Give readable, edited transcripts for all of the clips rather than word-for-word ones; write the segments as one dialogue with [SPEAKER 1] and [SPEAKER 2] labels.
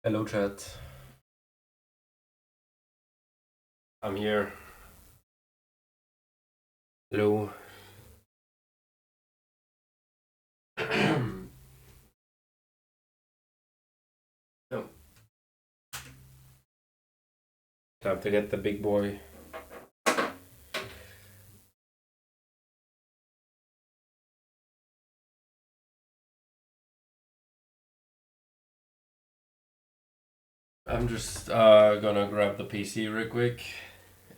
[SPEAKER 1] Hello chat. I'm here. Hello. No. Time to get the big boy. I'm just gonna grab the PC real quick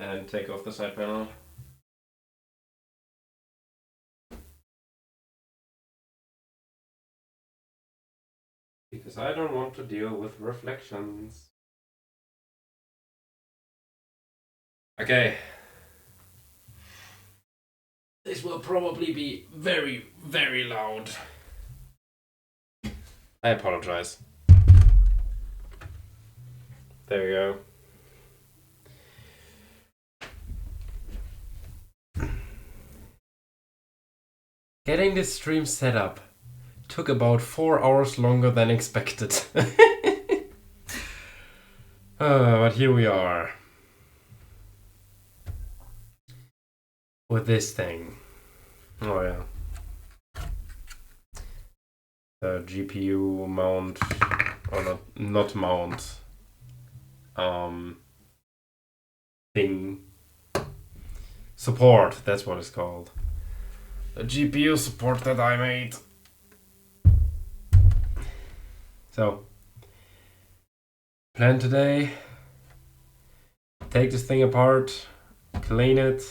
[SPEAKER 1] and take off the side panel. Because I don't want to deal with reflections. Okay. This will probably be very, very loud. I apologize. There we go. Getting this stream set up took about 4 hours longer than expected. But here we are. With this thing. Oh yeah. The GPU mount, or not mount. Thing. Support, that's what it's called. The GPU support that I made. So, plan today. Take this thing apart, clean it,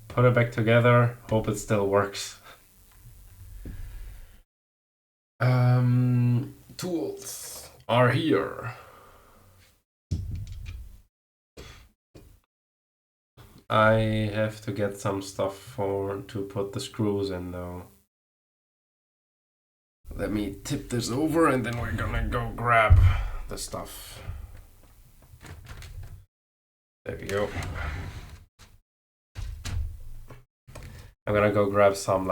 [SPEAKER 1] put it back together, hope it still works. Tools are here. I have to get some stuff to put the screws in though. Let me tip this over and then we're gonna go grab the stuff. There we go. I'm gonna go grab some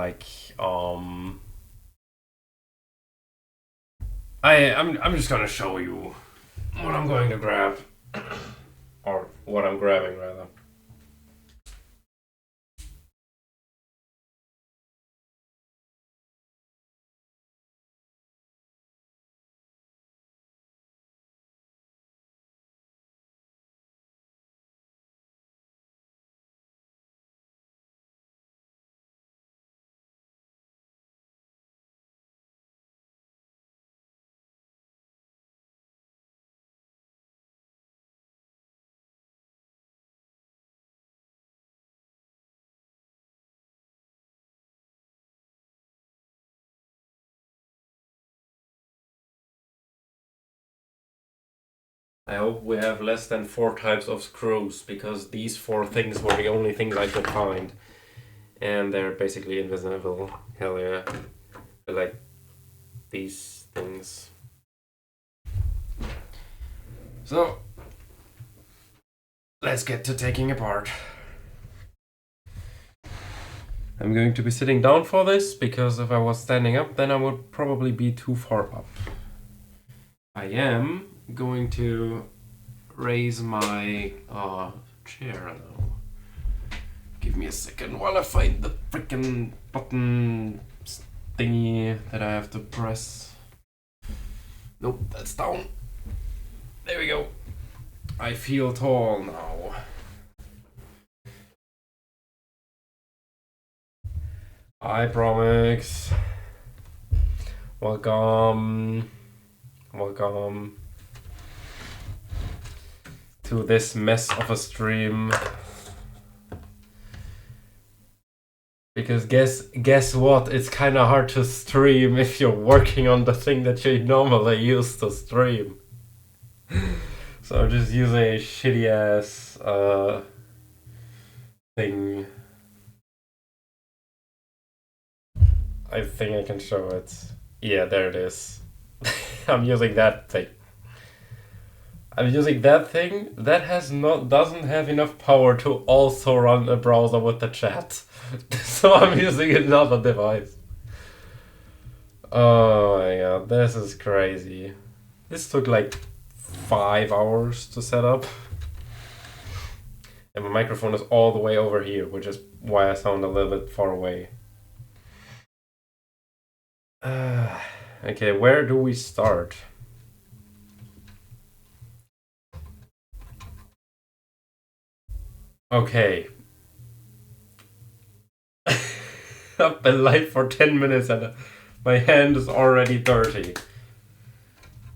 [SPEAKER 1] I'm just gonna show you what I'm going to grab. Or what I'm grabbing rather. I hope we have less than 4 types of screws, because these 4 things were the only things I could find. And they're basically invisible. Hell yeah. They're like these things. So, let's get to taking apart. I'm going to be sitting down for this, because if I was standing up, then I would probably be too far up. I am going to raise my chair though. Give me a second while I find the freaking button thingy that I have to press. Nope, that's down. There we go. I feel tall now. I promise. Welcome to this mess of a stream. Because guess what? It's kind of hard to stream if you're working on the thing that you normally use to stream. So I'm just using a shitty ass thing. I think I can show it. Yeah, there it is. I'm using that thing. That doesn't have enough power to also run a browser with the chat. So I'm using another device. Oh my god, this is crazy. This took like 5 hours to set up. And my microphone is all the way over here, which is why I sound a little bit far away. Okay, where do we start? Okay. I've been live for 10 minutes and my hand is already dirty.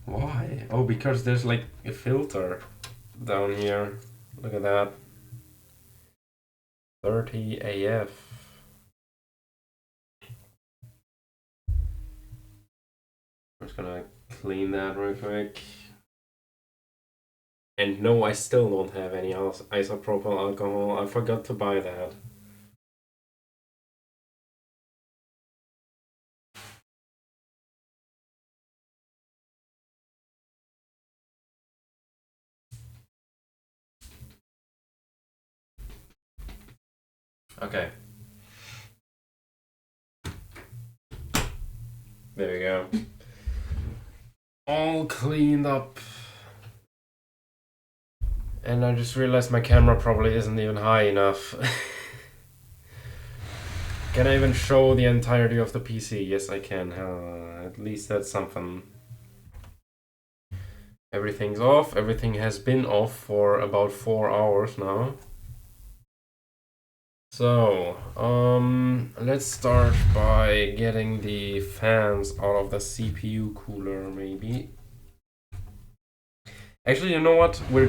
[SPEAKER 1] Why? Oh, because there's like a filter down here. Look at that. Dirty AF. I'm just gonna clean that real quick. And no, I still don't have any isopropyl alcohol. I forgot to buy that. Okay. There we go. All cleaned up. And I just realized my camera probably isn't even high enough. Can I even show the entirety of the PC? Yes, I can. At least that's something. Everything's off. Everything has been off for about 4 hours now. So, let's start by getting the fans out of the CPU cooler, maybe. Actually, you know what? We're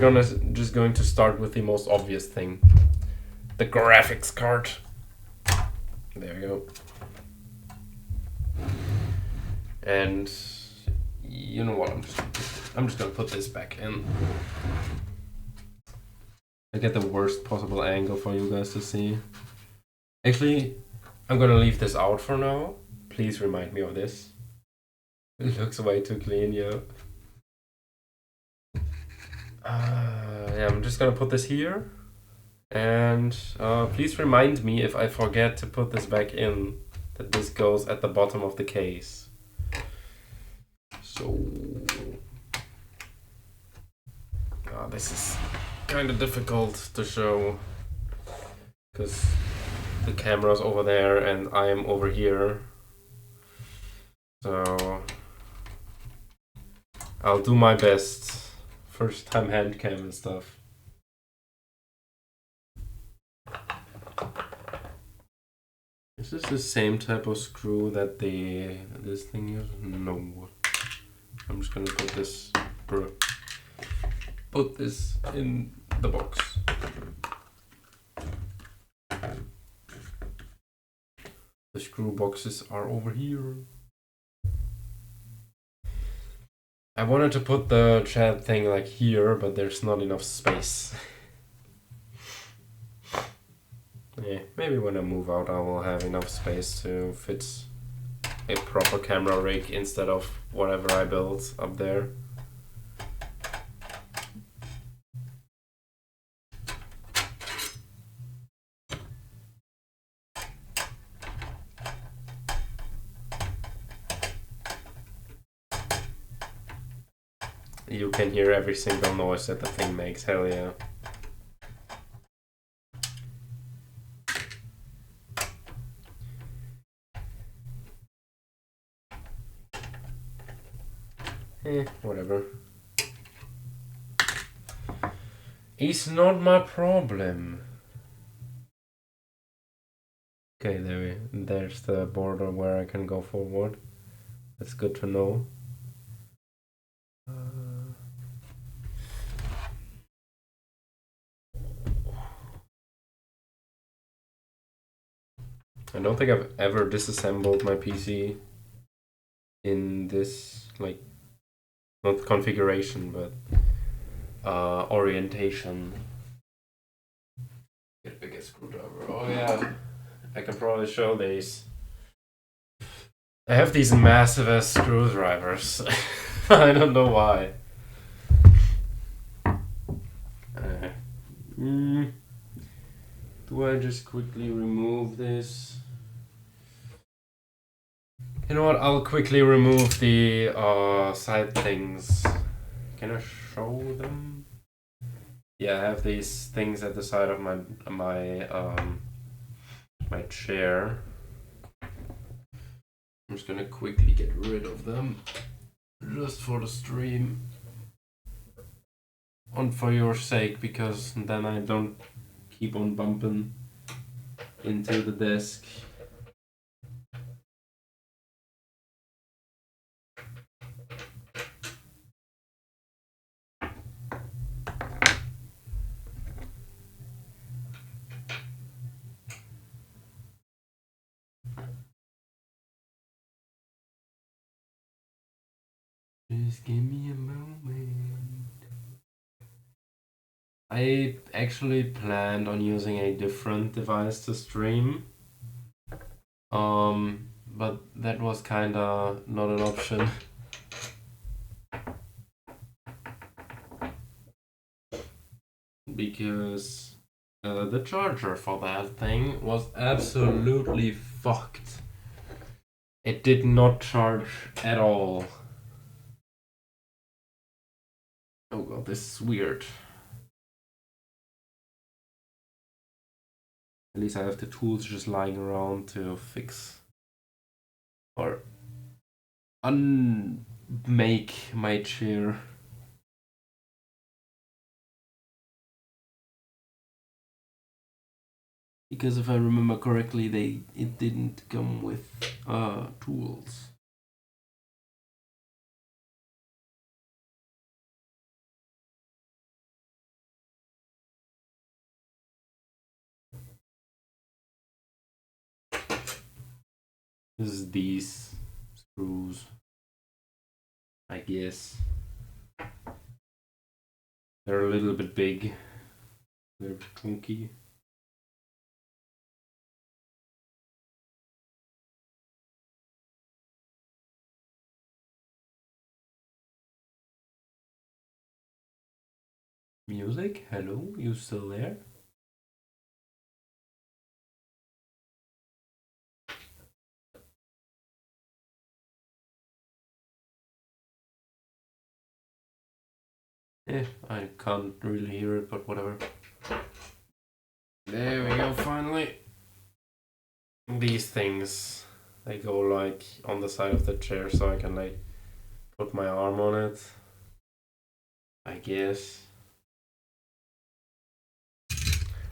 [SPEAKER 1] just going to start with the most obvious thing. The graphics card. There we go. And you know what? I'm just gonna put this back in. I get the worst possible angle for you guys to see. Actually, I'm gonna leave this out for now. Please remind me of this. It looks way too clean, yeah. Yeah, I'm just gonna put this here. And please remind me if I forget to put this back in, that this goes at the bottom of the case. So, this is kind of difficult to show because the camera's over there and I am over here. So, I'll do my best. First time hand cam and stuff. Is this the same type of screw that this thing is? No. I'm just gonna put this in the box. The screw boxes are over here. I wanted to put the chat thing like here, but there's not enough space. Yeah, maybe when I move out I will have enough space to fit a proper camera rig instead of whatever I built up there. You can hear every single noise that the thing makes, hell yeah. Whatever. It's not my problem. Okay, there's the border where I can go forward. That's good to know. I don't think I've ever disassembled my PC in this, like, not configuration, but orientation. Get a bigger screwdriver. Oh yeah, I can probably show these. I have these massive ass screwdrivers. I don't know why. Do I just quickly remove this? You know what? I'll quickly remove the side things. Can I show them. Yeah, I have these things at the side of my my chair. I'm just gonna quickly get rid of them, just for the stream, and for your sake, because then I don't keep on bumping into the desk. Just give me a moment. I actually planned on using a different device to stream. But that was kinda not an option. Because the charger for that thing was absolutely fucked. It did not charge at all. Oh god, this is weird. At least I have the tools just lying around to fix or unmake my chair. Because if I remember correctly, it didn't come with tools. This is these screws, I guess. They're a little bit big, a little bit clunky. Music? Hello? You still there? I can't really hear it, but whatever. There we go, finally. These things, they go like on the side of the chair so I can like put my arm on it, I guess.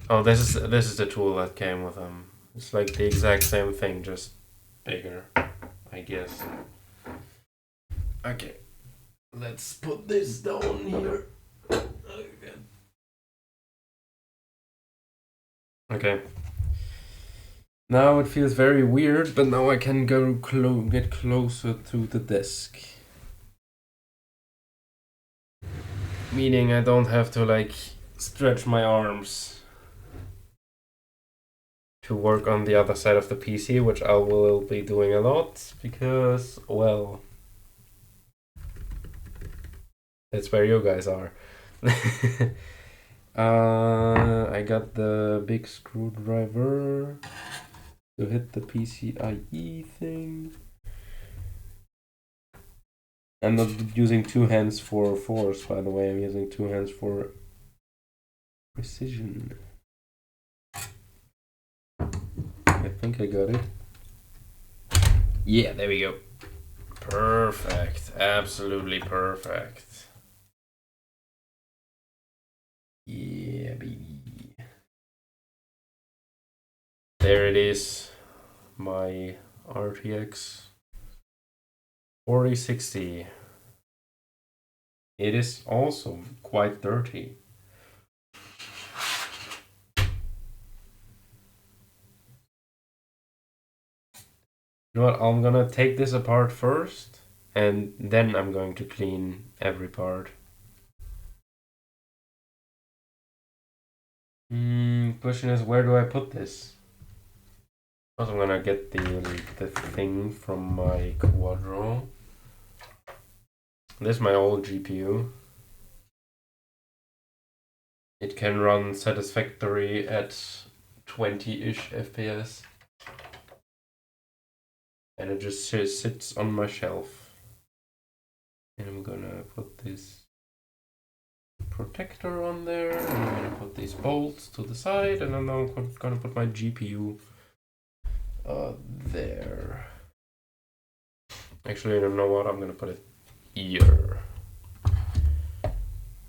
[SPEAKER 1] Oh, this is the tool that came with them. It's like the exact same thing, just bigger, I guess. Okay, let's put this down here. Okay. Now it feels very weird, but now I can go get closer to the desk. Meaning I don't have to like stretch my arms to work on the other side of the PC, which I will be doing a lot because, well, that's where you guys are. I got the big screwdriver to hit the PCIe thing. I'm not using two hands for force, by the way. I'm using two hands for precision. I think I got it. Yeah, there we go. Perfect. Absolutely perfect. Yeah, baby. There it is. My RTX 4060. It is also quite dirty. You know what? I'm gonna take this apart first, and then I'm going to clean every part. Question is, where do I put this? First, I'm gonna get the thing from my Quadro. This is my old GPU. It can run satisfactory at 20-ish FPS. And it just sits on my shelf. And I'm gonna put this protector on there. I'm gonna put these bolts to the side, and then I'm gonna put my GPU there. Actually, I don't know what, I'm gonna put it here.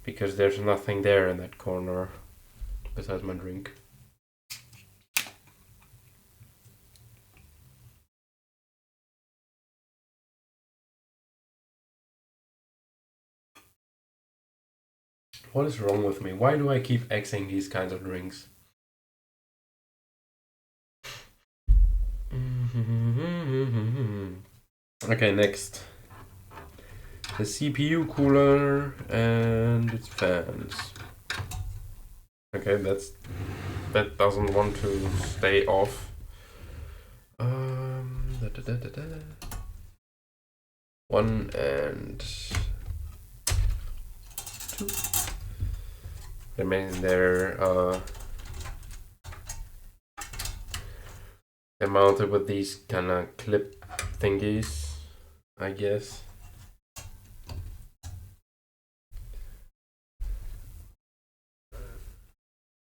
[SPEAKER 1] Because there's nothing there in that corner besides my drink. What is wrong with me? Why do I keep Xing these kinds of drinks? Okay, next. The CPU cooler and its fans. Okay, that doesn't want to stay off. One and two. They're mounted with these kind of clip thingies, I guess.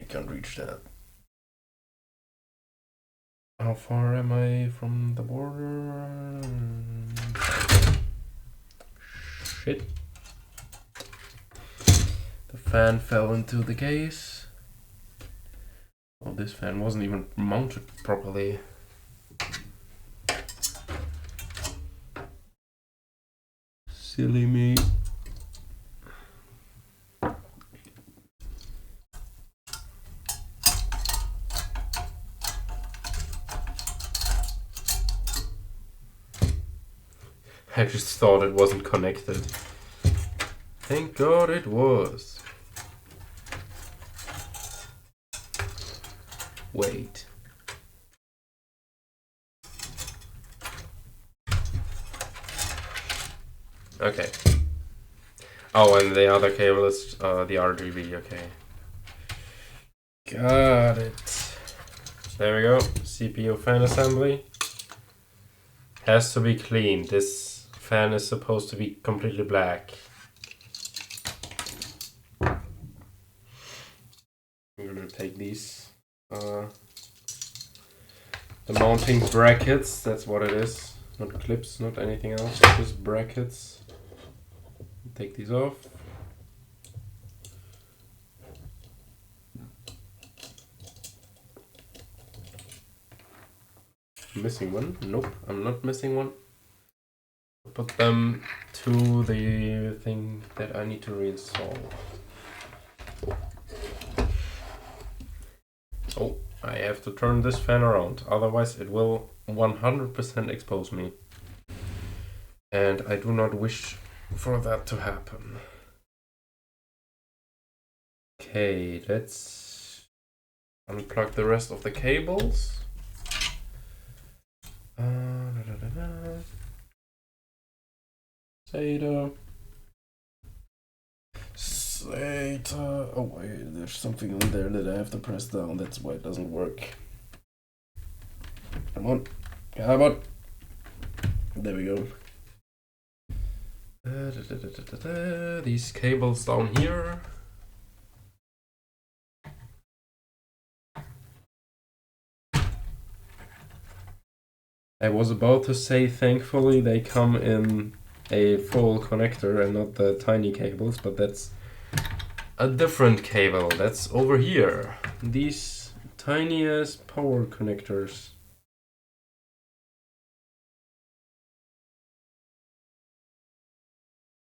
[SPEAKER 1] You can't reach that. How far am I from the border? Shit. The fan fell into the case. Oh, this fan wasn't even mounted properly. Silly me. I just thought it wasn't connected. Thank God it was. Wait. Okay. Oh, and the other cable is the RGB, okay. Got it. There we go. CPU fan assembly. Has to be clean. This fan is supposed to be completely black. I'm gonna take these. The mounting brackets, that's what it is. Not clips, not anything else, just brackets. Take these off. Missing one? Nope, I'm not missing one. Put them to the thing that I need to reinstall. Oh, I have to turn this fan around, otherwise it will 100% expose me. And I do not wish for that to happen. Okay, let's unplug the rest of the cables. SATA. Oh wait, there's something in there that I have to press down. That's why it doesn't work. Come on. Come on. There we go. These cables down here. I was about to say thankfully they come in a full connector and not the tiny cables, but that's a different cable. That's over here. These tiniest power connectors.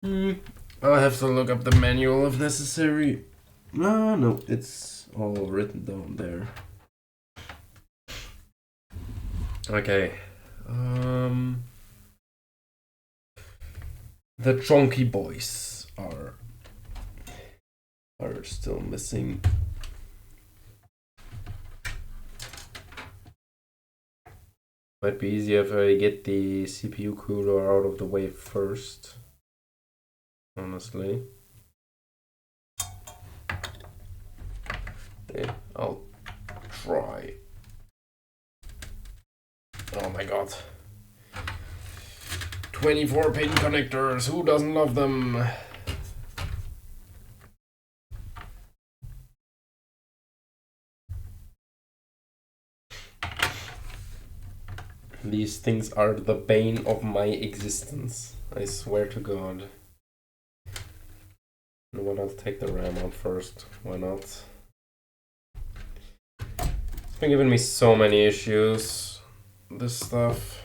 [SPEAKER 1] I'll have to look up the manual if necessary. No, it's all written down there. Okay. The chunky boys are still missing. Might be easier if I get the CPU cooler out of the way first. Honestly. Yeah, I'll try. Oh my god. 24 pin connectors, who doesn't love them? These things are the bane of my existence. I swear to God. Why not take the RAM out first? Why not? It's been giving me so many issues, this stuff.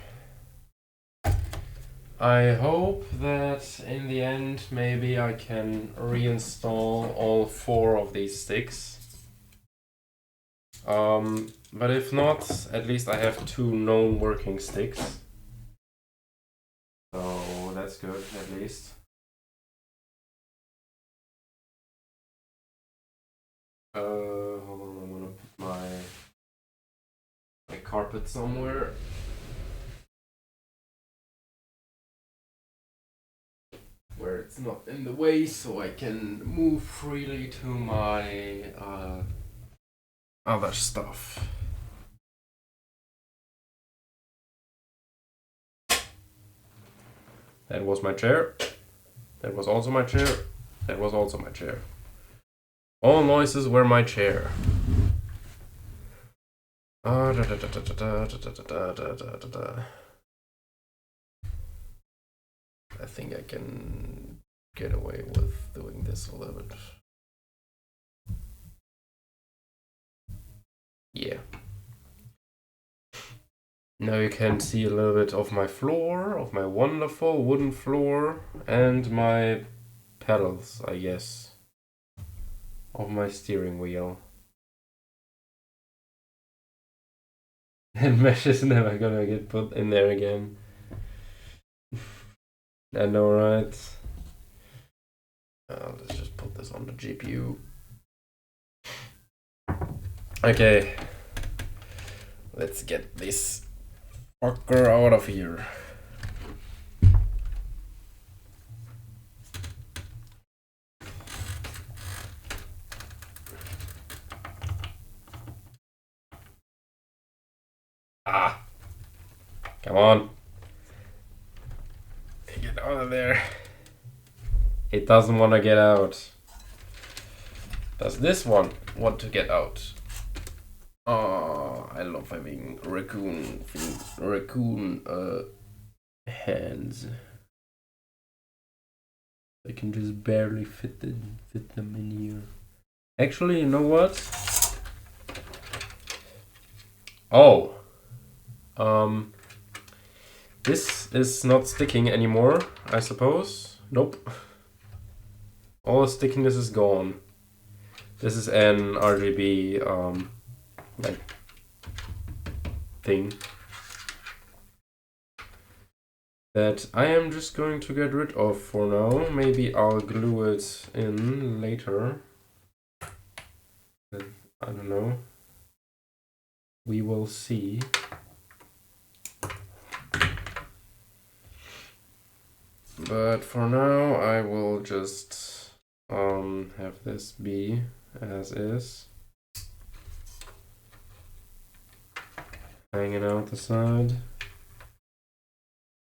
[SPEAKER 1] I hope that in the end maybe I can reinstall all 4 of these sticks. But if not, at least I have 2 known working sticks. So that's good, at least. Hold on, I'm gonna put my carpet somewhere. Where it's not in the way, so I can move freely to my other stuff. That was my chair. That was also my chair. That was also my chair. All noises were my chair. I think I can get away with doing this a little bit. Yeah. Now you can see a little bit of my floor, of my wonderful wooden floor, and my pedals, I guess, of my steering wheel. And mesh is never gonna get put in there again. I know, right? Let's just put this on the GPU. Okay. Let's get this fucker out of here. Ah! Come on. Get out of there. It doesn't want to get out. Does this one want to get out? Oh, I love having raccoon hands. I can just barely fit them in here. Actually, you know what? Oh. This is not sticking anymore, I suppose. Nope. All the stickiness is gone. This is an RGB like thing that I am just going to get rid of for now. Maybe I'll glue it in later. But I don't know. We will see. But for now, I will just have this be as is. Hanging out the side.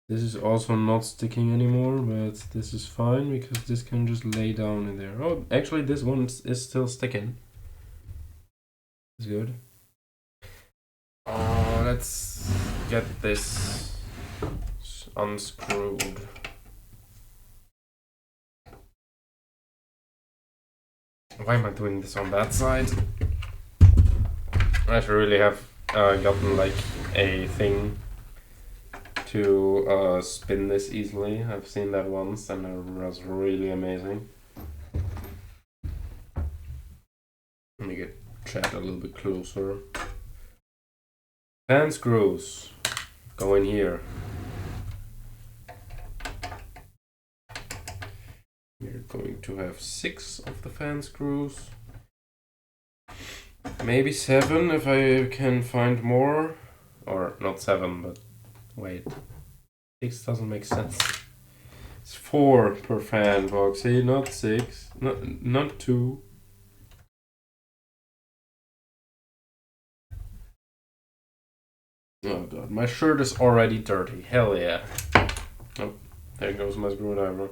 [SPEAKER 1] This is also not sticking anymore, but this is fine because this can just lay down in there. Oh, actually this one is still sticking. It's good. Let's get this unscrewed. Why am I doing this on that side? I should really have gotten like a thing to spin this easily. I've seen that once and it was really amazing. Let me get chat a little bit closer. Fan screws go in here. We're going to have 6 of the fan screws. Maybe 7 if I can find more. Or not 7, but wait. 6 doesn't make sense. It's 4 per fan, Foxy, not 6. Not 2. Oh god, my shirt is already dirty. Hell yeah. Oh, there goes my screwdriver.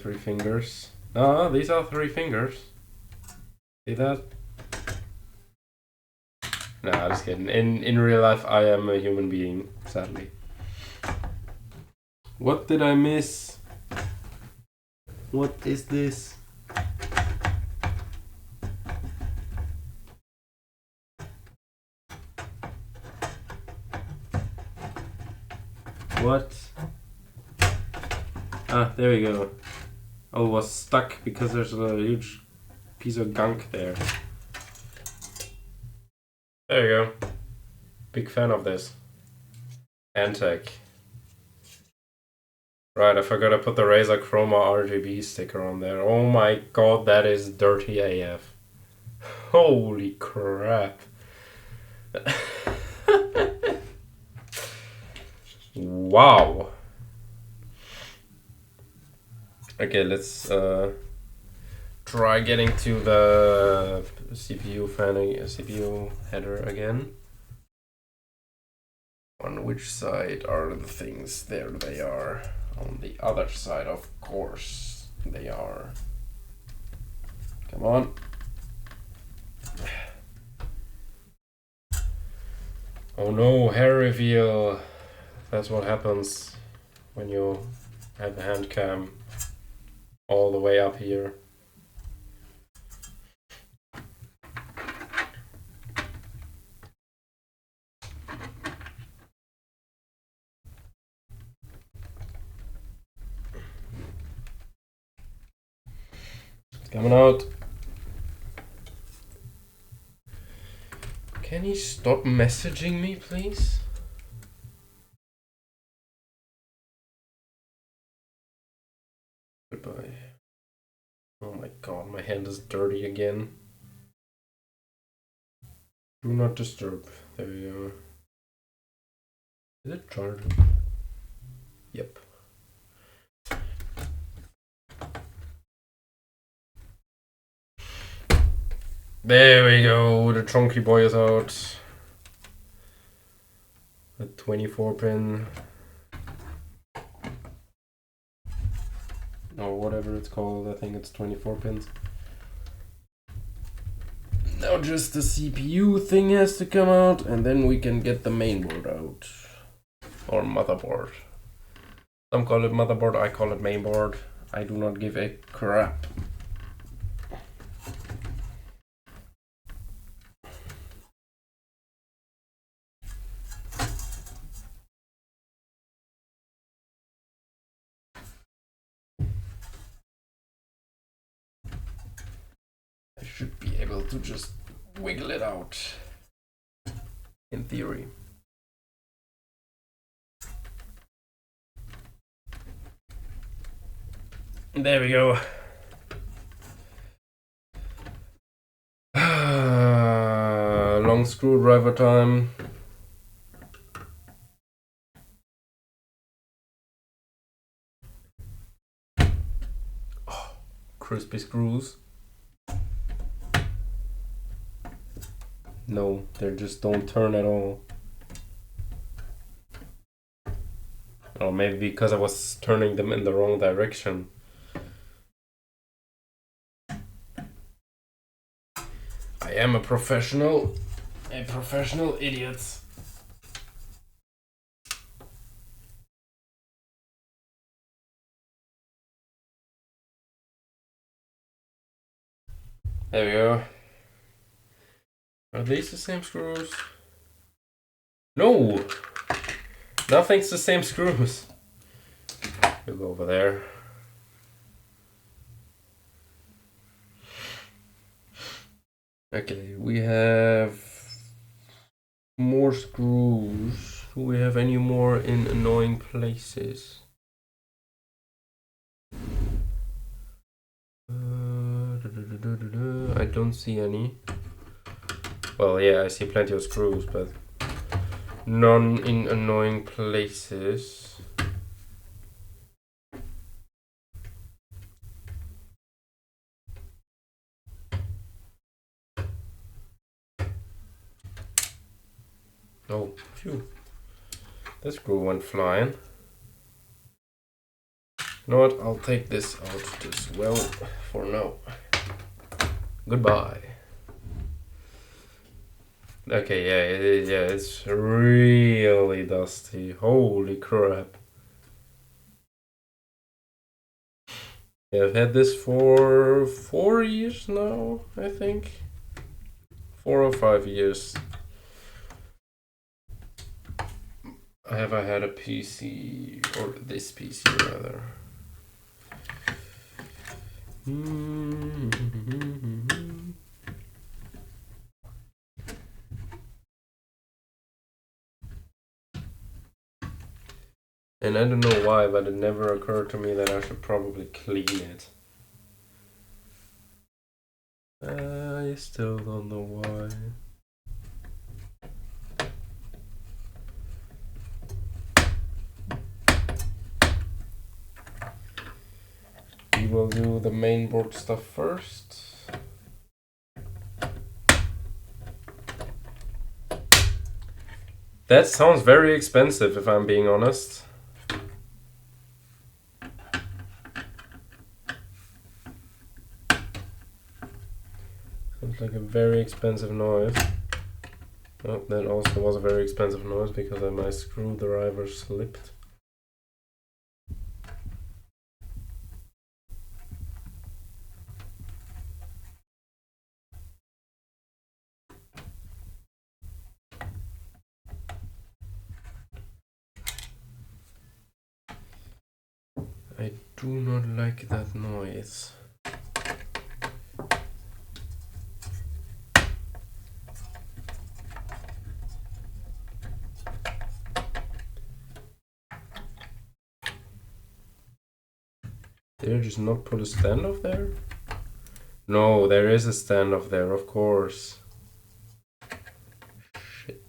[SPEAKER 1] 3 fingers. No, these are 3 fingers. See that? Nah, just kidding. In real life, I am a human being, sadly. What did I miss? What is this? What? Ah, there we go. Oh, it was stuck because there's a huge piece of gunk there. There you go. Big fan of this. Antec. Right, I forgot to put the Razer Chroma RGB sticker on there. Oh my god, that is dirty AF. Holy crap. Wow. Okay, let's try getting to the CPU header again. On which side are the things? There they are. On the other side, of course, they are. Come on. Oh no, hair reveal. That's what happens when you have a hand cam all the way up here. It's coming out. Can you stop messaging me, please? Goodbye. Oh my god, my hand is dirty again. Do not disturb. There we go. Is it charging? Yep. There we go, the chunky boy is out. A 24 pin. Or whatever it's called, I think it's 24 pins. Now just the CPU thing has to come out, and then we can get the mainboard out. Or motherboard. Some call it motherboard, I call it mainboard. I do not give a crap. I should be able to just wiggle it out. In theory. There we go. Long screwdriver time. Oh, crispy screws. No, they just don't turn at all. Or maybe because I was turning them in the wrong direction. I am a professional idiot. There we go. Are these the same screws? No! Nothing's the same screws. We'll go over there. Okay, we have more screws. Do we have any more in annoying places? I don't see any. Well, yeah, I see plenty of screws, but none in annoying places. Oh, phew. That screw went flying. You know what? I'll take this out as well for now. Goodbye. Okay, yeah, it's really dusty. Holy crap. Yeah, I've had this for 4 years now, I think. 4 or 5 years. Have I had a PC, or this PC rather? And I don't know why, but it never occurred to me that I should probably clean it. I still don't know why. We will do the mainboard stuff first. That sounds very expensive, if I'm being honest. Sounds like a very expensive noise. Oh, that also was a very expensive noise because my screwdriver slipped. I do not like that noise. Did I just not put a standoff there? No, there is a standoff there, of course. Shit.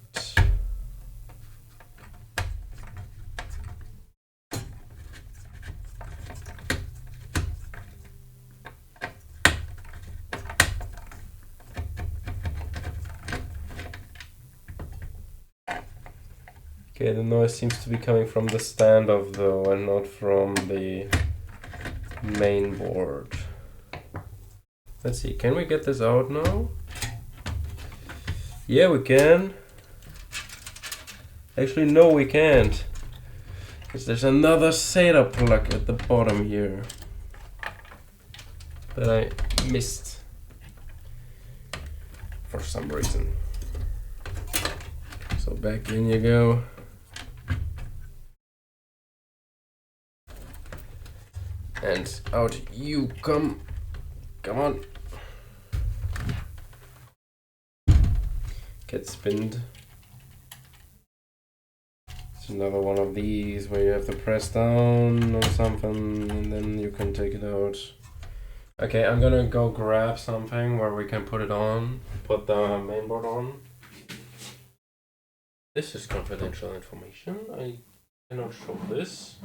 [SPEAKER 1] Okay, the noise seems to be coming from the standoff though, and not from the main board. Let's see, can we get this out now? Yeah, we can. Actually, no, we can't. Because there's another SATA plug at the bottom here that I missed for some reason. So back in you go. And out you come. Come on. Get spinned. It's another one of these where you have to press down on something and then you can take it out. Okay, I'm gonna go grab something where we can put it on. Put the mainboard on. This is confidential information. I cannot show this.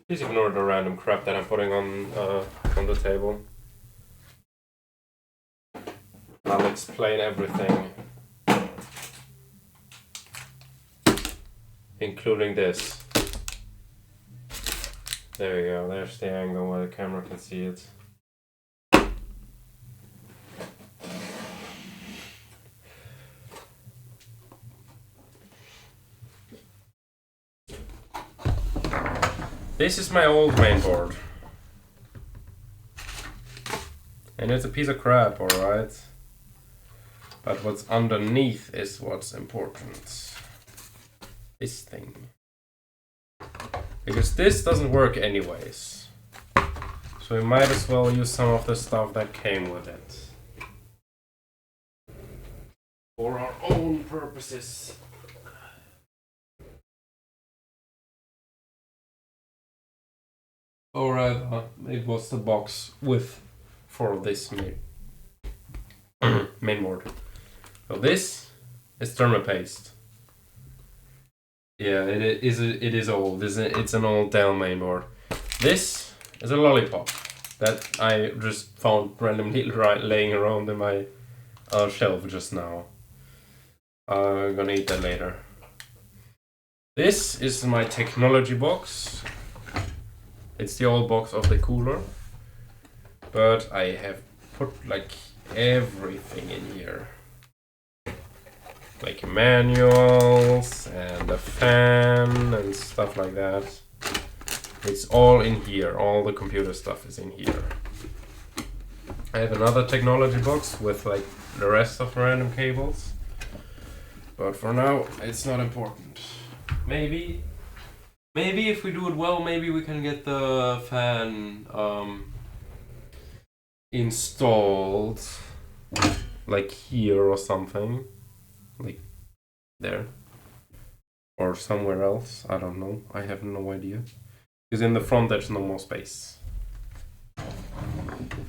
[SPEAKER 1] Please ignore the random crap that I'm putting on the table. I'll explain everything, including this. There you go, there's the angle where the camera can see it. This is my old mainboard. And it's a piece of crap, alright? But what's underneath is what's important. This thing. Because this doesn't work anyways. So we might as well use some of the stuff that came with it. For our own purposes. Or it was the box with for this mainboard. So this is thermopaste. Yeah, it is old. It's an old Dell mainboard. This is a lollipop that I just found randomly laying around in my shelf just now. I'm gonna eat that later. This is my technology box. It's the old box of the cooler, but I have put like everything in here. Like manuals and a fan and stuff like that. It's all in here. All the computer stuff is in here. I have another technology box with like the rest of the random cables. But for now, it's not important. Maybe if we do it well, maybe we can get the fan installed like here or something. Like there. Or somewhere else. I don't know. I have no idea. Because in the front there's no more space.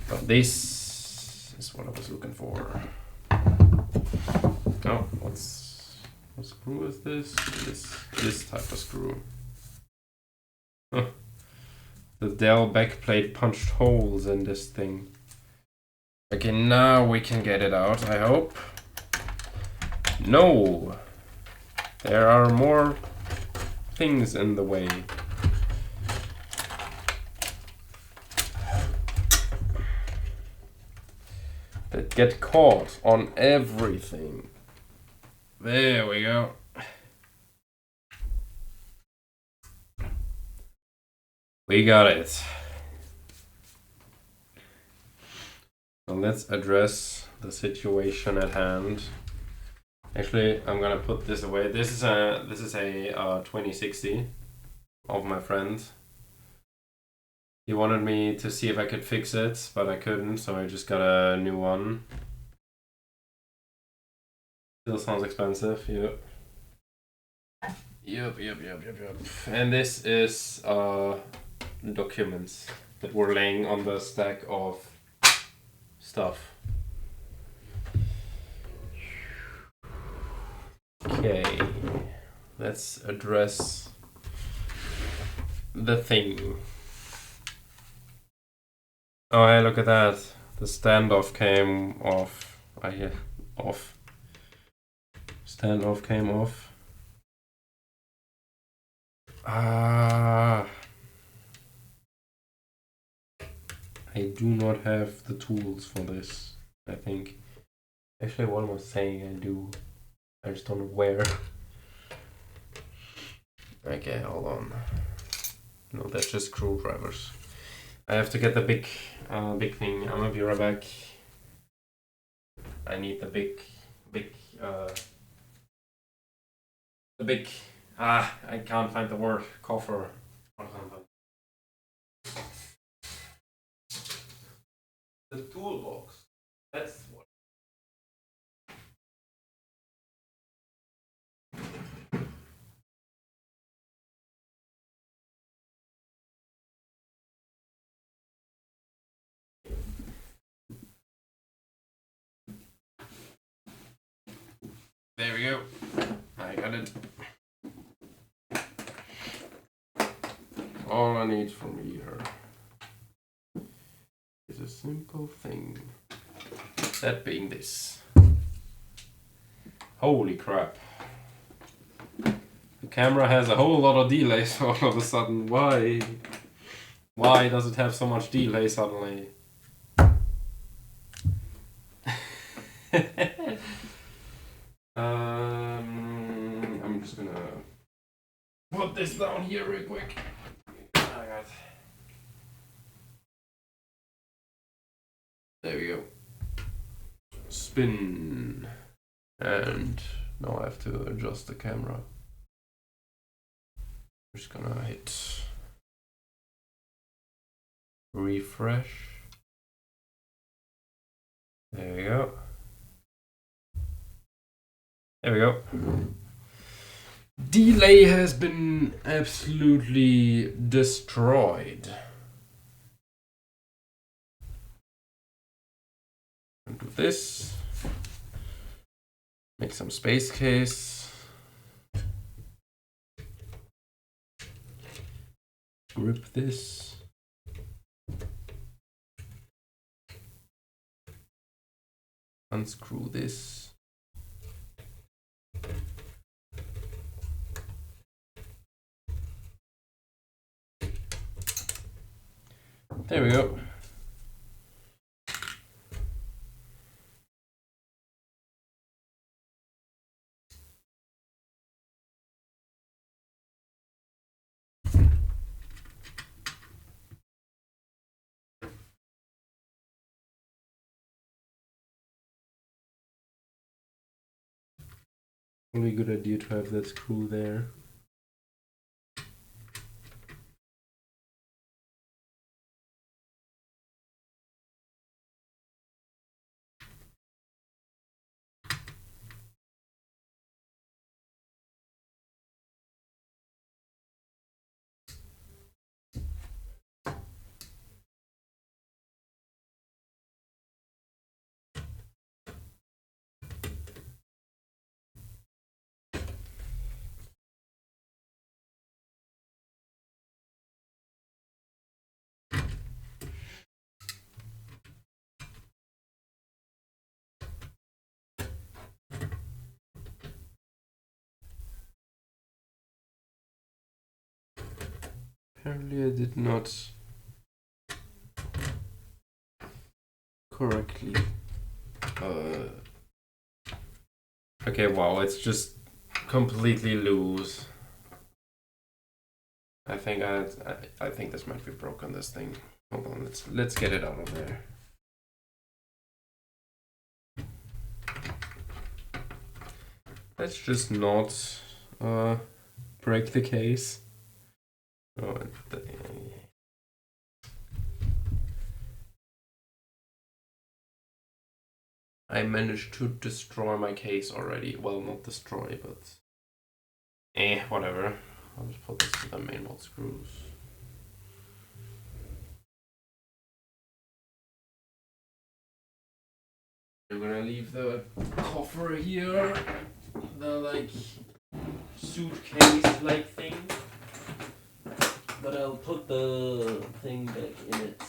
[SPEAKER 1] But this is what I was looking for. Oh, what screw is this? This type of screw. Huh. The Dell backplate punched holes in this thing. Okay, now we can get it out, I hope. No! There are more things in the way. That get caught on everything. There we go. We got it. So let's address the situation at hand. Actually, I'm gonna put this away. This is a 2060 of my friend. He wanted me to see if I could fix it, but I couldn't, so I just got a new one. Still sounds expensive, yep. Yep. And this is documents that were laying on the stack of stuff. Okay, let's address the thing. Oh, hey, look at that. The standoff came off. Off. Standoff came off. I do not have the tools for this, I think. Actually, what am I saying? I do. I just don't know where. Okay, hold on. No, that's just screwdrivers. I have to get the big thing. I'm gonna be right back. I need the big, I can't find the word. Coffer. or something. The toolbox. That's what. There we go. I got it. All I need from here is a simple thing. That being this. Holy crap. The camera has a whole lot of delays all of a sudden. Why? Why does it have so much delay suddenly? I'm just gonna put this down here real quick. There we go. Spin. And now I have to adjust the camera. I'm just gonna hit refresh. There we go. There we go. Delay has been absolutely destroyed. Do this. Make some space case. Grip this. Unscrew this. There we go. Really good idea to have that screw there. Apparently I did not correctly. Okay, wow, it's just completely loose. I think I think this might be broken, this thing. Hold on, let's get it out of there. Let's just not break the case. Oh, I managed to destroy my case already. Well, not destroy, but whatever. I'll just put this to the main bolt screws. I'm gonna leave the coffer here, the like suitcase like thing, but I'll put the thing back in it.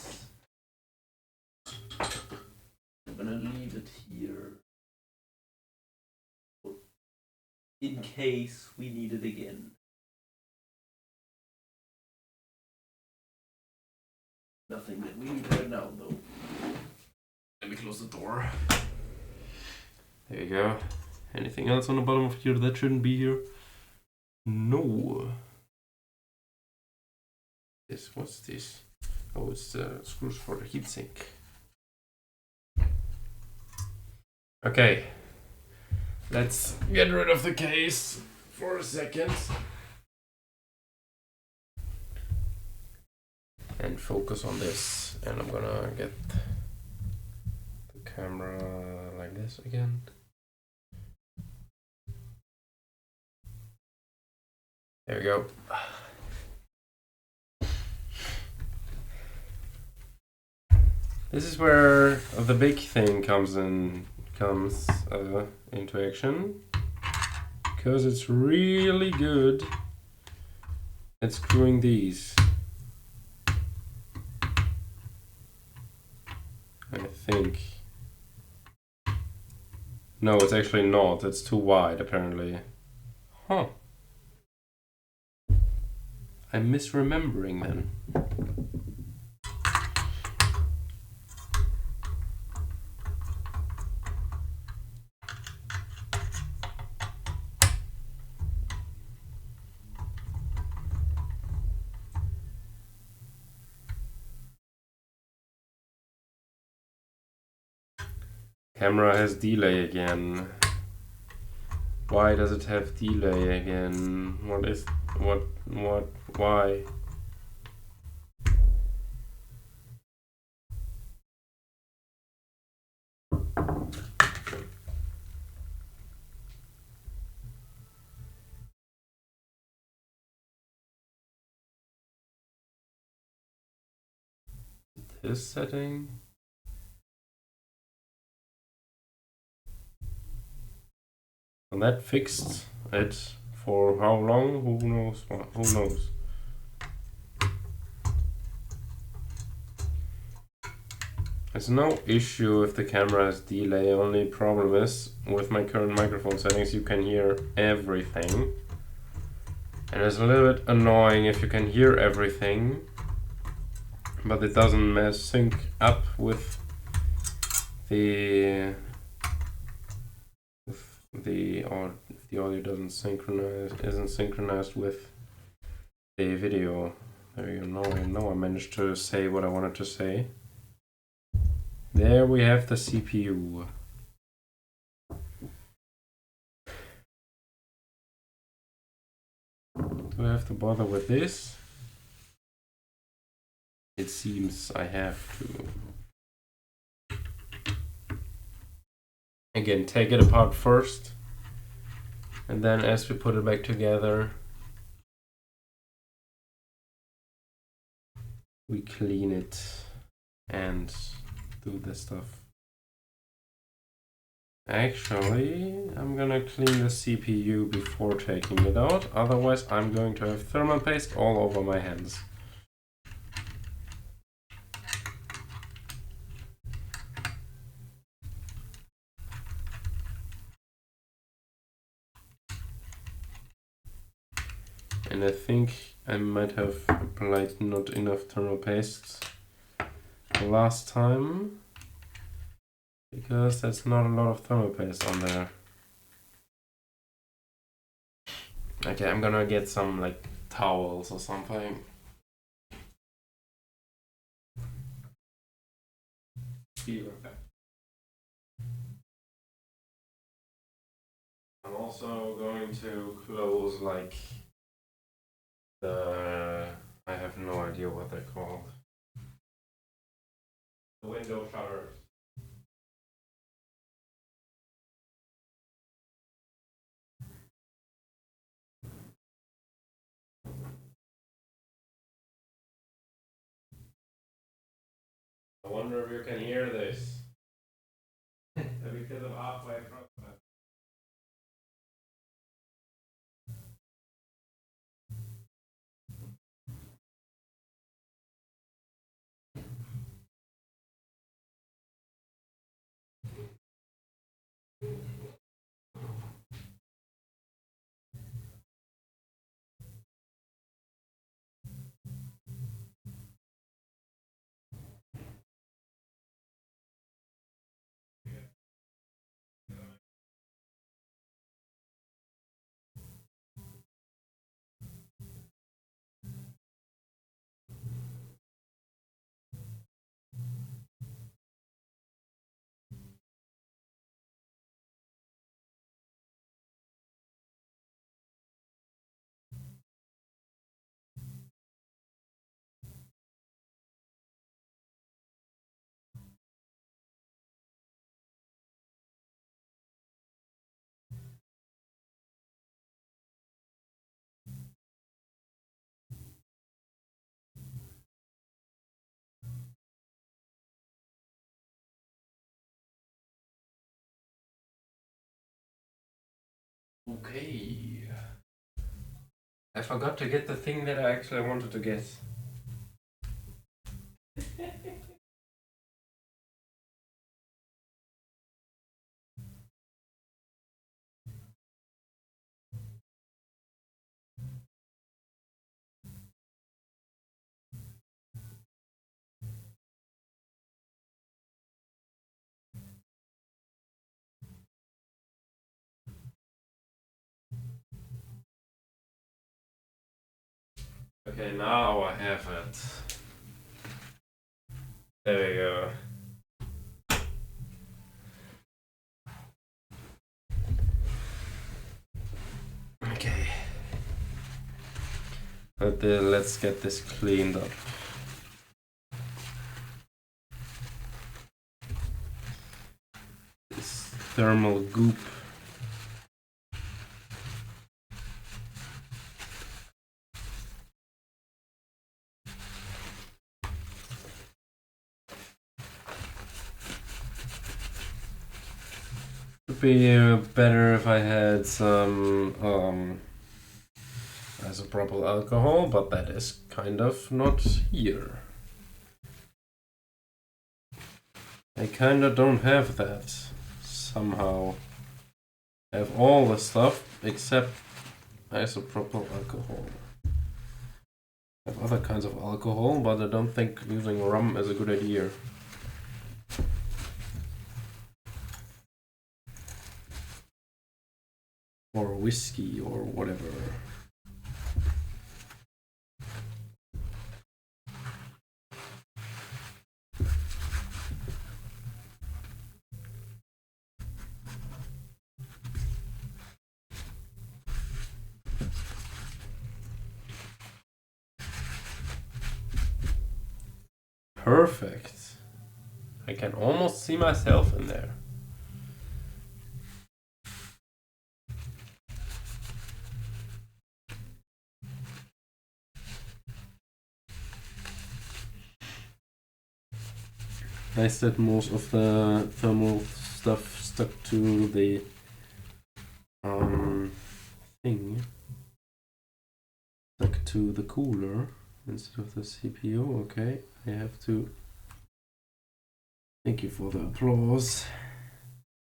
[SPEAKER 1] I'm gonna leave it here in case we need it again. Nothing that we need right now though. Let me close the door. There you go. Anything else on the bottom of here that shouldn't be here? No. What's this? Oh, it's screws for the heatsink. Okay. Let's get rid of the case for a second. And focus on this. And I'm gonna get the camera like this again. There we go. This is where the big thing comes into action, because it's really good at screwing these. I think. No, it's actually not. It's too wide, apparently. Huh. I'm misremembering then. Camera has delay again. Why does it have delay again? Why? This setting? And that fixed it for how long? Who knows? Who knows? There's no issue if the camera has delay. Only problem is with my current microphone settings, you can hear everything. And it's a little bit annoying if you can hear everything, but it doesn't sync up with the or if the audio isn't synchronized with the video. There you know, I managed to say what I wanted to say. There we have the CPU. Do I have to bother with this? It seems I have to. Again, take it apart first, and then as we put it back together, we clean it and do this stuff. Actually, I'm gonna clean the CPU before taking it out, otherwise I'm going to have thermal paste all over my hands. And I think I might have applied not enough thermal paste last time, because that's not a lot of thermal paste on there. Okay, I'm gonna get some like towels or something. Be right back. I'm also going to close like I have no idea what they're called. The window shutters. I wonder if you can hear this. Because I'm halfway across that. Okay. I forgot to get the thing that I actually wanted to get. Okay, now I have it. There we go. Okay. But let's get this cleaned up. This thermal goop. Would be better if I had some isopropyl alcohol, but that is kind of not here. I kinda don't have that somehow. I have all the stuff except isopropyl alcohol. I have other kinds of alcohol, but I don't think using rum is a good idea. Or whiskey or whatever. Perfect. I can almost see myself in there. Nice that most of the thermal stuff stuck to the thing. Stuck to the cooler instead of the CPU. Okay, I have to. Thank you for the applause.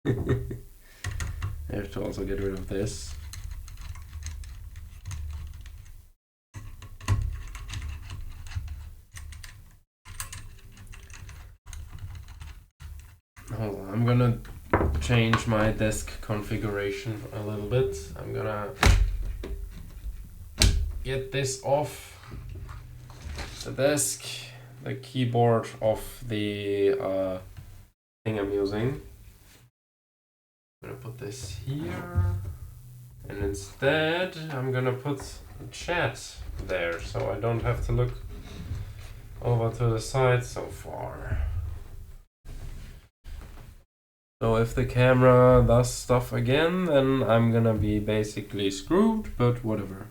[SPEAKER 1] I have to also get rid of this. Hold on, I'm gonna change my desk configuration a little bit. I'm gonna get this off the desk, the keyboard off the thing I'm using. I'm gonna put this here, and instead I'm gonna put the chat there so I don't have to look over to the side so far. So if the camera does stuff again, then I'm gonna be basically screwed, but whatever.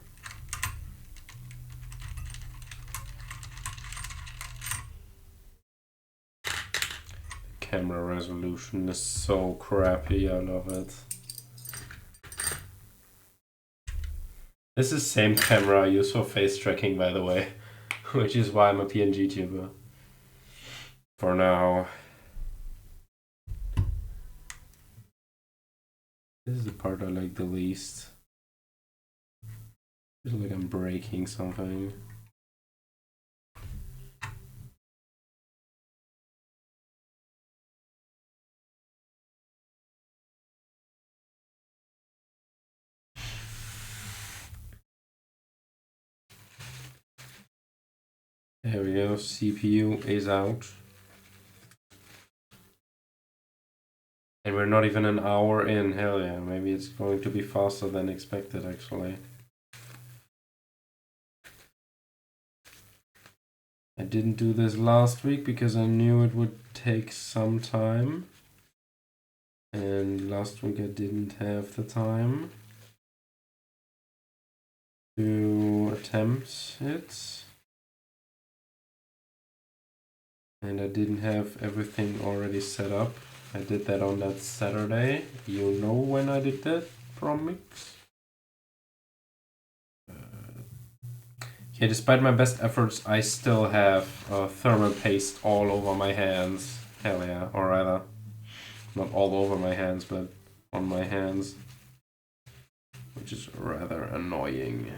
[SPEAKER 1] Camera resolution is so crappy, I love it. This is the same camera I use for face tracking, by the way, which is why I'm a PNG tuber. For now. This is the part I like the least. I feel like I'm breaking something. There we go, CPU is out. And we're not even an hour in, hell yeah, maybe it's going to be faster than expected actually. I didn't do this last week because I knew it would take some time. And last week I didn't have the time to attempt it. And I didn't have everything already set up. I did that on that Saturday. You know when I did that from Mix? Yeah, despite my best efforts, I still have thermal paste all over my hands. Hell yeah, or rather, not all over my hands, but on my hands. Which is rather annoying.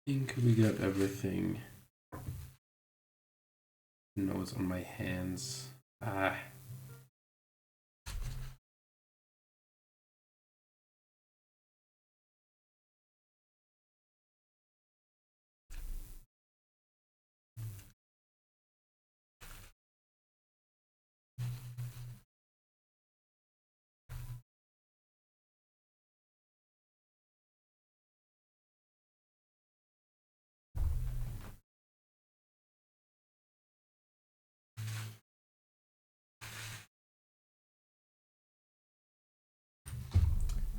[SPEAKER 1] I think we got everything. No, it's on my hands. Ah.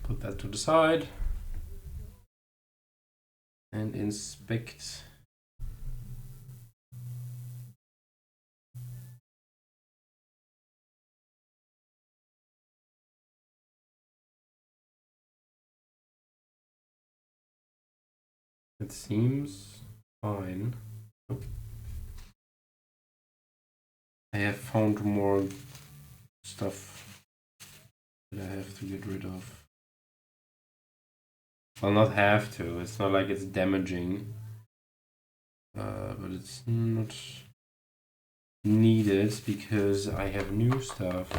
[SPEAKER 1] Put that to the side. And inspect It seems fine. Nope. I have found more stuff that I have to get rid of. Well, not have to. It's not like it's damaging. But it's not needed because I have new stuff.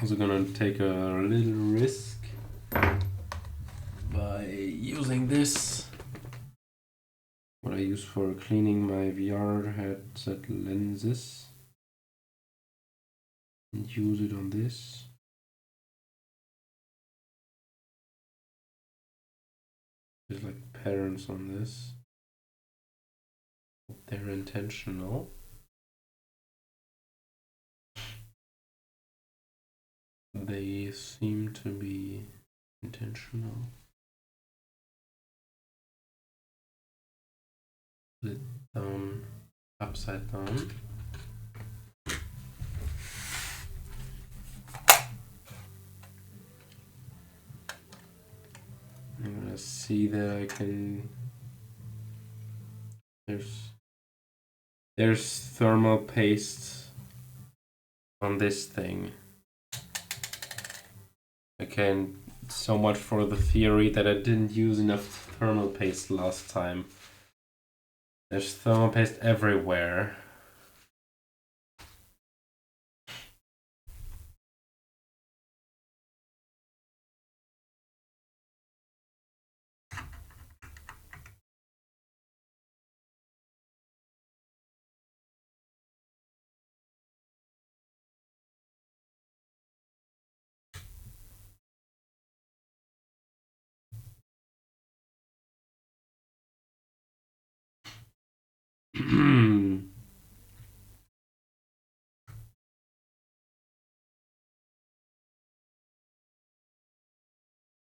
[SPEAKER 1] Also gonna take a little risk by using this, what I use for cleaning my VR headset lenses, and use it on this. There's like patterns on this. They're intentional. They seem to be intentional. Put it down, upside down. I'm gonna see that I can. There's thermal paste on this thing. Again, so much for the theory that I didn't use enough thermal paste last time. There's thermal paste everywhere.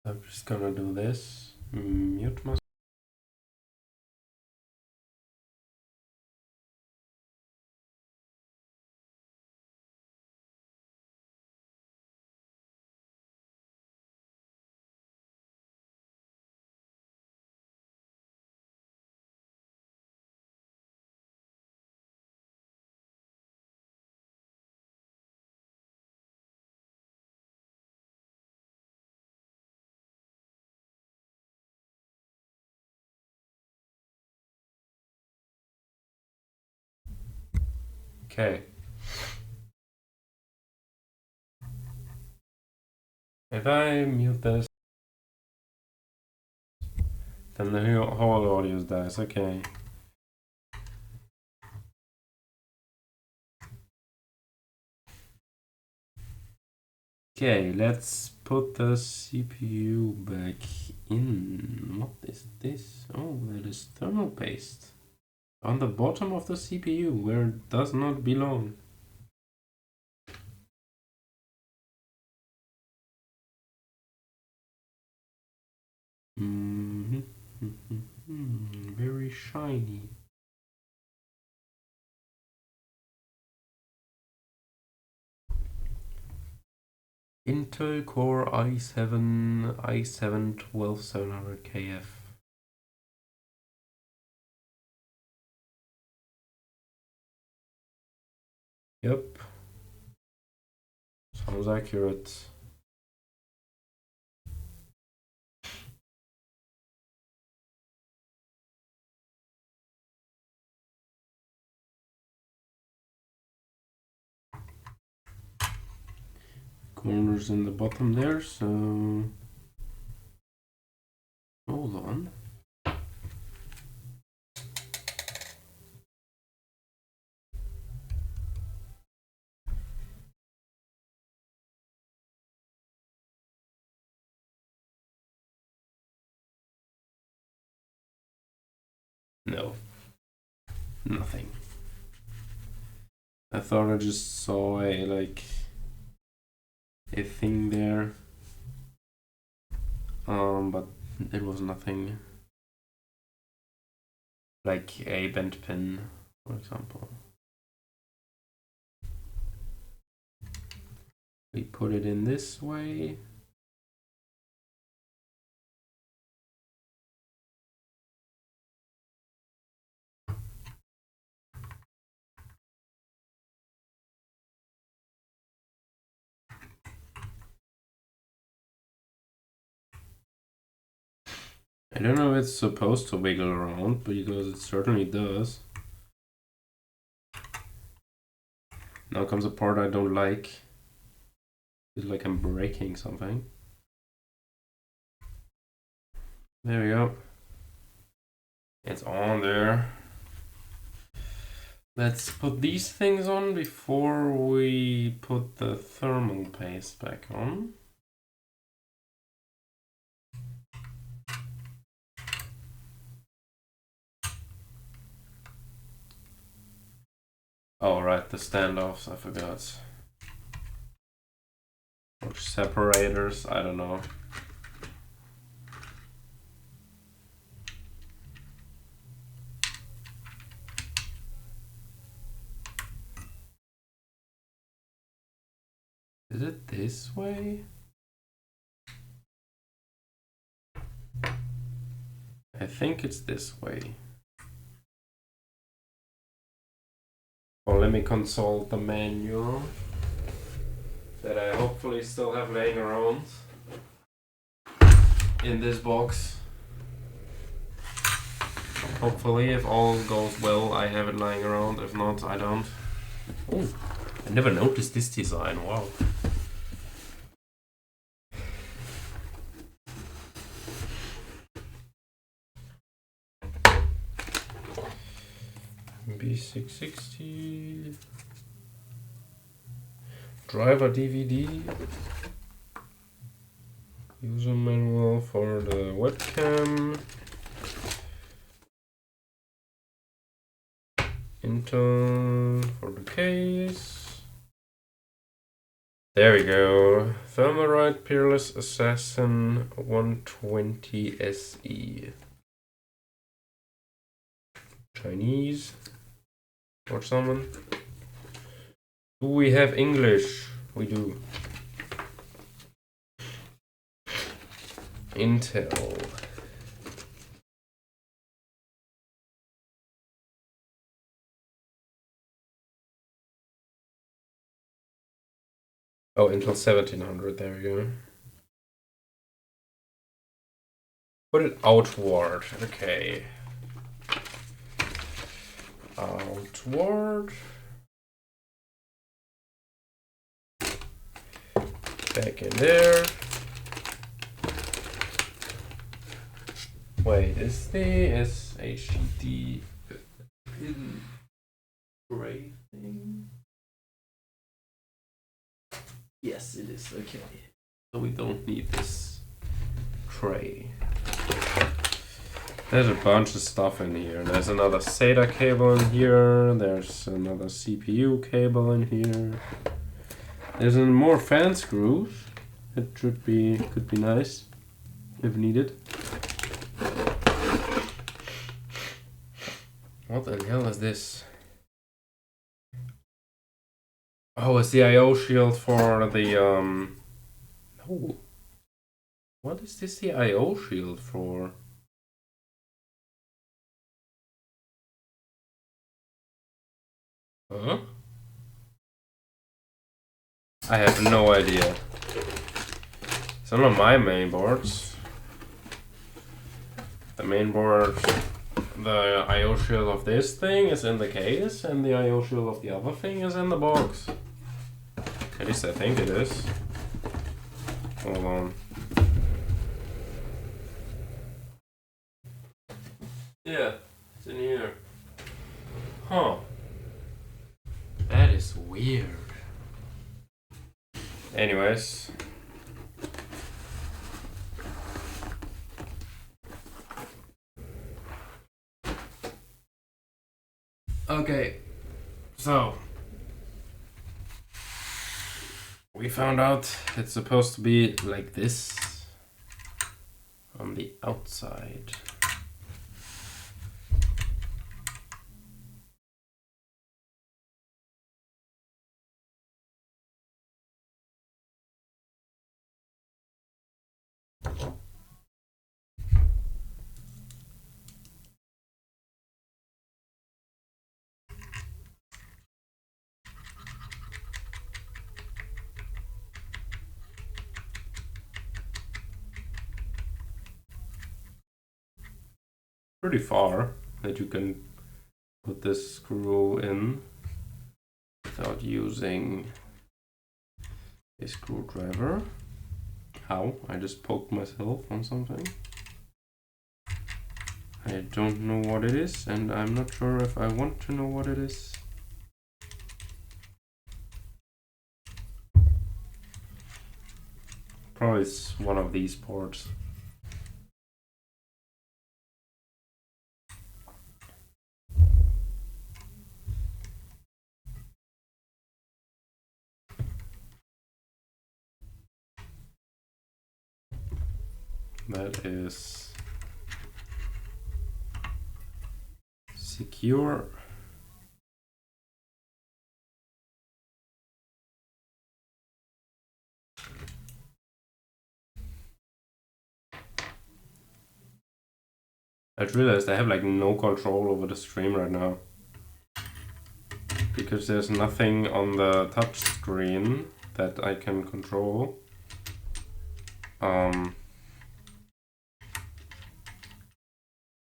[SPEAKER 1] I'm just gonna do this. Mute myself. Okay. If I mute this, then the whole audio dies. Okay. Okay, let's put the CPU back in. What is this? Oh, that is thermal paste. On the bottom of the CPU, where it does not belong. Very shiny. Intel Core i7 12700KF. Yep. Sounds accurate. Corners in the bottom there, so hold on. No, nothing. I thought I just saw a thing there, but it was nothing. Like a bent pin, for example. We put it in this way. I don't know if it's supposed to wiggle around, because it certainly does. Now comes a part I don't like. It's like I'm breaking something. There we go. It's on there. Let's put these things on before we put the thermal paste back on. Oh, right, the standoffs, I forgot. Or separators, I don't know. Is it this way? I think it's this way. Oh, let me consult the manual that I hopefully still have laying around in this box. Hopefully, if all goes well, I have it lying around. If not, I don't. Oh, I never noticed this design. Wow. B660 driver DVD, user manual for the webcam, Intel for the case. There we go. Thermalright Peerless Assassin 120 SE. Chinese or someone. Do we have English? We do. Intel. Oh, Intel 1700, there we go. Put it outward, okay. Outward. Back in there. Wait, is the SHD hidden gray thing? Yes, it is. Okay. So we don't need this tray. There's a bunch of stuff in here. There's another SATA cable in here. There's another CPU cable in here. There's more fan screws. It could be nice if needed. What the hell is this? Oh, it's the I/O shield for the No. What is this the I/O shield for? Huh? I have no idea. It's not on my main boards. The main board, the I/O shield of this thing is in the case, and the I/O shield of the other thing is in the box. At least I think it is. Hold on. Yeah, it's in here. Huh. That is weird. Anyways. Okay, so we found out it's supposed to be like this on the outside. pretty far that you can put this screw in without using a screwdriver. How? I just poked myself on something. I don't know what it is, and I'm not sure if I want to know what it is. Probably it's one of these ports. That is secure. I just realized I have like no control over the stream right now because there's nothing on the touch screen that I can control.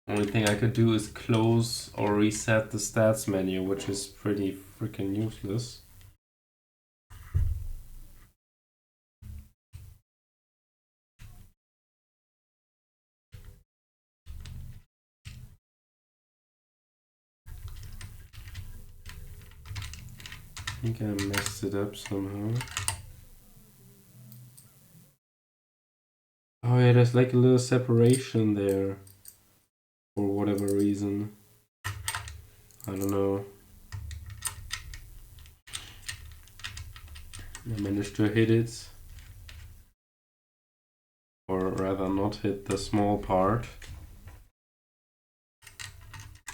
[SPEAKER 1] Only thing I could do is close or reset the stats menu, which is pretty freaking useless. I think I messed it up somehow. Oh yeah, there's like a little separation there. For whatever reason. I don't know. I managed to hit it. Or rather not hit the small part.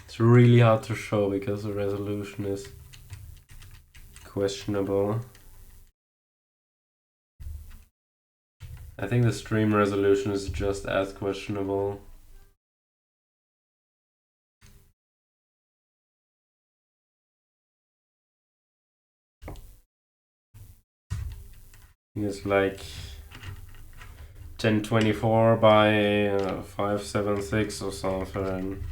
[SPEAKER 1] It's really hard to show because the resolution is questionable. I think the stream resolution is just as questionable. It's like 1024 by 576 or something.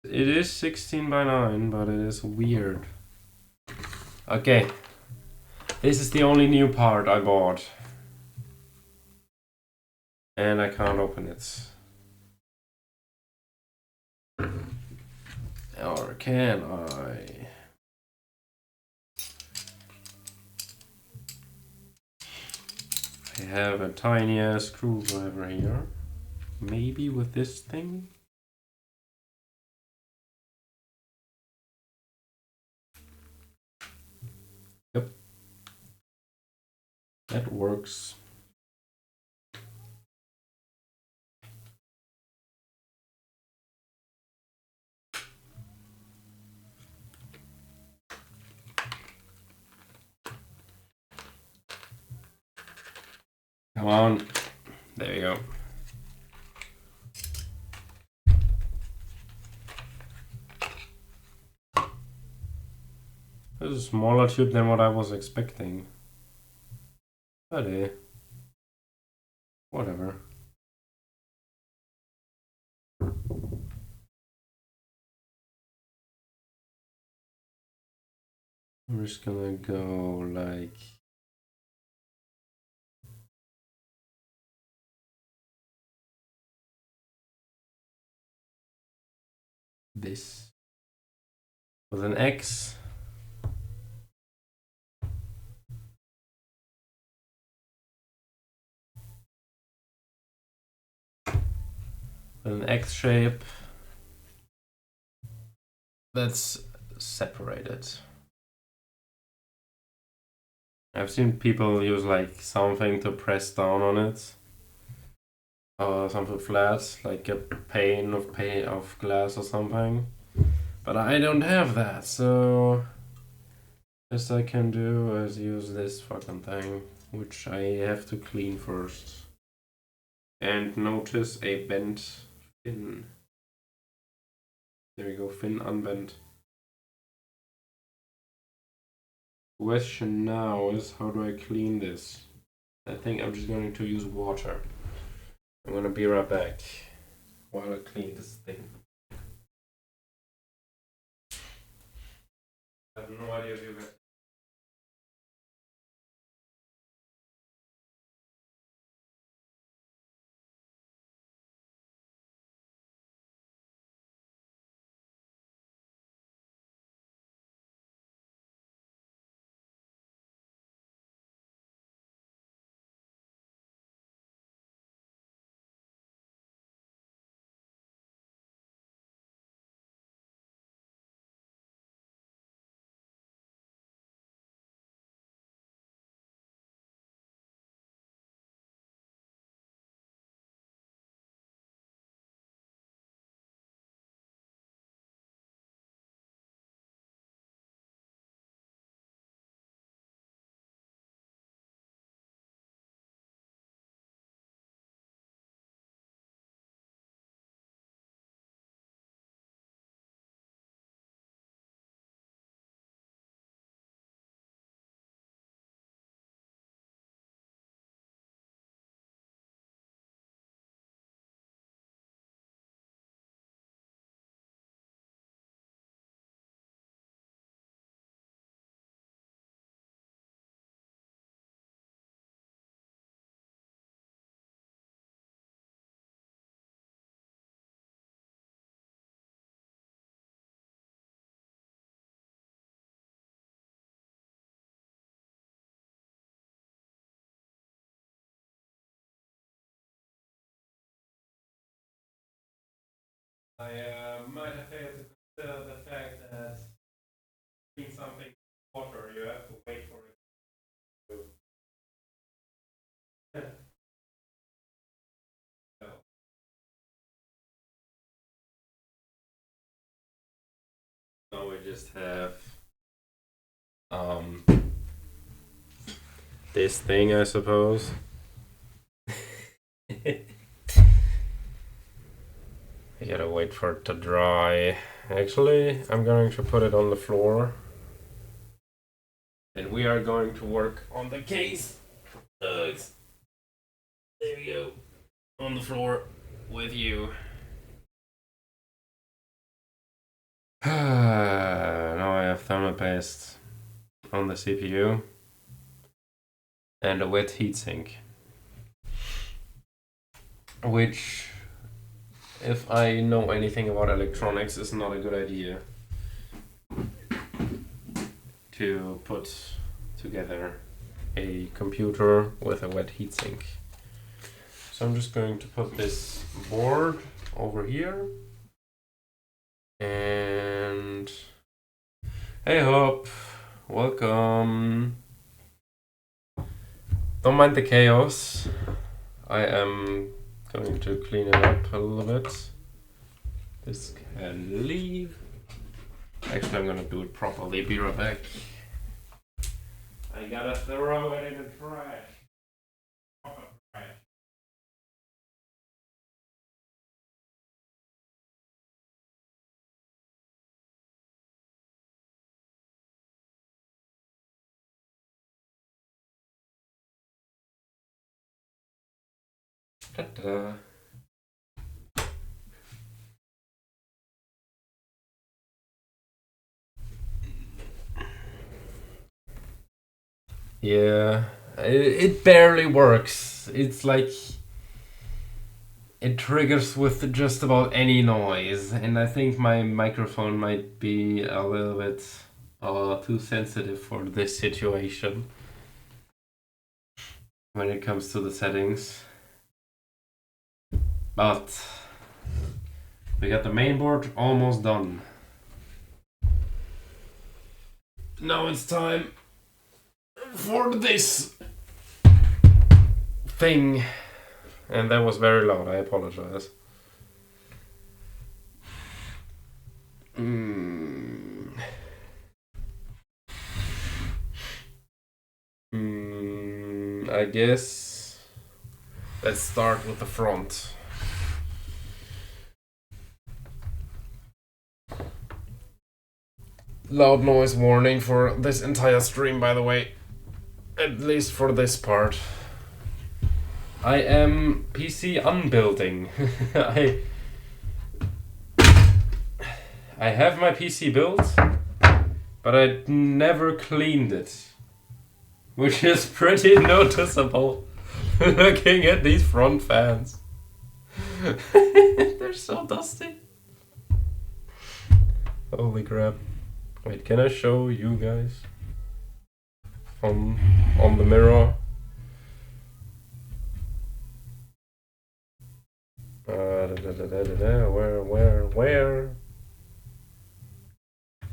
[SPEAKER 1] It is 16 by 9, but it is weird. Okay, this is the only new part I bought. And I can't open it. Or can I? I have a tiny ass screwdriver here. Maybe with this thing? Yep. That works. Come on. There you go. This is a smaller tube than what I was expecting. But whatever. I'm just gonna go like this with an X. An X shape that's separated. I've seen people use like something to press down on it. Something flat, like a pane of glass or something. But I don't have that, so best I can do is use this fucking thing, which I have to clean first. And notice a bent fin. There we go, fin unbent. Question now is how do I clean this? I think I'm just going to use water. I'm gonna be right back. while I clean this thing. I have no idea if you guys. I might have failed to consider the fact that doing something in water, you have to wait for it to. No. Now we just have this thing, I suppose. I gotta wait for it to dry. Actually, I'm going to put it on the floor. And we are going to work on the case. There we go. On the floor with you. Now I have thermal paste on the CPU. And a wet heatsink. Which, if I know anything about electronics, is not a good idea to put together a computer with a wet heatsink. So I'm just going to put this board over here. And hey Hope, welcome. Don't mind the chaos. I am going to clean it up a little bit. This can leave. Actually, I'm gonna do it properly. Be right back. I gotta throw it in the trash. Proper trash. Ta-da. Yeah, it barely works. It's like it triggers with just about any noise, and I think my microphone might be a little bit too sensitive for this situation when it comes to the settings. But we got the main board almost done. Now it's time for this thing. And that was very loud, I apologize. I guess let's start with the front. Loud noise warning for this entire stream, by the way. At least for this part. I am PC unbuilding. I have my PC built, but I never cleaned it, which is pretty noticeable looking at these front fans. They're so dusty. Holy crap. Wait, can I show you guys on the mirror?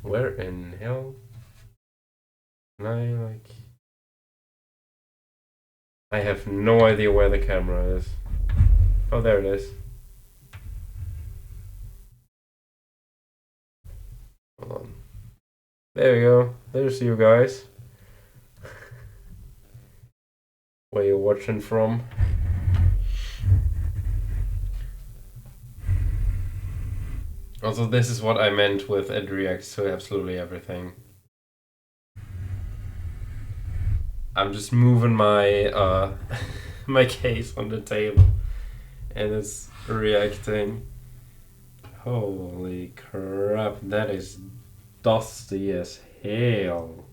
[SPEAKER 1] Where in hell? Can I have no idea where the camera is. Oh, there it is. Hold on. There we go. There's you guys. Where you're watching from. Also, this is what I meant with it reacts to absolutely everything. I'm just moving my my case on the table, and it's reacting. Holy crap, that is dusty as hell.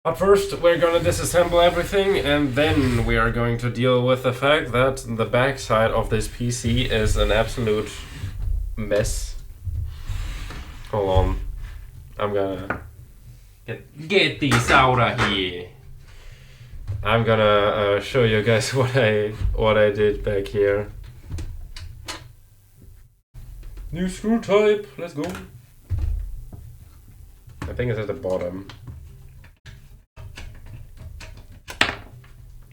[SPEAKER 1] But first, we're gonna disassemble everything, and then we are going to deal with the fact that the backside of this PC is an absolute mess. Hold on, I'm gonna get these out of here. I'm gonna show you guys what I did back here. New screw type, let's go. I think it's at the bottom.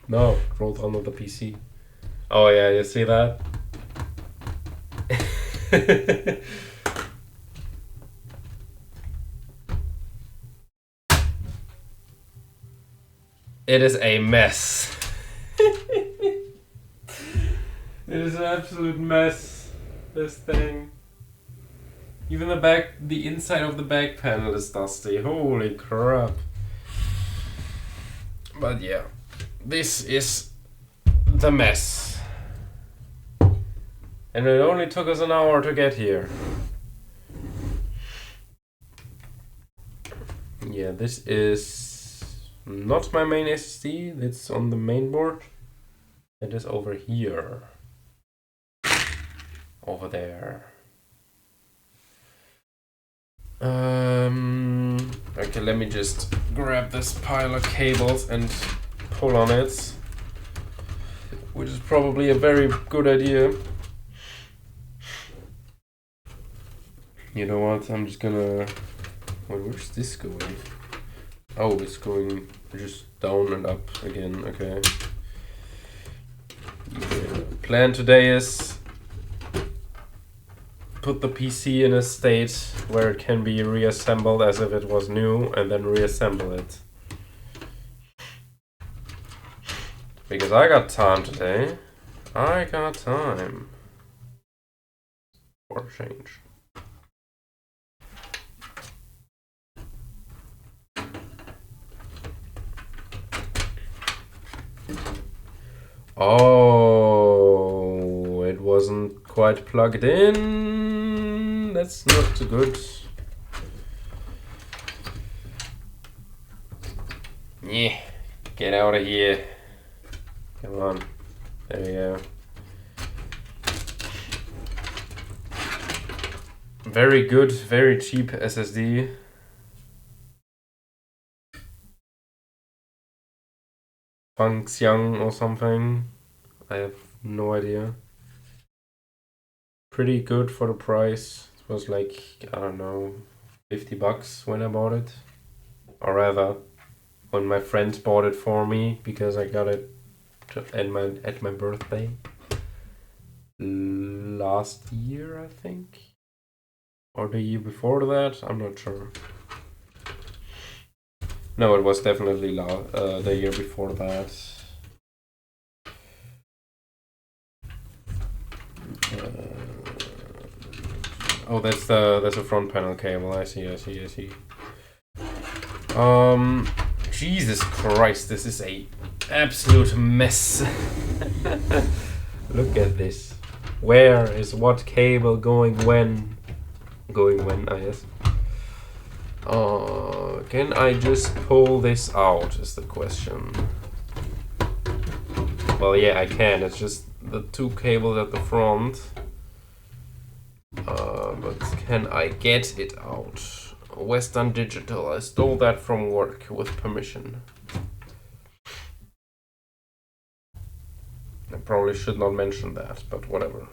[SPEAKER 1] No, it rolled under the PC. Oh yeah, you see that? It is a mess. It is an absolute mess, this thing. Even the inside of the back panel is dusty. Holy crap. But yeah, this is the mess. And it only took us an hour to get here. Yeah, this is not my main SSD. It's on the main board. It is over here. Over there. Okay, let me just grab this pile of cables and pull on it, which is probably a very good idea. You know what, I'm just gonna... Wait, where's this going? Oh, it's going just down and up again, okay. Yeah. Plan today is put the PC in a state where it can be reassembled as if it was new, and then reassemble it. Because I got time today. I got time. For a change. Oh, it wasn't quite plugged in. That's not too good. Yeah, get out of here. Come on. There we go. Very good, very cheap SSD. Fangxiang or something. I have no idea. Pretty good for the price. It was like, I don't know, $50 when I bought it. Or rather, when my friend bought it for me, because I got it at my birthday. Last year, I think. Or the year before that, I'm not sure. No, it was definitely the year before that. Oh, that's a front panel cable. I see. Jesus Christ, this is a absolute mess. Look at this. Where is what cable going when? Going when, I guess. Can I just pull this out is the question. Well, yeah, I can. It's just the two cables at the front. But can I get it out? Western Digital. I stole that from work with permission. I probably should not mention that, but whatever.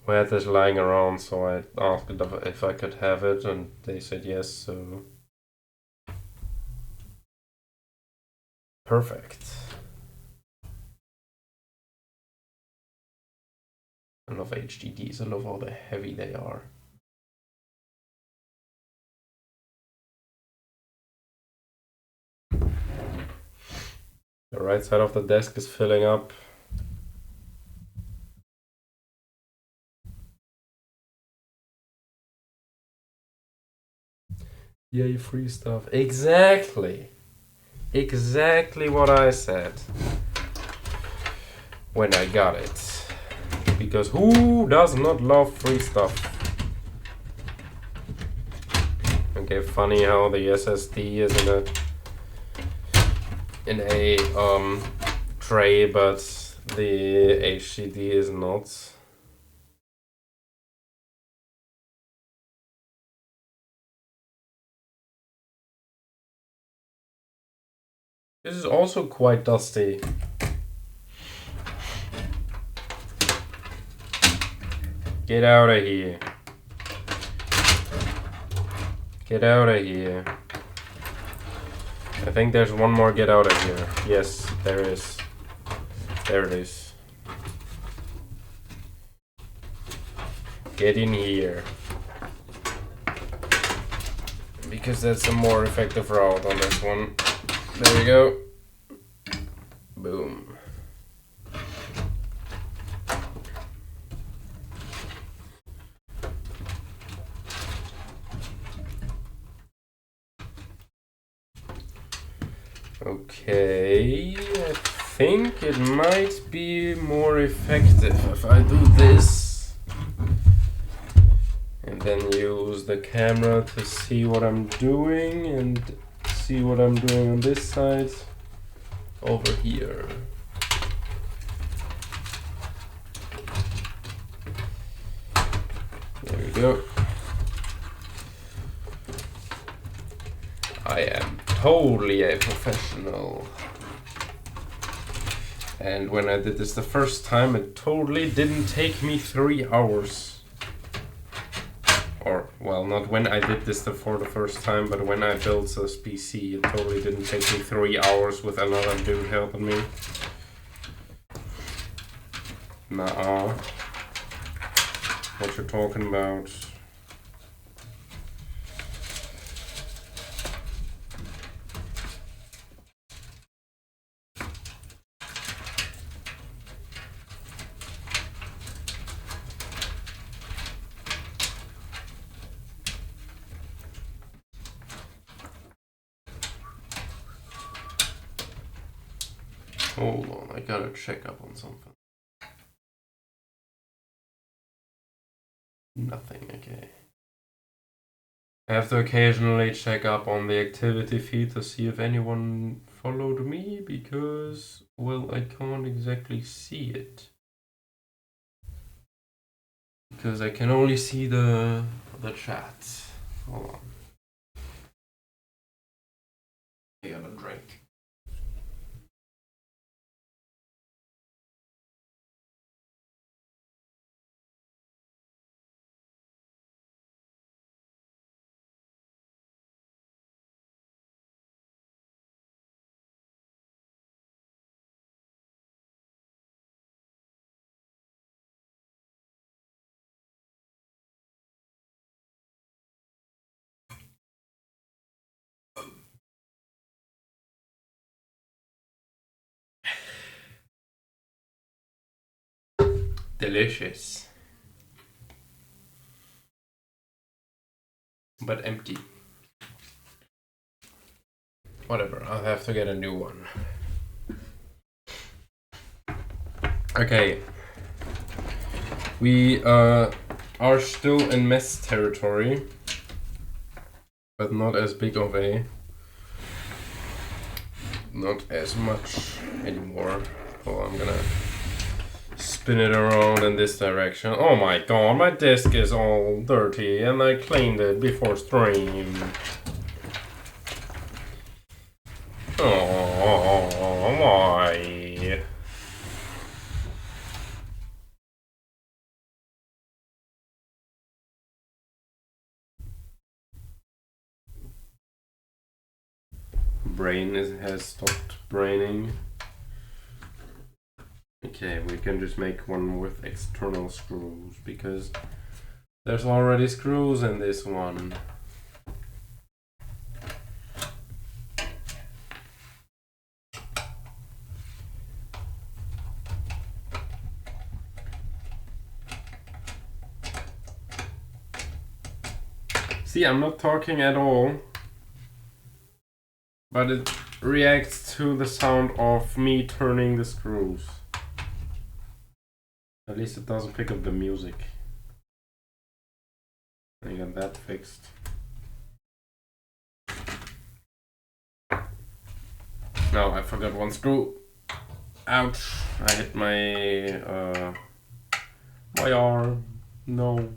[SPEAKER 1] We had this lying around, so I asked if I could have it, and they said yes, so... Perfect. I love HDDs, I love how heavy they are. The right side of the desk is filling up. Yay, free stuff. Exactly! Exactly what I said when I got it. Because who does not love free stuff? Okay, funny how the SSD is in a tray, but the HDD is not. This is also quite dusty. Get out of here. Get out of here. I think there's one more get out of here. Yes, there is. There it is. Get in here. Because that's a more effective route on this one. There we go. Boom. Okay, I think it might be more effective if I do this and then use the camera to see what I'm doing and see what I'm doing on this side over here. There we go. I am totally a professional. And when I did this the first time, it totally didn't take me 3 hours. Or, well, not when I did this for the first time, but when I built this PC, it totally didn't take me 3 hours with another dude helping me. Nuh-uh. What you're talking about? Hold on, I gotta check up on something. Nothing, okay. I have to occasionally check up on the activity feed to see if anyone followed me, because, well, I can't exactly see it. Because I can only see the chat. Hold on. I got a drink. Delicious. But empty. Whatever, I'll have to get a new one. Okay. We are still in mess territory, but not as big of a, not as much anymore. Oh, I'm gonna spin it around in this direction. Oh my god, my desk is all dirty and I cleaned it before stream. Oh, why? Brain has stopped braining. Okay, we can just make one with external screws because there's already screws in this one. See, I'm not talking at all, but it reacts to the sound of me turning the screws. At least it doesn't pick up the music. I got that fixed. No, I forgot one screw. Ouch! I hit my my arm. No.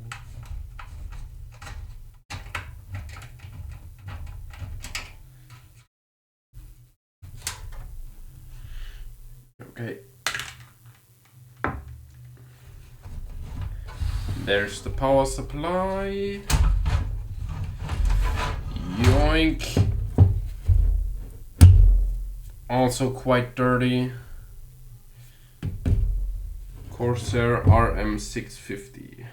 [SPEAKER 1] Okay. There's the power supply. Yoink. Also quite dirty. Corsair RM650.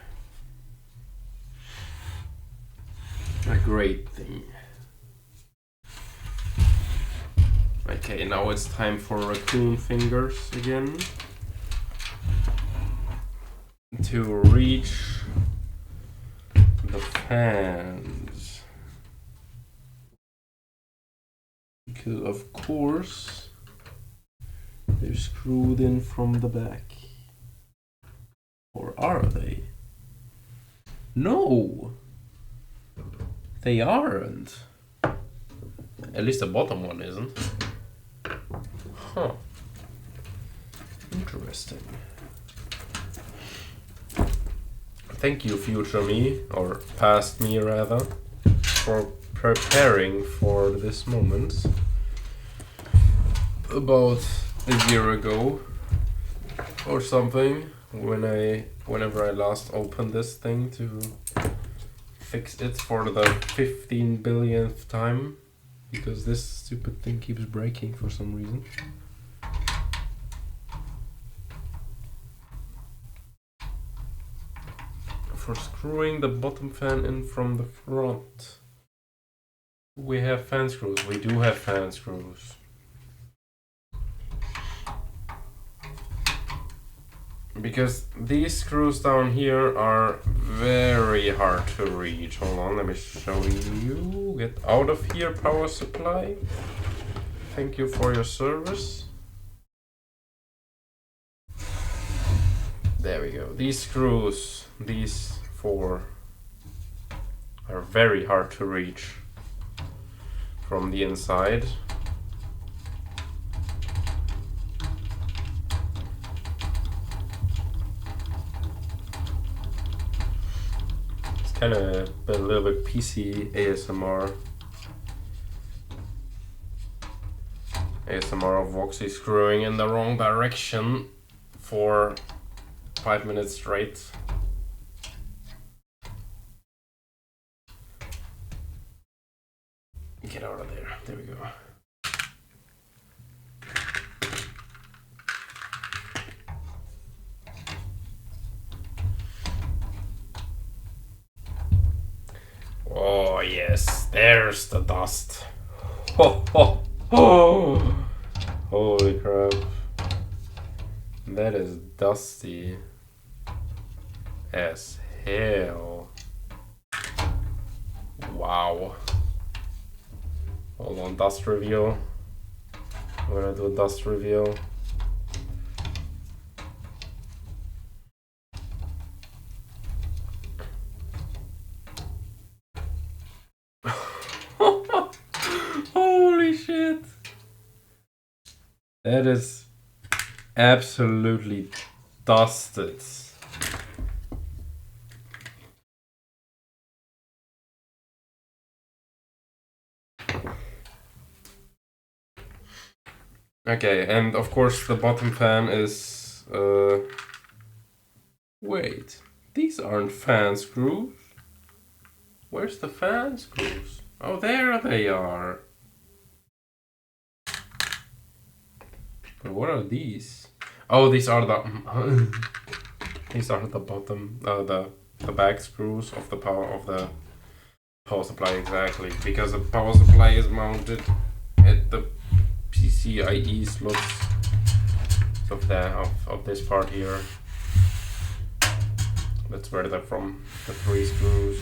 [SPEAKER 1] A great thing. Okay, now it's time for raccoon fingers again. To reach the fans. Because of course they're screwed in from the back. Or are they? No! They aren't. At least the bottom one isn't. Huh. Interesting. Thank you, future me, or past me rather, for preparing for this moment. About a year ago or something, whenever I last opened this thing to fix it for the 15 billionth time, because this stupid thing keeps breaking for some reason. For screwing the bottom fan in from the front. We have fan screws. We do have fan screws. Because these screws down here are very hard to reach. Hold on, let me show you. Get out of here, power supply. Thank you for your service. There we go. These screws, these four, are very hard to reach from the inside. It's kind of a little bit PC ASMR. ASMR of Voxy screwing in the wrong direction for 5 minutes straight. Get out of there. There we go. Oh yes, there's the dust. Ho ho ho! Holy crap. That is dusty as hell. Wow. Hold on, dust reveal. I'm gonna do a dust reveal. That is absolutely dusted. Okay, and of course the bottom fan is... Wait, these aren't fan screws. Where's the fan screws? Oh, there they are. But what are these? Oh, these are the... these are the bottom... the back screws of the power supply, exactly. Because the power supply is mounted at the PCIe slots of this part here. That's where they're from. The three screws.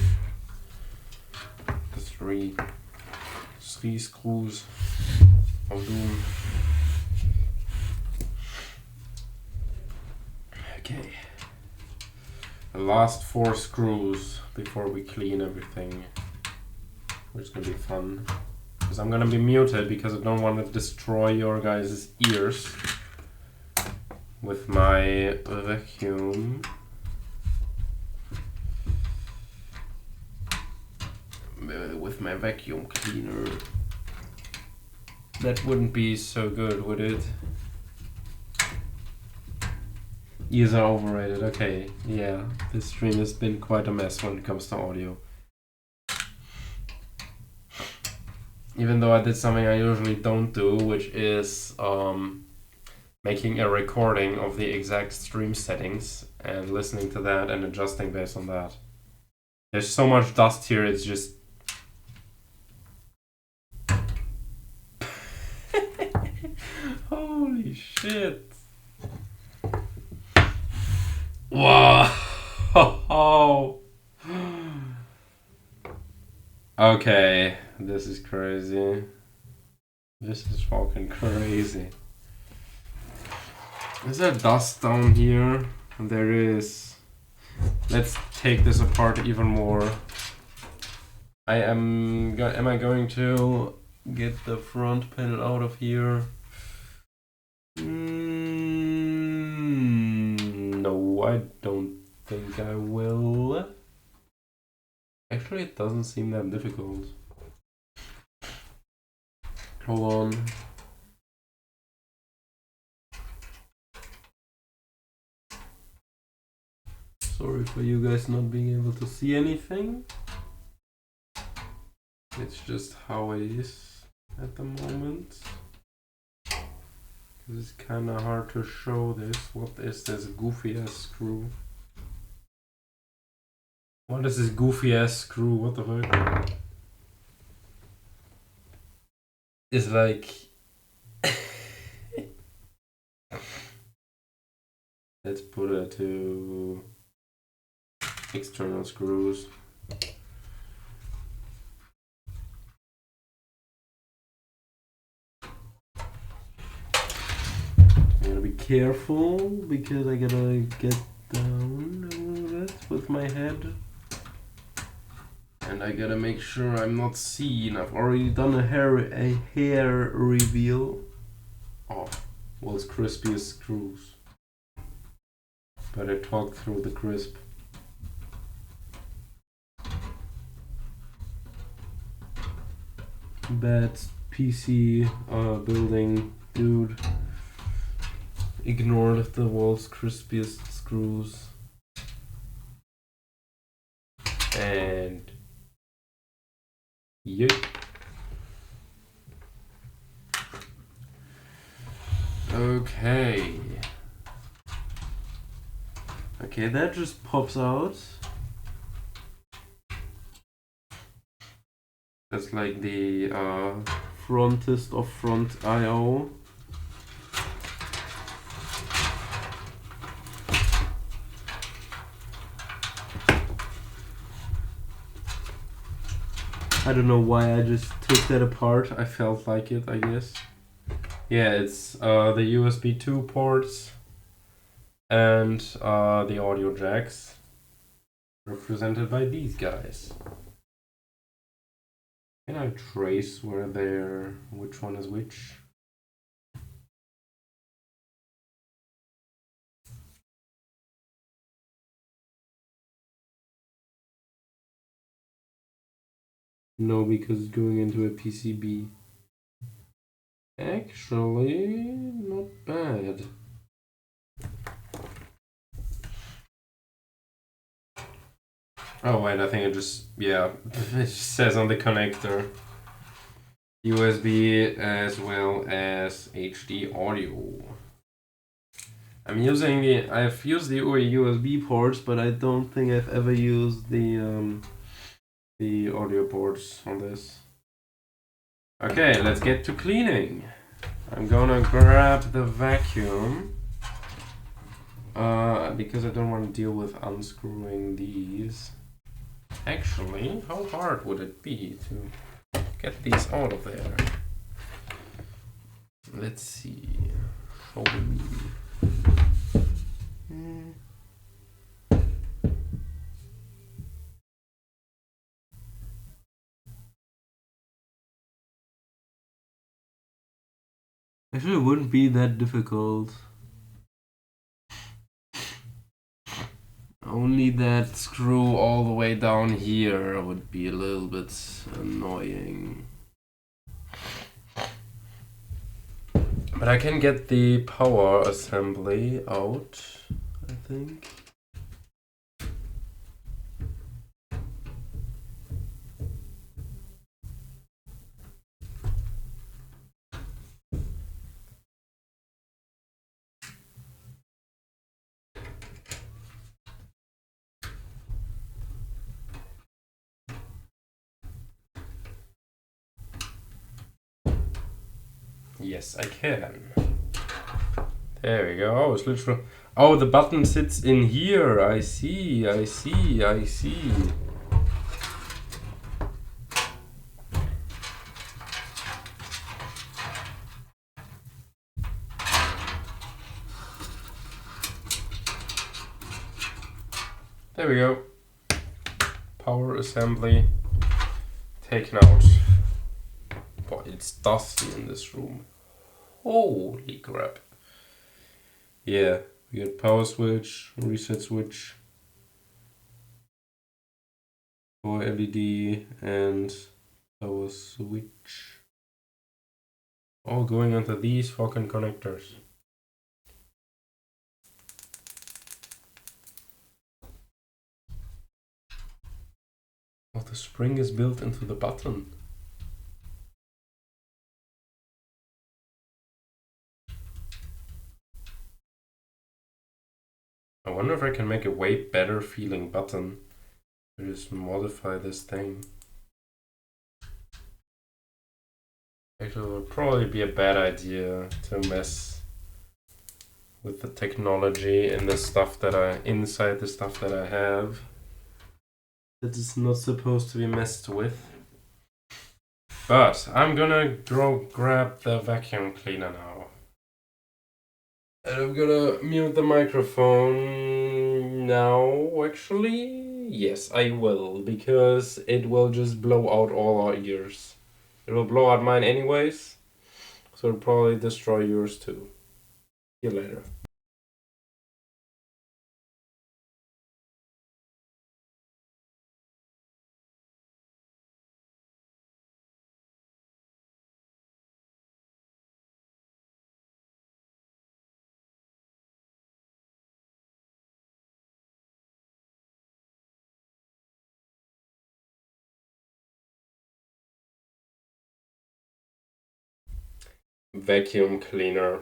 [SPEAKER 1] The three screws of doom. Okay. The last 4 screws before we clean everything. Which is gonna be fun. Because I'm gonna be muted because I don't want to destroy your guys' ears with my vacuum. With my vacuum cleaner. That wouldn't be so good, would it? Ears are overrated. Okay, yeah. This stream has been quite a mess when it comes to audio. Even though I did something I usually don't do, which is making a recording of the exact stream settings and listening to that and adjusting based on that. There's so much dust here, it's just... Holy shit. Wow. Okay, this is crazy. This is fucking crazy. Is there dust down here? There is. Let's take this apart even more. Am I going to get the front panel out of here? No, I don't think I will. Actually, it doesn't seem that difficult. Hold on. Sorry for you guys not being able to see anything. It's just how it is at the moment. It's kind of hard to show this. What is this goofy ass screw? What is this goofy ass screw? What the fuck? It's like... Let's put it to external screws. I gotta be careful because I gotta get down a little bit with my head. And I gotta make sure I'm not seen. I've already done a hair reveal of world's crispiest screws. But I talked through the crisp. Bad PC building dude ignored the world's crispiest screws. And yep. Okay. Okay, that just pops out. That's like the frontest of front I/O. I don't know why I just took that apart. I felt like it, I guess. Yeah, it's the USB 2 ports and the audio jacks represented by these guys. Can I trace where they're, which one is which? No, because it's going into a PCB. Actually, not bad. Oh wait, I think it just, yeah, it just says on the connector USB as well as HD audio. I've used the USB ports, but I don't think I've ever used the audio ports on this. Okay, let's get to cleaning. I'm gonna grab the vacuum because I don't want to deal with unscrewing these. Actually, how hard would it be to get these out of there? Let's see. Show me. Actually, it wouldn't be that difficult. Only that screw all the way down here would be a little bit annoying. But I can get the power assembly out, I think. Yes, I can. There we go. Oh, it's literal. Oh, the button sits in here. I see. There we go. Power assembly taken out. Boy, it's dusty in this room. Holy crap. Yeah, we got power switch, reset switch, power LED, and power switch. All going onto these fucking connectors. Oh, the spring is built into the button. I wonder if I can make a way better feeling button. Just modify this thing. Actually, it would probably be a bad idea to mess with the technology and the stuff that inside the stuff that I have. That is not supposed to be messed with. But I'm gonna grab the vacuum cleaner now. And I'm gonna mute the microphone now, actually. Yes, I will, because it will just blow out all our ears. It will blow out mine anyways, so it'll probably destroy yours too. See you later. Vacuum cleaner.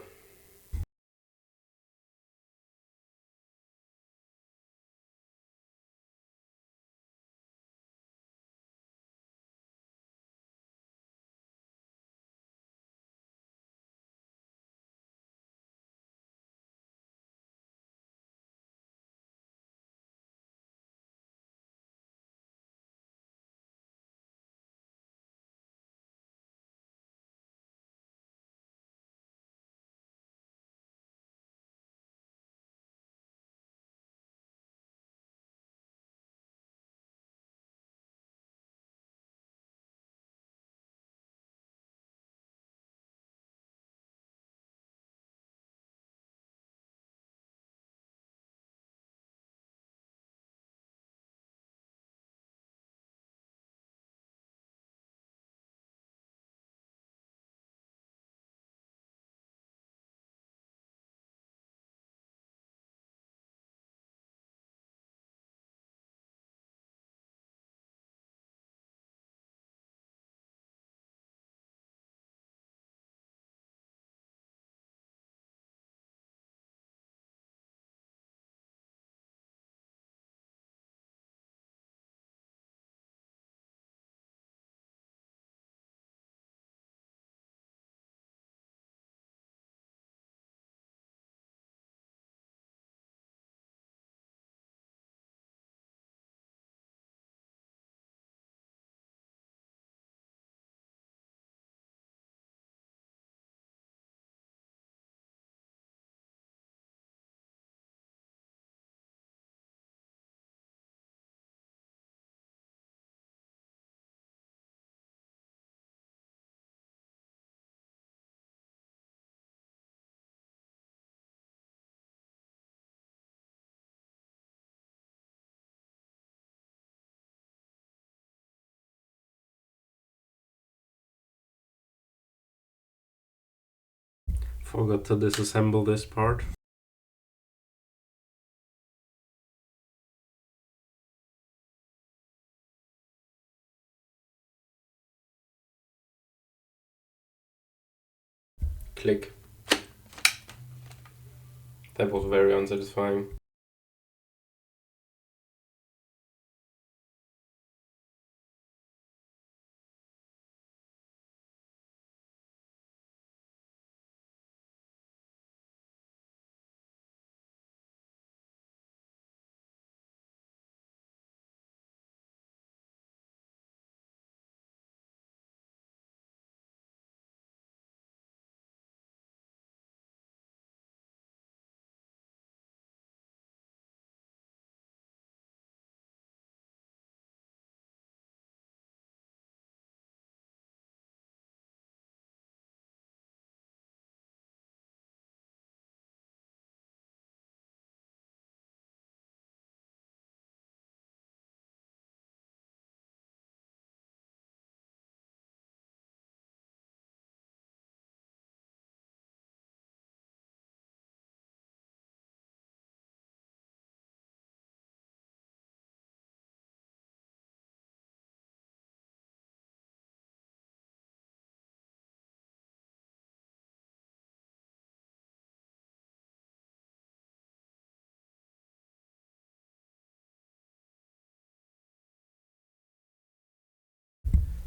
[SPEAKER 1] Forgot to disassemble this part. Click. That was very unsatisfying.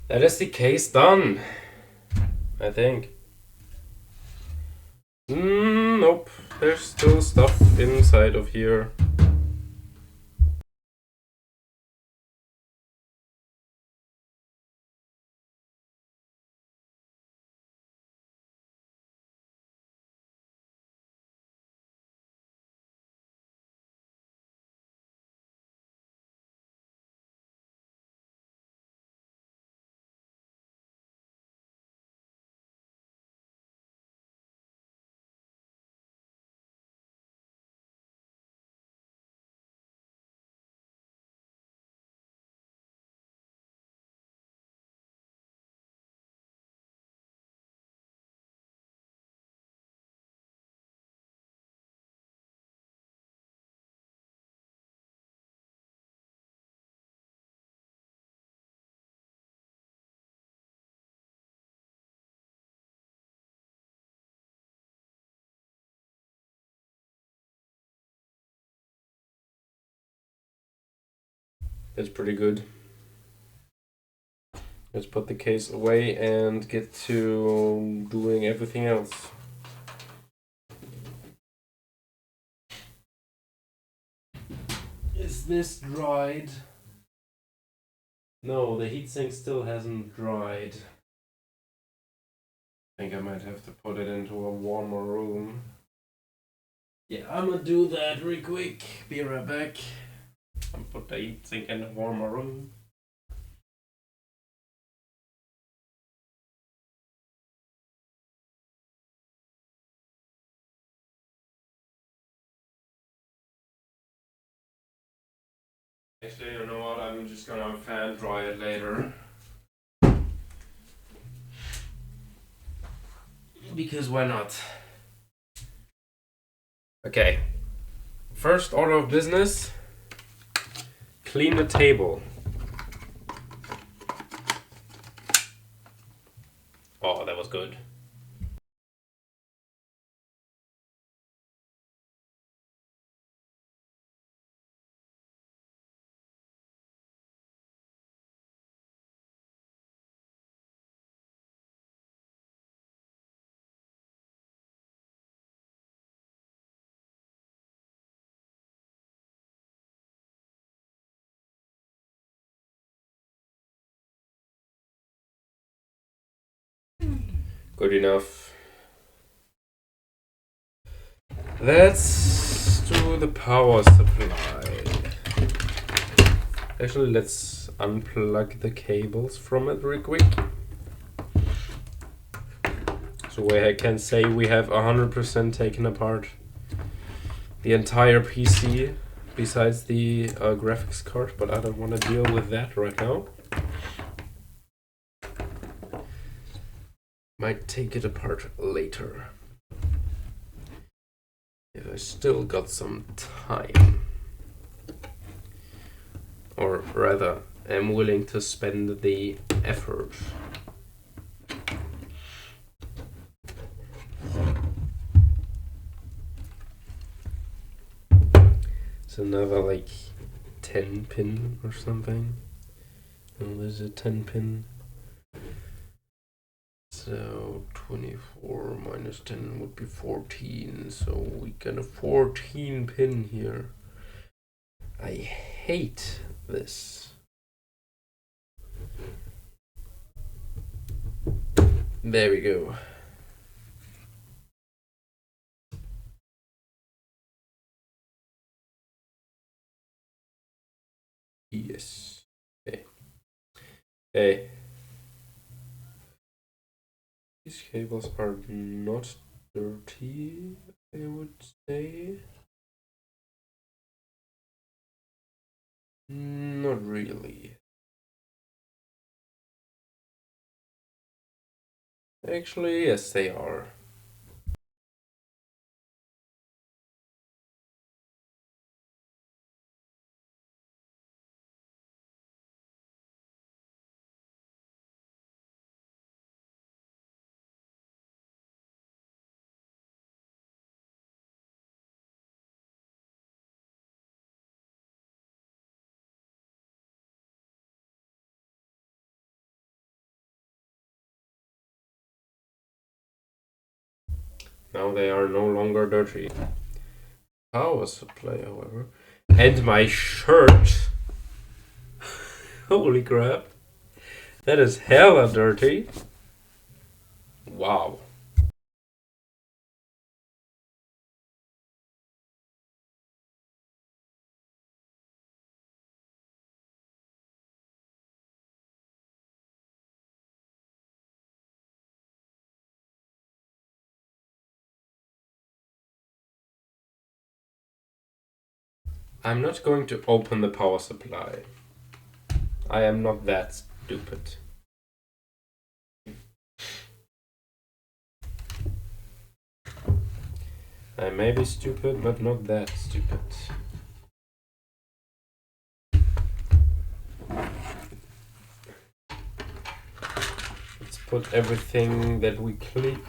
[SPEAKER 1] That is the case done, I think. Nope, there's still stuff inside of here. That's pretty good. Let's put the case away and get to doing everything else. Is this dried? No, the heatsink still hasn't dried. I think I might have to put it into a warmer room. Yeah, I'm gonna do that real quick. Be right back. I'll put the heatsink in a warmer room. Actually, you know what? I'm just gonna fan dry it later. Because why not? Okay. First order of business, clean the table. Oh, that was good. Good enough. Let's do the power supply. Actually, let's unplug the cables from it real quick. So I can say we have 100% taken apart the entire PC besides the graphics card, but I don't want to deal with that right now. Might take it apart later. if I still got some time. Or rather, am willing to spend the effort. It's another like 10 pin or something. And there's a 10 pin. So 24 minus 10 would be 14. So we got a 14 pin here. I hate this. There we go. Yes. Okay. Okay. These cables are not dirty, I would say. Not really. Actually, yes, they are. Now they are no longer dirty. Power supply, however. And my shirt. Holy crap. That is hella dirty. Wow. I'm not going to open the power supply. I am not that stupid. I may be stupid, but not that stupid. Let's put everything that we click.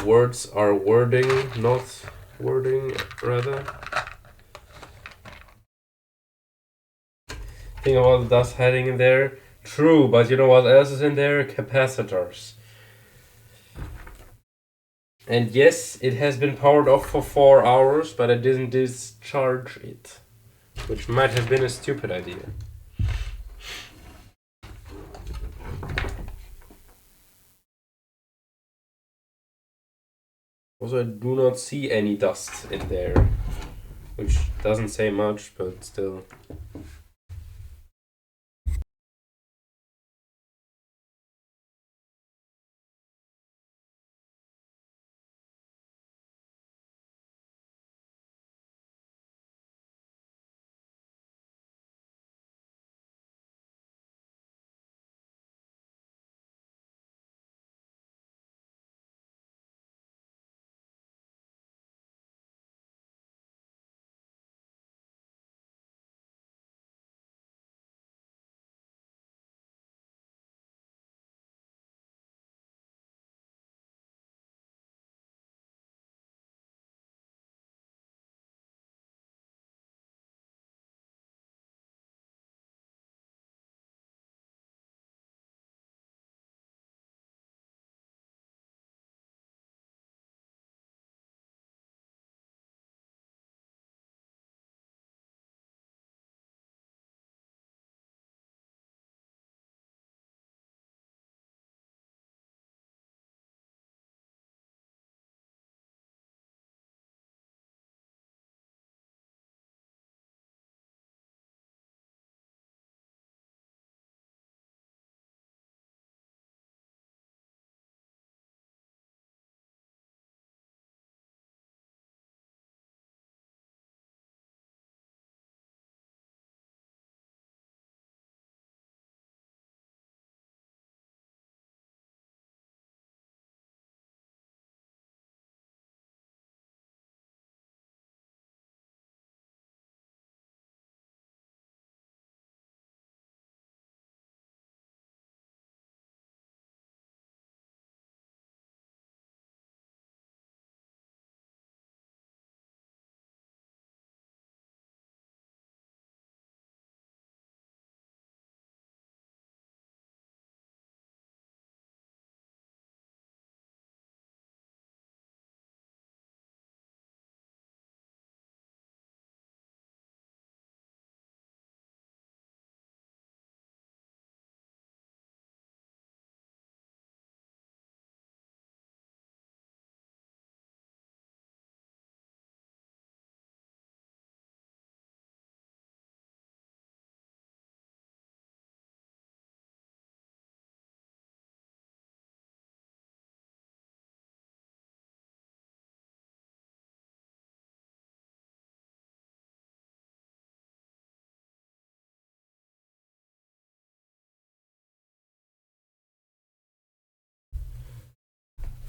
[SPEAKER 1] Words are wording, not wording, rather. Think about the dust heading in there. True, but you know what else is in there? Capacitors. And yes, it has been powered off for 4 hours, but I didn't discharge it. Which might have been a stupid idea. Also, I do not see any dust in there. Which doesn't say much, but still.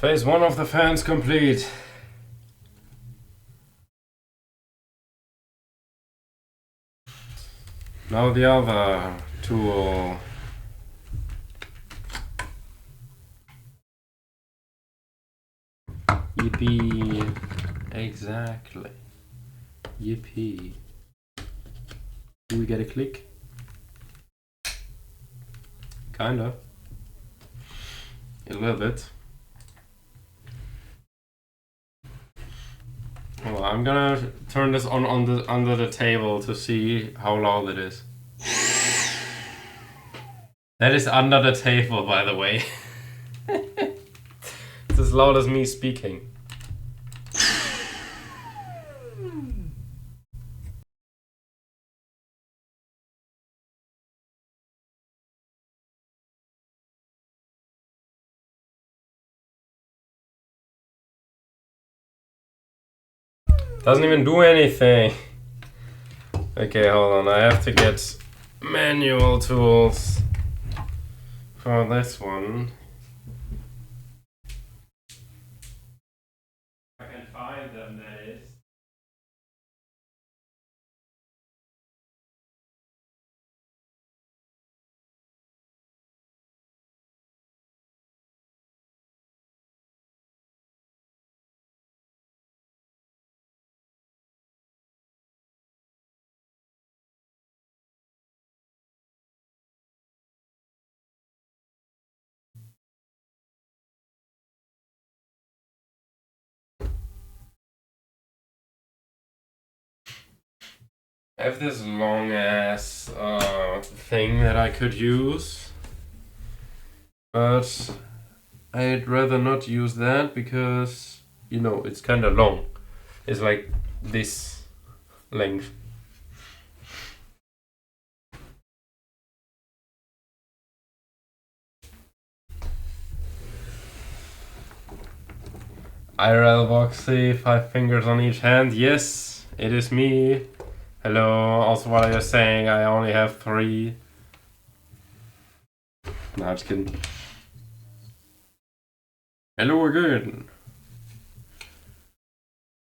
[SPEAKER 1] Phase 1 of the fans complete. Now the other tool. Yippee. Exactly. Yippee. Do we get a click? Kinda. A little bit. Well, I'm gonna turn this on under the table to see how loud it is. That is under the table, by the way. It's as loud as me speaking. Doesn't even do anything. Okay, hold on. I have to get manual tools for this one. I can find them, that is. I have this long ass thing that I could use, but I'd rather not use that because, you know, it's kind of long. It's like this length. IRL Boxy, 5 fingers on each hand. Yes, it is me. Hello, also what are you saying? I only have 3. Nah, just kidding. Hello again.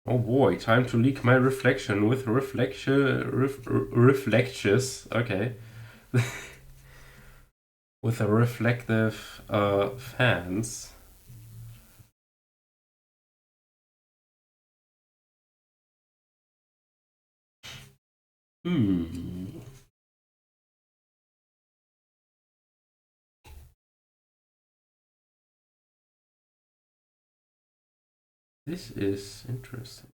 [SPEAKER 1] Oh boy, time to leak my reflection with reflections. Okay. With a reflective fans. This is interesting.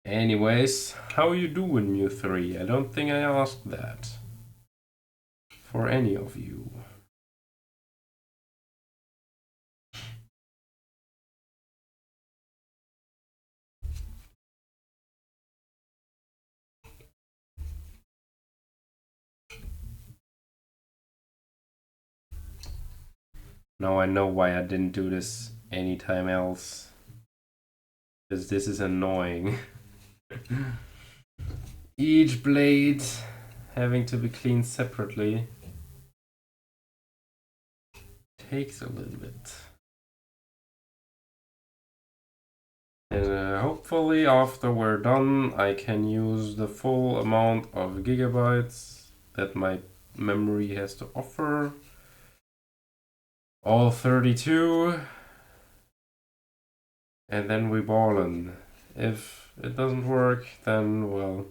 [SPEAKER 1] Anyways, how you doing, you 3? I don't think I asked that for any of you. Now I know why I didn't do this anytime else. Because this is annoying. Each blade having to be cleaned separately takes a little bit. And hopefully after we're done I can use the full amount of gigabytes that my memory has to offer. All 32. And then we ballin'. If it doesn't work, then well.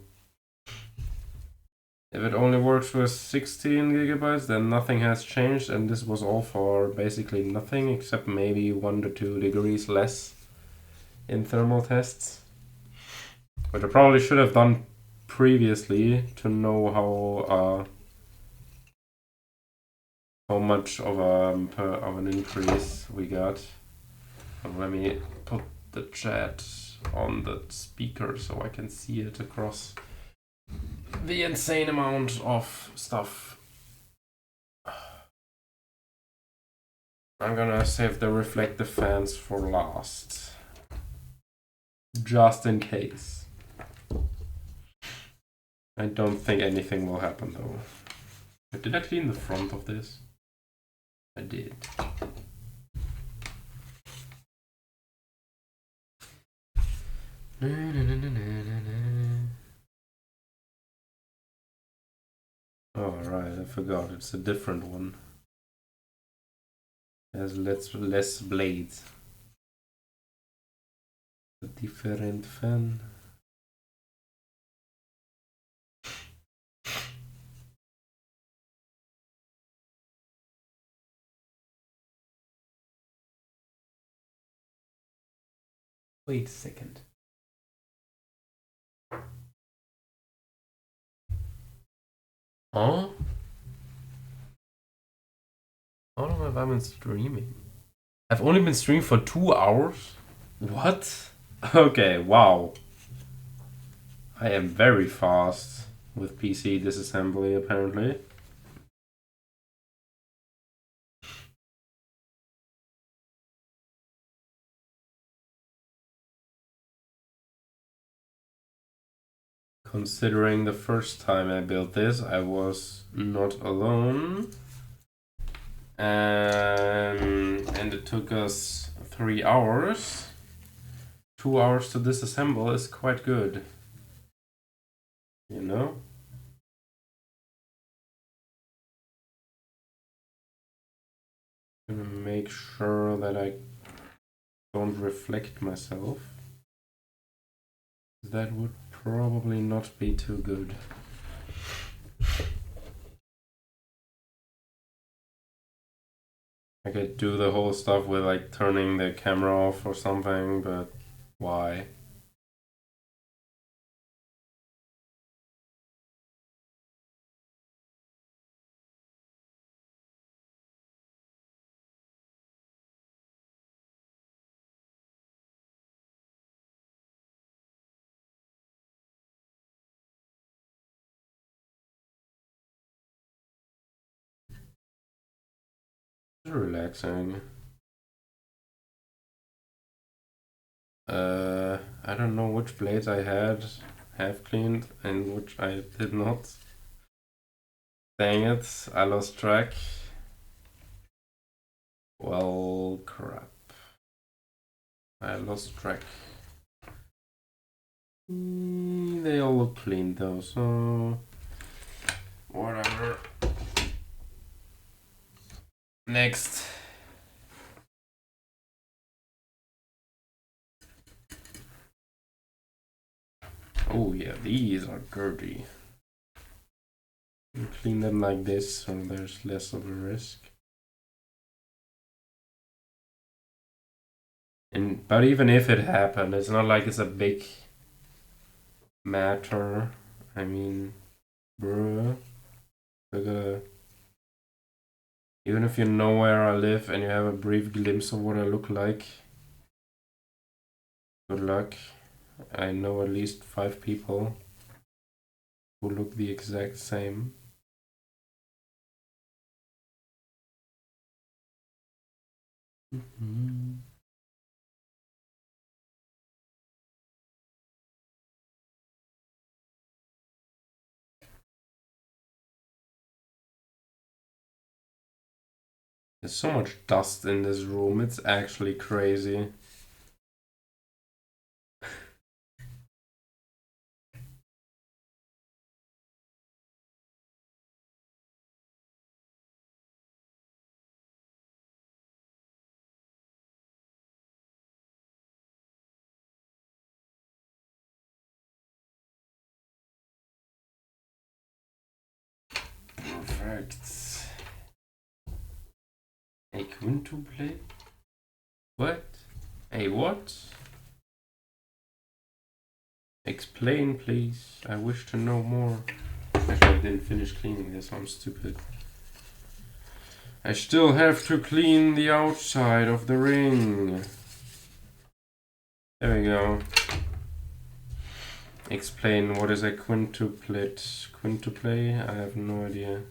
[SPEAKER 1] If it only works with 16 gigabytes, then nothing has changed, and this was all for basically nothing except maybe 1 to 2 degrees less in thermal tests. Which I probably should have done previously to know how much of an increase we got. But let me put the chat on the speaker so I can see it across the insane amount of stuff. I'm gonna save the reflective fans for last, just in case. I don't think anything will happen though. But did I clean the front of this? I did. Oh right, I forgot. It's a different one. It has less blades. A different fan. Wait a second. Huh? How long have I been streaming? I've only been streaming for 2 hours? What? Okay, wow. I am very fast with PC disassembly apparently. Considering the first time I built this, I was not alone. And it took us 3 hours. 2 hours to disassemble is quite good. You know? I'm gonna make sure that I don't reflect myself. That would probably not be too good. I could do the whole stuff with like turning the camera off or something, but why? It's relaxing. I don't know which blades I have cleaned and which I did not. Dang it, I lost track. Well, crap. I lost track. They all look clean though, so whatever. Next. Oh yeah, these are dirty. You clean them like this so there's less of a risk. But even if it happened, it's not like it's a big matter. I mean, bruh. Even if you know where I live and you have a brief glimpse of what I look like, good luck. I know at least 5 people who look the exact same. There's so much dust in this room, it's actually crazy. Perfect. A quintuple? What? A what? Explain, please. I wish to know more. Actually, I didn't finish cleaning this, I'm stupid. I still have to clean the outside of the ring. There we go. Explain what is a quintuplet. Quintuple? I have no idea.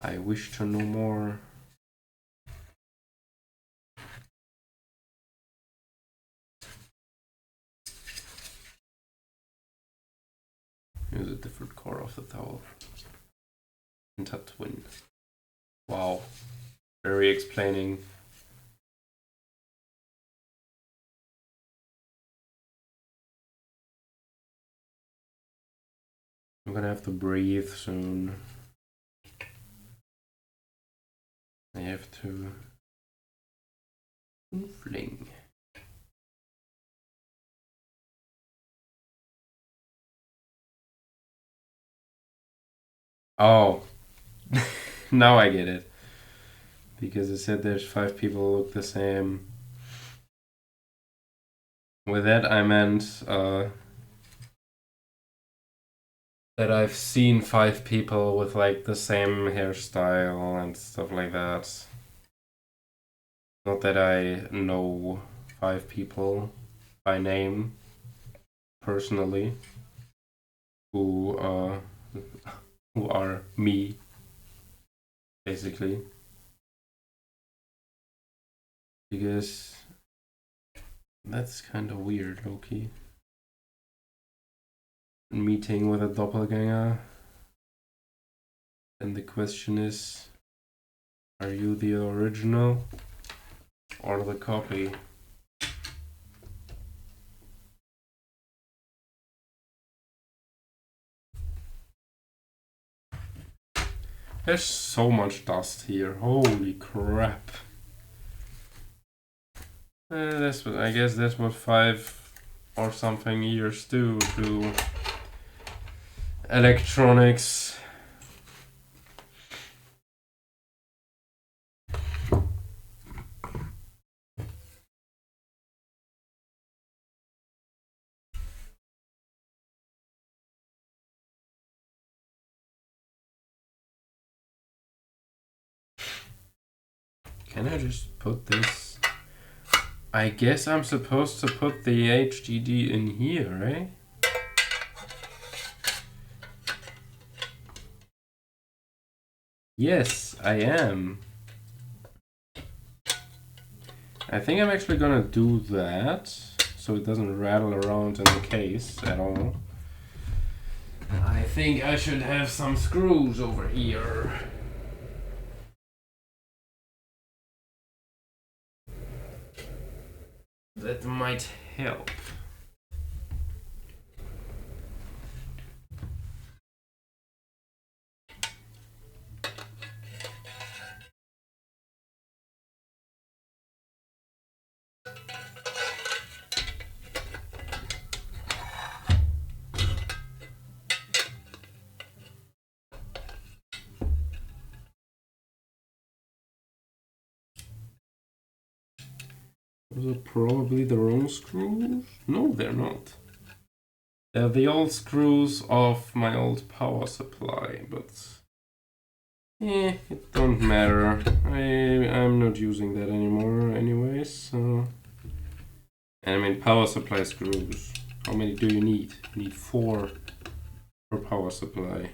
[SPEAKER 1] I wish to know more. power of the Tower. Twin. Wow. Very explaining. I'm gonna have to breathe soon. I have to fling. Oh, now I get it. Because it said there's 5 people who look the same. With that, I meant that I've seen 5 people with like the same hairstyle and stuff like that. Not that I know 5 people by name personally who are me, basically. Because that's kind of weird, low-key. Meeting with a doppelganger. And the question is, are you the original or the copy? There's so much dust here. Holy crap. I guess that's what 5 or something years do to electronics. Can I just put this? I guess I'm supposed to put the HDD in here, right? Yes, I am. I think I'm actually gonna do that so it doesn't rattle around in the case at all. I think I should have some screws over here. That might help. Those are probably the wrong screws? No, they're not. They're the old screws of my old power supply, but it don't matter. I'm not using that anymore anyways, so... And I mean power supply screws. How many do you need? You need 4 per power supply.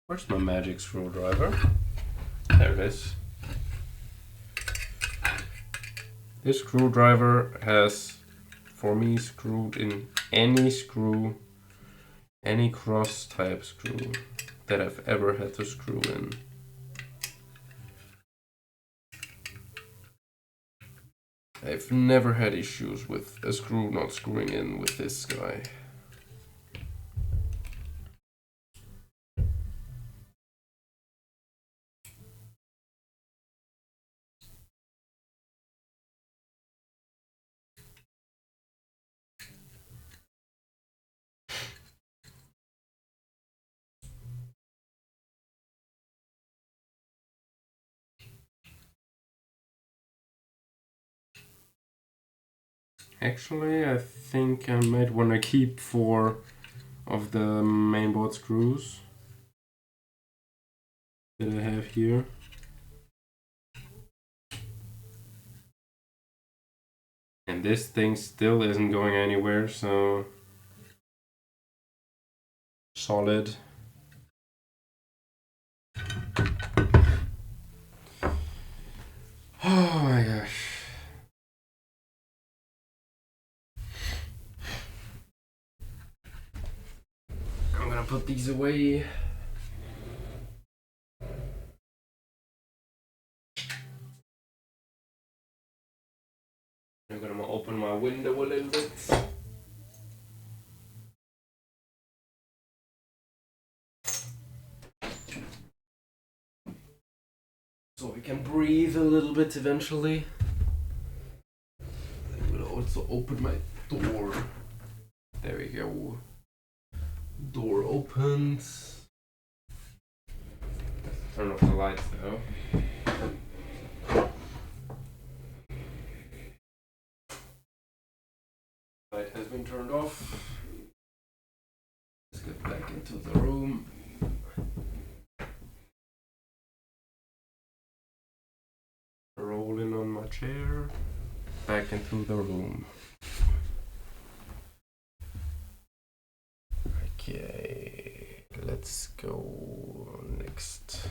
[SPEAKER 1] Where's my magic screwdriver? There it is. This screwdriver has, for me, screwed in any screw, any cross type screw that I've ever had to screw in. I've never had issues with a screw not screwing in with this guy. Actually, I think I might want to keep 4 of the mainboard screws that I have here. And this thing still isn't going anywhere, so solid. Oh my gosh. gonna put these away. I'm gonna open my window a little bit. So we can breathe a little bit eventually. I will also open my door. There we go. Door opens. Turn off the lights though. Light has been turned off. Let's get back into the room. Rolling on my chair. Back into the room. Okay, let's go next.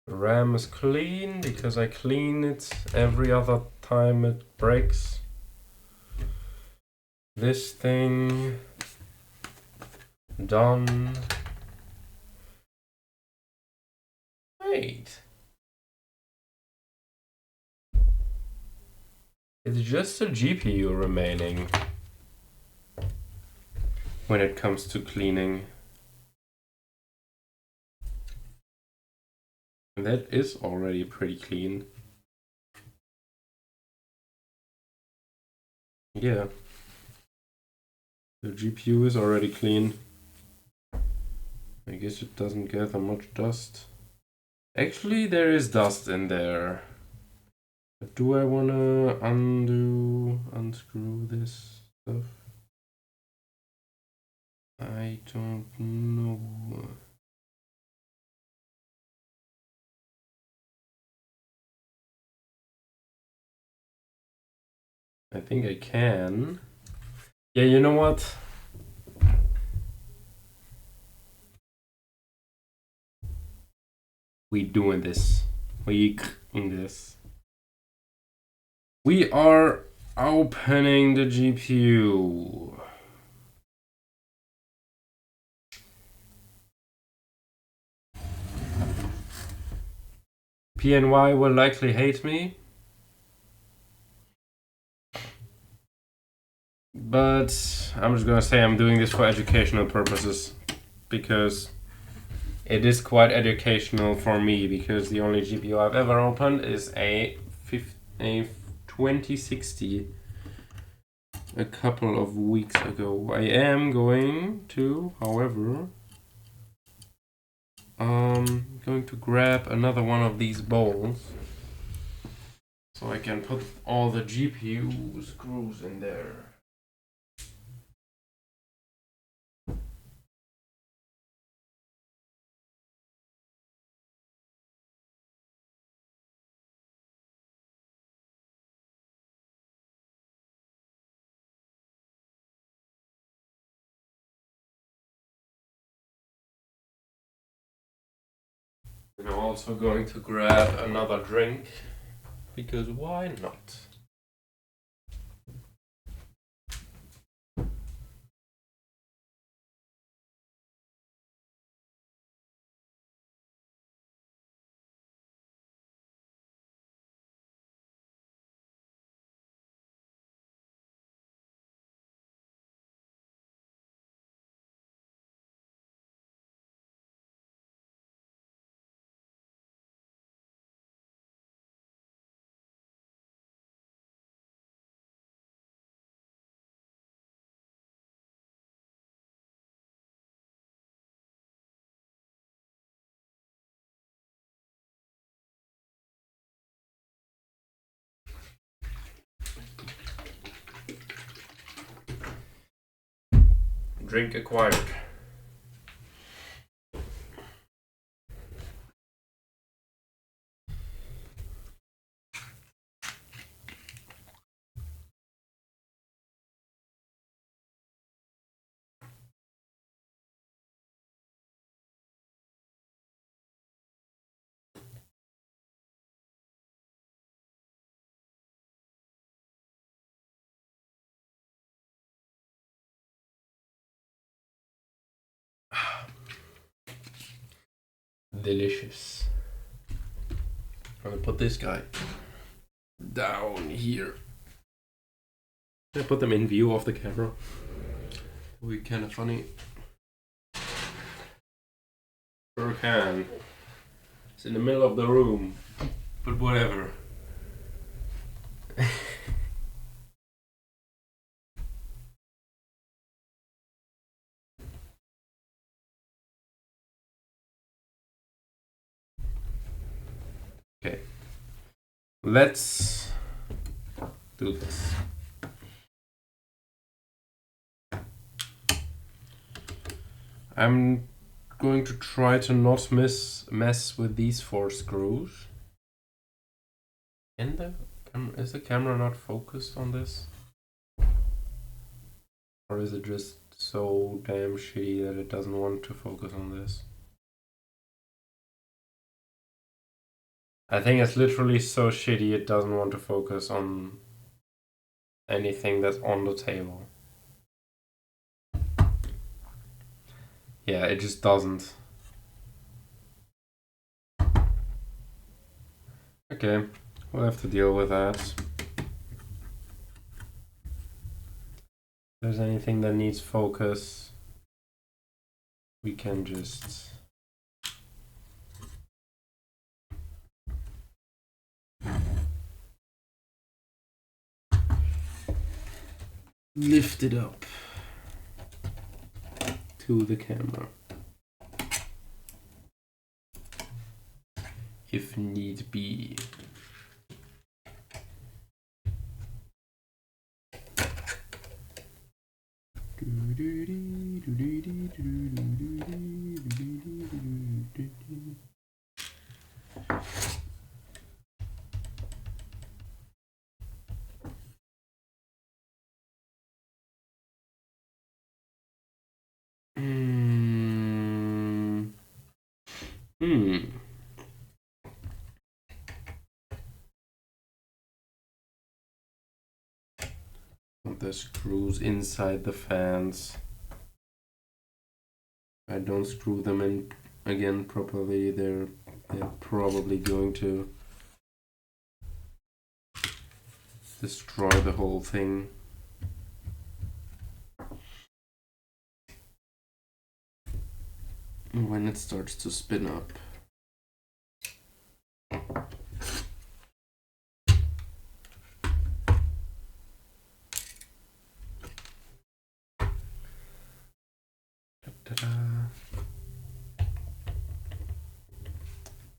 [SPEAKER 1] The RAM is clean because I clean it every other time it breaks. This thing done. Wait. It's just a GPU remaining when it comes to cleaning. And that is already pretty clean. Yeah. The GPU is already clean. I guess it doesn't gather much dust. Actually, there is dust in there. But do I wanna unscrew this stuff? I don't know. I think I can. Yeah, you know what? We doing this. We in this. We are opening the GPU. PNY will likely hate me. But I'm just gonna say I'm doing this for educational purposes. Because it is quite educational for me. Because the only GPU I've ever opened is a 2060. A couple of weeks ago. I am going to, however, going to grab another one of these bowls so I can put all the GPU screws in there. I'm also going to grab another drink because why not? Drink acquired. delicious. I'm gonna put this guy down here. I put them in view of the camera. It'll be kind of funny. Sure can. It's in the middle of the room, but whatever. Okay, let's do this. I'm going to try to not mess with these 4 screws. Is the camera not focused on this? Or is it just so damn shitty that it doesn't want to focus on this? I think it's literally so shitty it doesn't want to focus on anything that's on the table. Yeah, it just doesn't. Okay, we'll have to deal with that. If there's anything that needs focus, we can just lift it up to the camera if need be. The screws inside the fans. I don't screw them in again properly. They're probably going to destroy the whole thing. When it starts to spin up.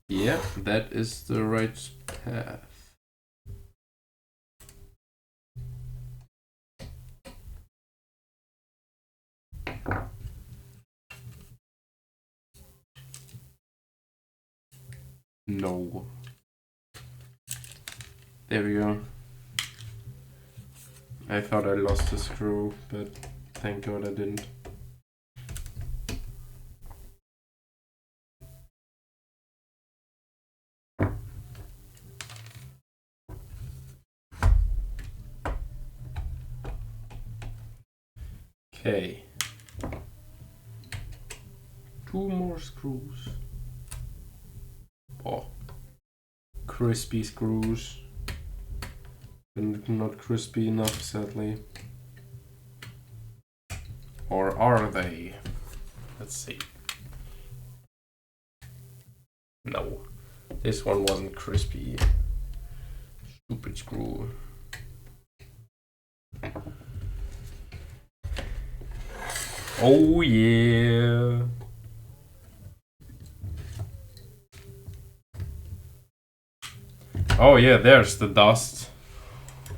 [SPEAKER 1] Yeah, that is the right path. No. There we go. I thought I lost a screw, but thank God I didn't. Okay. 2 more screws. Oh. Crispy screws. And not crispy enough, sadly. Or are they? Let's see. No. This one wasn't crispy. Stupid screw. Oh yeah. Oh yeah, there's the dust.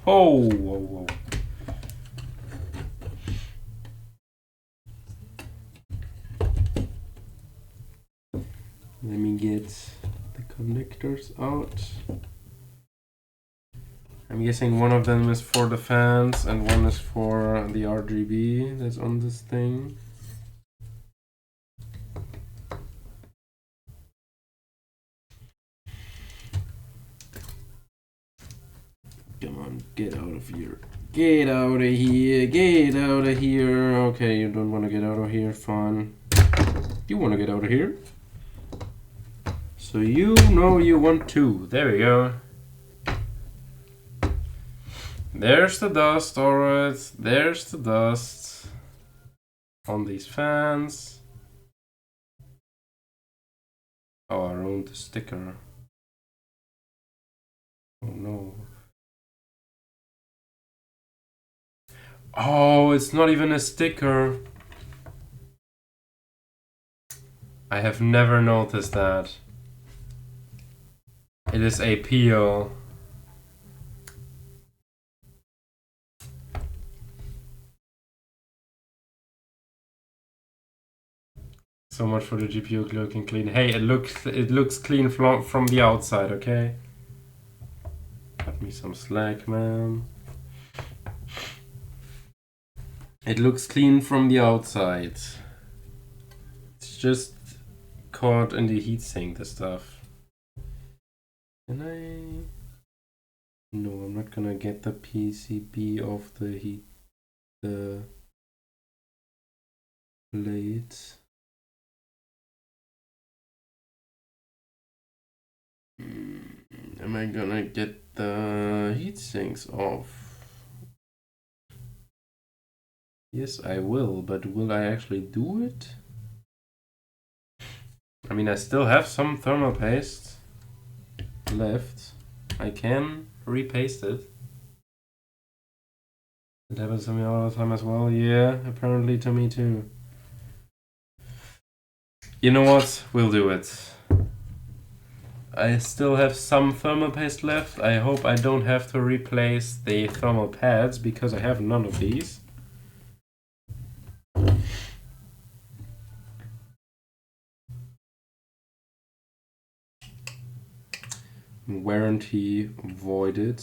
[SPEAKER 1] Oh, whoa, whoa. Let me get the connectors out. I'm guessing one of them is for the fans and one is for the RGB that's on this thing. Come on, get out of here. Get out of here, get out of here. Okay, you don't want to get out of here, fine. You want to get out of here? So you know you want 2. There we go. There's the dust, alright. There's the dust on these fans. Oh, I ruined the sticker. Oh no. Oh, it's not even a sticker. I have never noticed that. It is a peel. So much for the GPU looking clean. Hey, it looks clean from the outside, okay? Cut me some slack, man. It looks clean from the outside. It's just caught in the heatsink, the stuff. Can I? No, I'm not gonna get the PCB off the plate. Am I gonna get the heat sinks off? Yes, I will, but will I actually do it? I mean, I still have some thermal paste left. I can repaste it. It happens to me all the time as well. Yeah, apparently to me too. You know what? We'll do it. I still have some thermal paste left. I hope I don't have to replace the thermal pads because I have none of these. Warranty voided.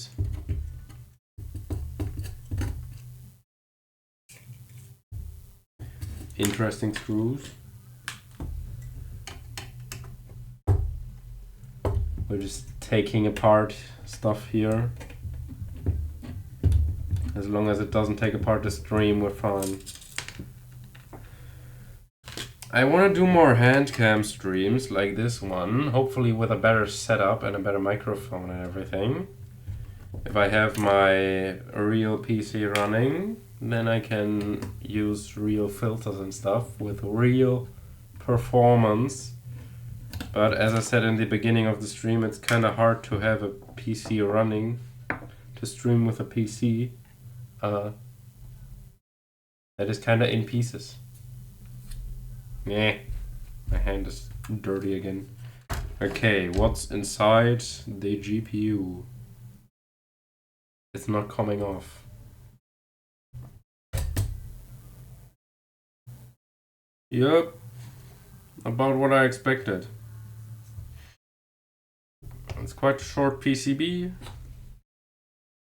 [SPEAKER 1] Interesting screws. We're just taking apart stuff here. As long as it doesn't take apart the stream, we're fine. I want to do more hand cam streams like this one, hopefully with a better setup and a better microphone and everything. If I have my real PC running, then I can use real filters and stuff with real performance. But as I said in the beginning of the stream, it's kind of hard to have a PC running, to stream with a PC that is kind of in pieces. Yeah, my hand is dirty again. Okay, what's inside the GPU? It's not coming off. Yep, about what I expected. It's quite a short PCB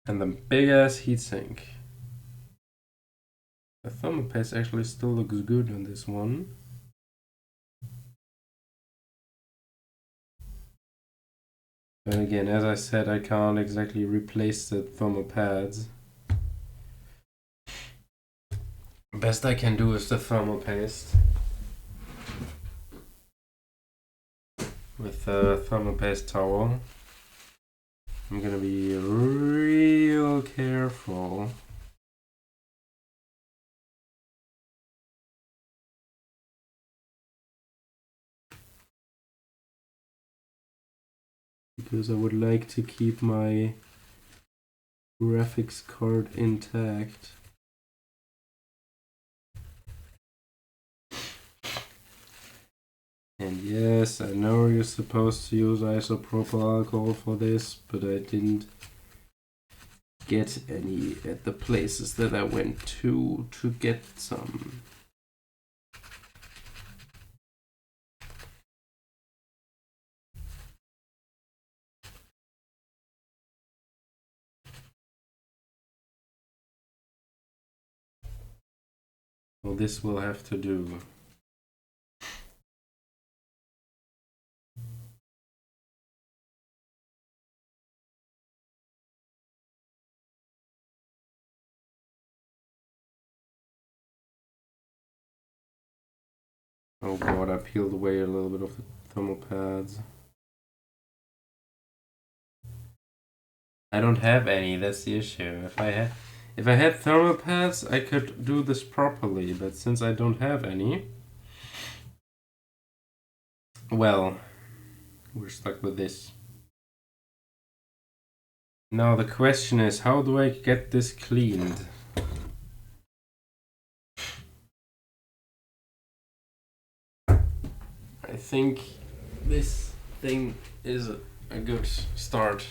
[SPEAKER 1] and the big ass heatsink. The thermal paste actually still looks good on this one. But again, as I said, I can't exactly replace the thermal pads. Best I can do is the thermal paste. With the thermal paste towel. I'm gonna be real careful. Because I would like to keep my graphics card intact. And yes, I know you're supposed to use isopropyl alcohol for this, but I didn't get any at the places that I went to get some. Well, this will have to do. Oh god, I peeled away a little bit of the thermal pads. I don't have any, that's the issue. If I had thermal pads, I could do this properly, but since I don't have any, well, we're stuck with this. Now the question is, how do I get this cleaned? I think this thing is a good start.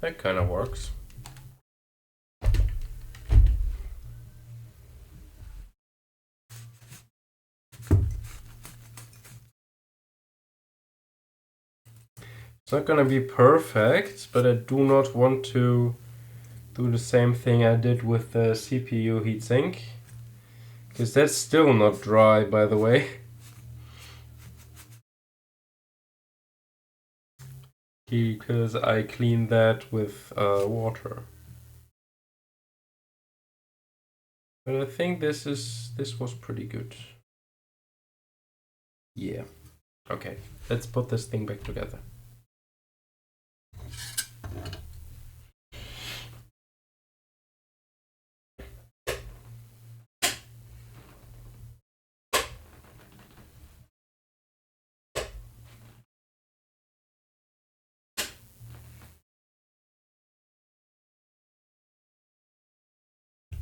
[SPEAKER 1] That kind of works. It's not gonna be perfect, but I do not want to do the same thing I did with the CPU heatsink, because that's still not dry, by the way. Because I cleaned that with water. But I think this was pretty good. Yeah. Okay, let's put this thing back together.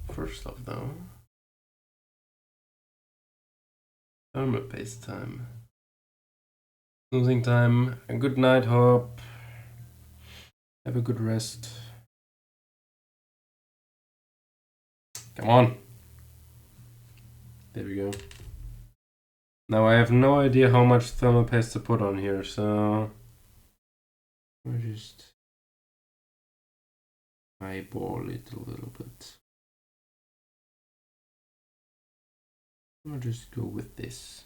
[SPEAKER 1] First off, though, thermal paste time. Losing time. A good night, Hop. Have a good rest. Come on. There we go. Now I have no idea how much thermal paste to put on here, so we'll just eyeball it a little bit. I'll just go with this.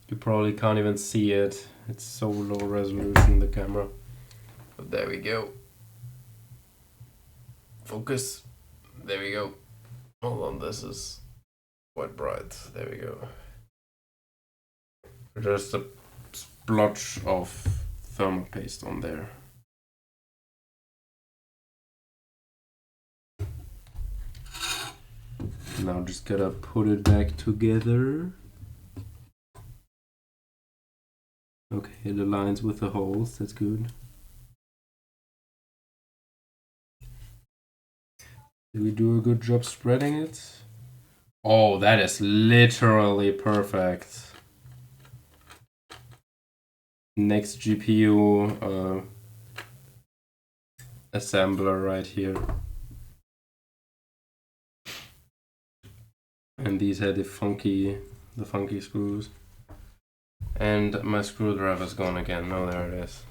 [SPEAKER 1] You probably can't even see it. It's so low resolution, the camera. But there we go. Focus. There we go. Hold on, this is quite bright. There we go. Just a splotch of thermal paste on there. Now just gotta put it back together. Okay, it aligns with the holes, that's good. Did we do a good job spreading it? Oh, that is literally perfect. Next GPU assembler right here. And these had the funky screws. And my screwdriver's gone again. Oh, there it is.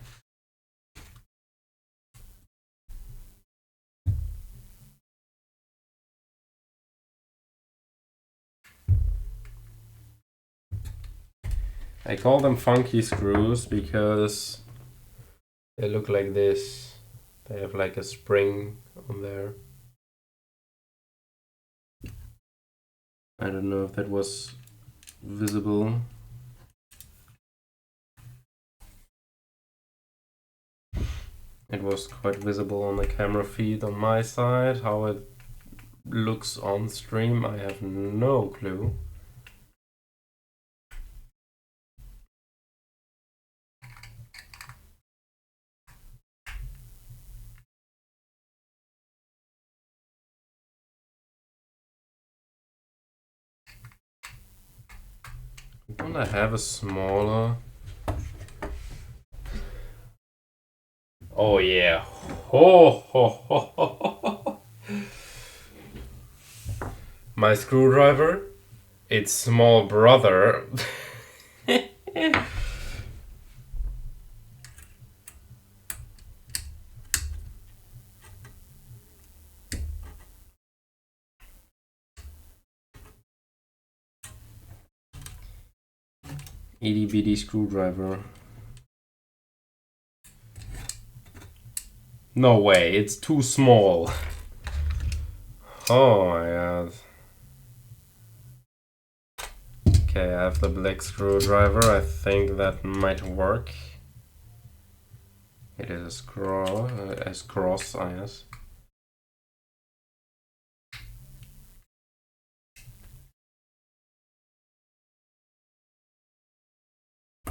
[SPEAKER 1] I call them funky screws because they look like this. They have like a spring on there. I don't know if that was visible. It was quite visible on the camera feed on my side. How it looks on stream, I have no clue. Don't I have a smaller? Oh yeah. Ho ho ho ho. My screwdriver, its small brother. Itty bitty screwdriver. No way, it's too small. Oh my god. Okay, I have the black screwdriver. I think that might work. It is as cross, I guess.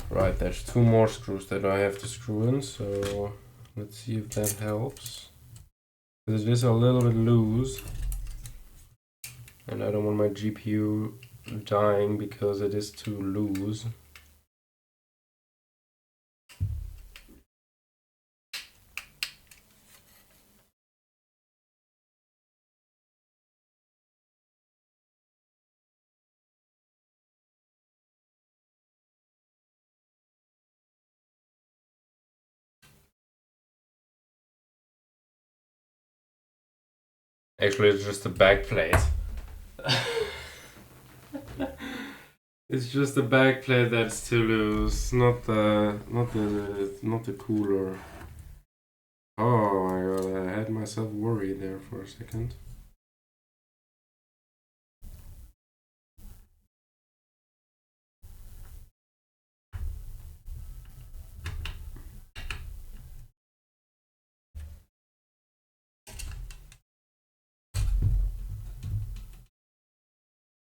[SPEAKER 1] Right, there's 2 more screws that I have to screw in, so let's see if that helps. Because it is a little bit loose. And I don't want my GPU dying because it is too loose. Actually, it's just a back plate. It's just the back plate that's too loose, not the cooler. Oh my god, I had myself worried there for a second.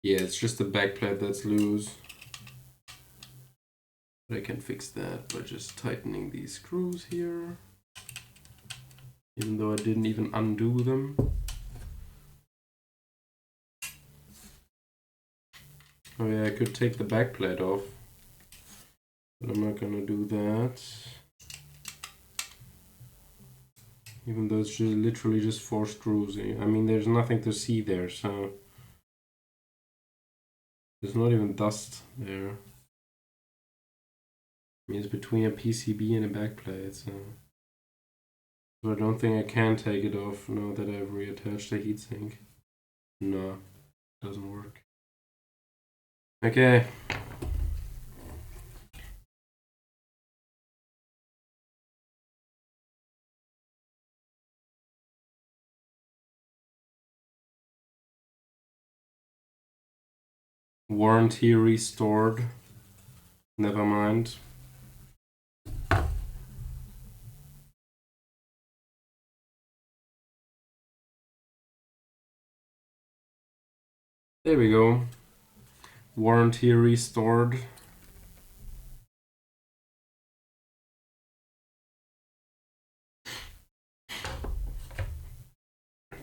[SPEAKER 1] Yeah, it's just the back plate that's loose. But I can fix that by just tightening these screws here. Even though I didn't even undo them. Oh yeah, I could take the back plate off. But I'm not gonna do that. Even though it's just literally just 4 screws. I mean, there's nothing to see there, so... There's not even dust there. I mean, it's between a PCB and a backplate, so I don't think I can take it off now that I've reattached the heatsink. No, doesn't work. Okay. Warranty restored. Never mind. There we go. Warranty restored.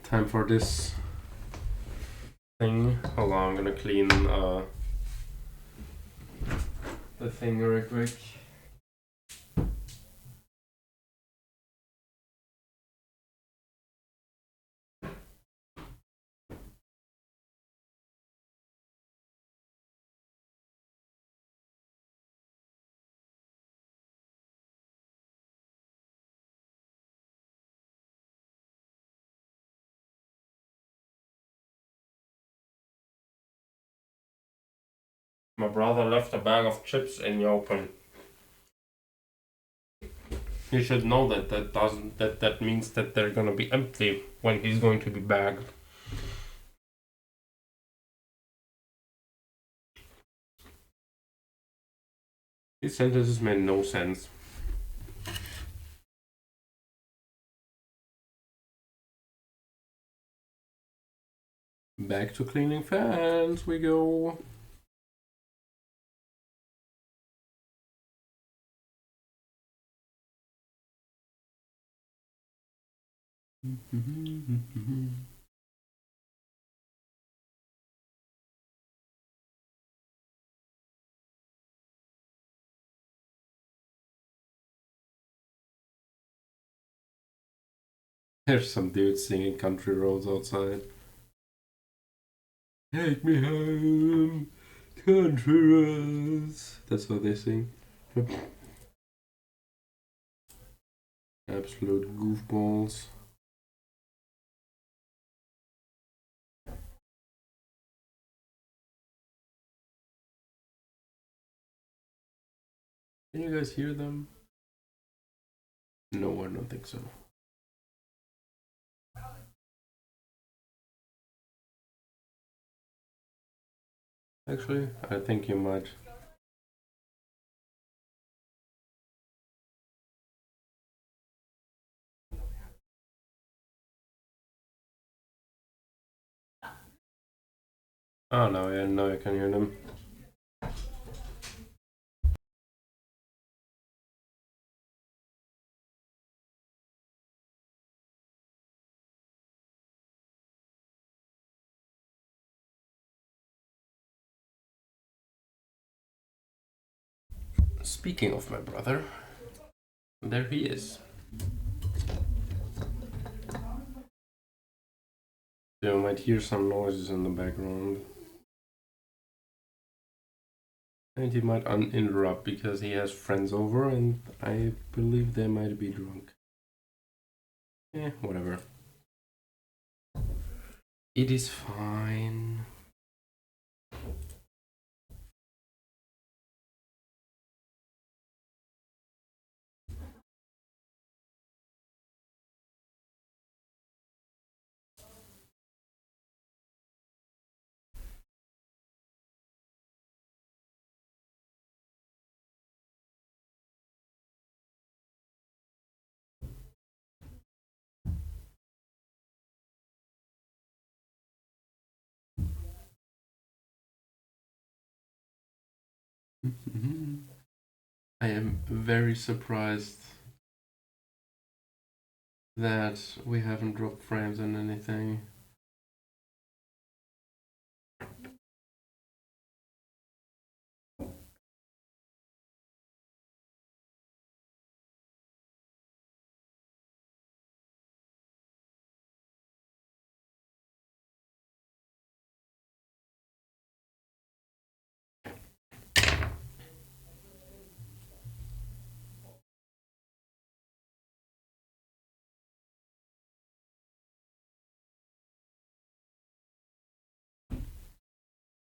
[SPEAKER 1] Time for this thing. Hold on, I'm gonna clean the thing real quick. My brother left a bag of chips in the open. You should know that that means that they're gonna be empty when he's going to be back. These sentences made no sense. Back to cleaning fans we go. There's some dudes singing country roads outside. Take me home, country roads. That's what they sing. Absolute goofballs. Can you guys hear them? No, I don't think so. Actually, I think you might. Oh no, yeah, now I can hear them. Speaking of my brother, there he is. You might hear some noises in the background. And he might interrupt because he has friends over and I believe they might be drunk. Whatever. It is fine. I am very surprised that we haven't dropped frames on anything.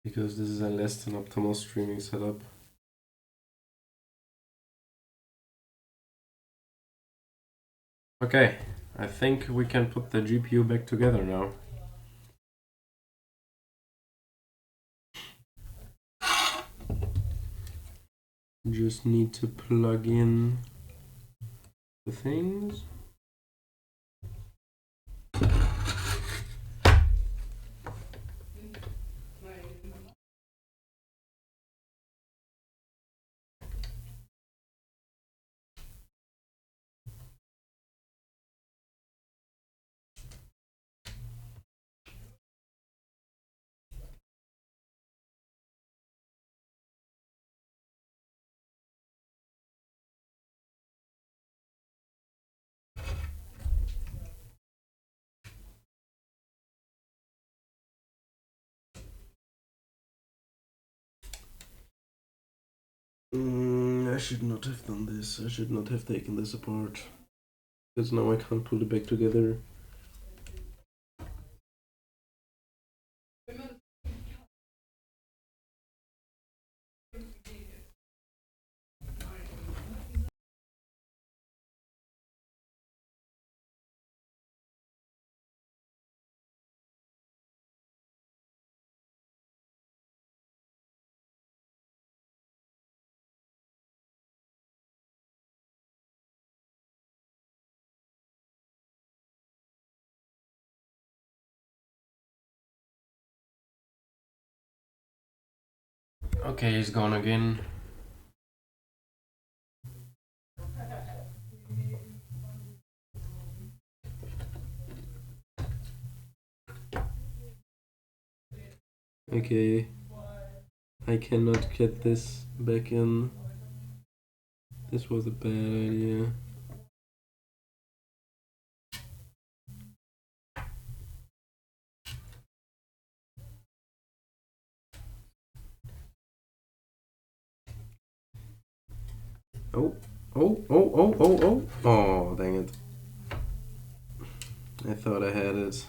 [SPEAKER 1] Because this is a less than optimal streaming setup. Okay, I think we can put the GPU back together now. Just need to plug in the things. I should not have done this. I should not have taken this apart. Because now I can't put it back together. Okay, he's gone again. Okay, I cannot get this back in. This was a bad idea. Oh, oh, oh, oh, oh, oh. Oh, dang it. I thought I had it.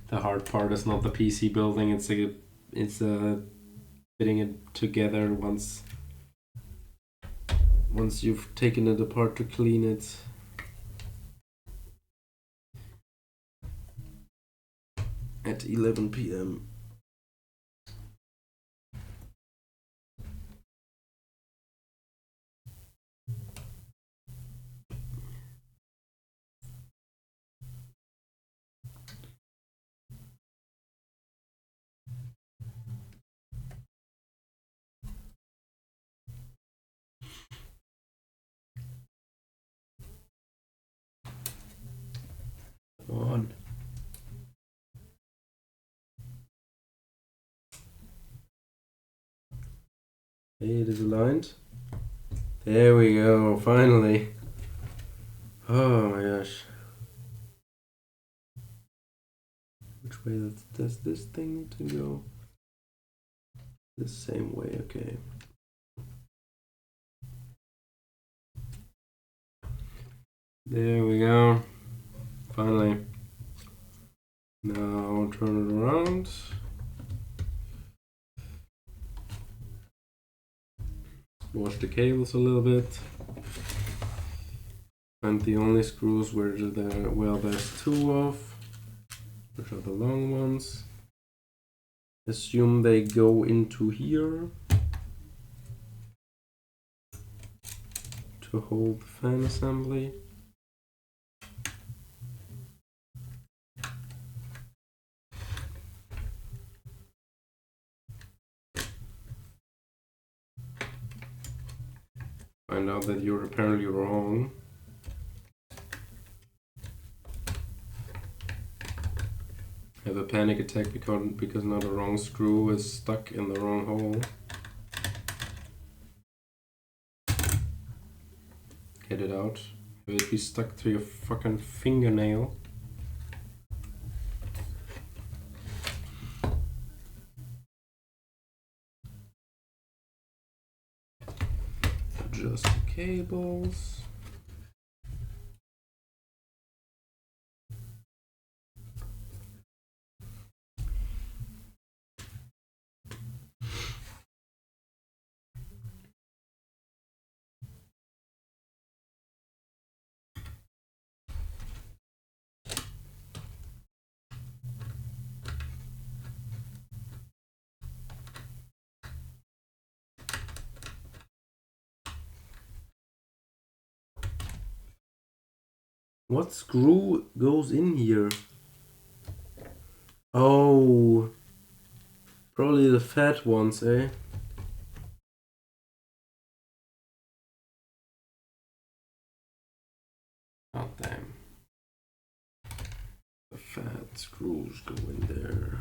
[SPEAKER 1] The hard part is not the PC building, it's fitting it together once you've taken it apart to clean it. At 11 p.m. Come on. Hey, it is aligned. There we go, finally. Oh my gosh. Which way does this thing need to go? The same way, okay. There we go. Finally. Now turn it around. Wash the cables a little bit. And the only screws where there's two of, which are the long ones. Assume they go into here to hold the fan assembly. Find out that you're apparently wrong. Have a panic attack because now the wrong screw is stuck in the wrong hole. Get it out. Have it be stuck to your fucking fingernail. Adjust the cables. What screw goes in here? Oh, probably the fat ones, eh? Oh, damn. The fat screws go in there.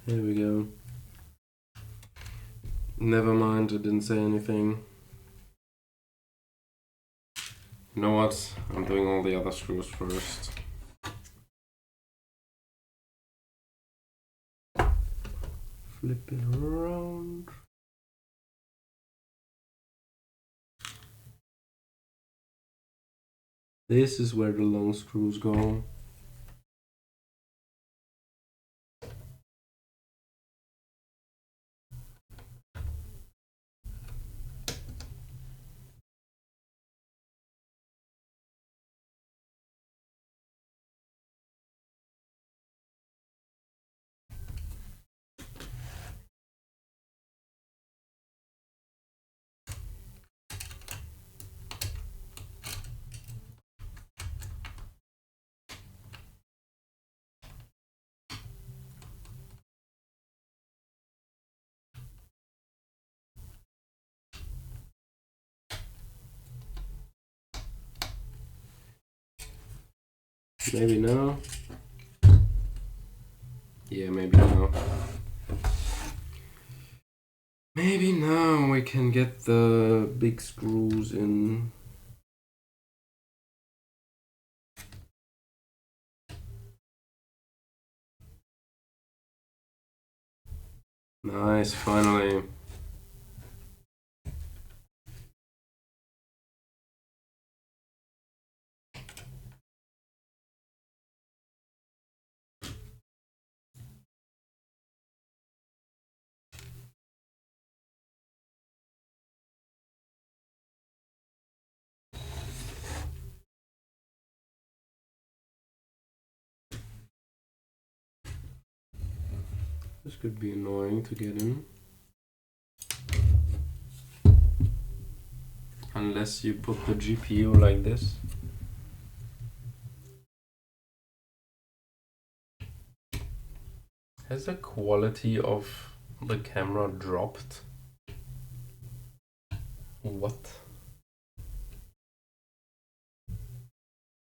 [SPEAKER 1] There we go. Never mind, I didn't say anything. You know what? I'm doing all the other screws first. Flip it around. This is where the long screws go. Maybe now. Yeah, maybe now. Maybe now we can get the big screws in. Nice, finally. This could be annoying to get in. Unless you put the GPU like this. Has the quality of the camera dropped? What?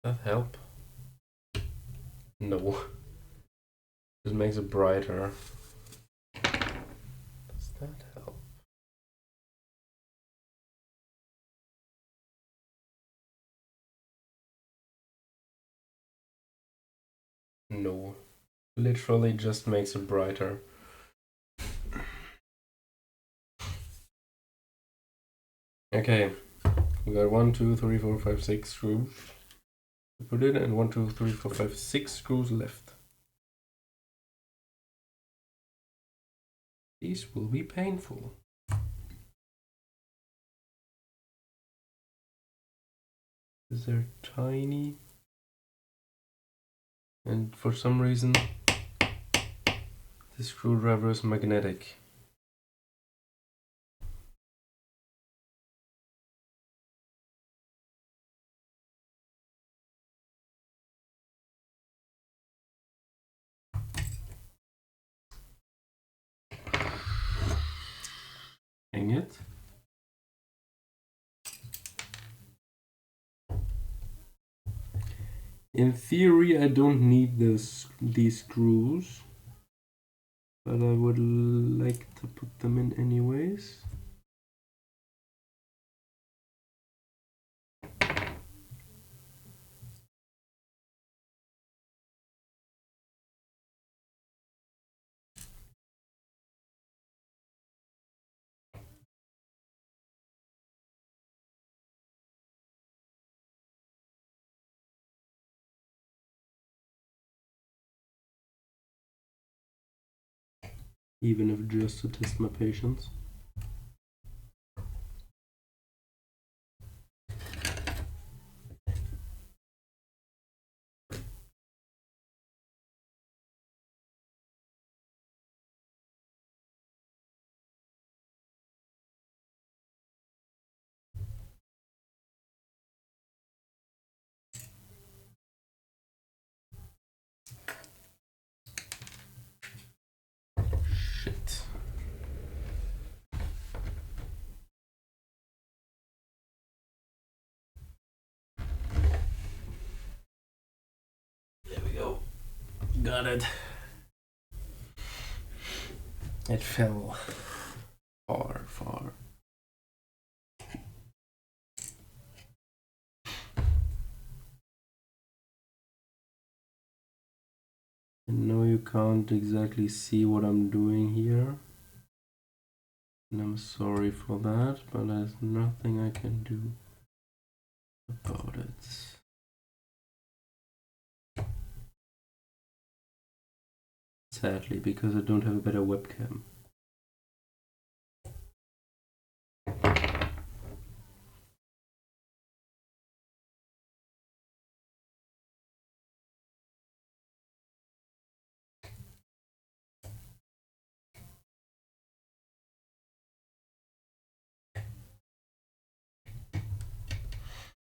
[SPEAKER 1] That help? No. Just makes it brighter. Does that help? No. Literally just makes it brighter. Okay. We got 1, 2, 3, 4, 5, 6 screws to put in, and 1, 2, 3, 4, 5, 6 screws left. These will be painful. They're tiny. And for some reason, the screwdriver is magnetic. Dang it. In theory, I don't need these screws, but I would like to put them in anyways. Even if just to test my patience. Shit. There we go. Got it. It fell far, far. I know you can't exactly see what I'm doing here, and I'm sorry for that, but there's nothing I can do about it. Sadly, because I don't have a better webcam.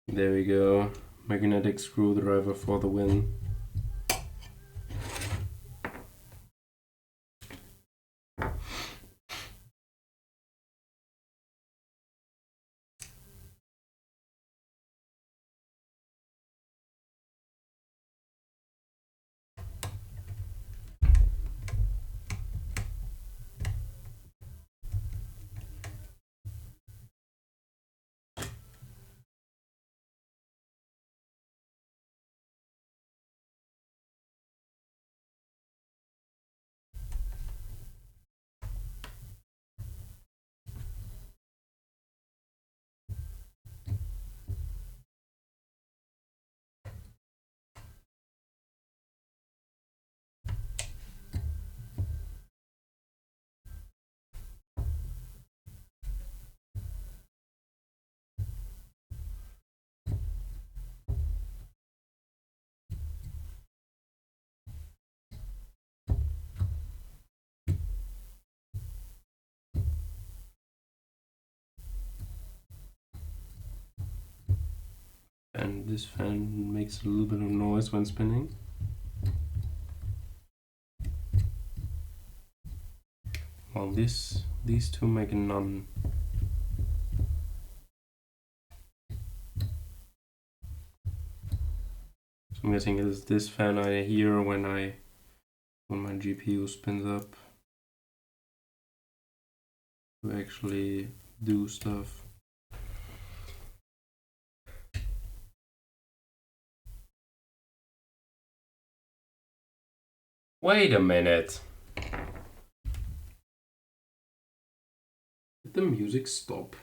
[SPEAKER 1] There we go. Magnetic screwdriver for the win. and this fan makes a little bit of noise when spinning. Well, these two make none. So I'm guessing it's this fan I hear when my GPU spins up to actually do stuff. Wait a minute. Did the music stop?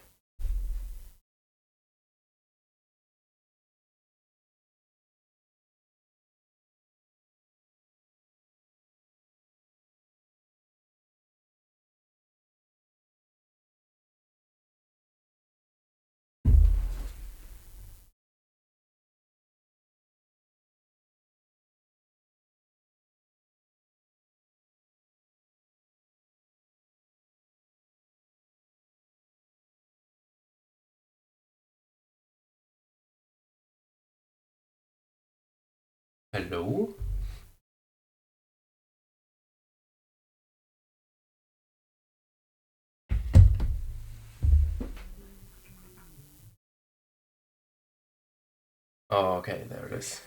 [SPEAKER 1] Hello? Oh, okay, there it is.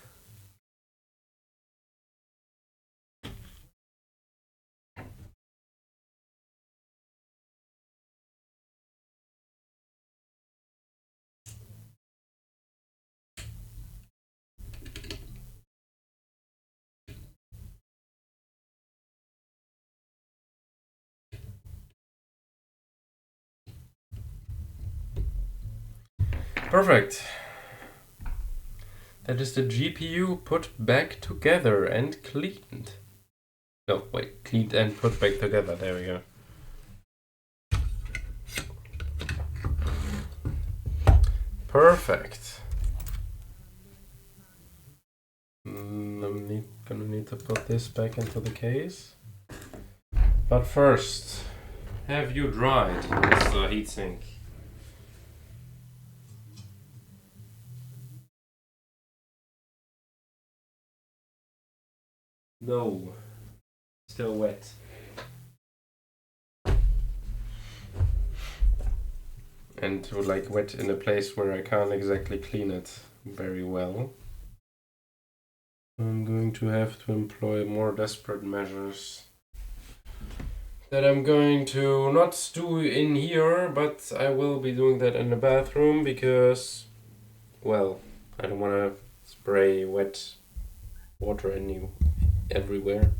[SPEAKER 1] Perfect. That is the GPU put back together and cleaned. No, wait, cleaned and put back together. There we go. Perfect. I'm gonna need to put this back into the case. But first, have you dried this heatsink? No. Still wet. And like wet in a place where I can't exactly clean it very well. I'm going to have to employ more desperate measures that I'm going to not do in here, but I will be doing that in the bathroom because, well, I don't want to spray wet water everywhere.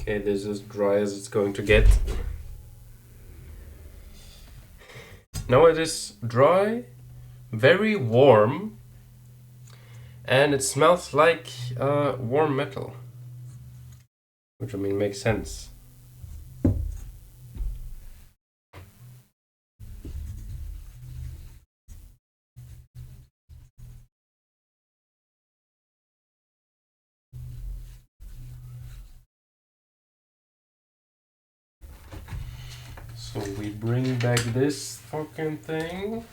[SPEAKER 1] Okay, this is as dry as it's going to get. Now it is dry, very warm, and it smells like warm metal. Which, I mean, makes sense. So we bring back this fucking thing.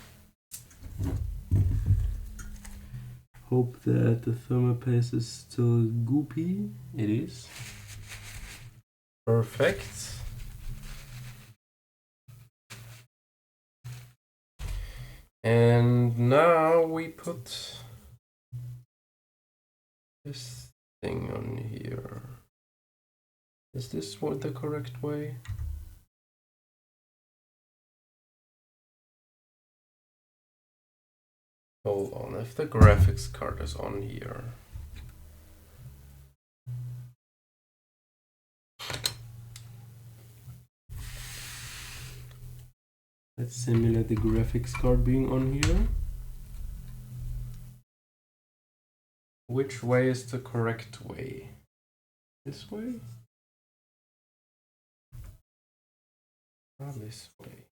[SPEAKER 1] Hope that the thermopaste is still goopy. It is. Perfect. And now we put this thing on here. Is this what the correct way? Hold on, if the graphics card is on here. Let's simulate the graphics card being on here. Which way is the correct way? This way? Or this way?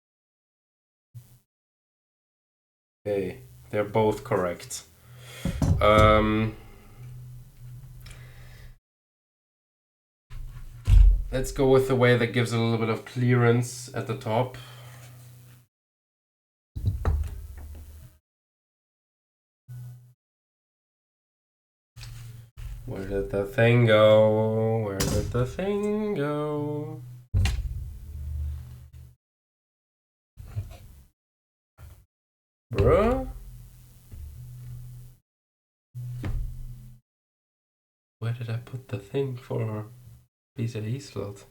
[SPEAKER 1] Okay, they're both correct. Let's go with the way that gives a little bit of clearance at the top. Where did the thing go? Where did the thing go? Bruh? Where did I put the thing for PCIe slot?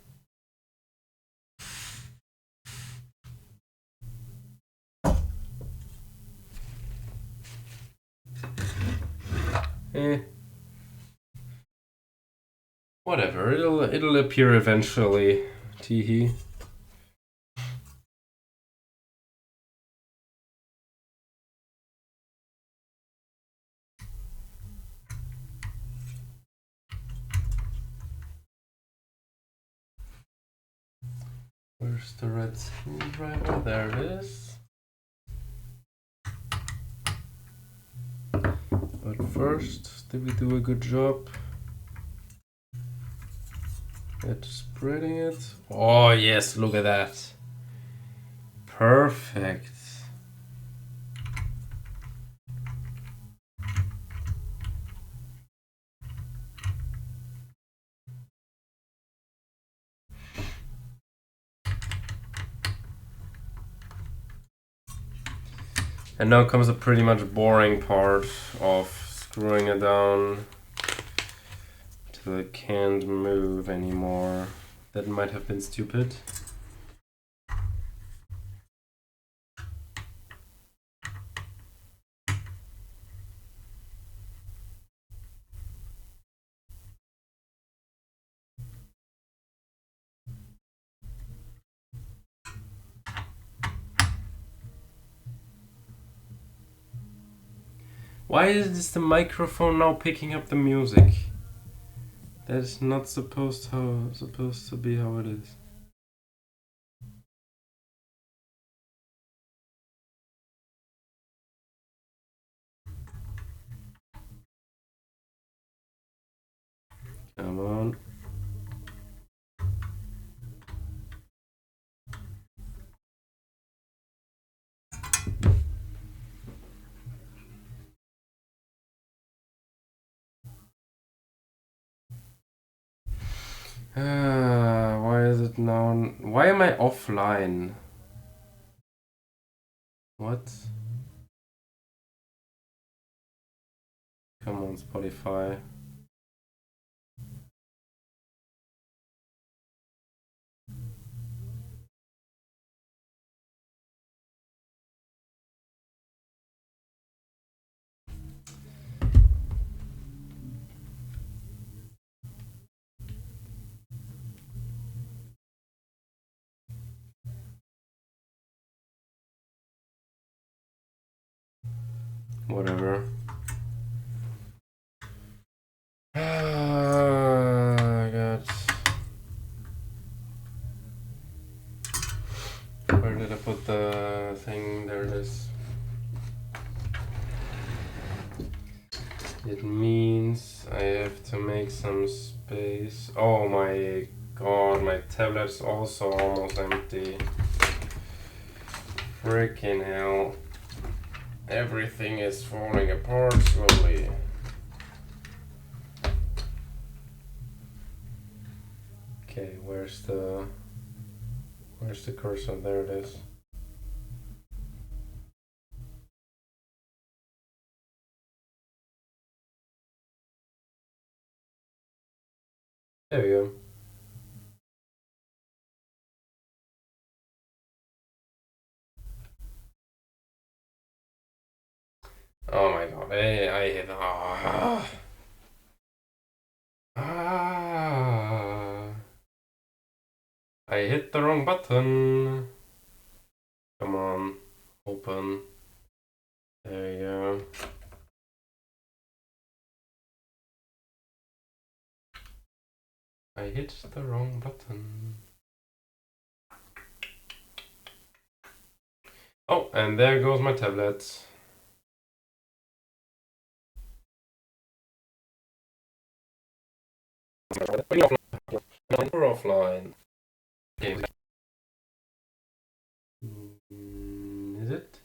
[SPEAKER 1] Whatever, it'll appear eventually. Teehee. Where's the red screwdriver? There it is. But first, did we do a good job at spreading it? Oh yes, look at that. Perfect. And now comes a pretty much boring part of screwing it down till it can't move anymore. That might have been stupid. Why is the microphone now picking up the music? That is not supposed to be how it is. Come on. Why is it now? Why am I offline? What? Come on, Spotify. whatever. I got. Where did I put the thing? There it is. It means I have to make some space. Oh my god, my tablet's also almost empty. Freaking hell. Everything is falling apart slowly. Okay, where's the cursor? There it is. There we go. Oh my god, I hit. I hit the wrong button. Come on, open. There you go. I hit the wrong button. Oh, and there goes my tablet. We're offline. Okay. Is it?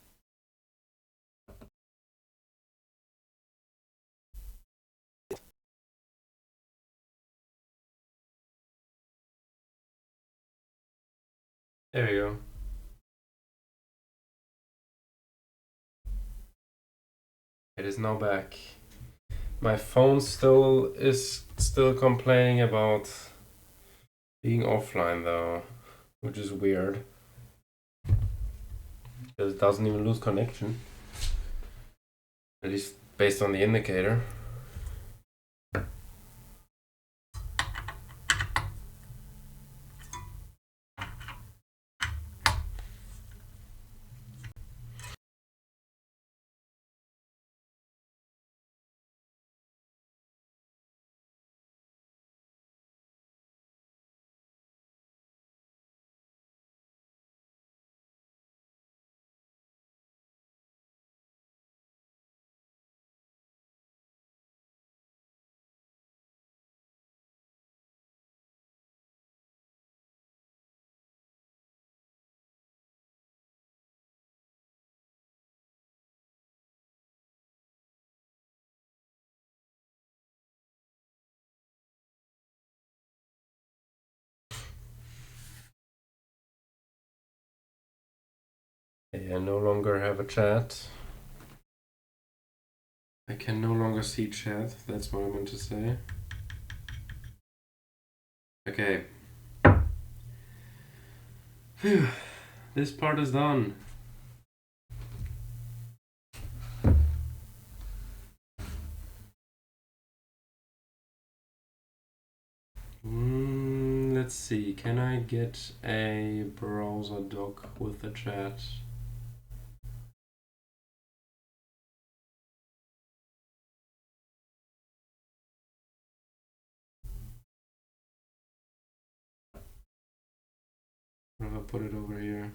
[SPEAKER 1] There we go. It is now back. My phone is still complaining about being offline though, which is weird. Because it doesn't even lose connection. At least based on the indicator. I no longer have a chat. I can no longer see chat, that's what I meant to say. Okay. Phew. This part is done. Let's see, can I get a browser doc with the chat? Or if I put it over here?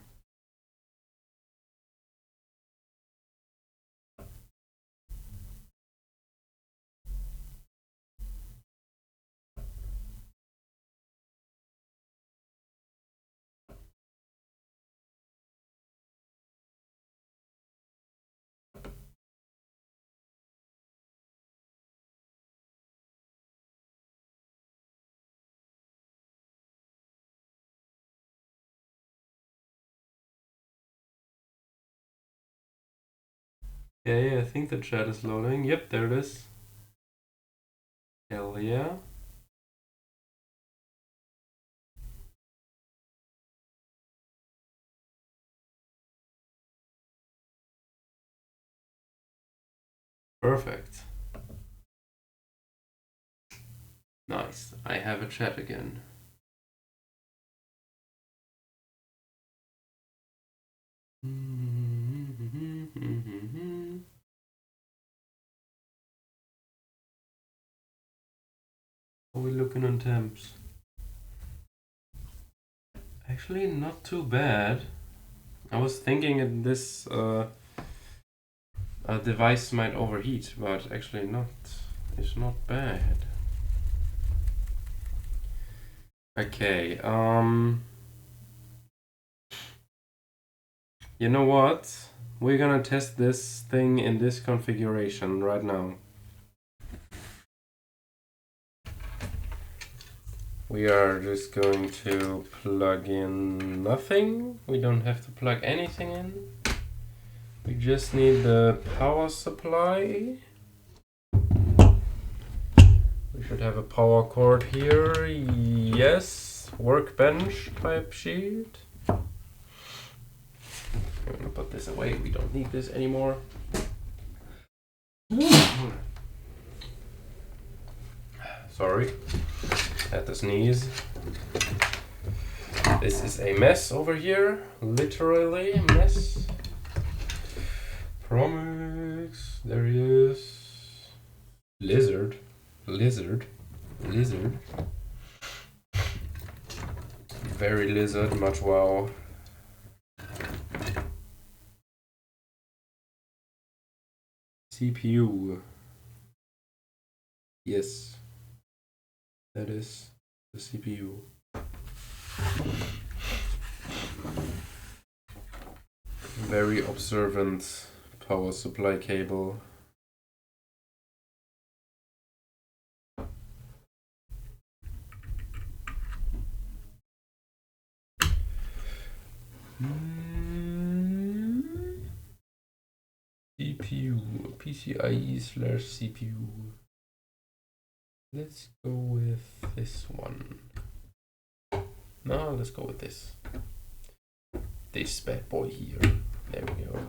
[SPEAKER 1] Okay, I think the chat is loading. Yep, there it is. Hell yeah. Perfect. Nice. I have a chat again. How are we looking on temps? Actually, not too bad. I was thinking this device might overheat, but actually not. It's not bad. Okay, you know what? We're gonna test this thing in this configuration right now. We are just going to plug in nothing. We don't have to plug anything in. We just need the power supply. We should have a power cord here. Yes, workbench type sheet. I'm gonna put this away. We don't need this anymore. Sorry, had to sneeze. This is a mess over here. Literally a mess. Promise. There he is. Lizard. Very lizard, much wow. CPU. Yes. That is the CPU. Very observant power supply cable. CPU, PCIe/CPU. Let's go with this one. No, let's go with this. This bad boy here. There we go.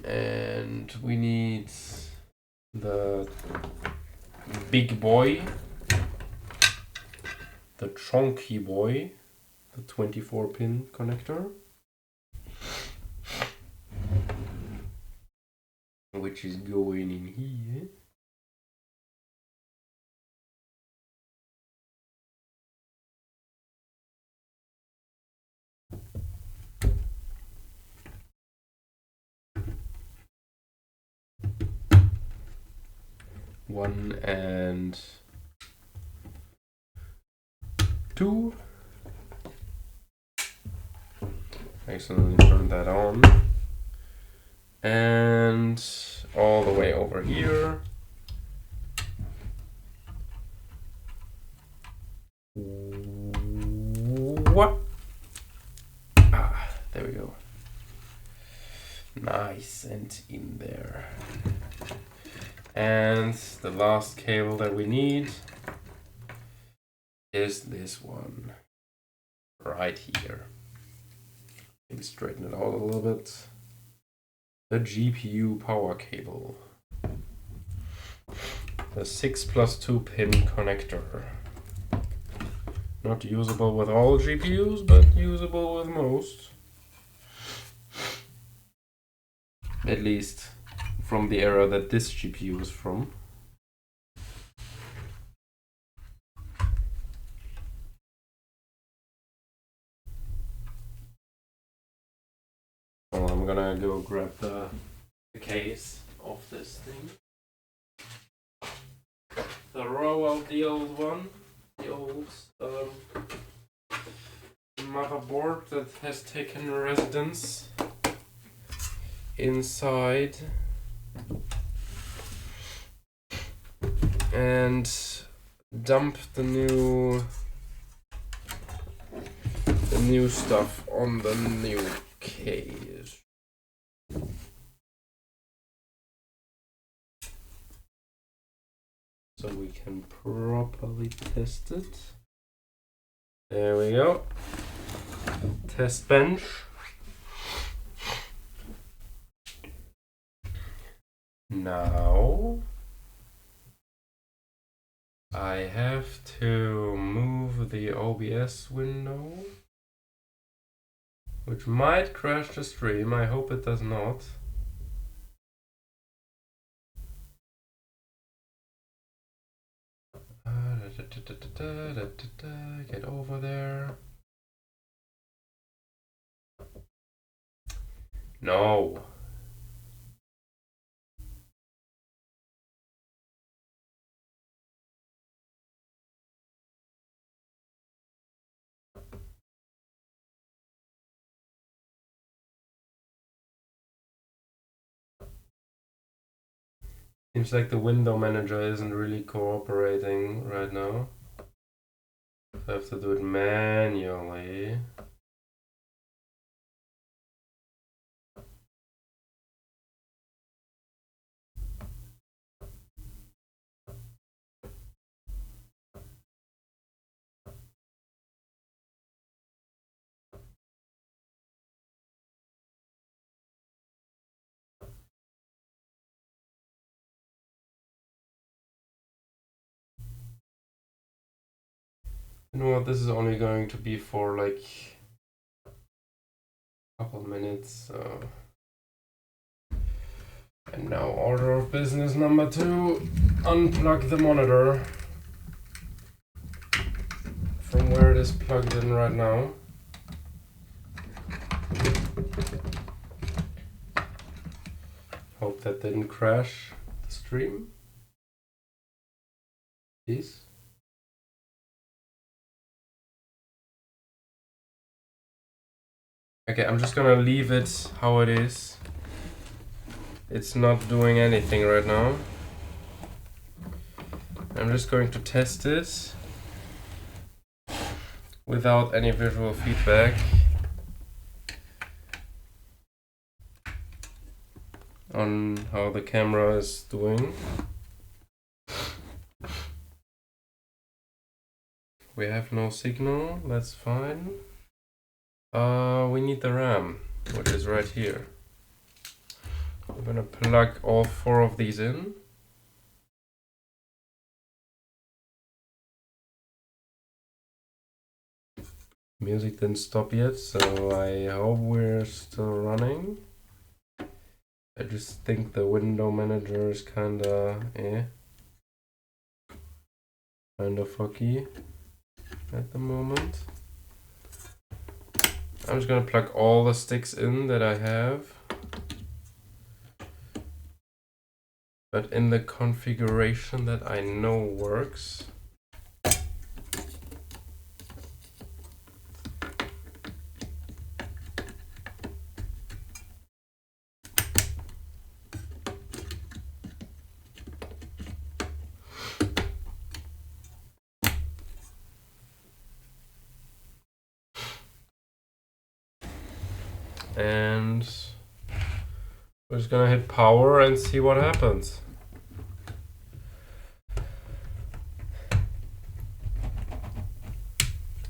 [SPEAKER 1] And we need the big boy, the chunky boy, the 24-pin connector, which is going in here. One and two. Accidentally turned that on. And all the way over here. What? Ah, there we go. Nice and in there. And the last cable that we need is this one right here. Maybe straighten it out a little bit. The GPU power cable. The 6+2 pin connector. Not usable with all GPUs, but usable with most. At least from the era that this GPU is from. Well, I'm gonna go grab the case of this thing. Throw out the old one, the old motherboard that has taken residence inside, and dump the new stuff on the new case. So we can properly test it. There we go. Test bench. Now I have to move the OBS window, which might crash the stream. I hope it does not. Get over there. No. Seems like the window manager isn't really cooperating right now. I have to do it manually. You know what, this is only going to be for like a couple minutes, so. And now order of business number 2, unplug the monitor from where it is plugged in right now. Hope that didn't crash the stream. Please. Okay, I'm just gonna leave it how it is. It's not doing anything right now. I'm just going to test it without any visual feedback on how the camera is doing. We have no signal, that's fine. We need the RAM, which is right here. I'm gonna plug all 4 of these in. Music didn't stop yet, so I hope we're still running. I just think the window manager is kinda kinda fucky at the moment. I'm just gonna plug all the sticks in that I have, but in the configuration that I know works. And we're just gonna hit power and see what happens.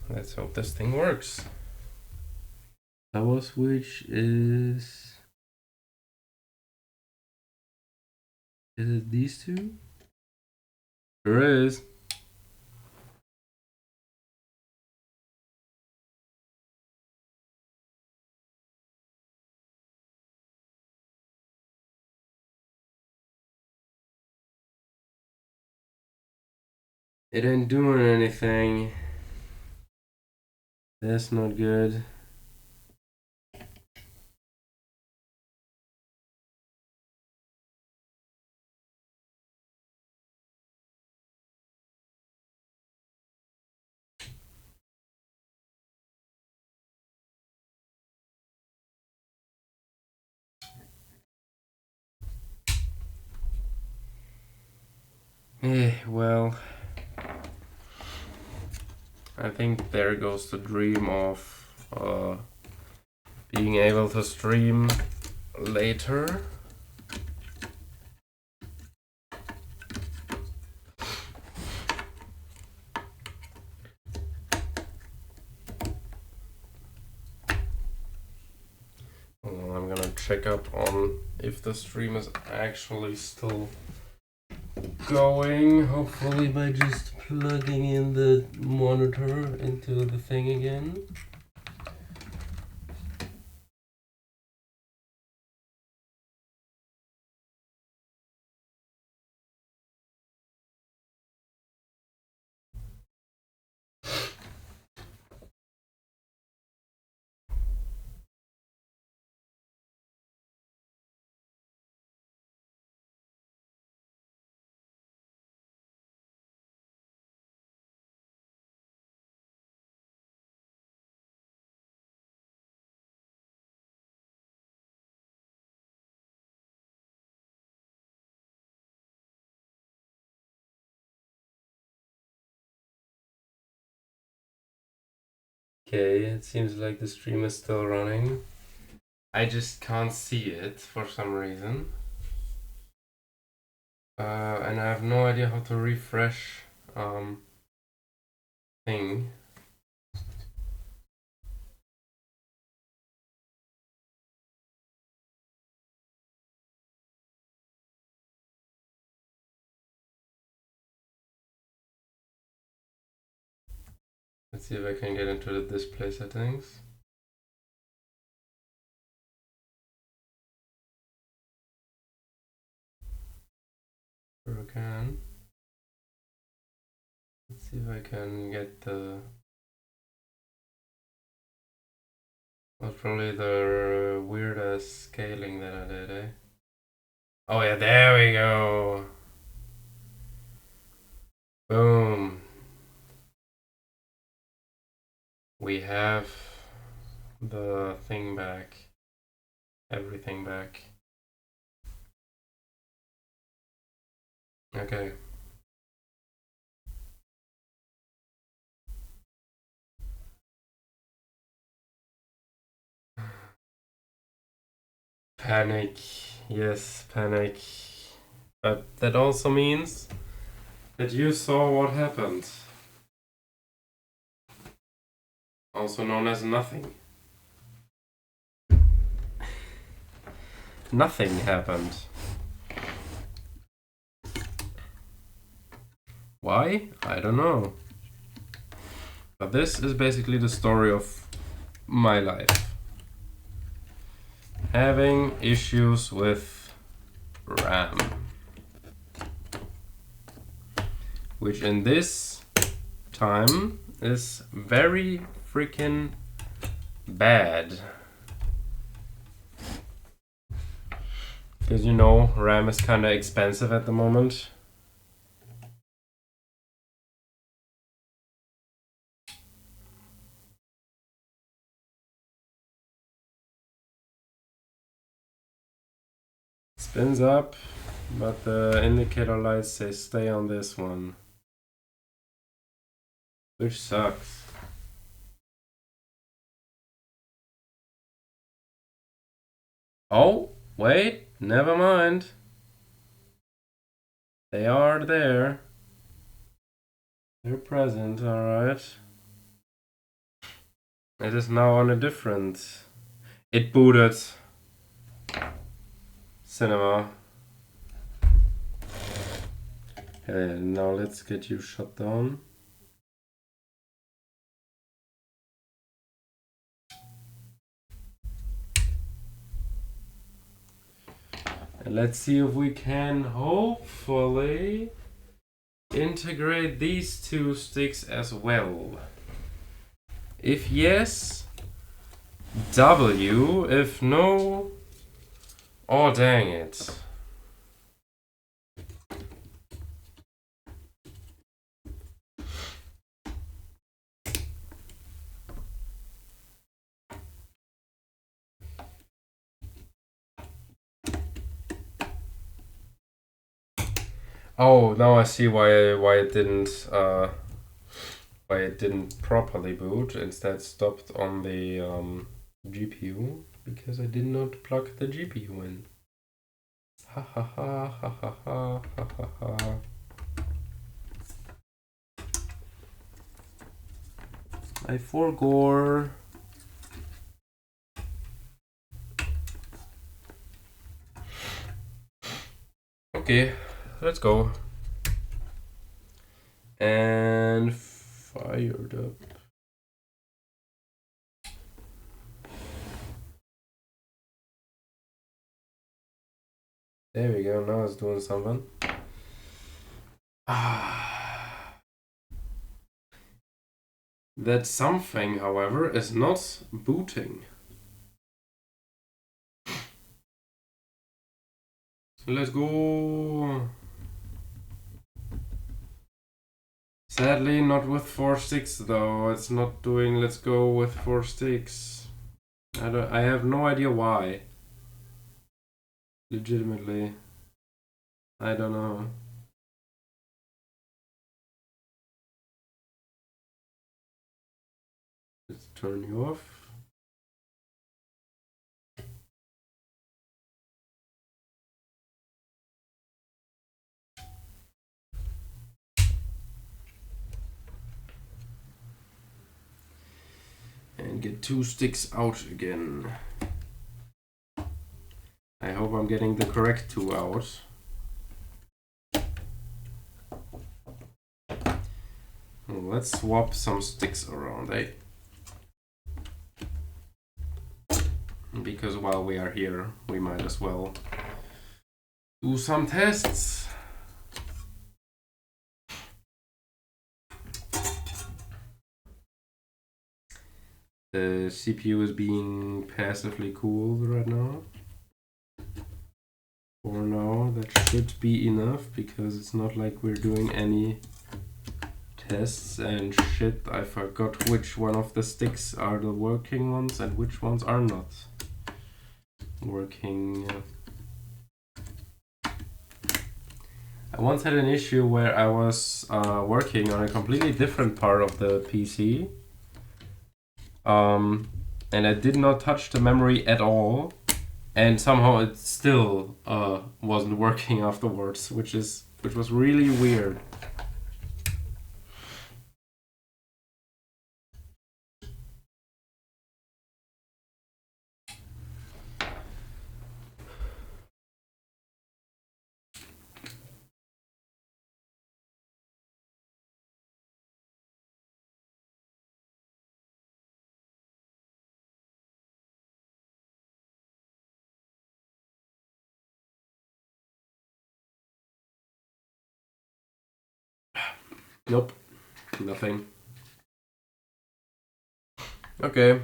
[SPEAKER 1] Let's hope this thing works. Power switch is it these two? Sure is. It ain't doing anything. That's not good. Well, I think there goes the dream of being able to stream later. Well, I'm gonna check up on if the stream is actually still going, hopefully by just plugging in the monitor into the thing again. Okay, it seems like the stream is still running. I just can't see it for some reason. And I have no idea how to refresh thing. Let's see if I can get into the display settings. Sure I can. Let's see if I can get the... That's probably the weird ass scaling that I did, eh? Oh yeah, there we go! Boom! We have the thing back. Everything back. Okay. Panic. Yes, panic. But that also means that you saw what happened. Also known as nothing. Nothing happened. Why? I don't know. But this is basically the story of my life. Having issues with RAM. Which in this time is very freaking bad. Because you know, RAM is kinda expensive at the moment. Spins up, but the indicator lights say stay on this one. Which sucks. Oh, wait, never mind. They are there. They're present, alright. It is now on a different... It booted. Cinema. Okay, now let's get you shut down. And let's see if we can hopefully integrate these two sticks as well. If yes, W. If no, oh dang it. Oh, now I see why it didn't properly boot. Instead stopped on the GPU because I did not plug the GPU in. Ha ha ha ha ha ha ha ha ha. I forgore. Okay, let's go. And fired up. There we go, now it's doing something. That something, however, is not booting. Let's go. Sadly, not with 4 sticks though. It's not doing. Let's go with 4 sticks. I have no idea why. Legitimately, I don't know. Let's turn you off. And get 2 sticks out again. I hope I'm getting the correct 2 out. Let's swap some sticks around, eh? Because while we are here, we might as well do some tests. The CPU is being passively cooled right now. For now, that should be enough because it's not like we're doing any tests and shit. I forgot which one of the sticks are the working ones and which ones are not working. I once had an issue where I was working on a completely different part of the PC. And I did not touch the memory at all, and somehow it still wasn't working afterwards, which was really weird. Nope, nothing. Okay,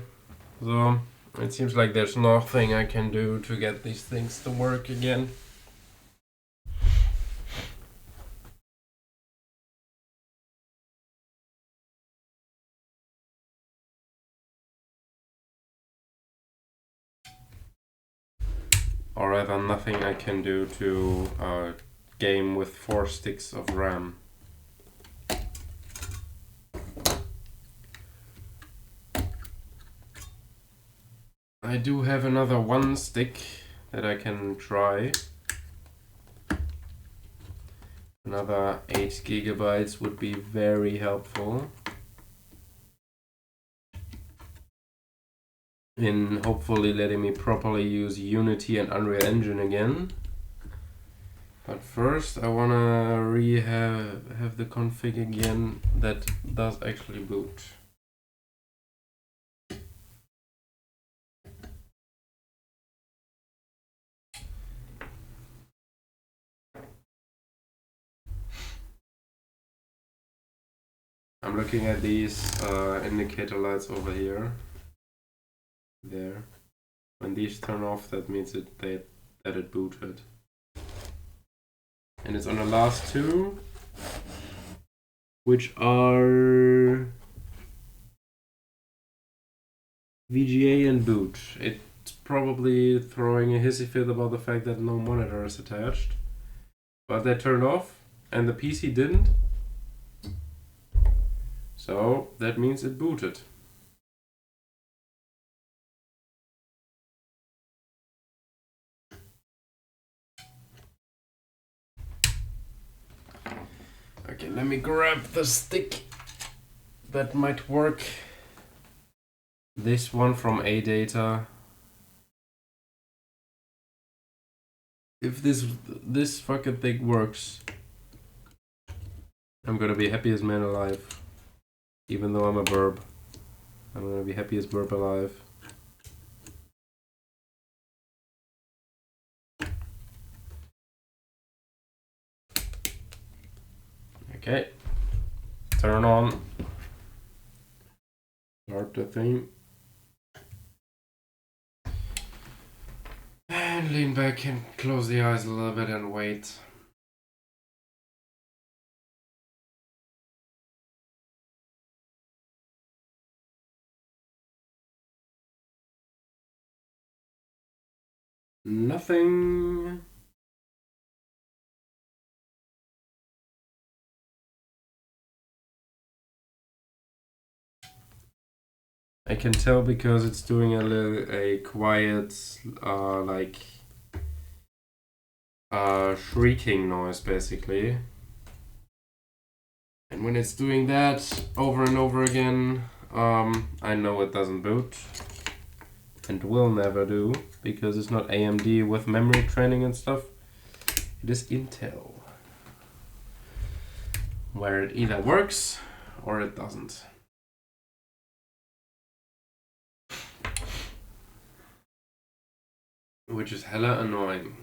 [SPEAKER 1] so it seems like there's nothing I can do to get these things to work again. Or rather, nothing I can do to game with 4 sticks of RAM. I do have another 1 stick that I can try. Another 8 gigabytes would be very helpful in hopefully letting me properly use Unity and Unreal Engine again. But first I wanna have the config again that does actually boot. I'm looking at these indicator lights over here. There. When these turn off, that means that it booted. And it's on the last 2, which are VGA and boot. It's probably throwing a hissy fit about the fact that no monitor is attached. But they turned off and the PC didn't. So that means it booted. Okay, let me grab the stick that might work. This one from AData. If this fucking thing works, I'm gonna be happiest man alive. Even though I'm a burb, I'm gonna be happiest burb alive. Okay, turn on. Start the thing. And lean back and close the eyes a little bit and wait. Nothing. I can tell because it's doing a quiet shrieking noise basically. And when it's doing that over and over again, I know it doesn't boot. And will never do, because it's not AMD with memory training and stuff. It is Intel, where it either works or it doesn't. Which is hella annoying.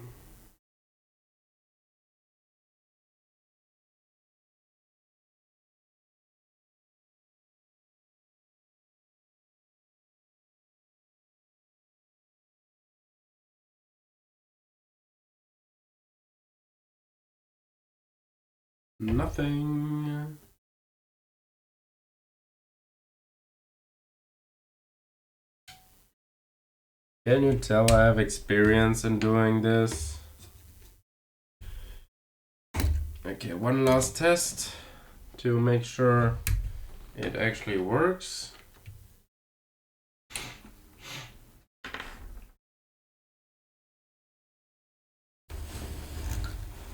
[SPEAKER 1] Nothing. Can you tell I have experience in doing this? Okay, one last test to make sure it actually works.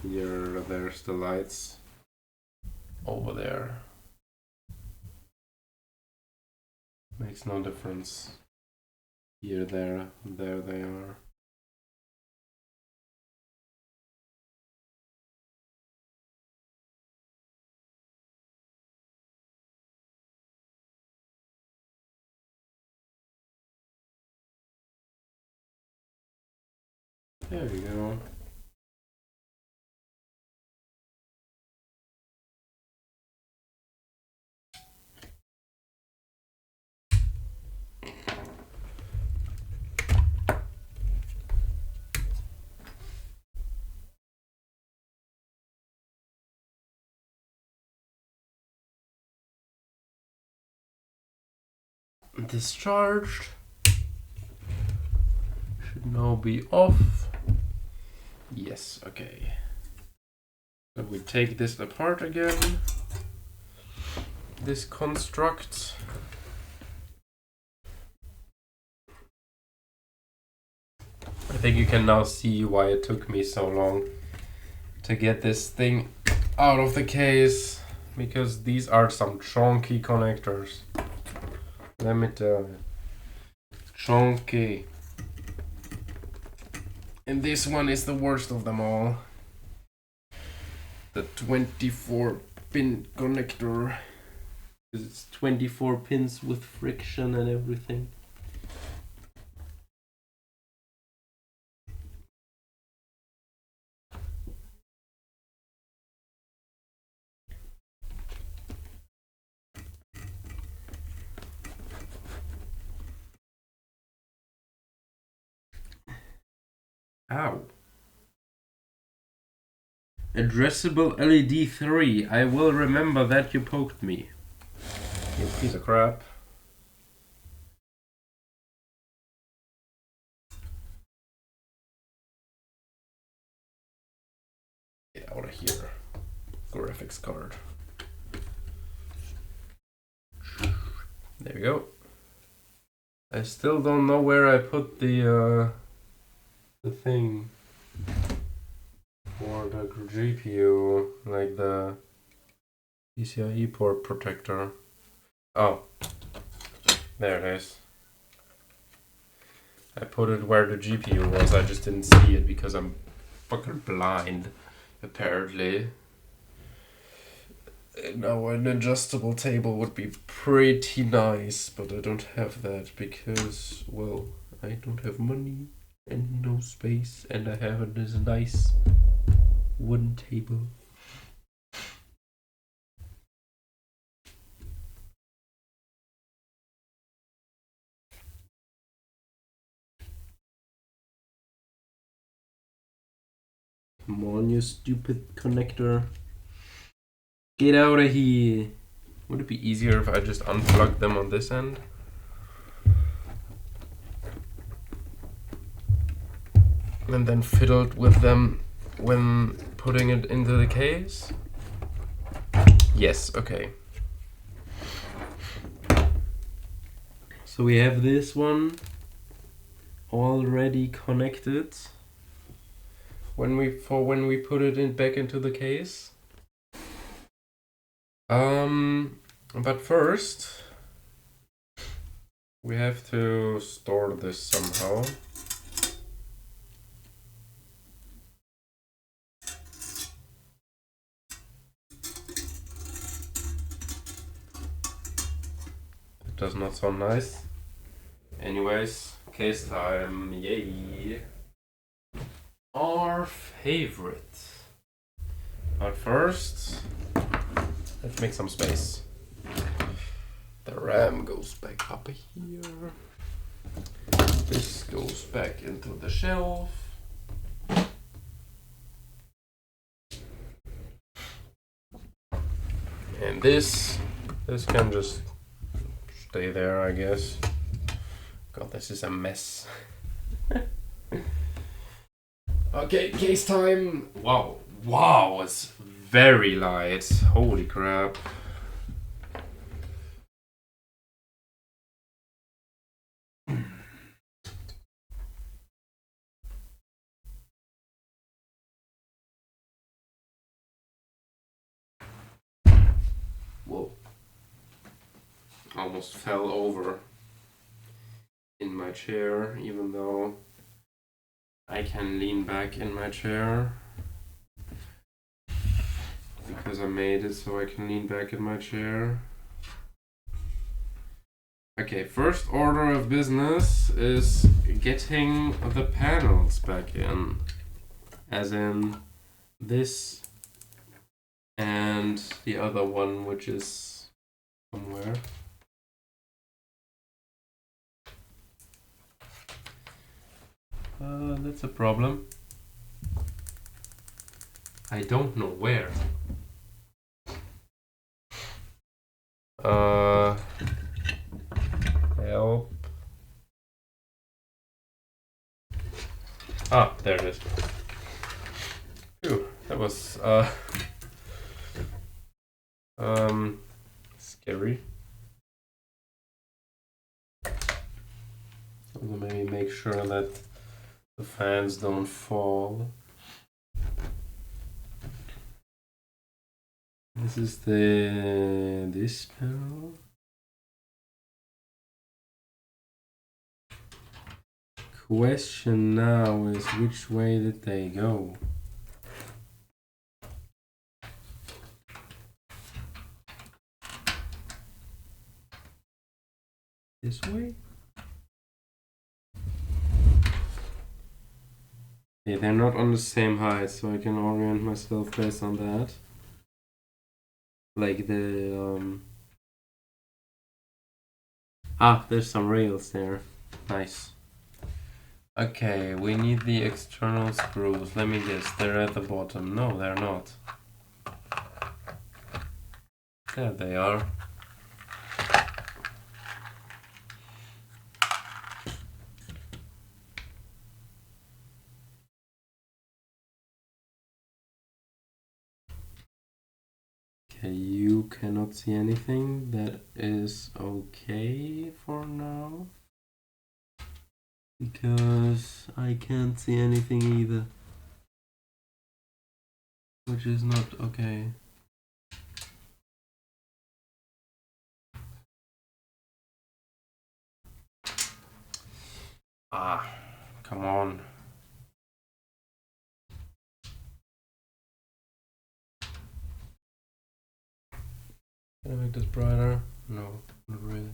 [SPEAKER 1] Here, there's the lights over there. Makes no difference. Here, there they are. There we go. Discharged. Should now be off. Yes, okay. So we take this apart again. This construct. I think you can now see why it took me so long to get this thing out of the case, because these are some chunky connectors. Let me tell you. Chunky. And this one is the worst of them all. The 24 pin connector. Because it's 24 pins with friction and everything. Ow. Addressable LED 3. I will remember that you poked me. You piece of crap. Get out of here. Graphics card. There we go. I still don't know where I put the thing for the GPU, like the PCIe port protector. Oh, there it is. I put it where the GPU was, I just didn't see it because I'm fucking blind, apparently. Now an adjustable table would be pretty nice, but I don't have that because, well, I don't have money and no space, and I have this nice wooden table. Come on, you stupid connector. Get out of here. Would it be easier if I just unplugged them on this end? And then fiddled with them when putting it into the case? Yes, okay. So we have this one already connected when we put it in back into the case. But first we have to store this somehow. It does not sound nice. Anyways, case time, yay! Our favorite. But first, let's make some space. The RAM goes back up here. This goes back into the shelf. And this can just stay there, I guess. God, this is a mess. Okay, case time. Wow, it's very light. Holy crap. Whoa. Almost fell over in my chair, even though I can lean back in my chair. Because I made it so I can lean back in my chair. Okay, first order of business is getting the panels back in. As in this and the other one, which is somewhere. That's a problem. I don't know where. Help. Ah, there it is. Phew, that was scary. So maybe make sure that the fans don't fall. This is this panel. Question now is which way did they go? This way? Yeah, they're not on the same height, so I can orient myself based on that. Like the there's some rails there. Nice. Okay, we need the external screws. Let me guess, they're at the bottom. No, they're not. There they are. Okay, you cannot see anything. That is okay for now. Because I can't see anything either. Which is not okay. Come on. Can I make this brighter? No, not really.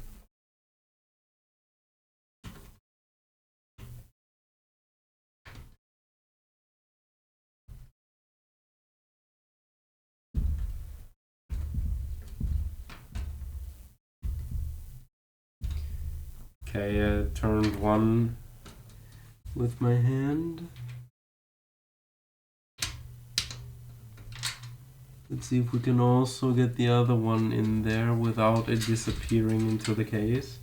[SPEAKER 1] Okay, I turned one with my hand. Let's see if we can also get the other one in there without it disappearing into the case.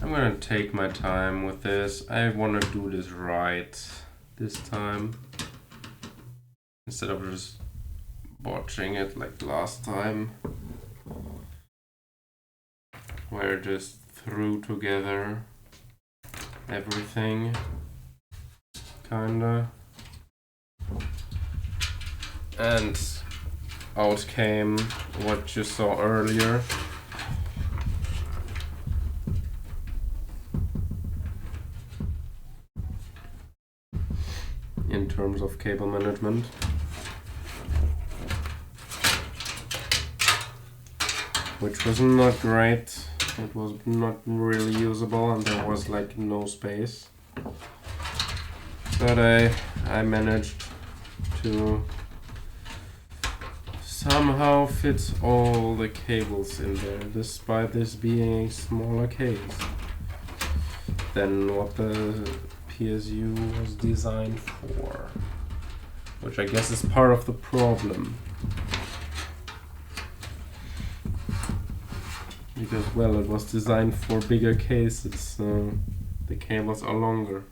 [SPEAKER 1] I'm gonna take my time with this. I wanna do this right this time, instead of just botching it like last time, where I just threw together everything, kinda. And out came what you saw earlier. In terms of cable management. Which was not great. It was not really usable and there was like no space. But I managed to somehow fit all the cables in there, despite this being a smaller case than what the PSU was designed for. Which I guess is part of the problem. Because, well, it was designed for bigger cases, the cables are longer.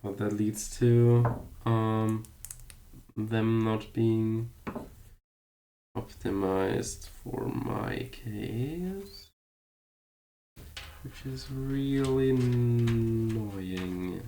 [SPEAKER 1] But that leads to them not being optimized for my case, which is really annoying.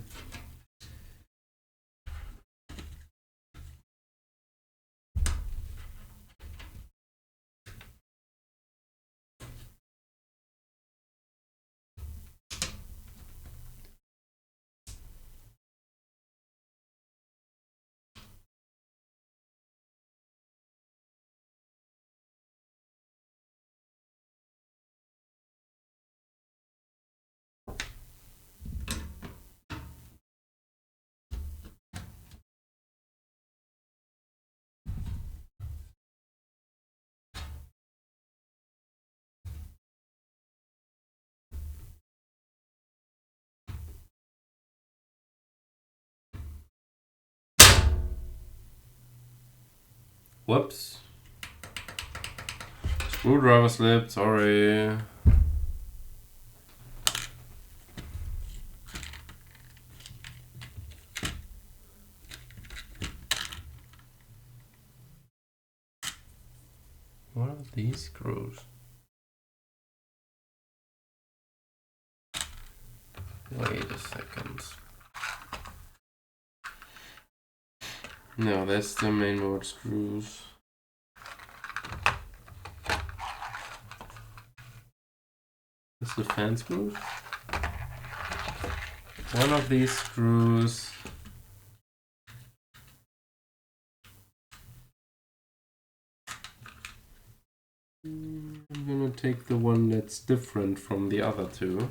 [SPEAKER 1] Whoops. Screwdriver slipped, sorry. What are these screws? Wait a second. No, that's the mainboard screws. That's the fan screws. One of these screws I'm gonna take the one that's different from the other two,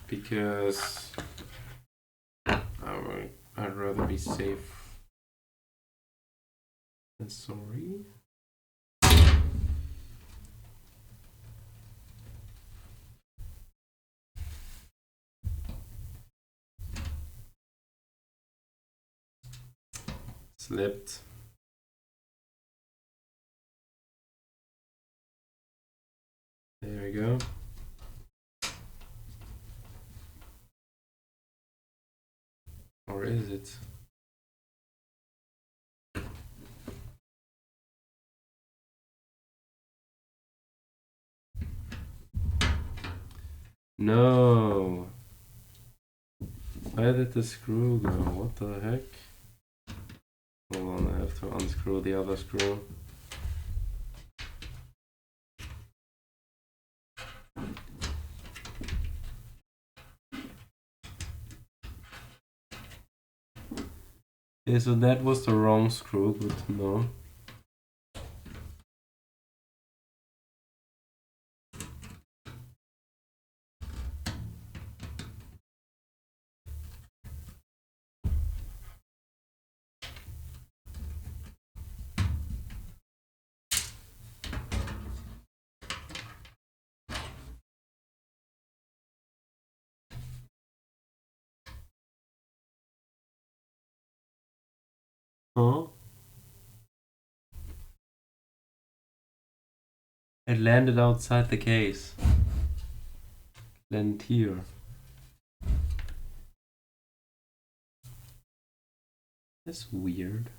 [SPEAKER 1] because I'd rather be safe than sorry. Slipped. There we go. Or is it? No. Where did the screw go? What the heck? Hold on, I have to unscrew the other screw. Okay, so that was the wrong screw, good to know. Huh? It landed outside the case. Lentier. That's weird.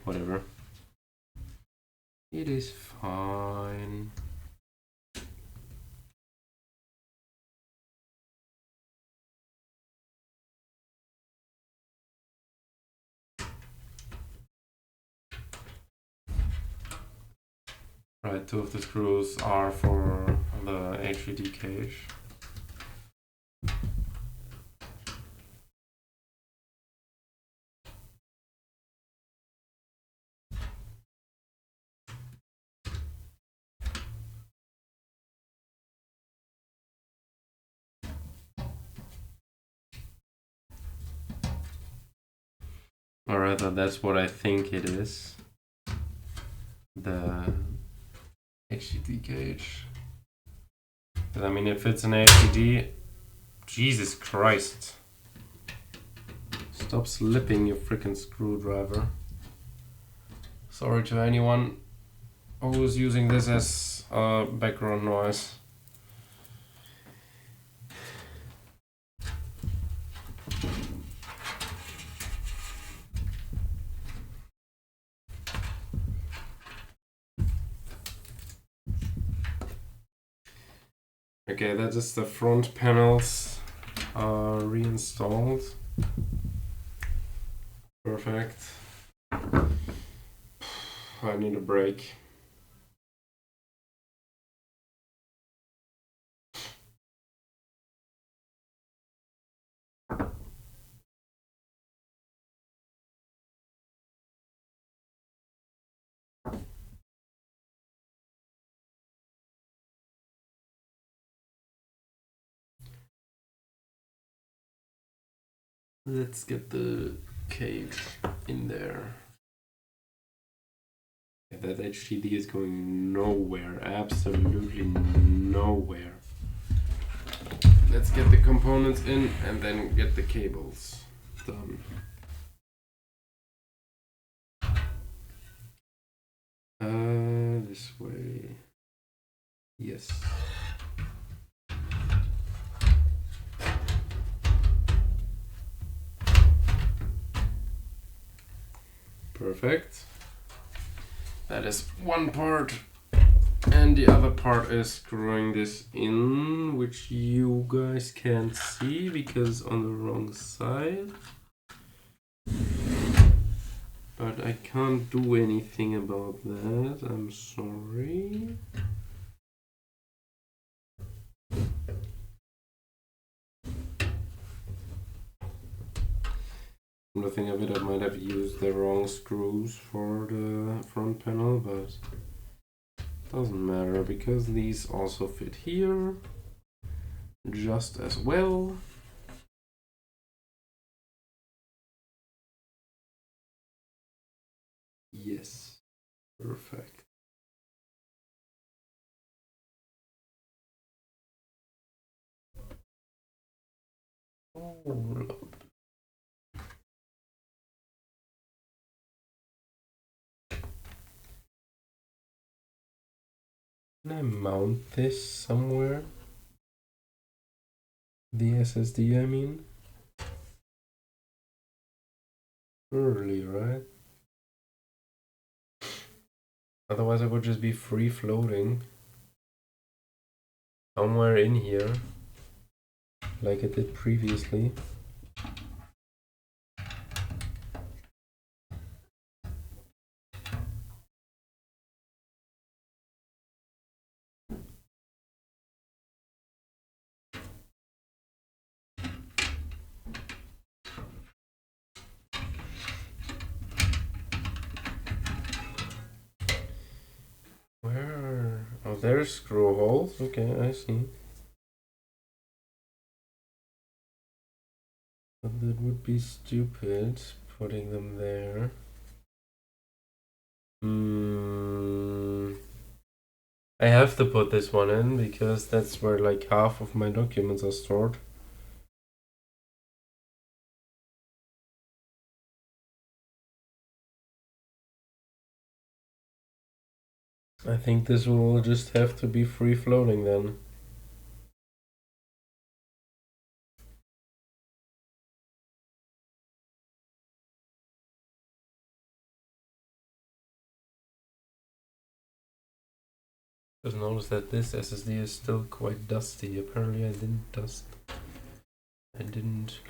[SPEAKER 1] Whatever. It is fine. Right, 2 of the screws are for the HVD cage. Or rather, that's what I think it is. The HDD cage. I mean, if it's an HDD, Jesus Christ. Stop slipping, you freaking screwdriver. Sorry to anyone who's using this as background noise. Okay, that is the front panels reinstalled. Perfect. I need a break. Let's get the cage in there. That HDD is going nowhere, absolutely nowhere. Let's get the components in and then get the cables done. This way. Yes. Perfect. That is one part. And the other part is screwing this in, which you guys can't see because on the wrong side. But I can't do anything about that, I'm sorry. From the thing of it, I might have used the wrong screws for the front panel, but doesn't matter because these also fit here just as well. Yes, perfect. Oh, can I mount this somewhere? The SSD, I mean? Surely, right? Otherwise it would just be free floating somewhere in here, like it did previously. Where? Oh, there's screw holes. Okay, I see. But that would be stupid putting them there. I have to put this one in because that's where like half of my documents are stored. I think this will just have to be free floating then. Just notice that this SSD is still quite dusty. Apparently I didn't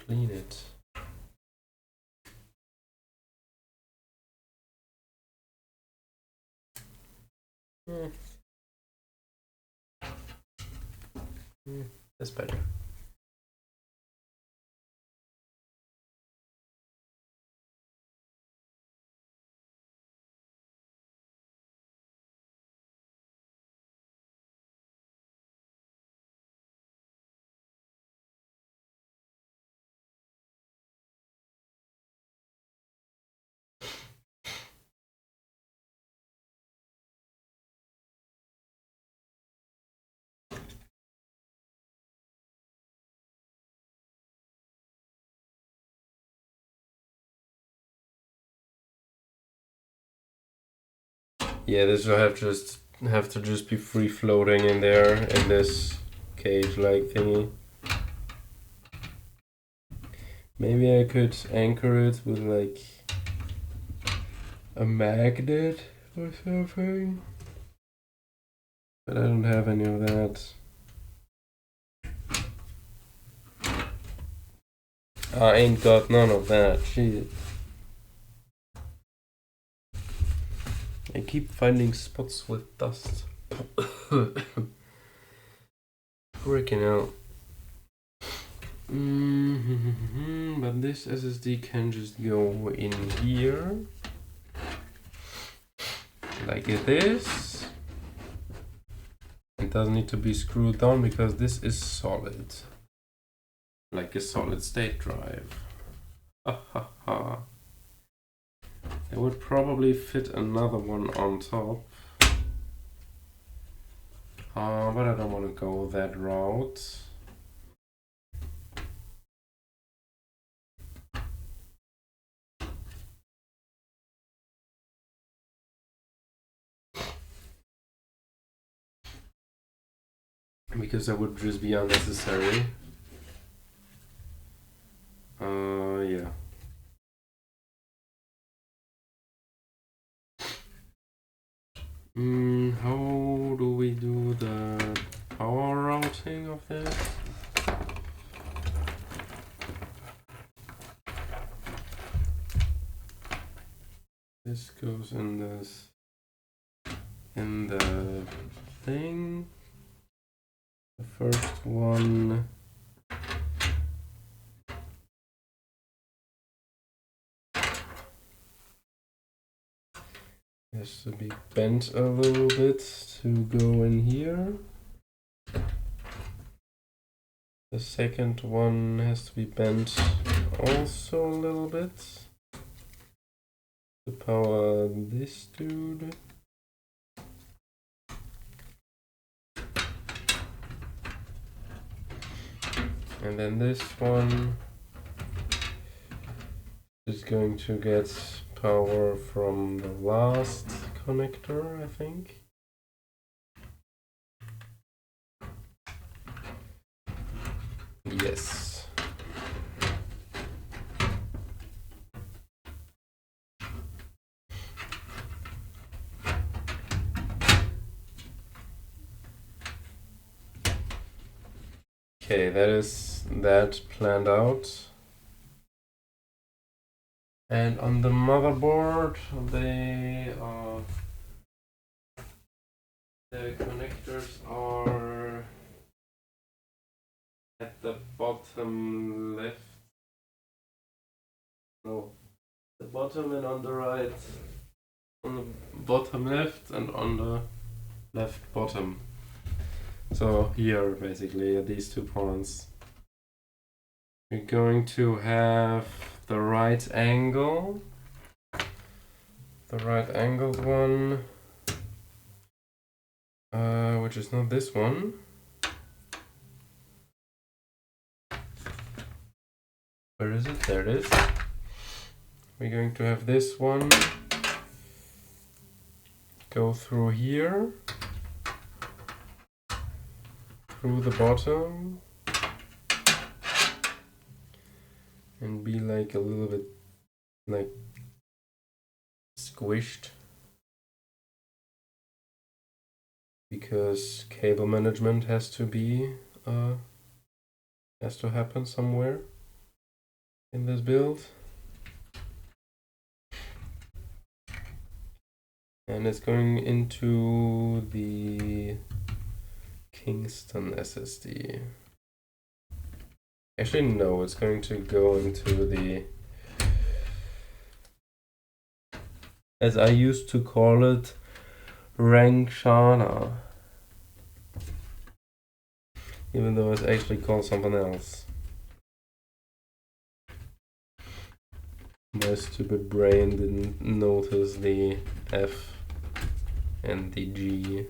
[SPEAKER 1] clean it. That's better. Yeah, this will have to just be free floating in there in this cage-like thingy. Maybe I could anchor it with like a magnet or something, but I don't have any of that. I ain't got none of that shit. I keep finding spots with dust. Freaking out. But this SSD can just go in here. Like this. It doesn't need to be screwed down because this is solid. Like a solid state drive. Ha ha ha. It would probably fit another one on top. But I don't want to go that route. Because that would just be unnecessary. Yeah. How do we do the power routing of this? This goes in the thing. The first one has to be bent a little bit to go in here. The second one has to be bent also a little bit to power this dude. And then this one is going to get power from the last connector, I think. Yes. Okay, that is that planned out. And on the motherboard, the connectors are at the bottom left. No, the bottom and on the right. On the bottom left and on the left bottom. So here, basically, at these 2 points. We're going to have the right angle. The right angled one. Which is not this one. Where is it? There it is. We're going to have this one go through here, through the bottom, and be like a little bit like squished, because cable management has to happen somewhere in this build. And it's going into the Kingston SSD. Actually, no, it's going to go into the, as I used to call it, Rangshana. Even though it's actually called something else. My stupid brain didn't notice the F and the G.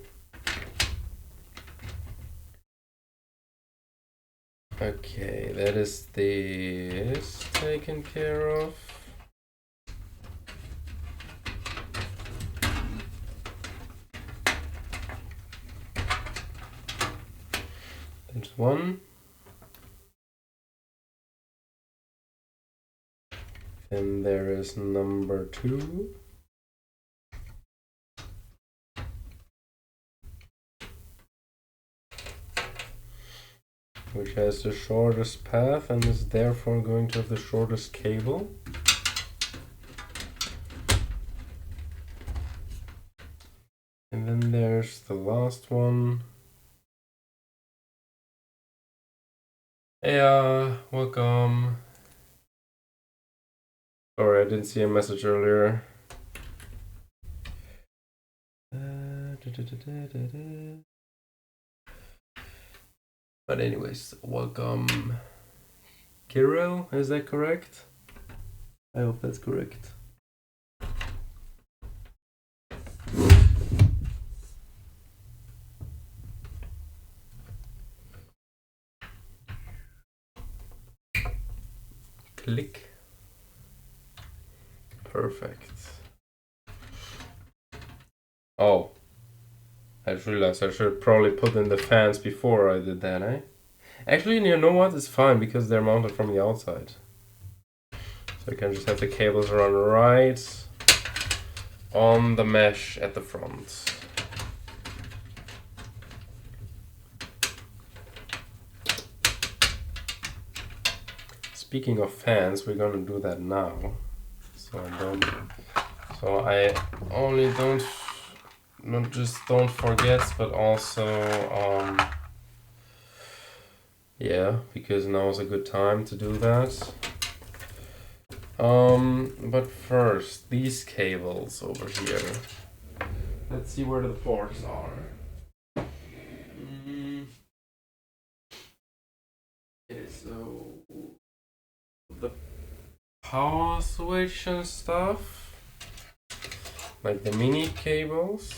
[SPEAKER 1] Okay, that is this taken care of. There's one. And there is number 2. Which has the shortest path and is therefore going to have the shortest cable. And then there's the last one. Hey, welcome. Sorry, I didn't see a message earlier. But anyways, welcome. Kirill, is that correct? I hope that's correct. Click. Perfect. Oh, I just realized I should probably put in the fans before I did that, eh? Actually, you know what? It's fine because they're mounted from the outside. So I can just have the cables run right on the mesh at the front. Speaking of fans, we're gonna do that now. So I only not just don't forget, but also yeah, because now is a good time to do that. But first, these cables over here. Let's see where the ports are. Okay, so the power switch and stuff, like the mini cables,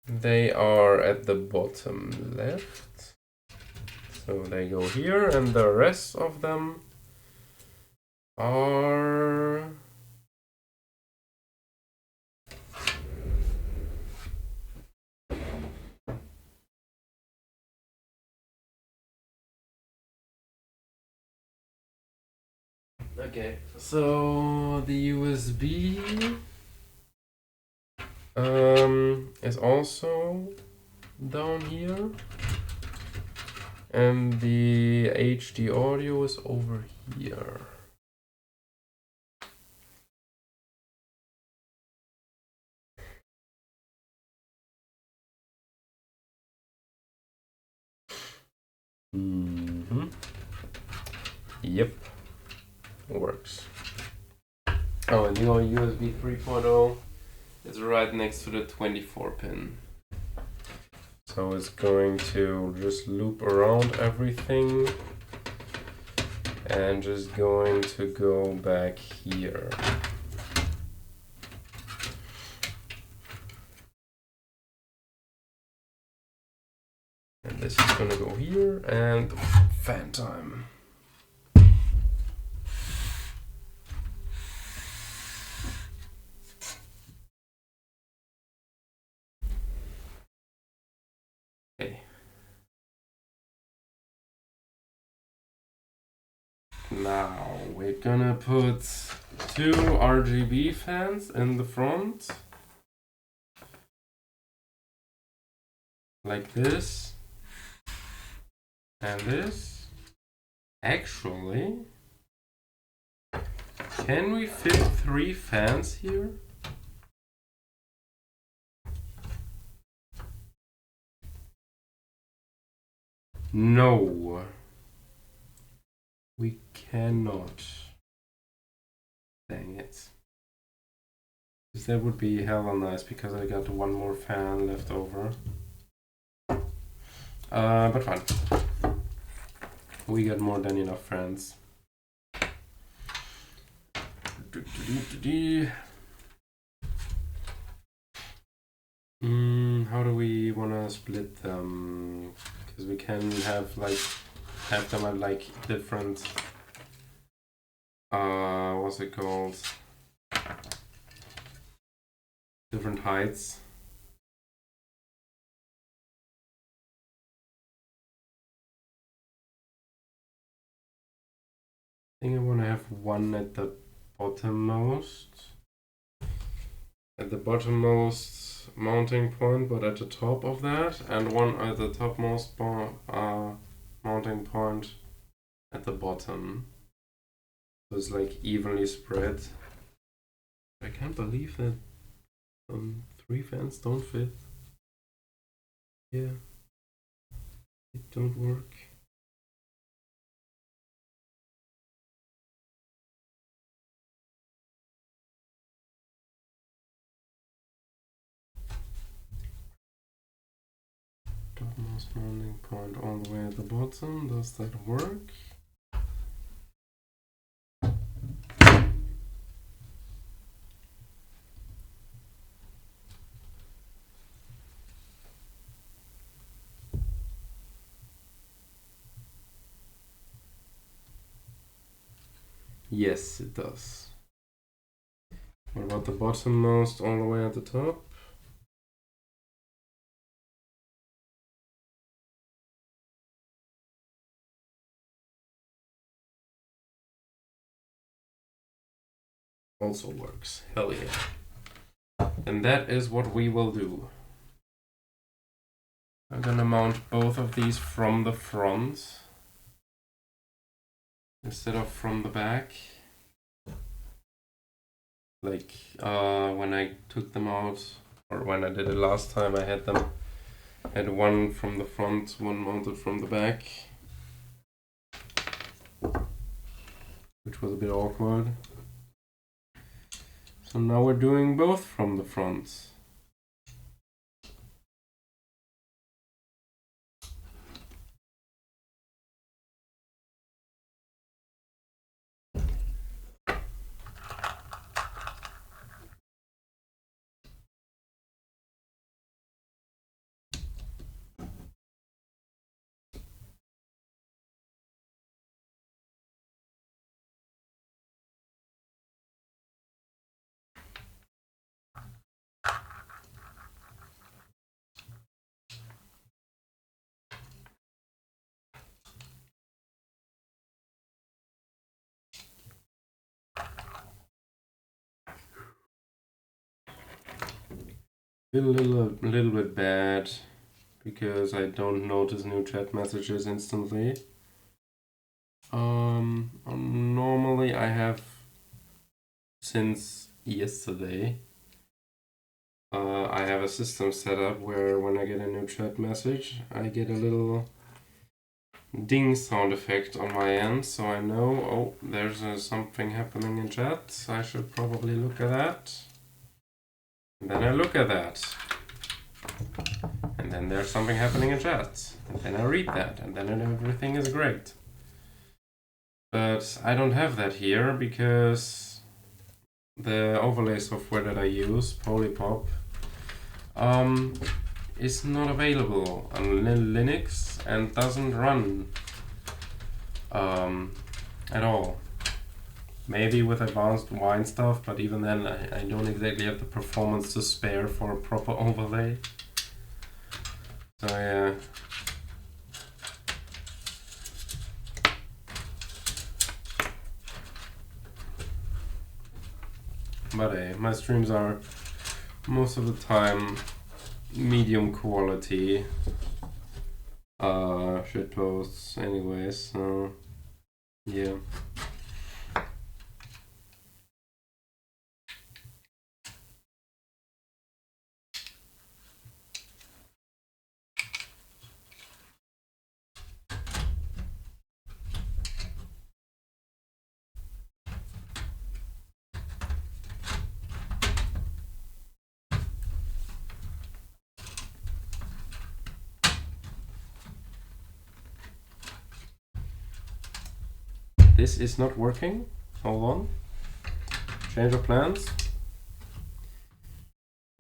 [SPEAKER 1] they are at the bottom left. So they go here, and the rest of them are okay. So the USB is also down here, and the HD audio is over here. Yep, works. Oh, and your USB 3.0 is right next to the 24 pin. So it's going to just loop around everything and just going to go back here. And this is gonna go here, and fan time. Okay. Now we're gonna put 2 RGB fans in the front. Like this. And this. Actually, can we fit 3 fans here? No. We cannot. Dang it. Because that would be hella nice because I got 1 more fan left over. But fine. We got more than enough fans. How do we want to split them? Because we can have them at like different what's it called? Different heights. I think I want to have one at the bottommost. At the bottommost mounting point, but at the top of that, and one at the topmost mounting point at the bottom. So it's like evenly spread. I can't believe that 3 fans don't fit. Yeah, it don't work. Topmost mounting point all the way at the bottom. Does that work? Yes, it does. What about the bottommost all the way at the top? Also works. Hell yeah. And that is what we will do. I'm gonna mount both of these from the front instead of from the back. Like when I took them out, or when I did it last time, I had one from the front, one mounted from the back, which was a bit awkward. So now we're doing both from the front. Feel a little bit bad because I don't notice new chat messages instantly. Normally I have since yesterday. I have a system set up where when I get a new chat message, I get a little ding sound effect on my end, so I know, oh, there's something happening in chat. I should probably look at that. And then I look at that. And then there's something happening in chat. And then I read that, and then everything is great. But I don't have that here because the overlay software that I use, Polypop, is not available on Linux and doesn't run at all. Maybe with advanced wine stuff, but even then I don't exactly have the performance to spare for a proper overlay. So yeah. But hey, my streams are most of the time medium quality shit posts anyways, so yeah. This is not working. Hold on. Change of plans.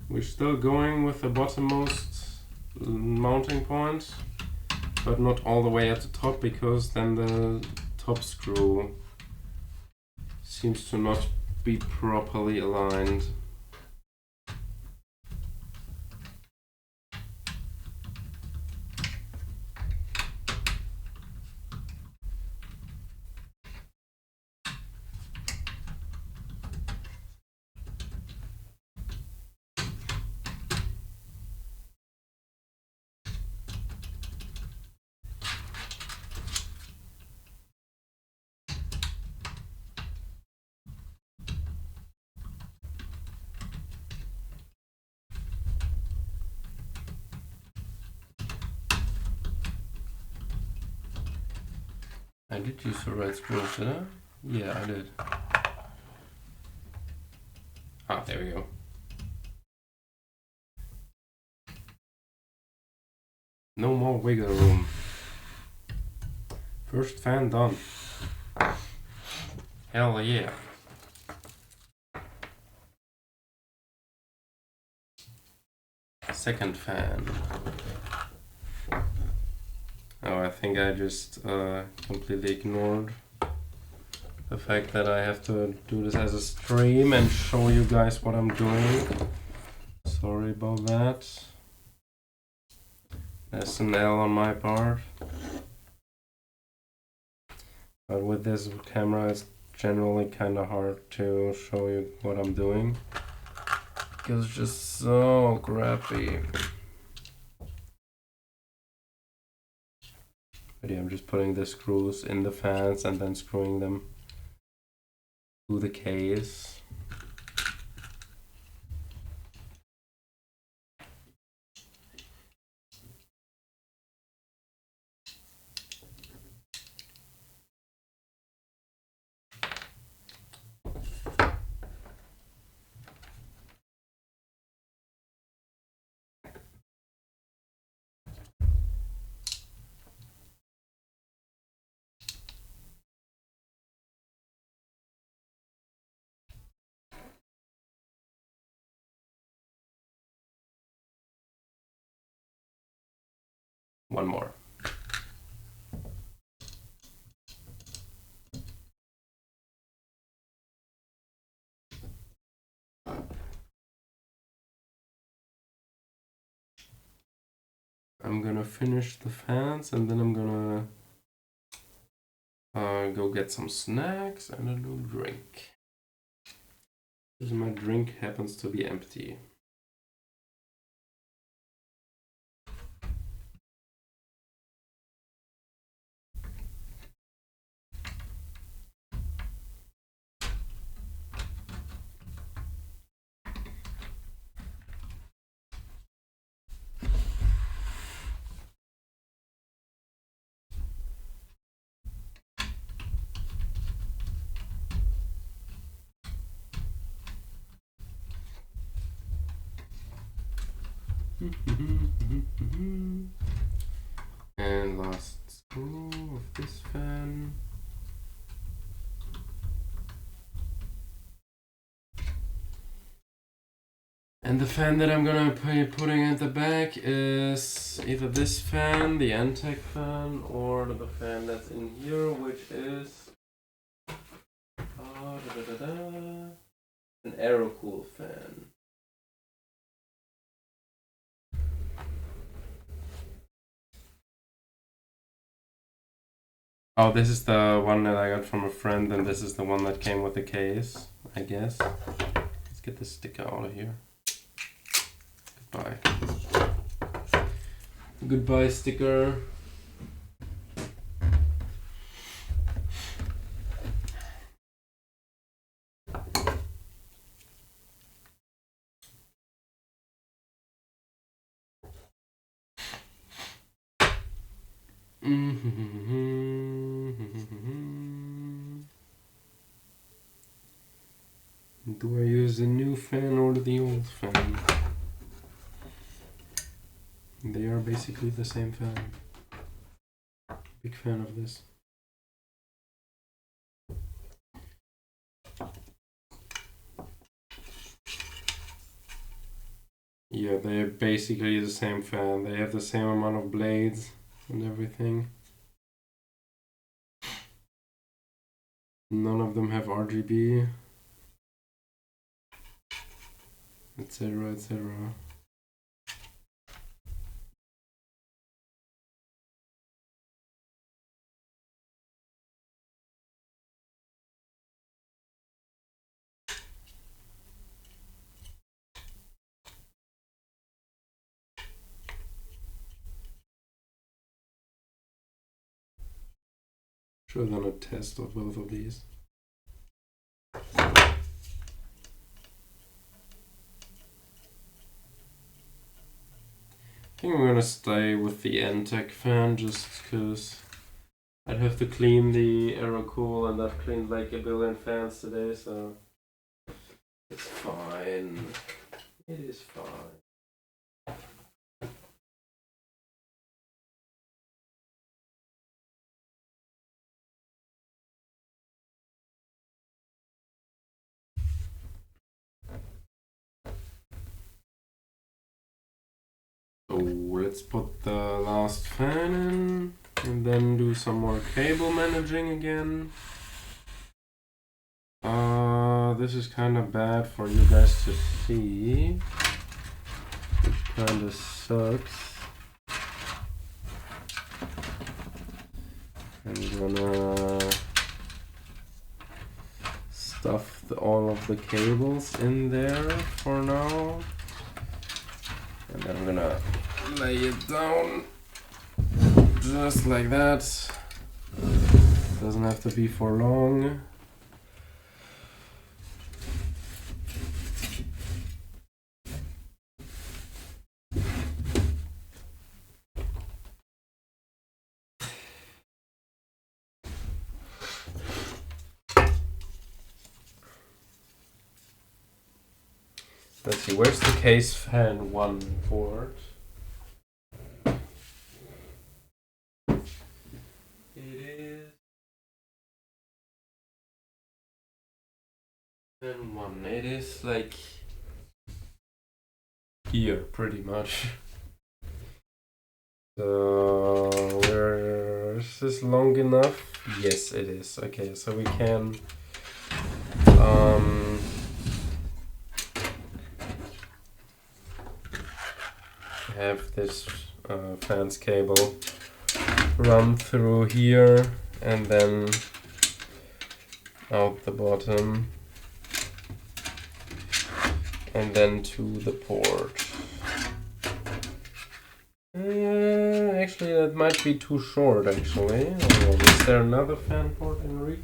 [SPEAKER 1] We're still going with the bottommost mounting point, but not all the way at the top, because then the top screw seems to not be properly aligned. I did use the right screws, did I? Yeah, I did. Ah, there we go. No more wiggle room. First fan done. Hell yeah. Second fan. Oh, I think I just completely ignored the fact that I have to do this as a stream and show you guys what I'm doing. Sorry about that. That's an L on my part. But with this camera, it's generally kind of hard to show you what I'm doing, because it's just so crappy. But yeah, I'm just putting the screws in the fans and then screwing them to the case. One more. I'm gonna finish the fans and then I'm gonna go get some snacks and a little drink. Because my drink happens to be empty. And last screw of this fan. And the fan that I'm gonna be putting at the back is either this fan, the Antec fan, or the fan that's in here, which is an Aerocool fan. Oh, this is the one that I got from a friend, and this is the one that came with the case, I guess. Let's get the sticker out of here. Goodbye. Goodbye, sticker. Do I use the new fan or the old fan? They are basically the same fan. Big fan of this. Yeah, they're basically the same fan. They have the same amount of blades and everything. None of them have RGB, etc., etc. Should have done a test of both of these. I think I'm gonna stay with the N-Tech fan just because I'd have to clean the AeroCool, and I've cleaned like a billion fans today, so it's fine. It is fine. So let's put the last fan in and then do some more cable managing again. This is kind of bad for you guys to see. It kind of sucks. I'm gonna stuff all of the cables in there for now. And then I'm gonna lay it down just like that. Doesn't have to be for long. Let's see, where's the case fan 1 port? It is fan 1. It is like here, pretty much. So, where is this long enough? Yes, it is. Okay, so we can have this fans cable run through here and then out the bottom and then to the port. Actually, that might be too short, actually. Is there another fan port in reach?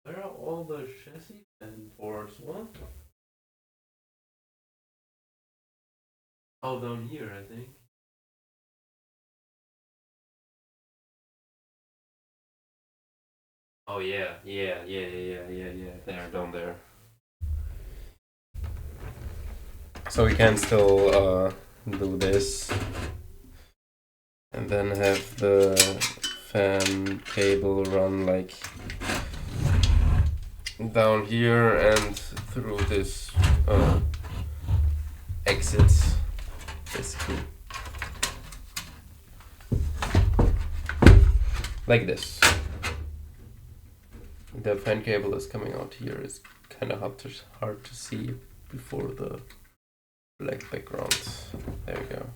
[SPEAKER 1] Where are all the chassis fan ports? What? Oh, down here, I think. Oh yeah. They're down there. So we can still do this and then have the fan cable run like down here and through this exit, basically. Like this. The fan cable is coming out here. It's kind of hard to see before the black background. There we go.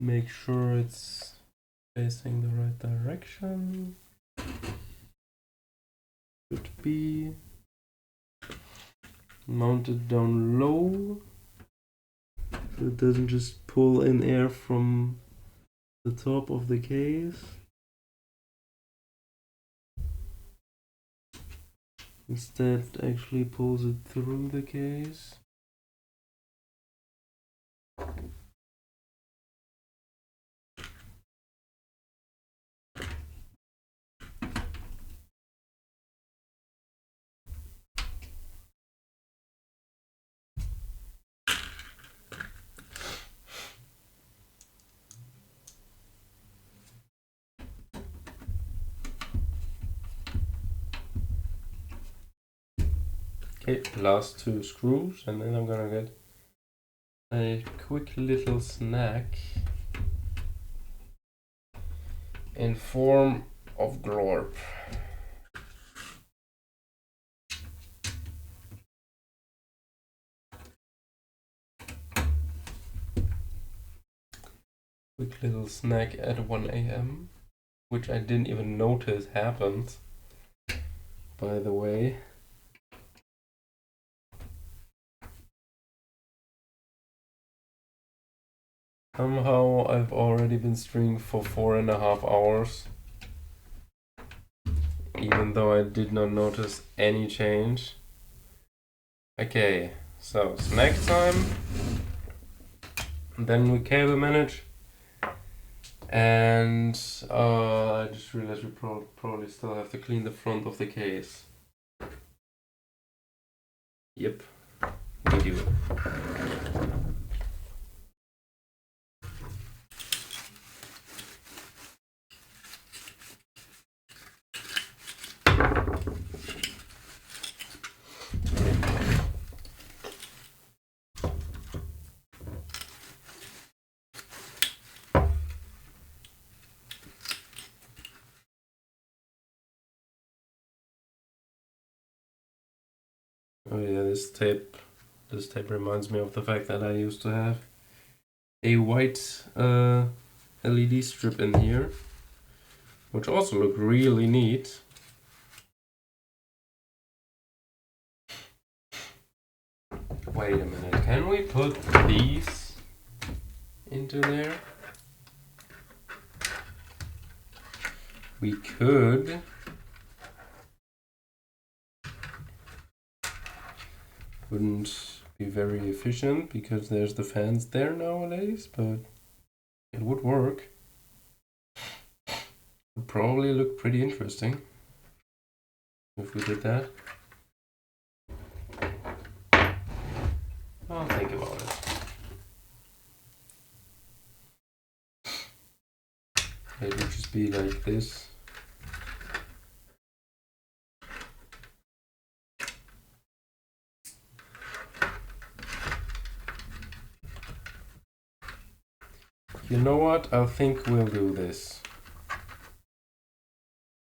[SPEAKER 1] Make sure it's facing the right direction. Should be. Mount it down low so it doesn't just pull in air from the top of the case. Instead, actually pulls it through the case. Okay, last two screws, and then I'm gonna get a quick little snack in form of glorp. Quick little snack at 1 a.m., which I didn't even notice happened, by the way. Somehow I've already been streaming for 4.5 hours, even though I did not notice any change. Okay, so snack time, then we cable manage, and I just realized we probably still have to clean the front of the case. Yep, we do. Oh yeah, this tape reminds me of the fact that I used to have a white LED strip in here, which also looked really neat. Wait a minute, can we put these into there? We could. Wouldn't be very efficient because there's the fans there nowadays, but it would work. Would probably look pretty interesting if we did that. I'll think about it. It would just be like this. You know what? I think we'll do this.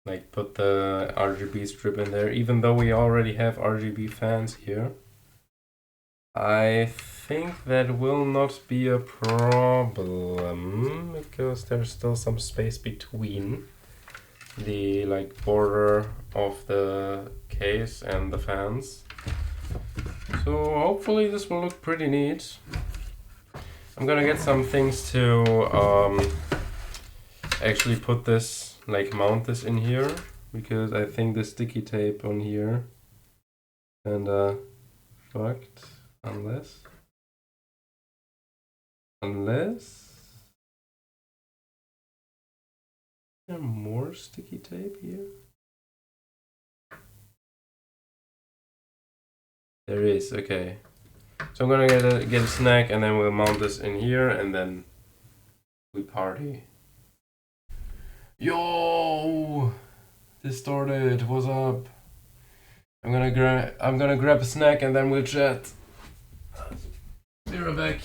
[SPEAKER 1] Like put the RGB strip in there, even though we already have RGB fans here. I think that will not be a problem because there's still some space between the border of the case and the fans. So hopefully this will look pretty neat. I'm gonna get some things to actually put this, mount this in here, because I think the sticky tape on here and fucked unless there more sticky tape here. There is, okay. So I'm gonna get a snack and then we'll mount this in here and then we party. Yo! Distorted, what's up? I'm gonna grab a snack and then we'll chat. Be right back.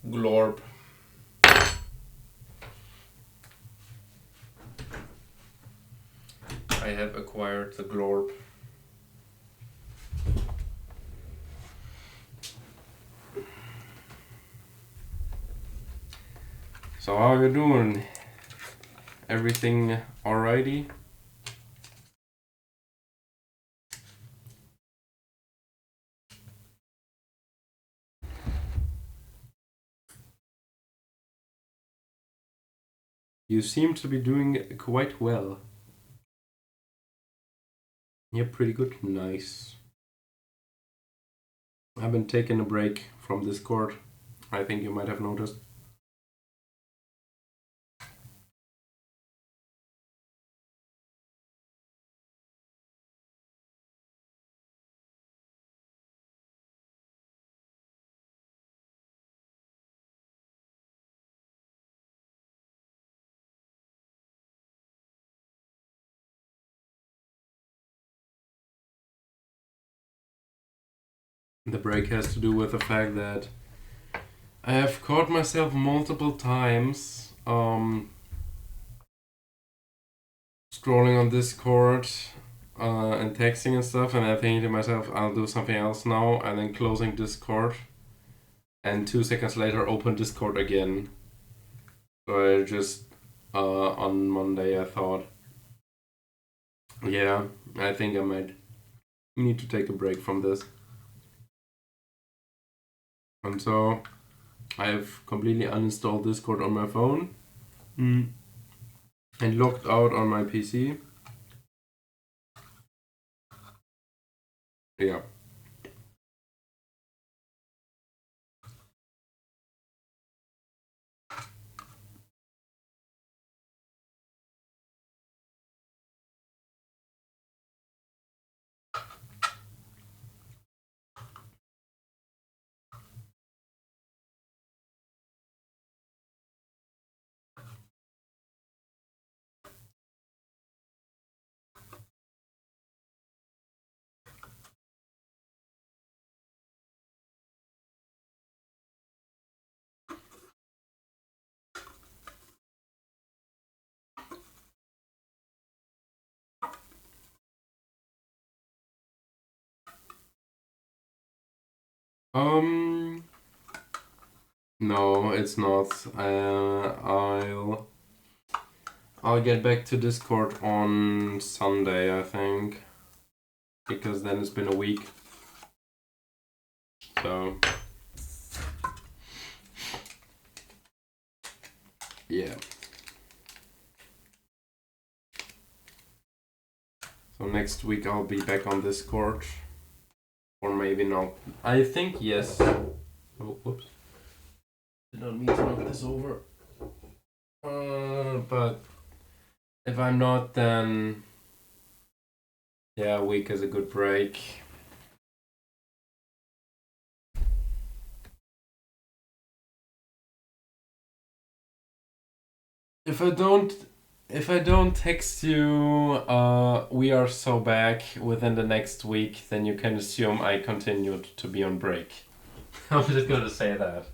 [SPEAKER 1] glorp. I have acquired the glorp. So how you doing? Everything alrighty? You seem to be doing quite well. You're pretty good. Nice. I've been taking a break from Discord. I think you might have noticed. The break has to do with the fact that I have caught myself multiple times scrolling on Discord and texting and stuff, and I think to myself, I'll do something else now, and then closing Discord, and 2 seconds later open Discord again. So I just on Monday I thought, yeah, I think I might need to take a break from this. And so I've completely uninstalled Discord on my phone and logged out on my PC. Yeah. No, it's not. I'll get back to Discord on Sunday, I think, because then it's been a week. So yeah. So next week I'll be back on Discord, or maybe not. I think yes. Oh, whoops. Did not mean to knock this over. But if I'm not, then yeah, a week is a good break. If I don't text you, we are so back within the next week, then you can assume I continued to be on break. I'm just gonna say that.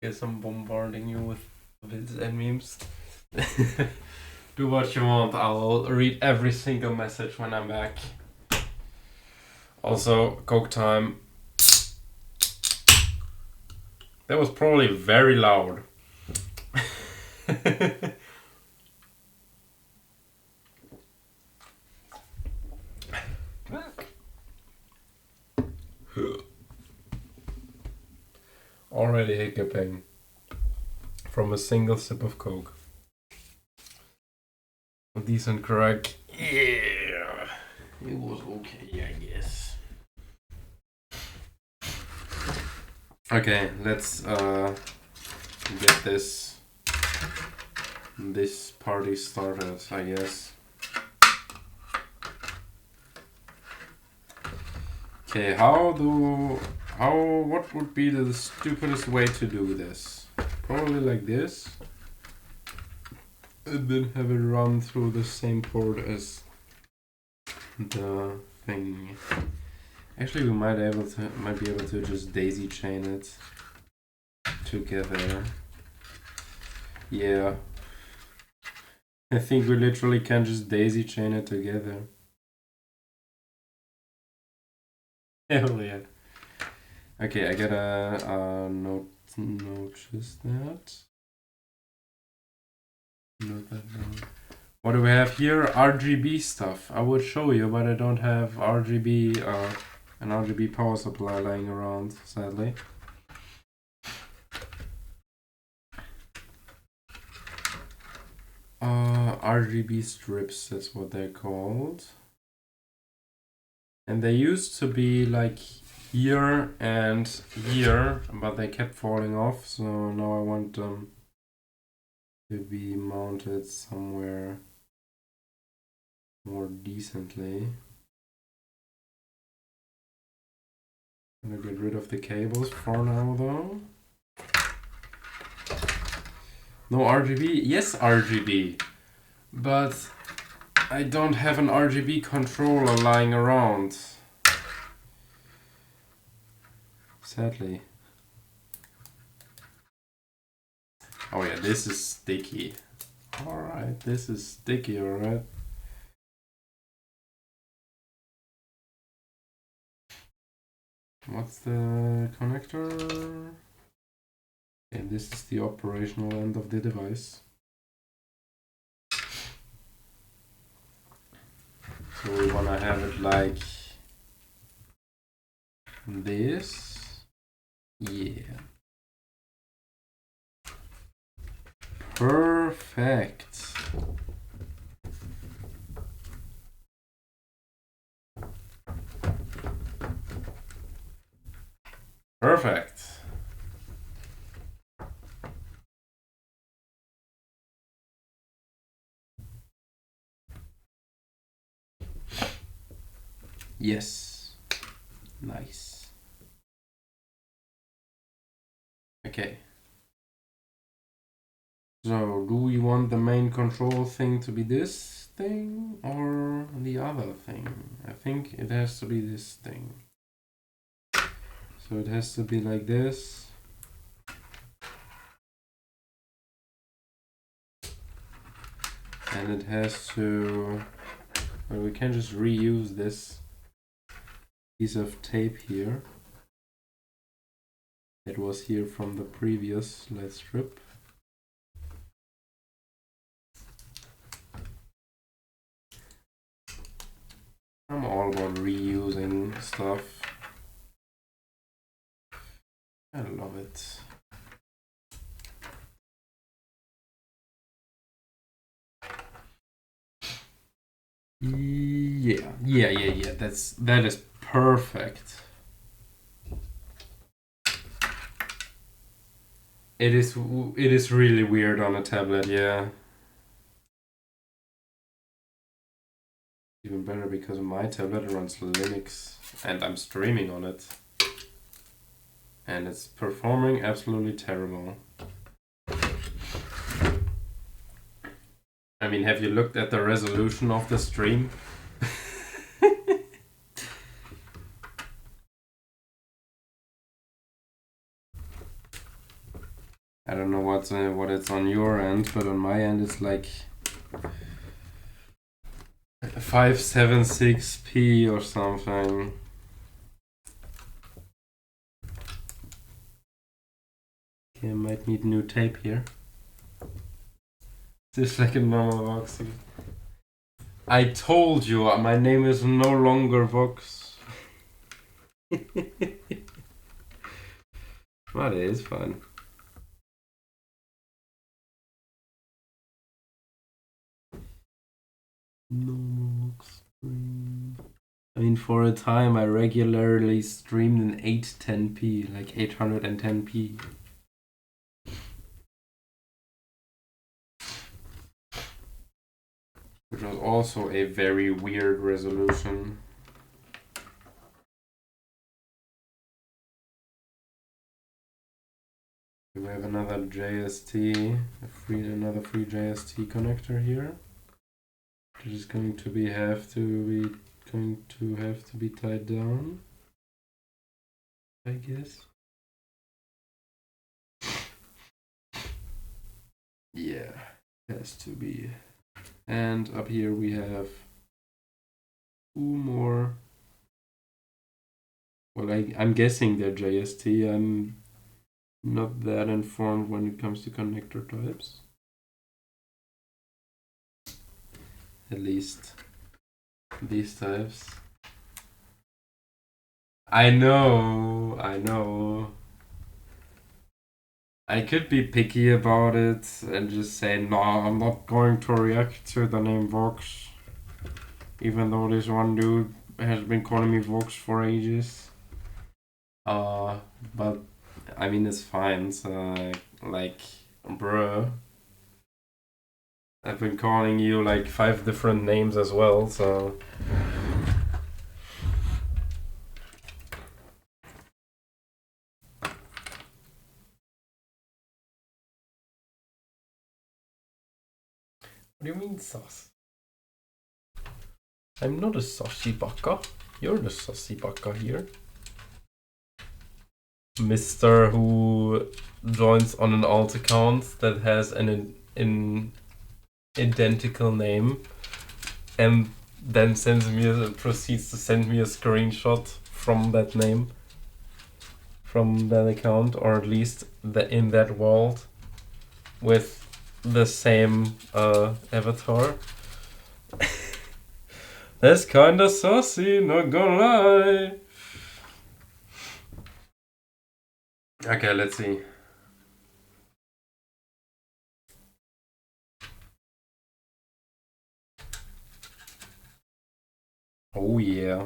[SPEAKER 1] Guess I'm bombarding you with Vids and memes. Do what you want. I'll read every single message when I'm back. Also, Coke time. That was probably very loud. Already hiccuping from a single sip of Coke. A decent crack. Yeah, it was okay, I guess. Okay, let's get this party started, I guess. Okay, what would be the stupidest way to do this? Probably like this. And then have it run through the same port as the thing. Actually, we might be able to just daisy chain it together. Yeah. I think we literally can just daisy chain it together. Hell yeah. Okay, I gotta notice that. Note that down. What do we have here? RGB stuff. I would show you, but I don't have RGB, an RGB power supply lying around, sadly. RGB strips, that's what they're called. And they used to be like here and here, but they kept falling off, so now I want them to be mounted somewhere more decently. I'm gonna get rid of the cables for now though. No RGB? Yes, RGB. But I don't have an RGB controller lying around. Sadly. Oh yeah, this is sticky. Alright, this is sticky, alright. What's the connector? And this is the operational end of the device. So we wanna have it like this. Yeah. Perfect. Perfect. Yes. Nice. Okay. So, do we want the main control thing to be this thing or the other thing? I think it has to be this thing. So it has to be like this. And it has to... Well, we can just reuse this piece of tape here. It was here from the previous LED strip. I'm all about reusing stuff. I love it. Yeah. That is perfect. It is really weird on a tablet, yeah. Even better because my tablet runs Linux and I'm streaming on it. And it's performing absolutely terrible. I mean, have you looked at the resolution of the stream? I don't know what it's on your end, but on my end it's like 576p or something. Okay, I might need new tape here. Just like a normal Vox. I told you, my name is no longer Vox. But it is fun. Normal Vox stream. I mean, for a time I regularly streamed in 810p, like 810p. Which was also a very weird resolution. We have another JST, another free JST connector here, which is going to have to be tied down, I guess. Yeah, has to be. And up here we have 2 more. Well, I'm guessing they're JST. I'm not that informed when it comes to connector types. At least these types. I know. I could be picky about it and just say, no, I'm not going to react to the name Vox. Even though this one dude has been calling me Vox for ages. But I mean, it's fine. So, like, bruh. I've been calling you like 5 different names as well, so. What do you mean, sauce? I'm not a saucy baka. You're the saucy baka here. Mister who joins on an alt account that has an identical name and then proceeds to send me a screenshot from that name, from that account, or at least in that world with the same avatar. That's kinda saucy, not gonna lie. Okay, let's see. Oh yeah.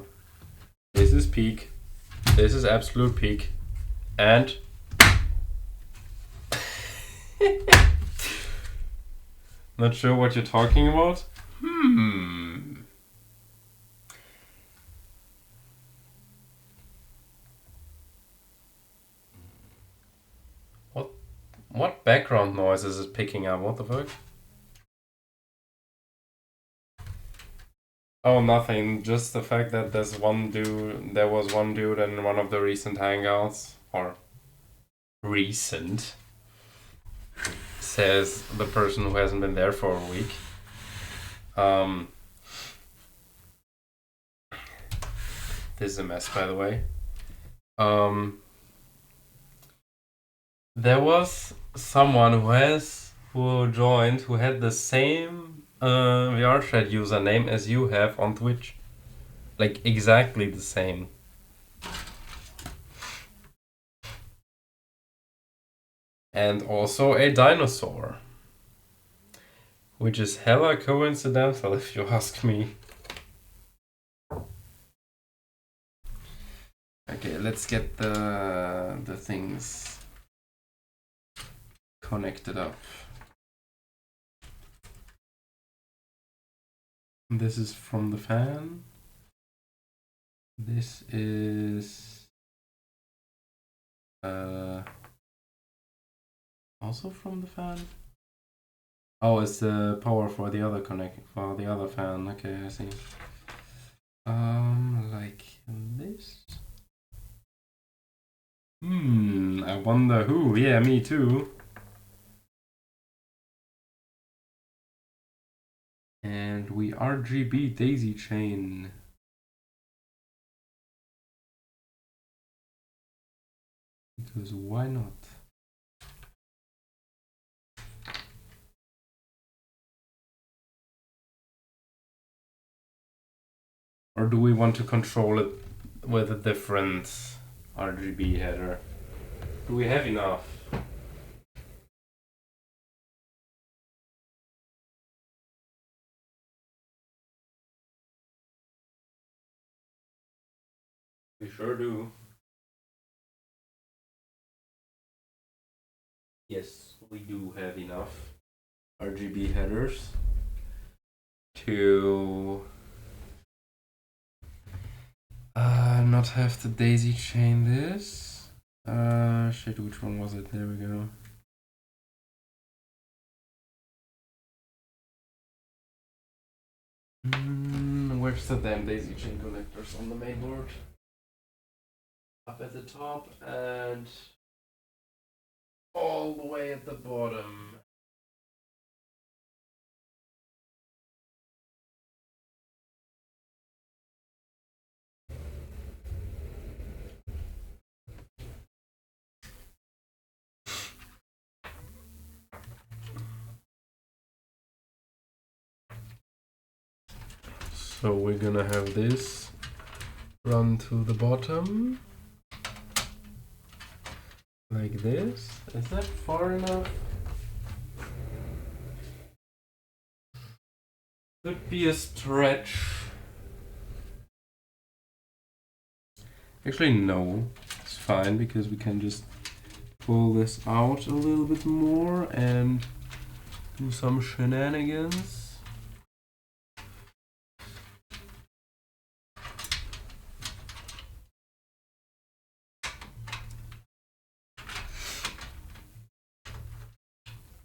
[SPEAKER 1] This is peak. This is absolute peak. And not sure what you're talking about? What background noise is it picking up? What the fuck? Oh, nothing. Just the fact that there was one dude in one of the recent hangouts, or recent, says the person who hasn't been there for a week. This is a mess, by the way. There was someone who joined who had the same VRChat username as you have on Twitch. Like exactly the same. And also a dinosaur. Which is hella coincidental if you ask me. Okay, let's get the things connected up. This is from the fan. This is also from the fan. Oh, it's the power for the other fan. Okay, I see. Like this. I wonder who. Yeah, me too. we RGB daisy chain? Because why not? Or do we want to control it with a different RGB header? Do we have enough? We sure do. Yes, we do have enough RGB headers to not have to daisy chain this. Shit, which one was it? There we go. Where's the damn daisy chain connectors on the main board? Up at the top and all the way at the bottom. So we're gonna have this run to the bottom like this. Is that far enough? Could be a stretch. Actually, no, it's fine because we can just pull this out a little bit more and do some shenanigans.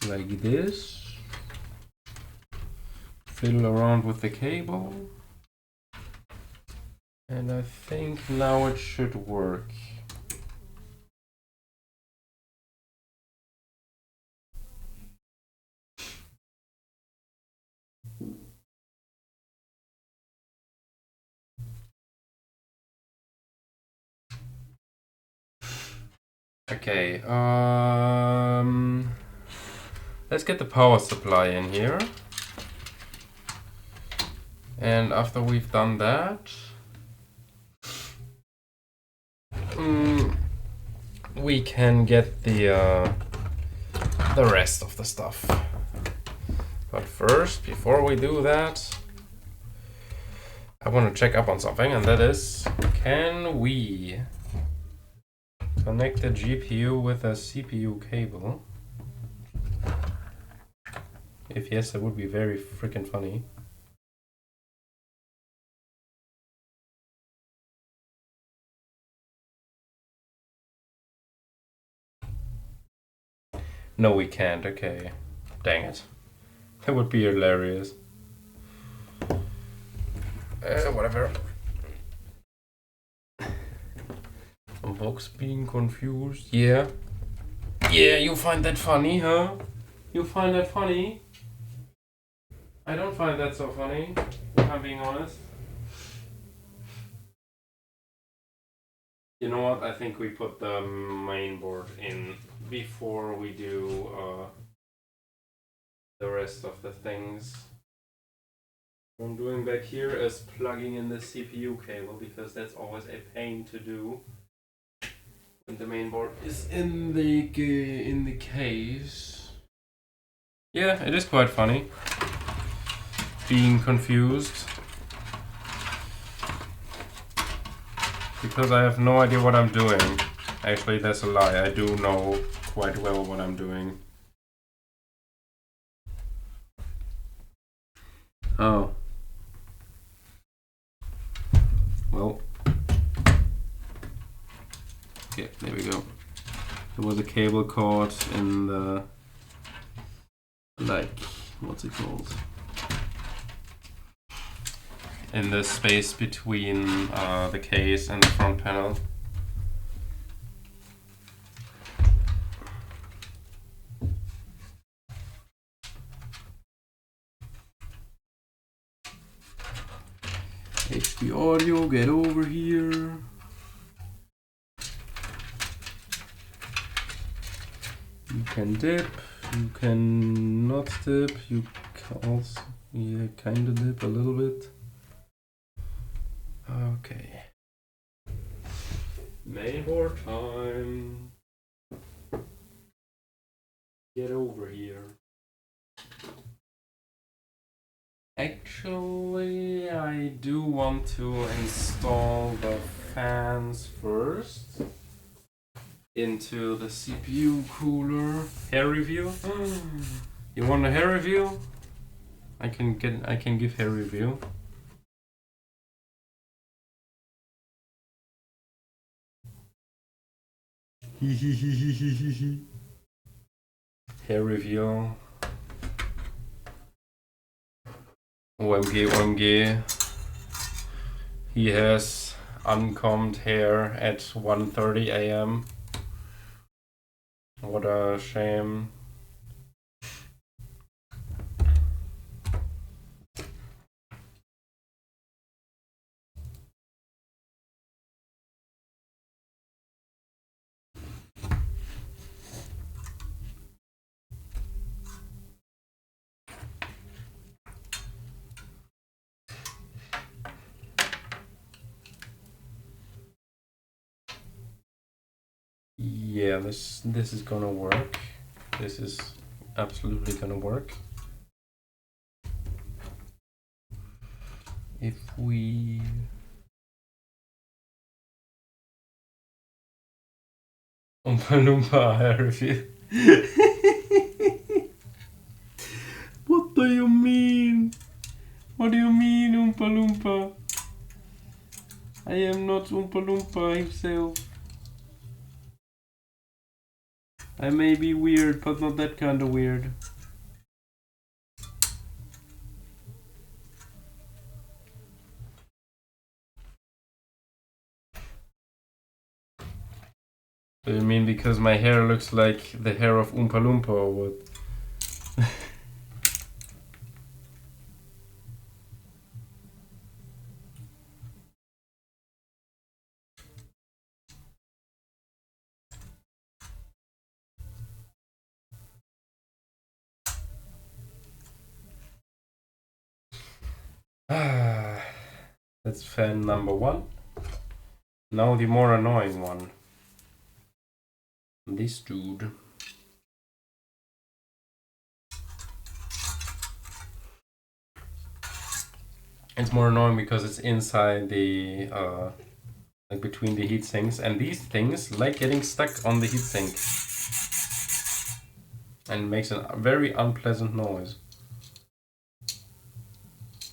[SPEAKER 1] Like this. Fiddle around with the cable. And I think now it should work. Okay, let's get the power supply in here. And after we've done that, we can get the rest of the stuff. But first, before we do that, I want to check up on something, and that is, can we connect the GPU with a CPU cable? If yes, that would be very freaking funny. No, we can't. Okay. Dang it. That would be hilarious. Whatever. Vox being confused. Yeah. Yeah, you find that funny, huh? You find that funny? I don't find that so funny, if I'm being honest. You know what? I think we put the main board in before we do the rest of the things. What I'm doing back here is plugging in the CPU cable because that's always a pain to do when the main board is in the case. Yeah, it is quite funny being confused because I have no idea what I'm doing. Actually, that's a lie. I do know quite well what I'm doing. Oh. Well. Okay, there we go. There was a cable caught in the, like, what's it called? In the space between the case and the front panel. the audio, get over here. You can dip, you can not dip, you can also, yeah, kind of dip a little bit. Okay. Mainboard time. Get over here. Actually, I do want to install the fans first into the CPU cooler. Hair review? You want a hair review? I can give hair review. Hair review. OMG, OMG. He has uncombed hair at 1:30 AM. What a shame. Yeah, this is gonna work. This is absolutely gonna work. If we Oompa Loompa hair review. What do you mean? What do you mean, Oompa Loompa? I am not Oompa Loompa himself. I may be weird, but not that kind of weird. Do you mean because my hair looks like the hair of Oompa Loompa or what? That's fan number 1. Now the more annoying one. This dude. It's more annoying because it's inside the like between the heat sinks, and these things like getting stuck on the heat sink and makes a very unpleasant noise.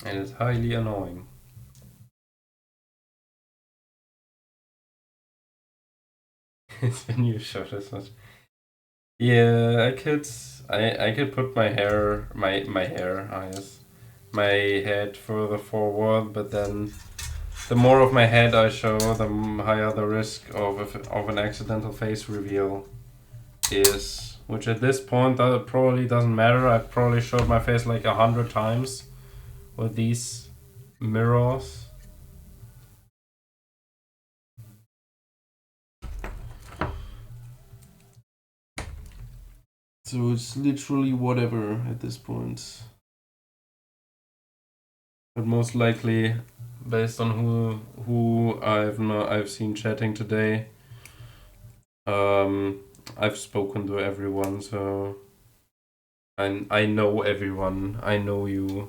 [SPEAKER 1] And it's highly annoying. It's a new shot as much. Yeah, I could put my hair my head further forward, but then the more of my head I show, the higher the risk of an accidental face reveal is. Which at this point that probably doesn't matter. I've probably showed my face like 100 times with these mirrors. So it's literally whatever at this point. But most likely, based on who I've seen chatting today, I've spoken to everyone, so I know everyone. I know you.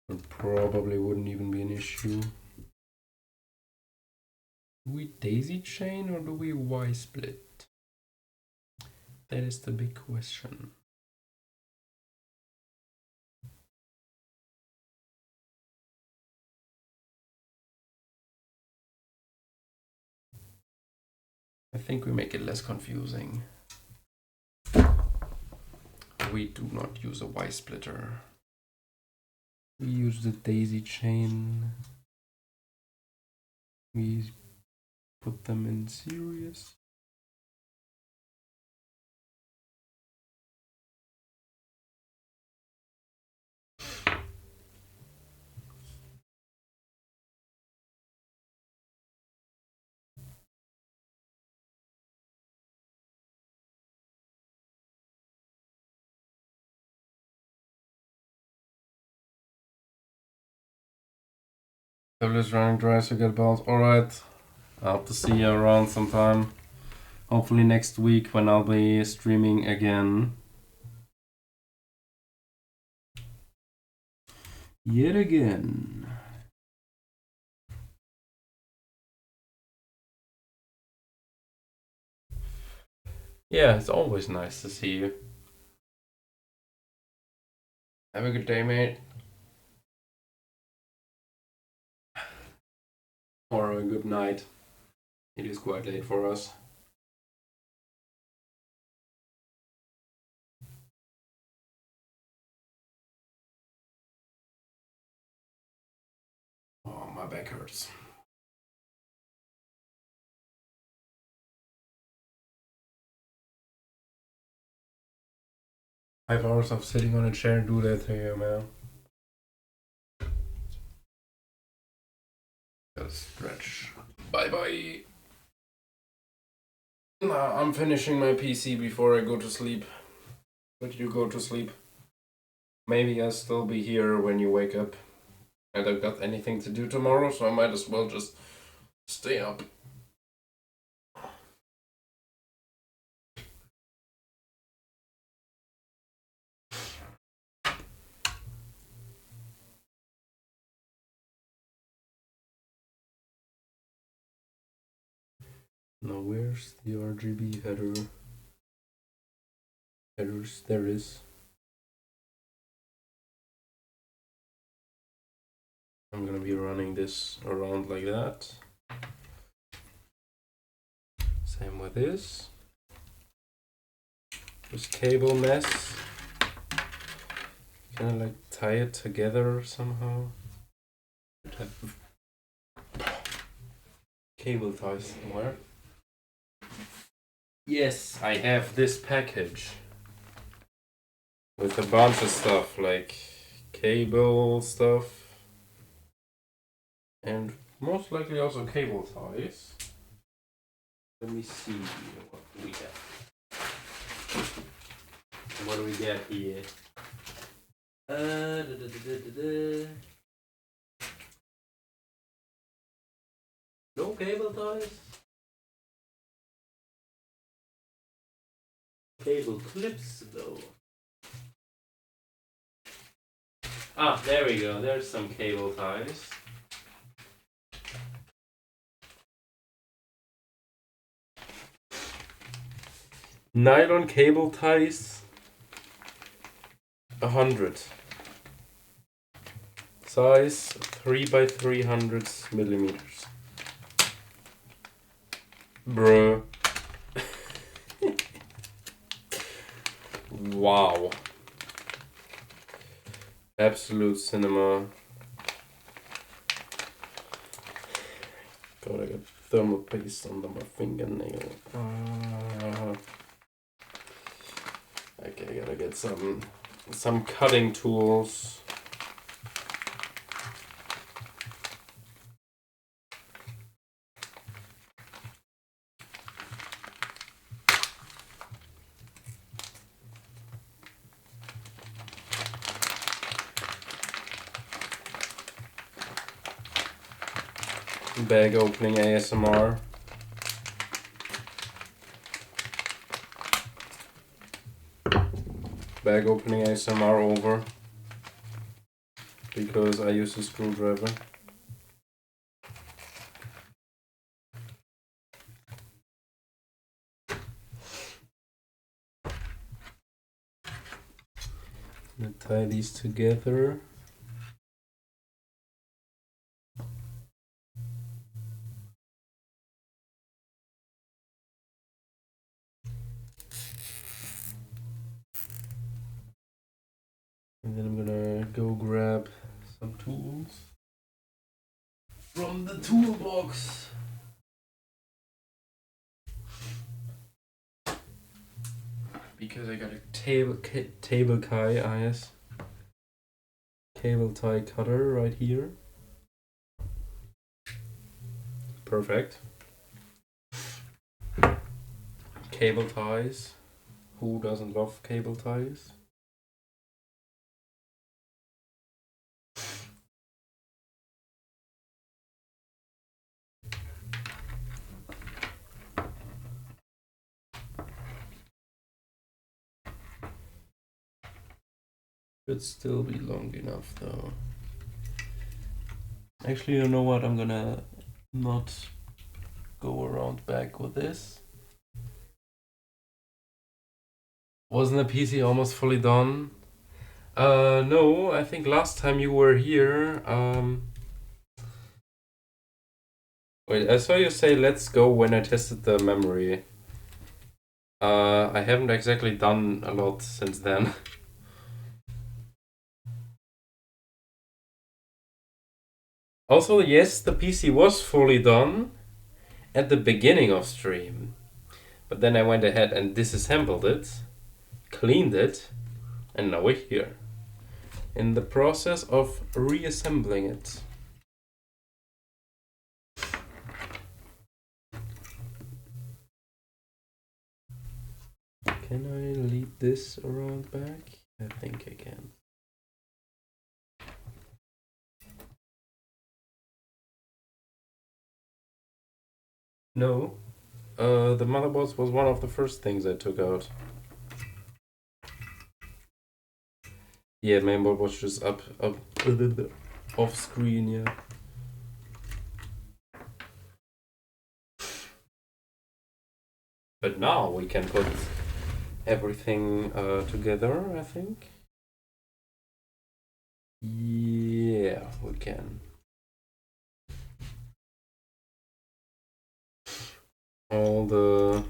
[SPEAKER 1] It probably wouldn't even be an issue. Do we daisy chain or do we Y split? That is the big question. I think we make it less confusing. We do not use a Y splitter. We use the daisy chain. We put them in series. Tablet's running dry, so get balls. Alright. I hope to see you around sometime. Hopefully next week when I'll be streaming again. Yet again. Yeah, it's always nice to see you. Have a good day, mate. Or a good night. It is quite late for us. Oh, my back hurts. Five hours of sitting on a chair and do that to you, man. Gotta stretch. Bye bye. Nah, I'm finishing my PC before I go to sleep. But you go to sleep. Maybe I'll still be here when you wake up. I don't got anything to do tomorrow, so I might as well just stay up. Now where's the RGB header? Headers, there is. I'm gonna be running this around like that. Same with this. This cable mess. Can I like tie it together somehow? Cable ties somewhere. Yes, I have this package with a bunch of stuff like cable stuff and most likely also cable ties. Let me see what we get. What do we get here? No cable ties. Cable clips though. Ah, there we go. There's some cable ties. Nylon cable ties. 100. Size 3 by 300 millimeters. Bruh. Wow. Absolute cinema. God, I got thermal paste under my fingernail. Okay, I gotta get some cutting tools. Bag opening ASMR. Bag opening ASMR over because I use a screwdriver. I'm gonna tie these together. And then I'm gonna go grab some tools from the toolbox. because I got a cable tie cutter right here. Perfect. Cable ties. Who doesn't love cable ties? Should still be long enough though. Actually, you know what? I'm gonna not go around back with this. Wasn't the PC almost fully done? No, I think last time you were here, wait, I saw you say let's go when I tested the memory. I haven't exactly done a lot since then. Also, yes, the PC was fully done at the beginning of stream. But then I went ahead and disassembled it, cleaned it, and now we're here. In the process of reassembling it. Can I lead this around back? I think I can. No. The motherboards was one of the first things I took out. Yeah, mainboard was just up off screen, yeah. But now we can put everything together, I think. Yeah, we can. All the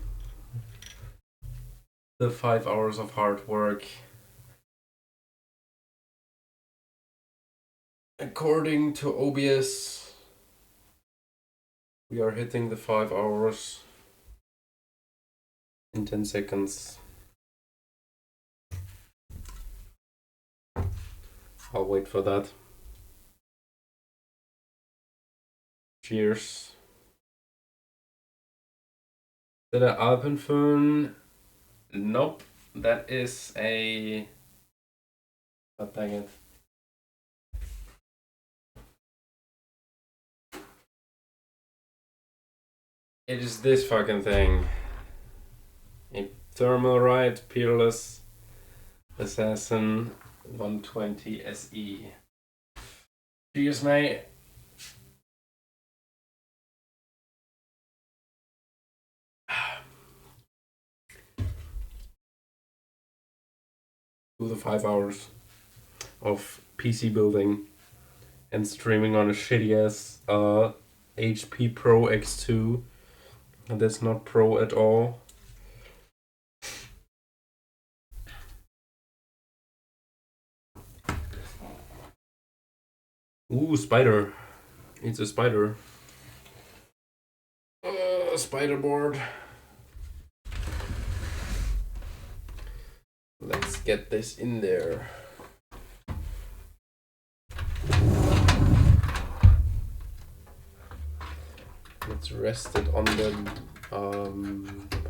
[SPEAKER 1] 5 hours of hard work. According to OBS, we are hitting the 5 hours in 10 seconds. I'll wait for that. Cheers. Is that an Alpenföhn? Nope. That is a... Oh, dang it. It is this fucking thing. A Thermalright Peerless Assassin 120 SE. Cheers, mate. To the 5 hours of PC building and streaming on a shitty ass HP Pro X2. And that's not pro at all. Ooh, spider. It's a spider. Spider board. Let's get this in there. Let's rest it on the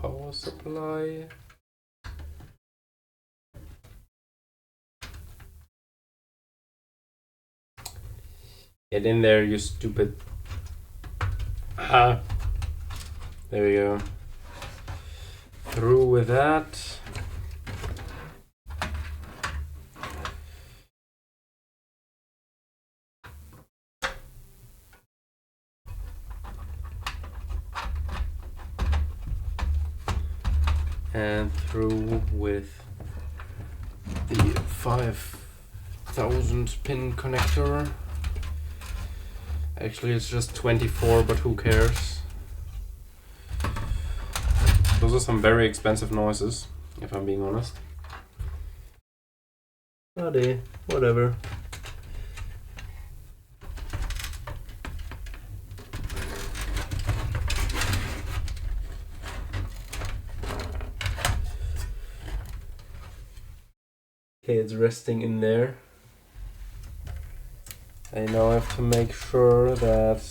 [SPEAKER 1] power supply. Get in there, you stupid. Ah. There we go. Through with that. And through with the 5000 pin connector. Actually, it's just 24, but who cares? Those are some very expensive noises, if I'm being honest. Buddy, whatever. Okay, it's resting in there. I now have to make sure that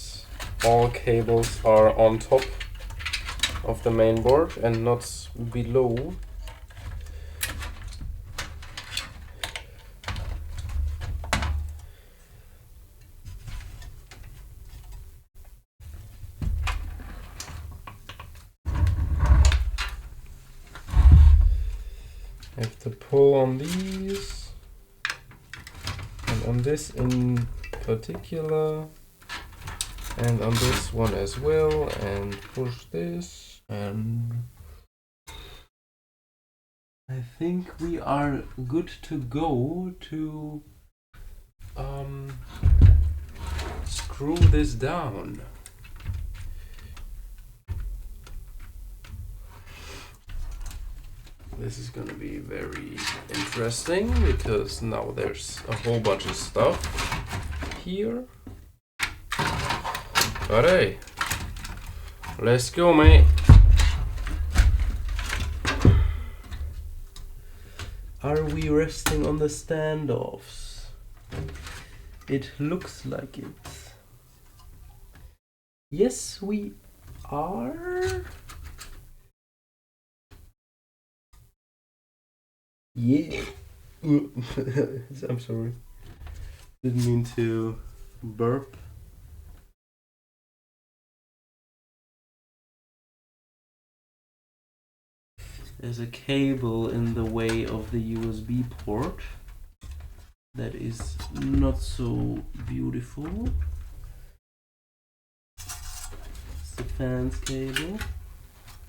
[SPEAKER 1] all cables are on top of the main board and not below. I have to pull on these and on this in particular and on this one as well, and push this, and I think we are good to go to screw this down. This is gonna be very interesting because now there's a whole bunch of stuff here. But hey, let's go, mate. Are we resting on the standoffs? It looks like it. Yes, we are. Yeah. I'm sorry. Didn't mean to burp. There's a cable in the way of the USB port. That is not so beautiful. It's the fans cable.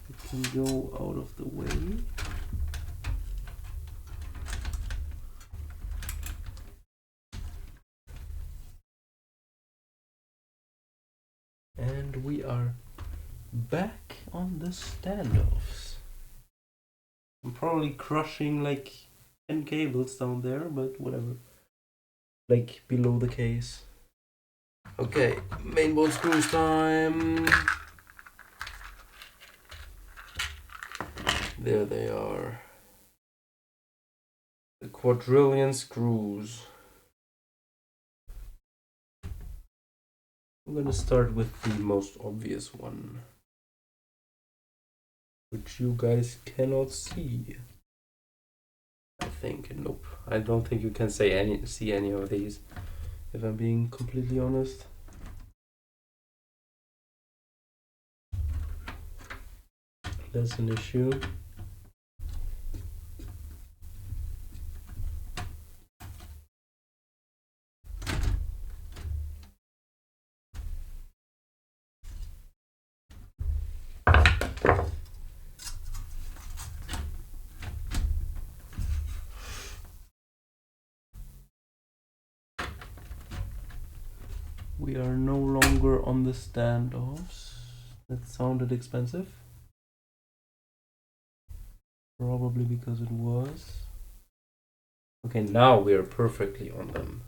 [SPEAKER 1] It can go out of the way. And we are back on the standoffs. I'm probably crushing like 10 cables down there, but whatever. Like below the case. Okay, mainboard screws time. There they are. The quadrillion screws. I'm gonna start with the most obvious one, which you guys cannot see. I think. Nope. I don't think you can see any of these, if I'm being completely honest. That's an issue. We are no longer on the standoffs. That sounded expensive. Probably because it was. Okay, now we are perfectly on them.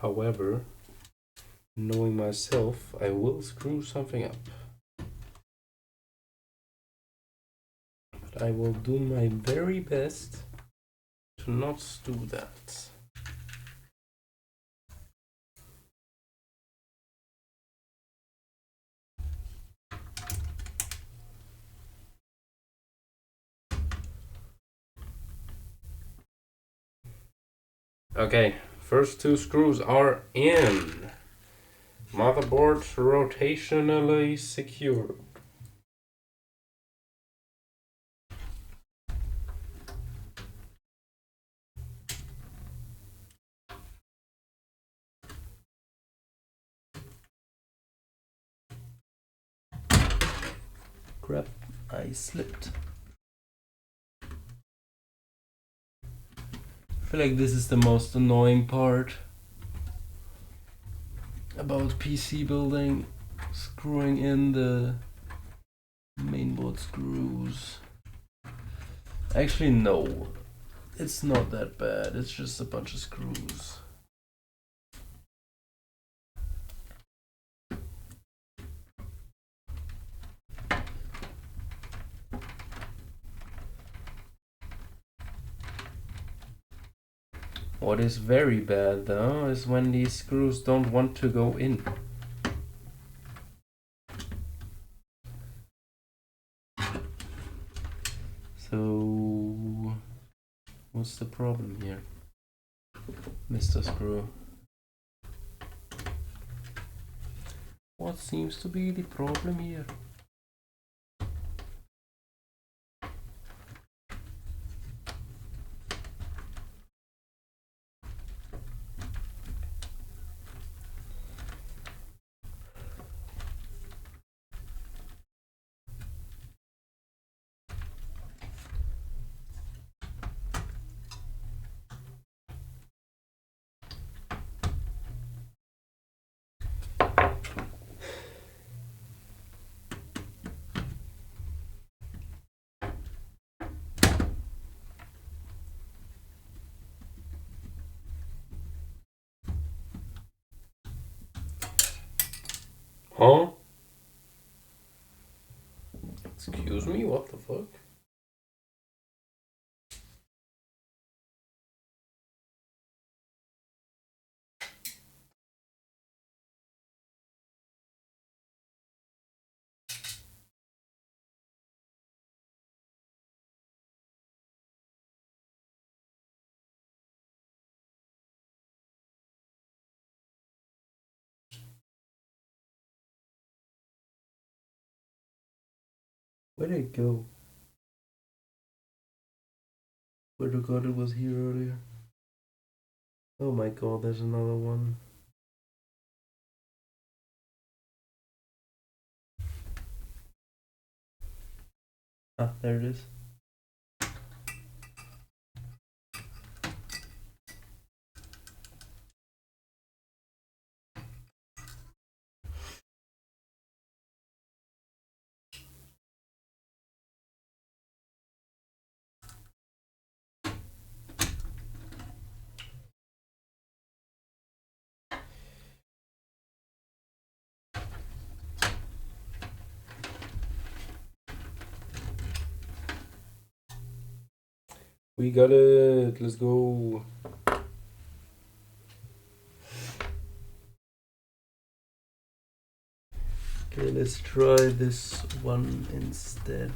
[SPEAKER 1] However, knowing myself, I will screw something up. But I will do my very best to not do that. Okay, first two screws are in. Motherboard rotationally secured. Crap, I slipped. I feel like this is the most annoying part about PC building, screwing in the mainboard screws. Actually, no. It's not that bad, it's just a bunch of screws. What is very bad though is when these screws don't want to go in. So what's the problem here, Mr. Screw? What seems to be the problem here? Huh? Excuse me, what the fuck? Where'd it go? Where the god it was here earlier? Oh my god, there's another one. Ah, there it is. We got it. Let's go. Okay, let's try this one instead.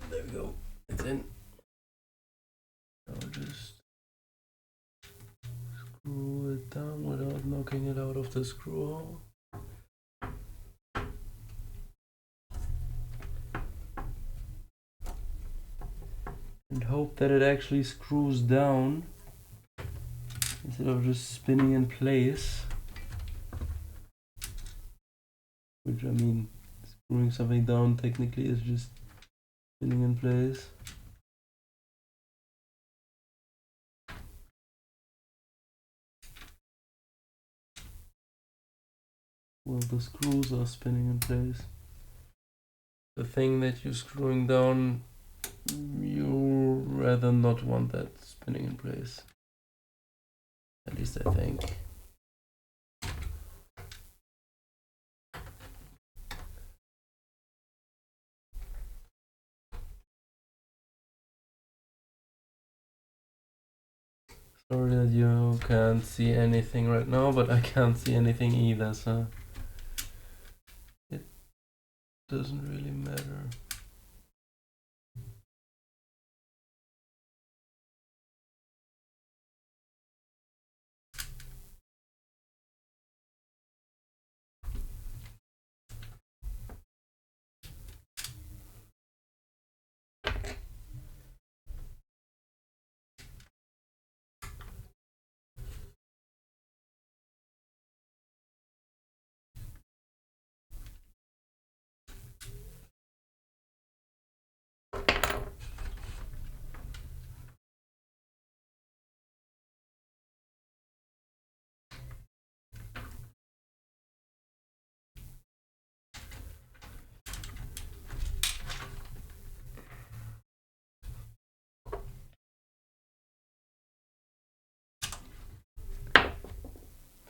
[SPEAKER 1] There we go. It's in. I'll just screw it down without knocking it out of the screw hole. And hope that it actually screws down instead of just spinning in place. Which, I mean, screwing something down technically is just spinning in place. Well, the screws are spinning in place. The thing that you're screwing down, you rather not want that spinning in place. At least I think. Sorry that you can't see anything right now, but I can't see anything either, so it doesn't really matter.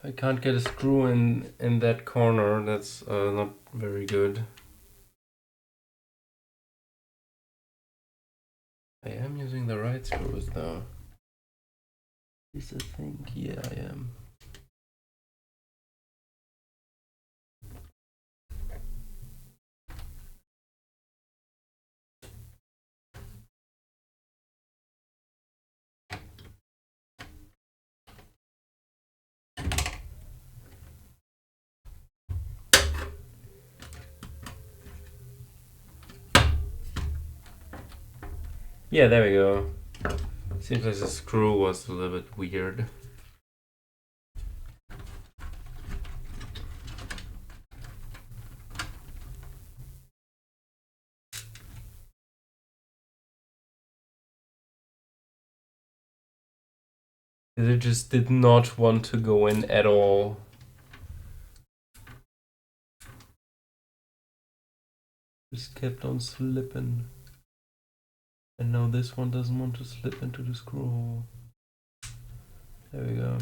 [SPEAKER 1] I can't get a screw in that corner, that's not very good. I am using the right screws though. Is the thing? Yeah, I am. Yeah, there we go. Seems like the screw was a little bit weird. It just did not want to go in at all. Just kept on slipping. And now this one doesn't want to slip into the screw hole. There we go.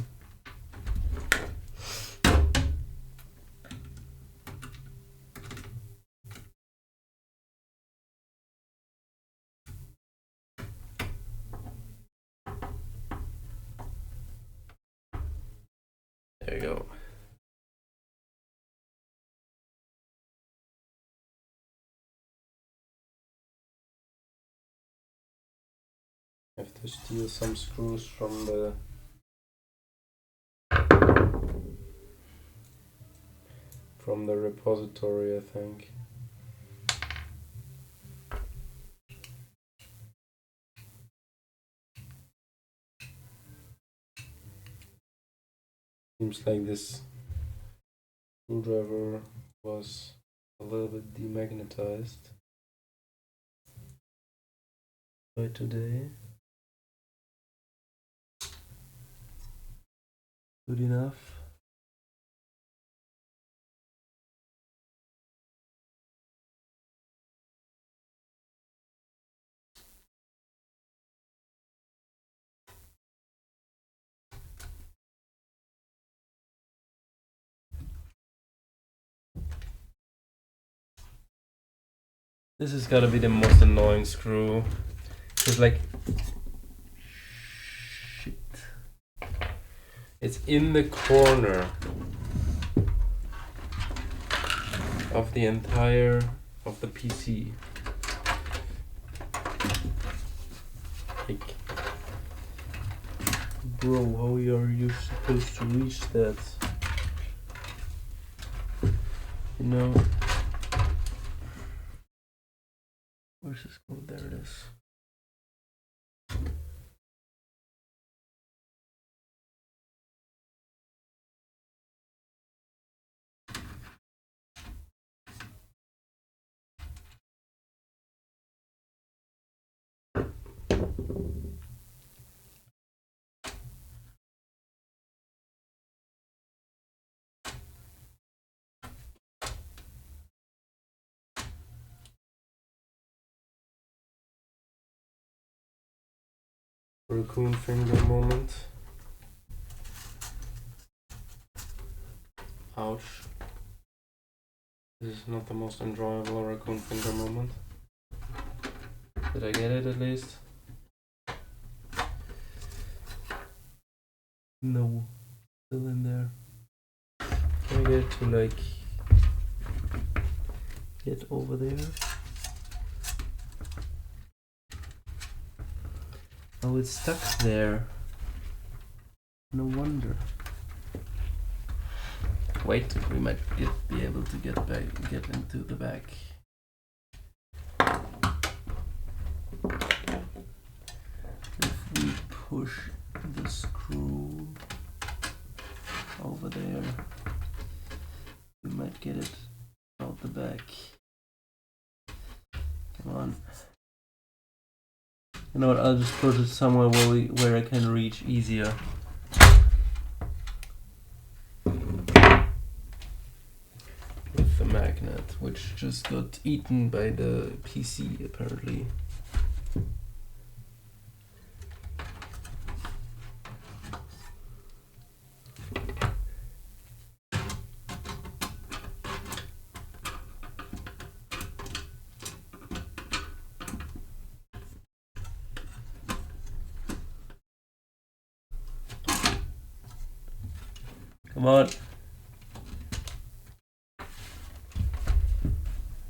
[SPEAKER 1] There you go. I have to steal some screws from the repository, I think. Seems like this screwdriver was a little bit demagnetized by today. Good enough. This has got to be the most annoying screw. It's like, shit. It's in the corner of the entire of the PC. Like, bro, how are you supposed to reach that? You know? Where's this code? There it is. Raccoon finger moment. Ouch. This is not the most enjoyable raccoon finger moment. Did I get it at least? No. Still in there. Can I get it to like get over there? Oh, it's stuck there. No wonder. Wait, we might be able to get into the back. If we push the screw over there, we might get it out the back. Come on. You know what? I'll just put it somewhere where I can reach easier. With the magnet, which just got eaten by the PC apparently. Come on.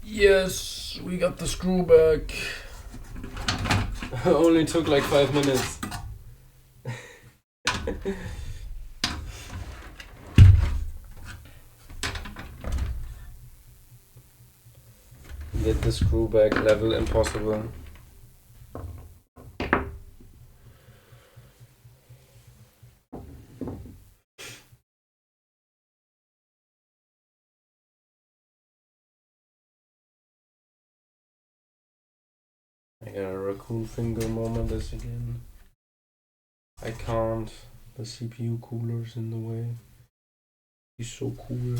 [SPEAKER 1] Yes, we got the screw back. Only took like 5 minutes. Get the screw back, level impossible. I got a raccoon finger moment this again. I can't. The CPU cooler's in the way. He's so cool.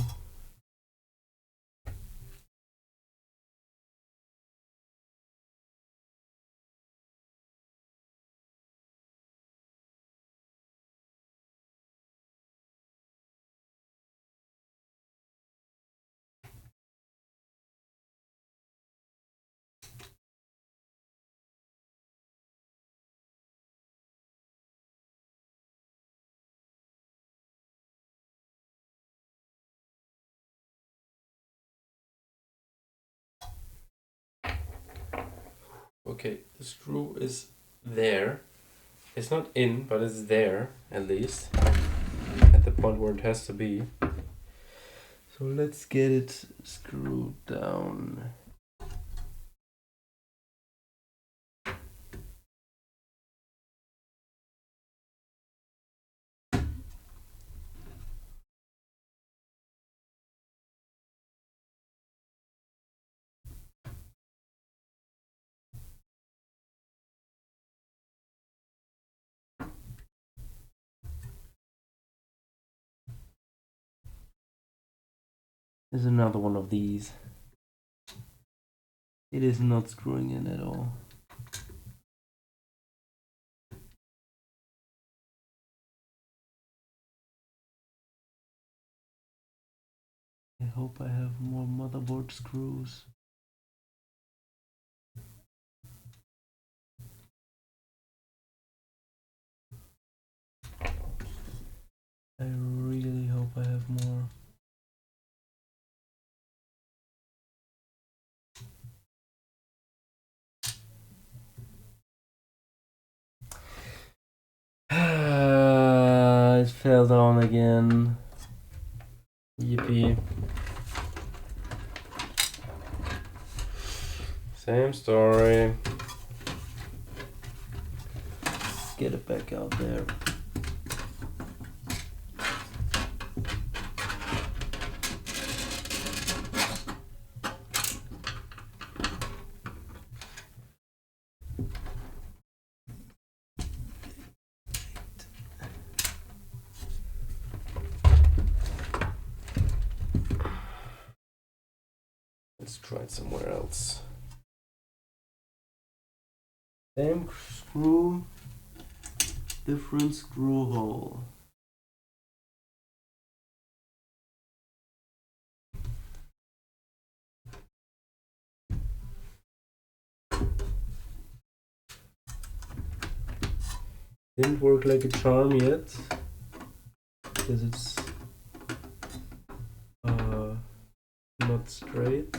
[SPEAKER 1] Okay, the screw is there. It's not in, but it's there, at least. At the point where it has to be. So let's get it screwed down. There's another one of these. It is not screwing in at all. I hope I have more motherboard screws. I really hope I have more. It fell down again. Yippee. Same story. Get it back out there. Let's try it somewhere else. Same screw, different screw hole. Didn't work like a charm yet, because it's not straight.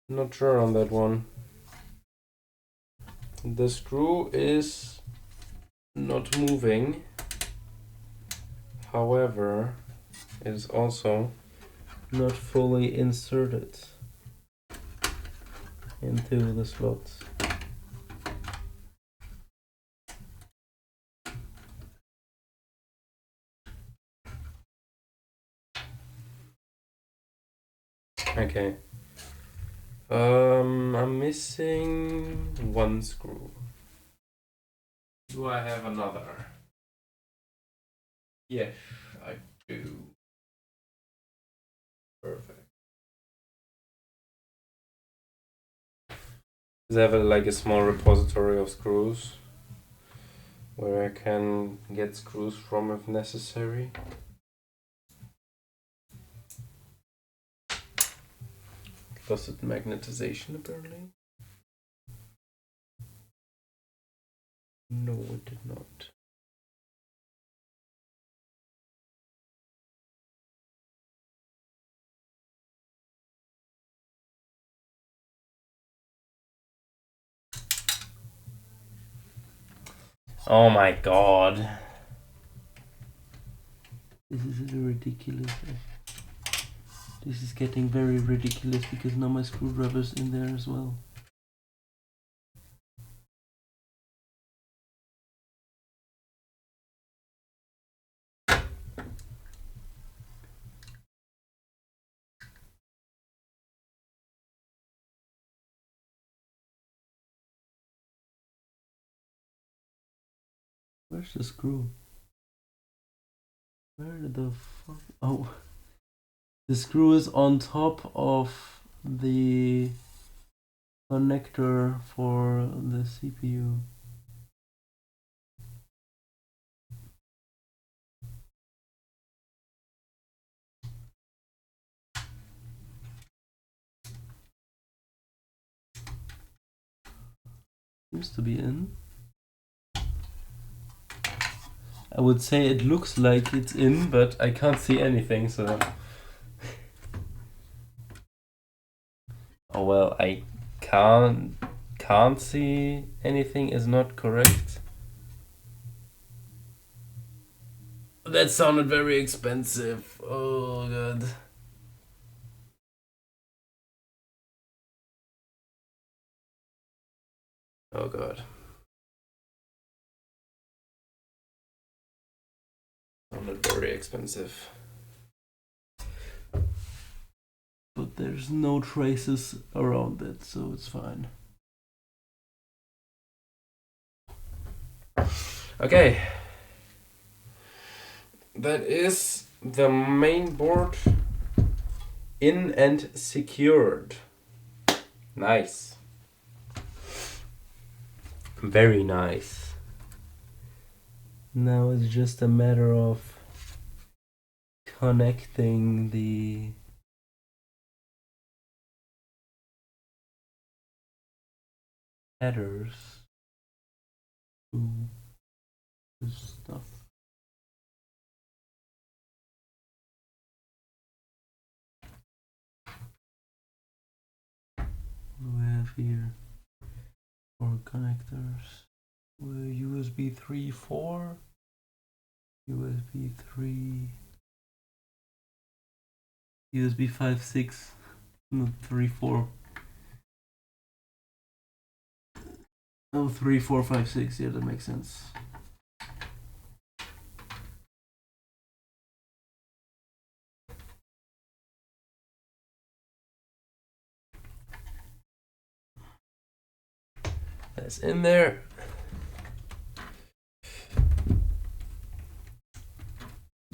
[SPEAKER 1] Not sure on that one. The screw is not moving. However, it is also not fully inserted into the slot. Okay. I'm missing one screw. Do I have another? Yes, I do. Perfect. I have like a small repository of screws where I can get screws from if necessary. Does it magnetization apparently? No, it did not. Oh my god. This is ridiculous. This is getting very ridiculous because now my screwdriver's in there as well. Where's the screw? Where the fuck? Oh. The screw is on top of the connector for the CPU. Seems to be in. I would say it looks like it's in, but I can't see anything, so... Oh well, I can't see anything is not correct. That sounded very expensive. Oh god. Oh god. Sounded very expensive. But there's no traces around it, so it's fine. Okay. That is the main board in and secured. Nice. Very nice. Now it's just a matter of connecting the headers to this stuff. What do we have here for connectors? USB 3.4, USB 3, USB 5.6, not 3.4. Oh, 3, 4, 5, 6. Yeah, that makes sense. That's in there.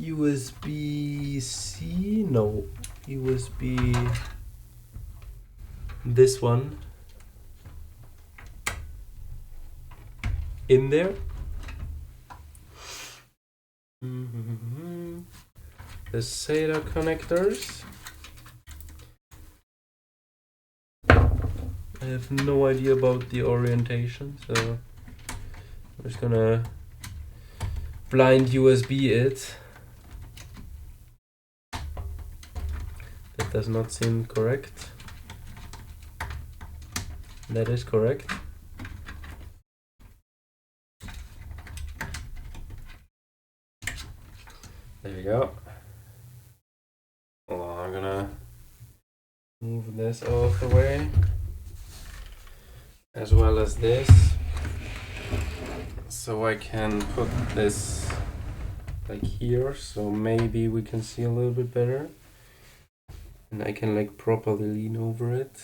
[SPEAKER 1] USB-C? No. USB... This one. In there. The SATA connectors. I have no idea about the orientation, so I'm just gonna blind USB it. That does not seem correct. That is correct. There you go. Hold on, I'm gonna move this out of the way, as well as this, so I can put this like here, so maybe we can see a little bit better, and I can like properly lean over it.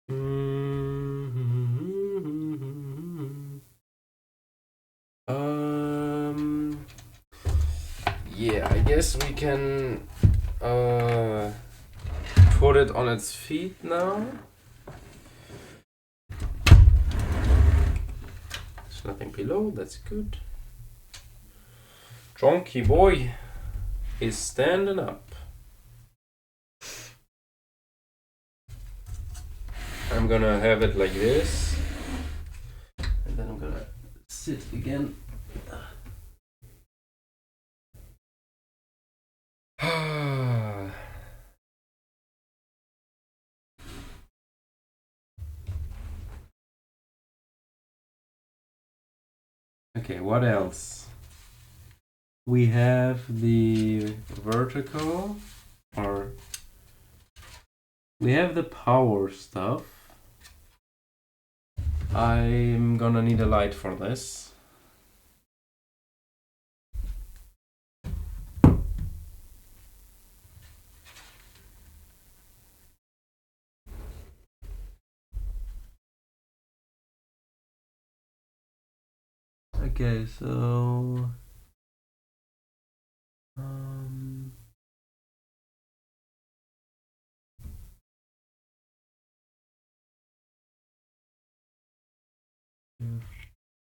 [SPEAKER 1] Yeah, I guess we can put it on its feet now. There's nothing below, that's good. Chonky boy is standing up. I'm gonna have it like this, and then I'm gonna sit again. Okay, what else? We have the vertical, or we have the power stuff. I'm gonna need a light for this. Okay, so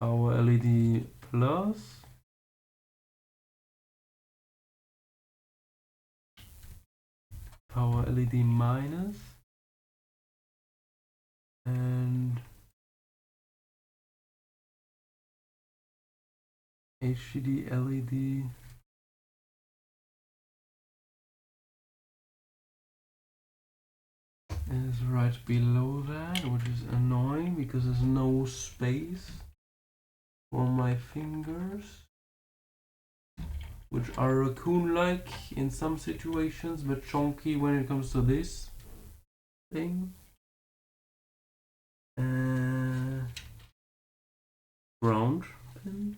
[SPEAKER 1] our LED plus, power LED minus, and HDD LED is right below that, which is annoying because there's no space for my fingers, which are raccoon-like in some situations, but chunky when it comes to this thing. Ground pin.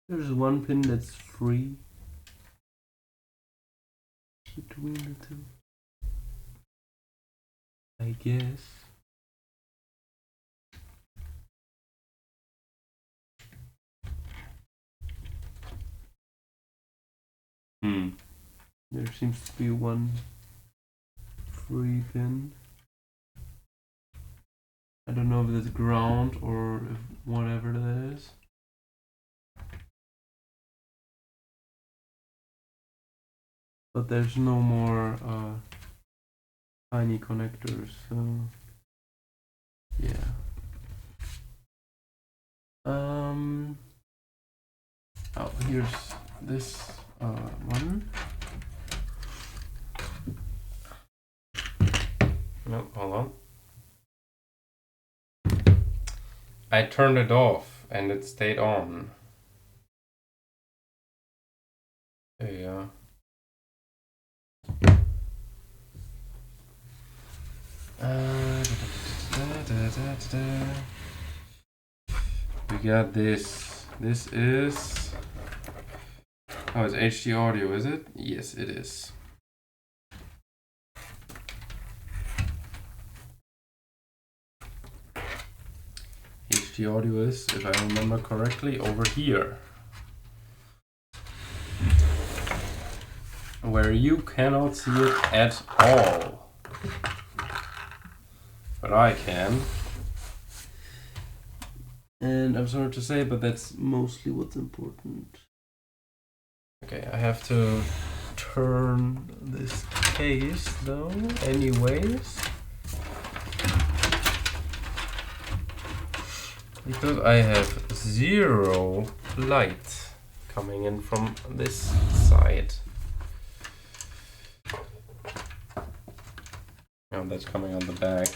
[SPEAKER 1] There's one pin that's free between the two, I guess. There seems to be one free pin. I don't know if it's ground or if whatever that is. But there's no more tiny connectors, so yeah. Oh, here's this one. No, hold on. I turned it off and it stayed on. There you go. We got this. This is... Oh, it's HD audio, is it? Yes, it is. HD audio is, if I remember correctly, over here. Where you cannot see it at all. But I can. And I'm sorry to say, but that's mostly what's important. Okay, I have to turn this case though, anyways. Because I have zero light coming in from this side. And that's coming on the back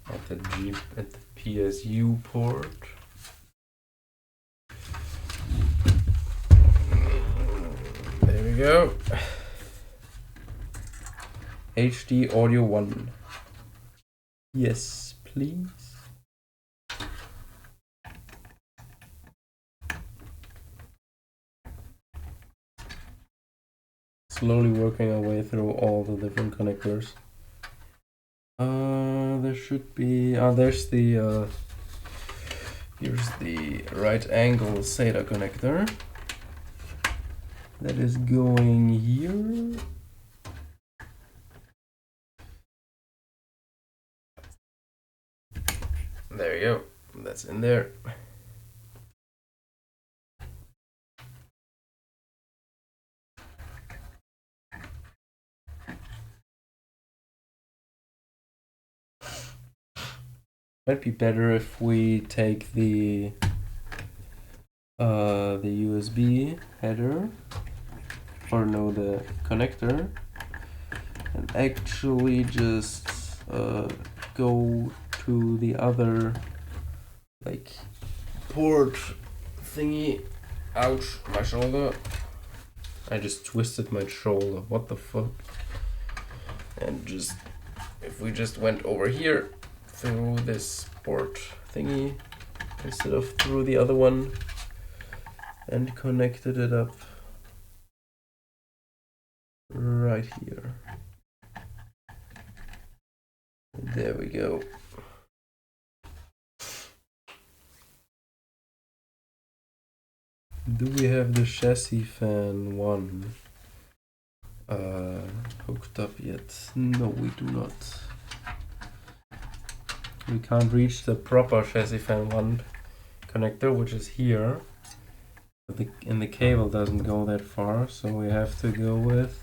[SPEAKER 1] at the PSU port. There we go. HD audio 1. Yes, please. Slowly working our way through all the different connectors. There should be. There's the. Here's the right angle SATA connector that is going here. There you go. That's in there. Might be better if we take the USB header, or no, the connector, and actually just go to the other like port thingy. Ouch, my shoulder. I just twisted my shoulder. What the fuck? And just, if we just went over here through this port thingy instead of through the other one and connected it up right here. There we go. Do we have the chassis fan 1 hooked up yet? No, we do not. We can't reach the proper chassis fan 1 connector, which is here. But the cable doesn't go that far, so we have to go with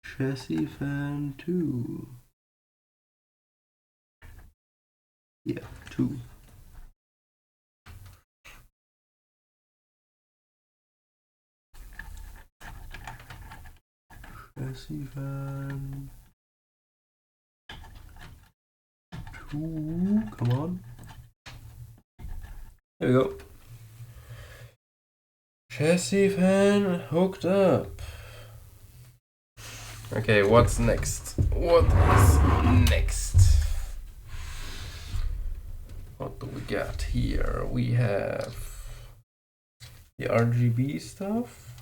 [SPEAKER 1] chassis fan 2. Yeah, 2. Chassis fan 2. Come on. There we go. Chassis fan hooked up. Okay, what's next? What is next? What do we got here? We have the RGB stuff,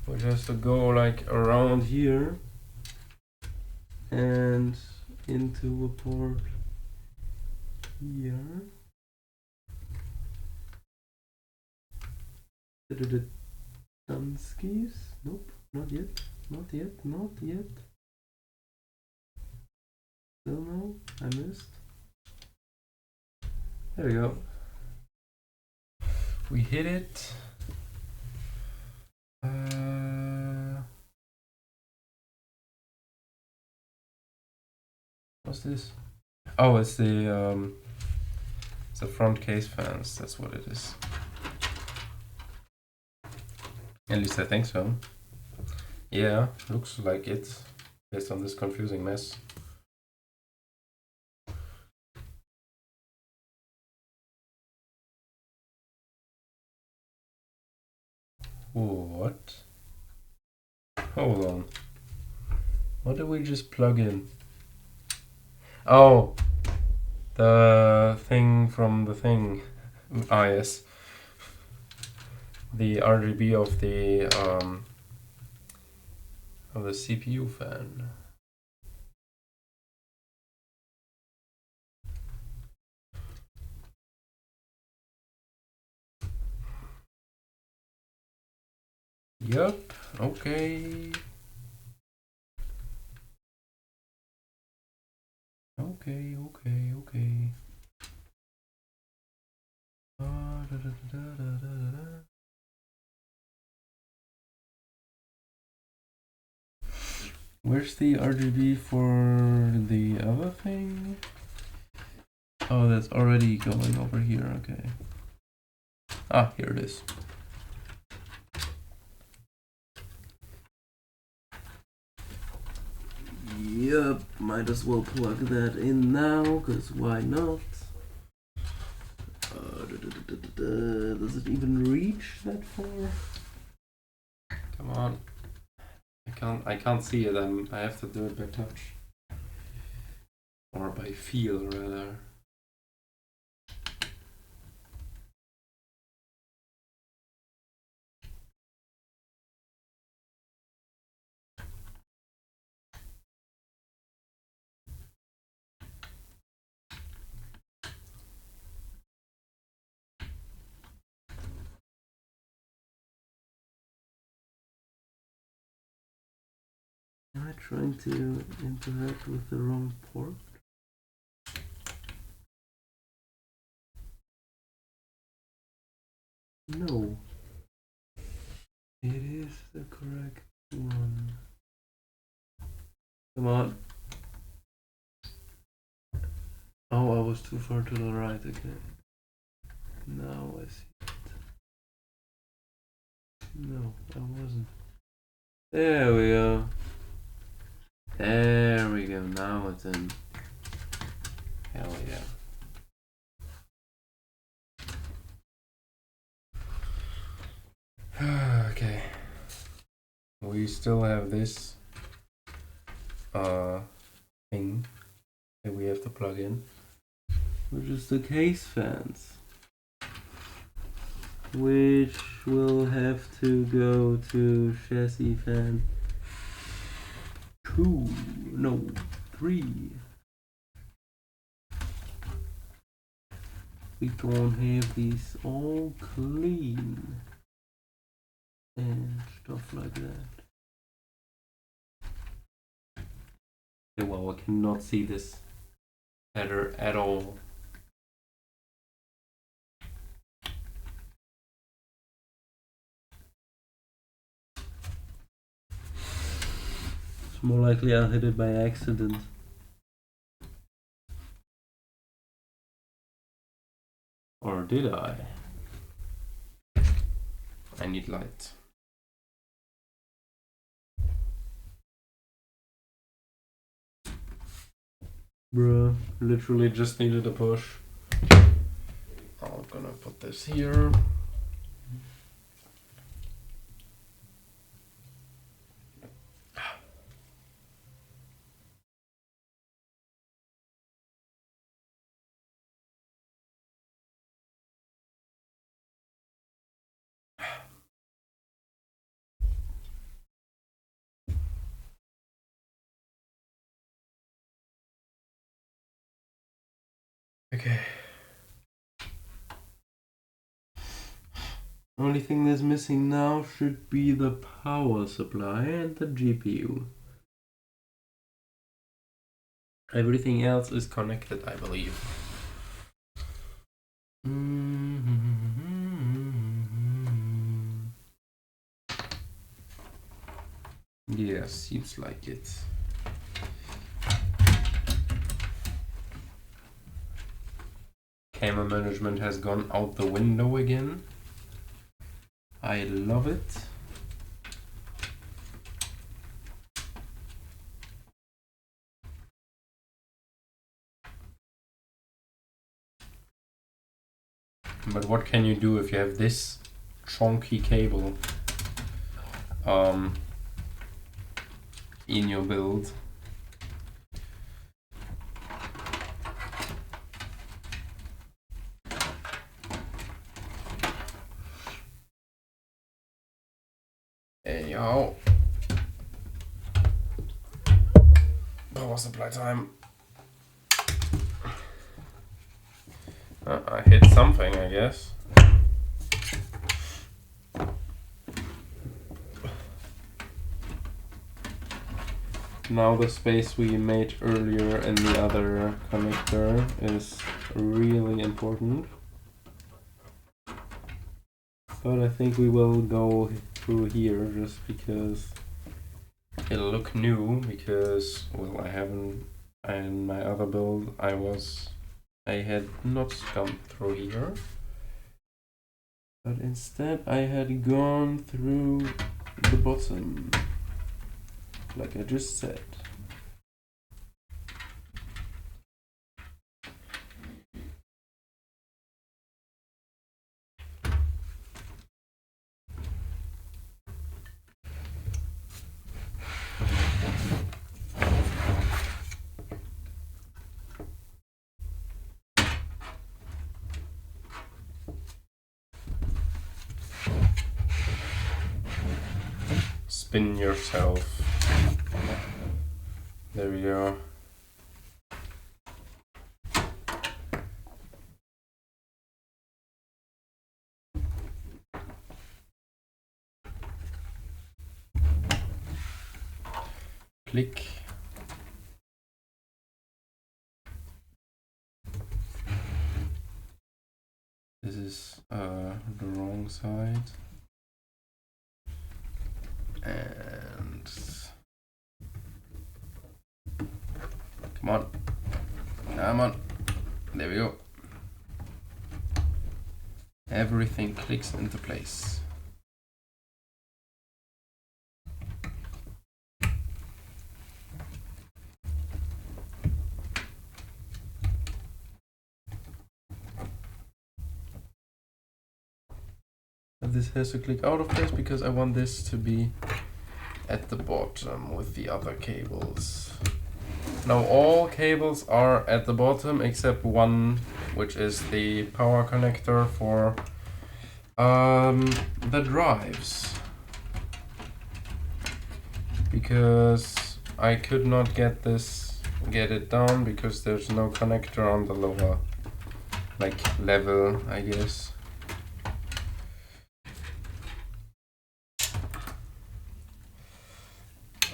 [SPEAKER 1] which has to go like around here and into a port here. Dunskies? Nope, not yet, not yet, not yet. Still no, I missed. There we go. We hit it. What's this? Oh, it's the front case fans. That's what it is. At least I think so. Yeah, looks like it, based on this confusing mess. What? Hold on. What did we just plug in? Oh, the thing from the thing. Ah, yes. The RGB of the CPU fan. Yup. Okay. Okay. Where's the RGB for the other thing? Oh, that's already going over here. Okay. Ah, here it is. Yep, might as well plug that in now, because why not? Does it even reach that far? Come on. I can't see it. I have to do it by touch. Or by feel, rather. I trying to interact with the wrong port? No. It is the correct one. Come on. Oh, I was too far to the right again. Now I see it. No, I wasn't. There we go. There we go. Now it's in. Hell yeah. Okay. We still have this thing that we have to plug in, which is the case fans, which will have to go to chassis fan 2, no, 3. We don't have these all clean and stuff like that. Okay, well, I cannot see this header at all. It's more likely I hit it by accident. Or did I? I need light. Bruh, literally just needed a push. I'm gonna put this here. Okay. Only thing that's missing now should be the power supply and the GPU. Everything else is connected, I believe. Yeah, seems like it. Camera management has gone out the window again. I love it. But what can you do if you have this chunky cable in your build? Hey yo. Power supply time. I hit something, I guess. Now the space we made earlier in the other connector is really important. But I think we will go through here just because it'll look new, because, well, I haven't, in my other build I had not come through here. But instead I had gone through the bottom, like I just said. Spin yourself. There we go. Click. This is the wrong side. And come on. Come on. There we go. Everything clicks into place. This has to click out of place because I want this to be at the bottom with the other cables. Now all cables are at the bottom except one, which is the power connector for the drives. Because I could not get it down because there's no connector on the lower level, I guess.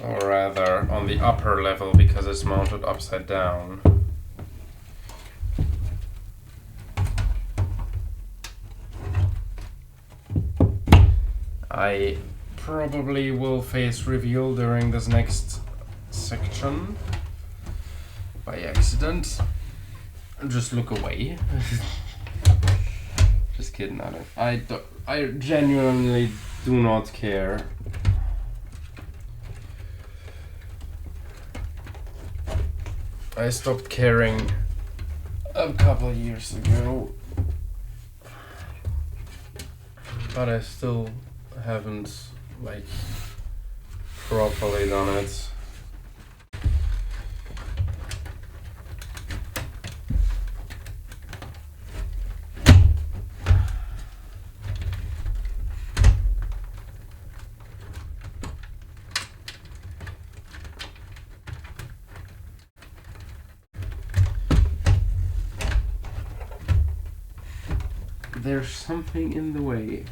[SPEAKER 1] Or rather on the upper level because it's mounted upside down. I probably will face reveal during this next section by accident. Just look away. Just kidding. I genuinely do not care. I stopped caring a couple years ago, but I still haven't properly done it. There's something in the way.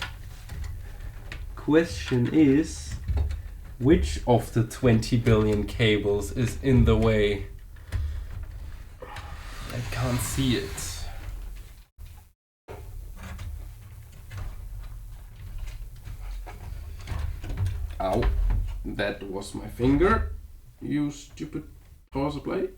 [SPEAKER 1] Question is, which of the 20 billion cables is in the way? I can't see it. Ow, that was my finger. You stupid pause play.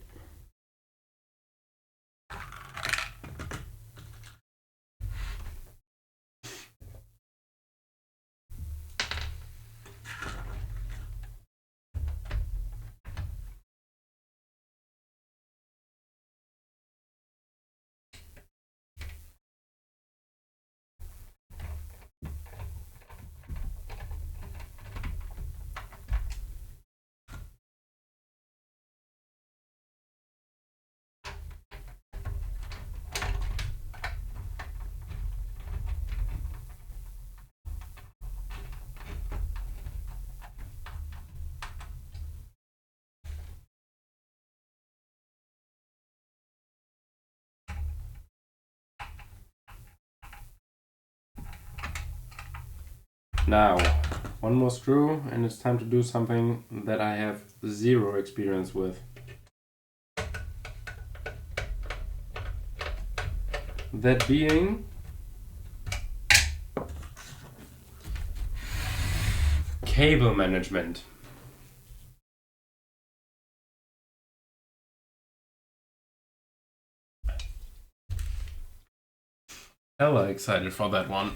[SPEAKER 1] Now, one more screw and it's time to do something that I have zero experience with. That being cable management. Hella excited for that one.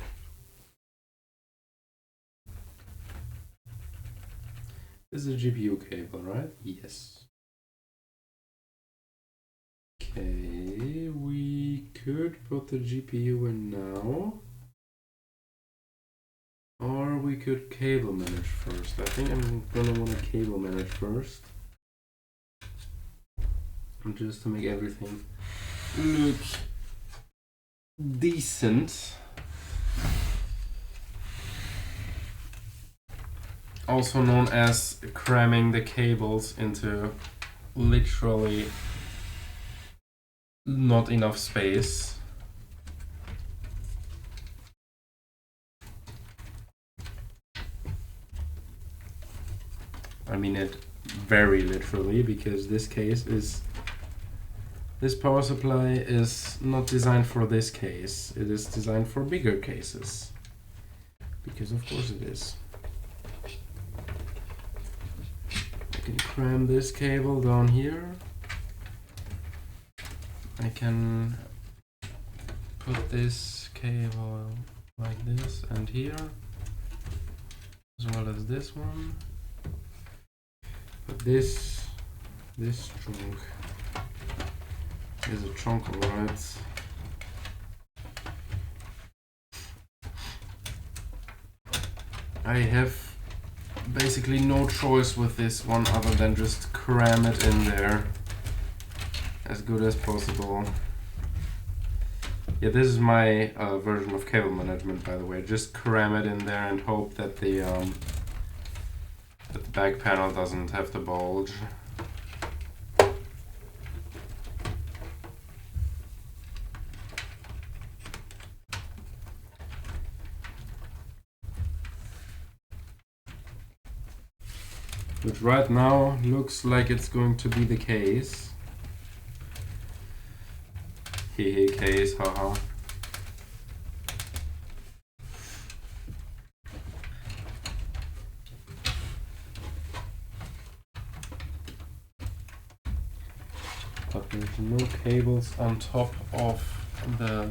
[SPEAKER 1] This is a GPU cable, right? Yes. Okay, we could put the GPU in now. Or we could cable manage first. I think I'm gonna want to cable manage first. And just to make everything look decent. Also known as cramming the cables into literally not enough space. I mean it very literally, because this power supply is not designed for this case. It is designed for bigger cases, because of course it is. I can cram this cable down here. I can put this cable like this and here, as well as this one. But this trunk is a trunk, alright. I have basically no choice with this one other than just cram it in there as good as possible. Yeah, this is my version of cable management, by the way. Just cram it in there and hope that the back panel doesn't have to bulge. Which right now looks like it's going to be the case. Hehe, case, haha. But there's no cables on top of the...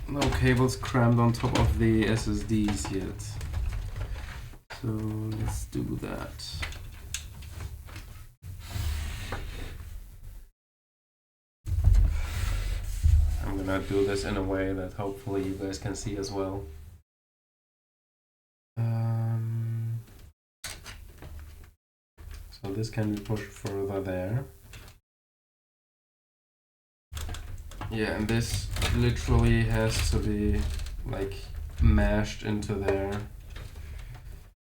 [SPEAKER 1] No cables crammed on top of the SSDs yet. So let's do that. I'm gonna do this in a way that hopefully you guys can see as well. So this can be pushed further there. Yeah, and this literally has to be like mashed into there.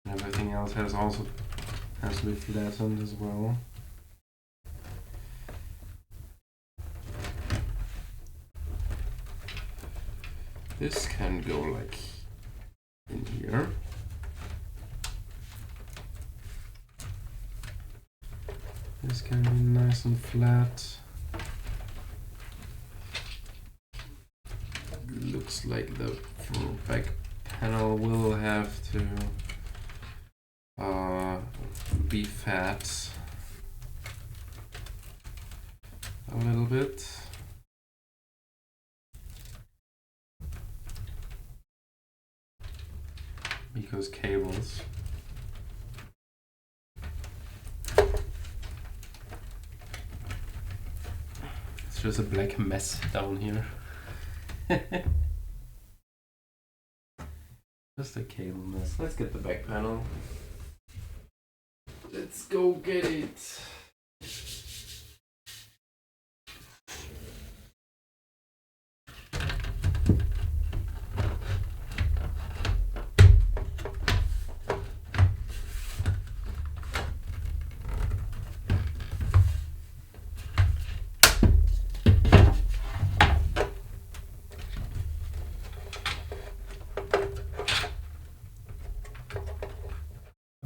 [SPEAKER 1] And everything else has to be flattened as well. This can go like in here. This can be nice and flat. Looks like the back panel will have to be fat a little bit. Because cables. It's just a black mess down here. Just a cable mess. Let's get the back panel. Let's go get it.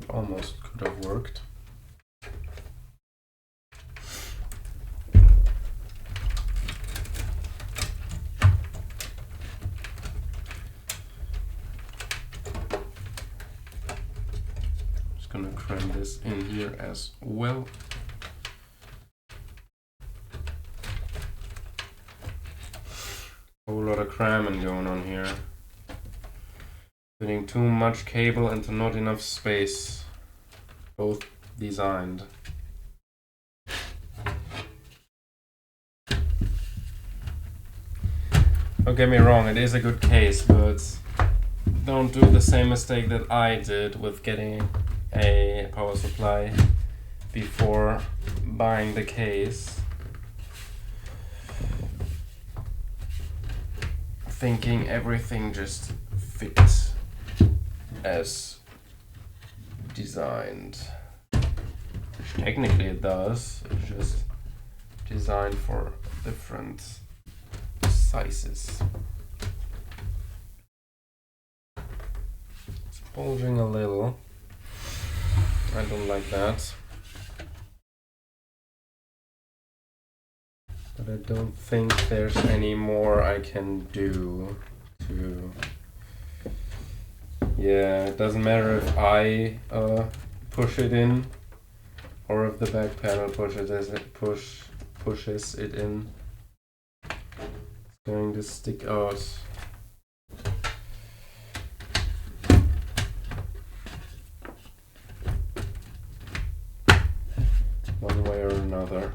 [SPEAKER 1] Almost could have worked. Just gonna cram this in here as well. Whole lot of cramming going on here. Putting too much cable into not enough space. Both designed. Don't get me wrong, it is a good case, but don't do the same mistake that I did with getting a power supply before buying the case. Thinking everything just fits as designed. Which technically it does, it's just designed for different sizes. Let's bulging a little. I don't like that. But I don't think there's any more I can do to... Yeah, it doesn't matter if I push it in or if the back panel pushes it in. It's going to stick out. One way or another.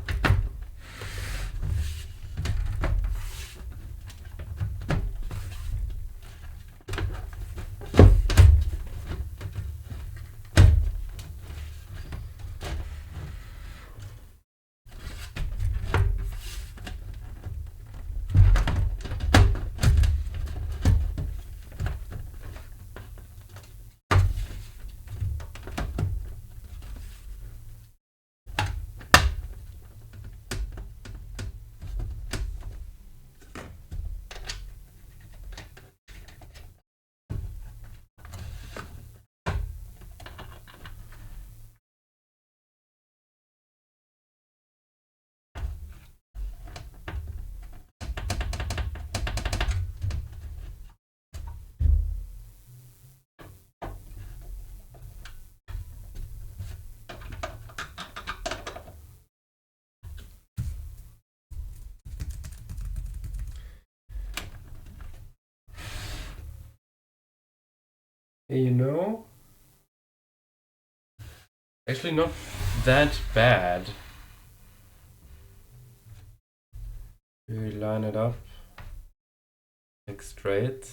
[SPEAKER 1] You know, actually not that bad. We line it up like straight.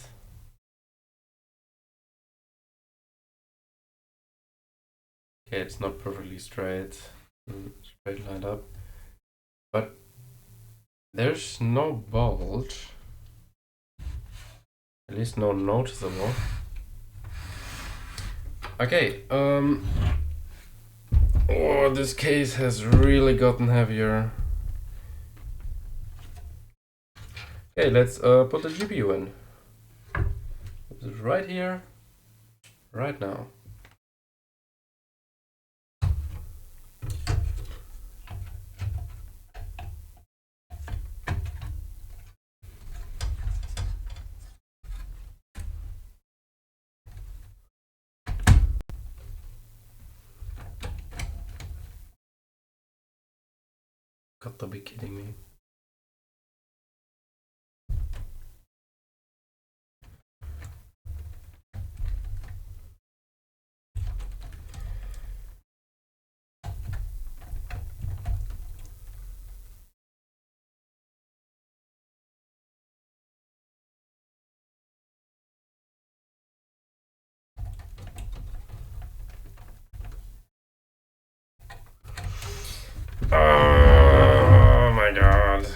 [SPEAKER 1] Okay, it's not perfectly straight, straight lined up, but there's no bulge, at least no noticeable. Okay, oh, this case has really gotten heavier. Okay, let's put the GPU in. Put it right here, right now. Got to be kidding me. Oh my god.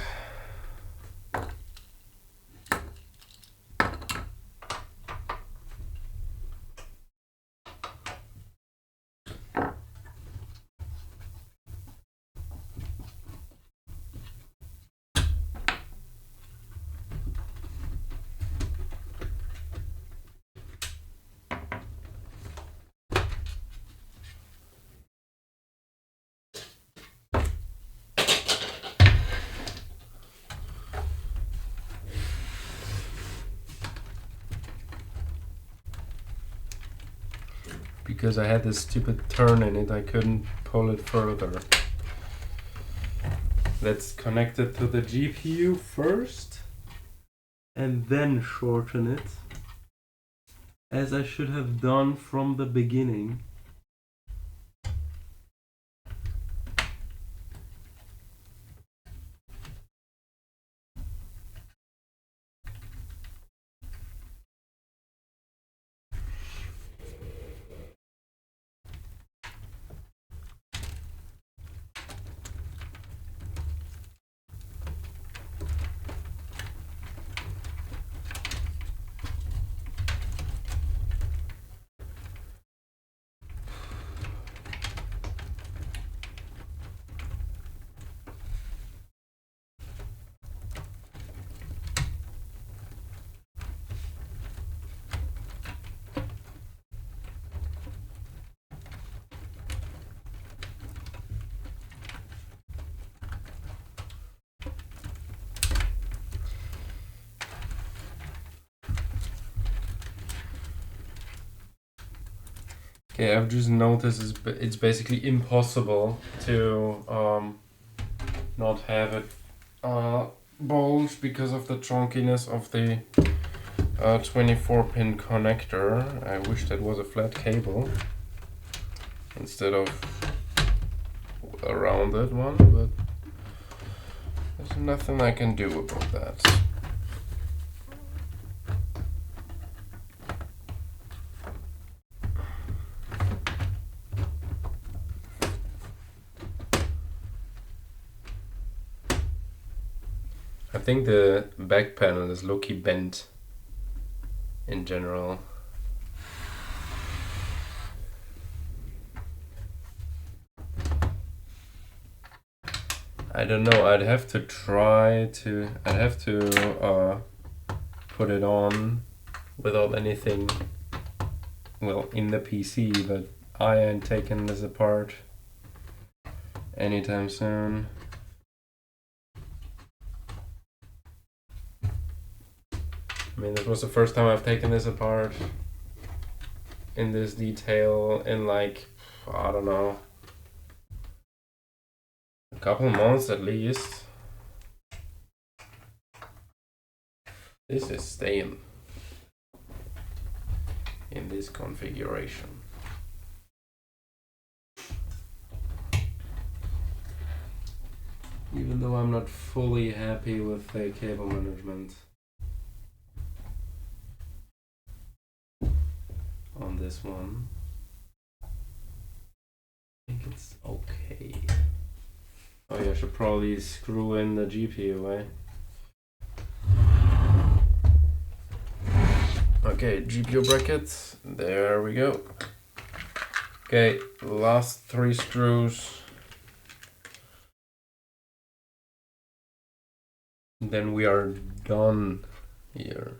[SPEAKER 1] Because I had this stupid turn in it, I couldn't pull it further. Let's connect it to the GPU first and then shorten it, as I should have done from the beginning. Okay, I've just noticed it's basically impossible to not have it bulge because of the chunkiness of the 24-pin connector. I wish that was a flat cable instead of a rounded one, but there's nothing I can do about that. I think the back panel is low-key bent in general. I don't know, I'd have to put it on without anything, well, in the PC, but I ain't taking this apart anytime soon. I mean, this was the first time I've taken this apart in this detail in like, I don't know, a couple months at least. This is staying in this configuration. Even though I'm not fully happy with the cable management on this one, I think it's okay. Oh yeah, I should probably screw in the GPU, eh? Okay, GPU brackets, there we go. Okay, last 3 screws. Then we are done here.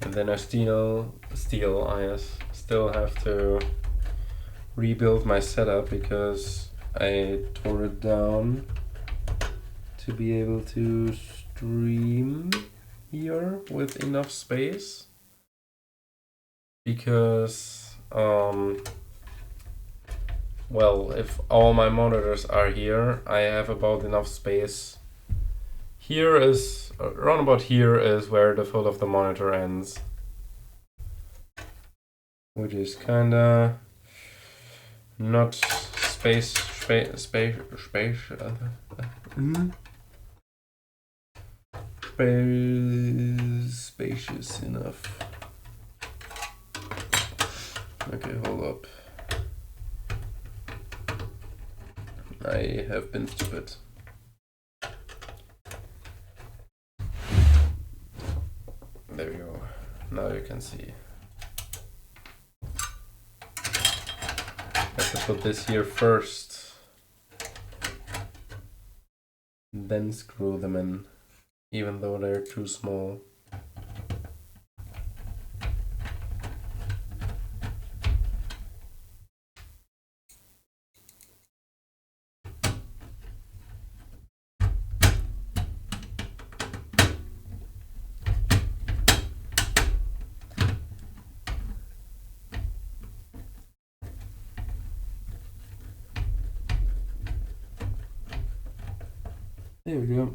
[SPEAKER 1] And then I still have to rebuild my setup because I tore it down to be able to stream here with enough space. Because well, if all my monitors are here, I have about enough space. Here is, around about here is where the foot of the monitor ends. Which is kinda not spacious enough. Okay, hold up. I have been stupid. There we go. Now you can see. I have to put this here first, then screw them in, even though they're too small. There we go.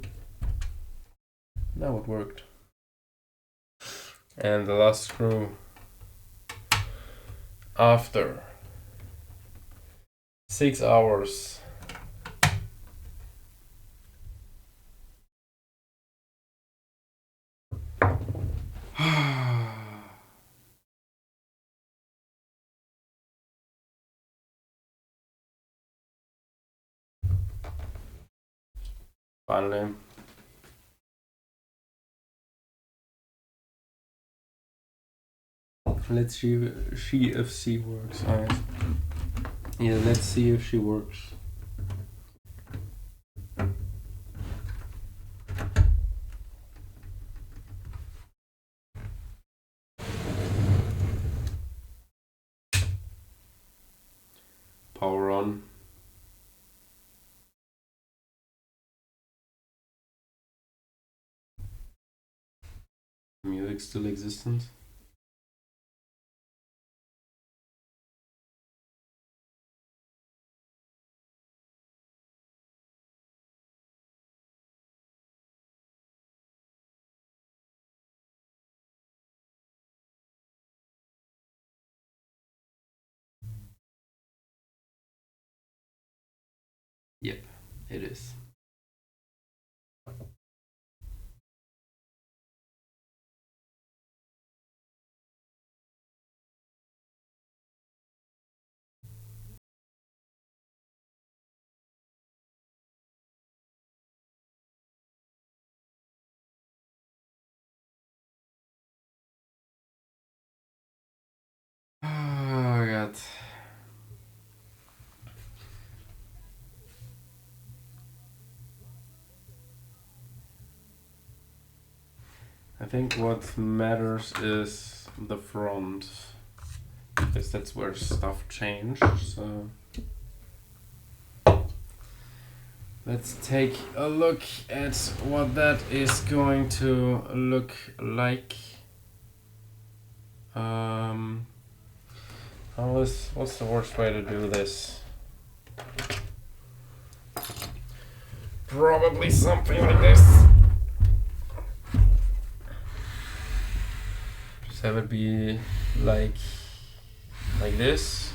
[SPEAKER 1] Now it worked. And the last screw after 6 hours. Finally. Let's see if she works. Alright. Yeah, let's see if she works. Power on. Music still existent. Yep, it is. Oh god. I think what matters is the front, because that's where stuff changed. So let's take a look at what that is going to look like. What's the worst way to do this? Probably something like this. Just have it be like this.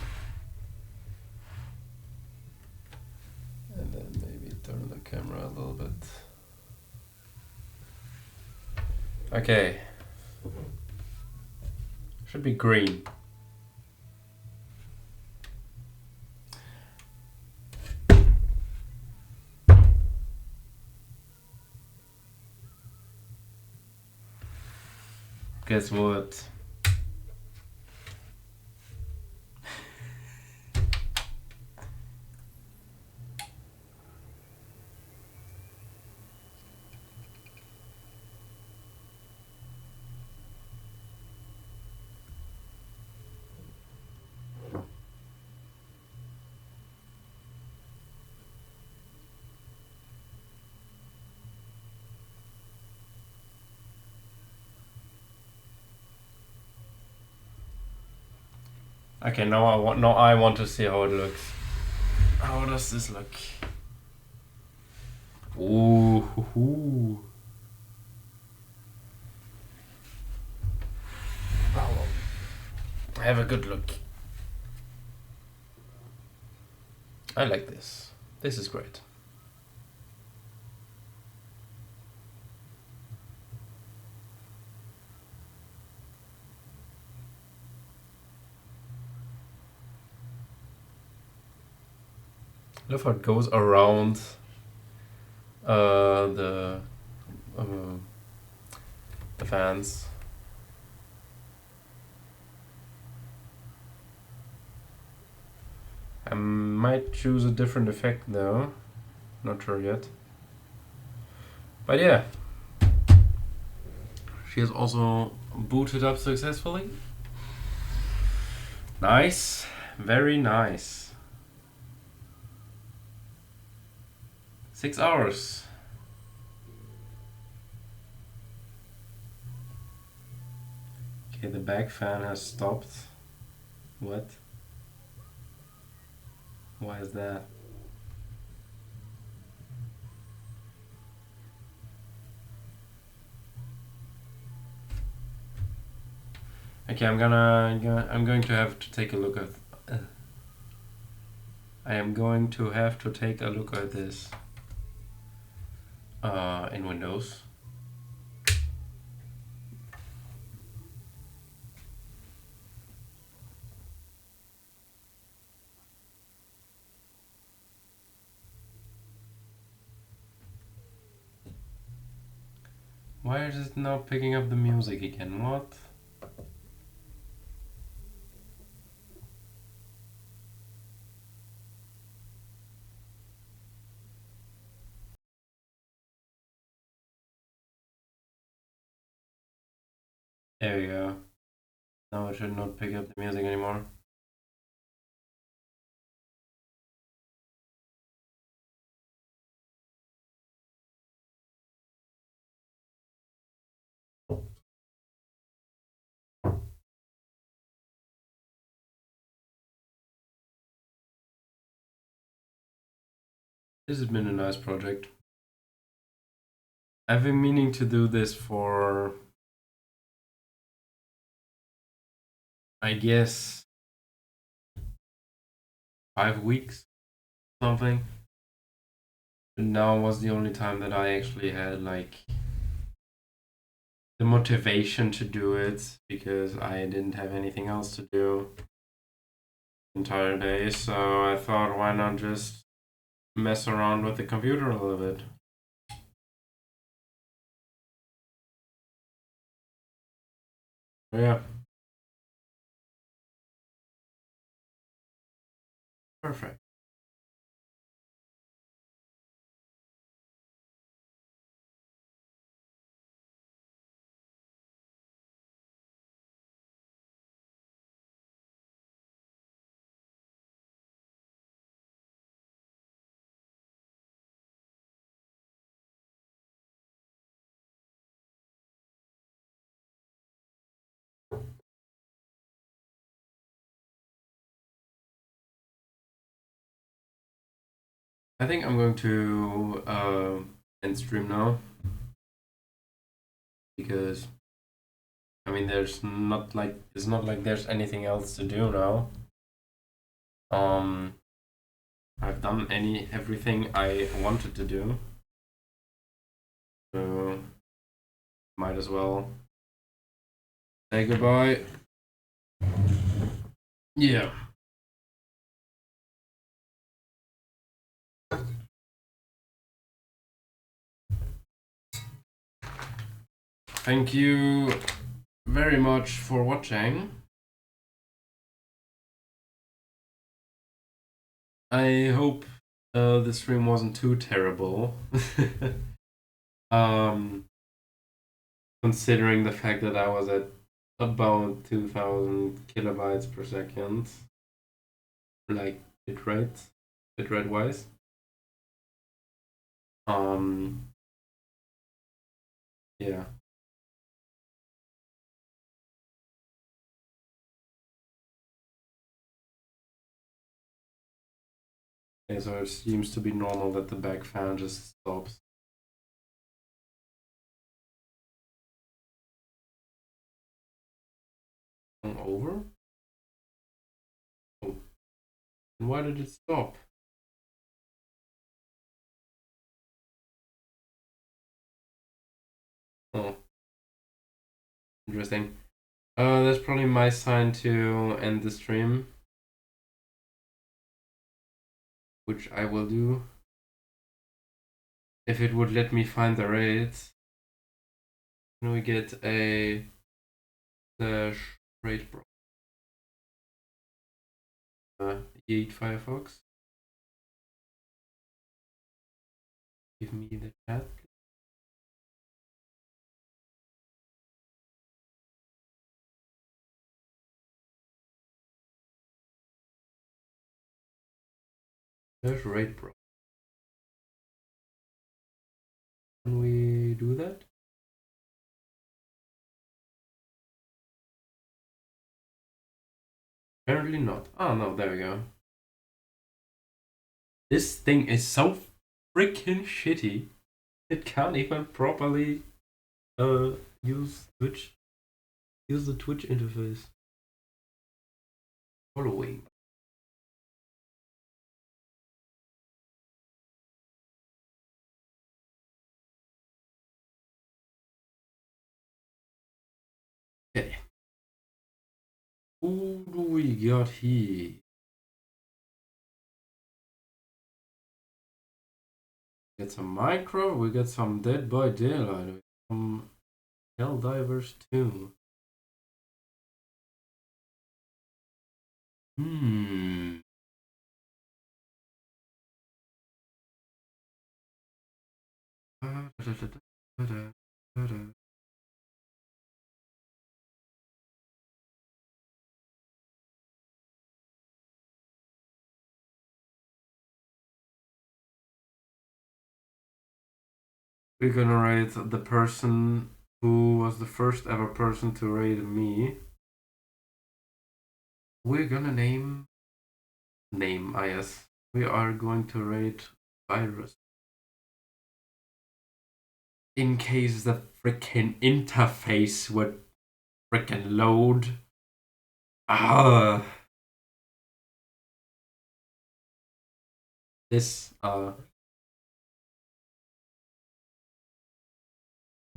[SPEAKER 1] And then maybe turn the camera a little bit. Okay. Should be green. Guess what? Okay, now I want to see how it looks. How does this look? Ooh, hoo, hoo. Oh, have a good look. I like this. This is great. Love how it goes around the fans. I might choose a different effect though. Not sure yet. But yeah. She has also booted up successfully. Nice. Very nice. 6 hours. Okay, the back fan has stopped. What? Why is that? Okay, I'm going to have to take a look at. I am going to have to take a look at this in Windows. Why is it now picking up the music again? What? There we go. Now it should not pick up the music anymore. This has been a nice project. I've been meaning to do this for, I guess, 5 weeks, something. But now was the only time that I actually had like the motivation to do it because I didn't have anything else to do the entire day. So I thought, why not just mess around with the computer a little bit? Yeah, perfect. I think I'm going to end stream now because I mean it's not like there's anything else to do now. Um, I've done everything I wanted to do, so might as well say goodbye. Yeah. Thank you very much for watching. I hope the stream wasn't too terrible. um, Considering the fact that I was at about 2000 kilobytes per second, like bitrate wise. Yeah. Okay, so it seems to be normal that the back fan just stops. Over? Oh. And why did it stop? Oh. Interesting. That's probably my sign to end the stream, which I will do. If it would let me find the raids. Can we get a slash raid bro? Yeet Firefox. Give me the chat. Slash raid bro. Can we do that? Apparently not. Oh no, there we go. This thing is so freaking shitty. It can't even properly use Twitch. Use the Twitch interface. Following. Okay. Who do we got here? We got some Minecraft, we got some Dead by Daylight, some Helldivers 2. Hmm. We're gonna rate the person who was the first ever person to rate me. We're gonna name, I guess. We are going to rate virus. In case the freaking interface would freaking load. This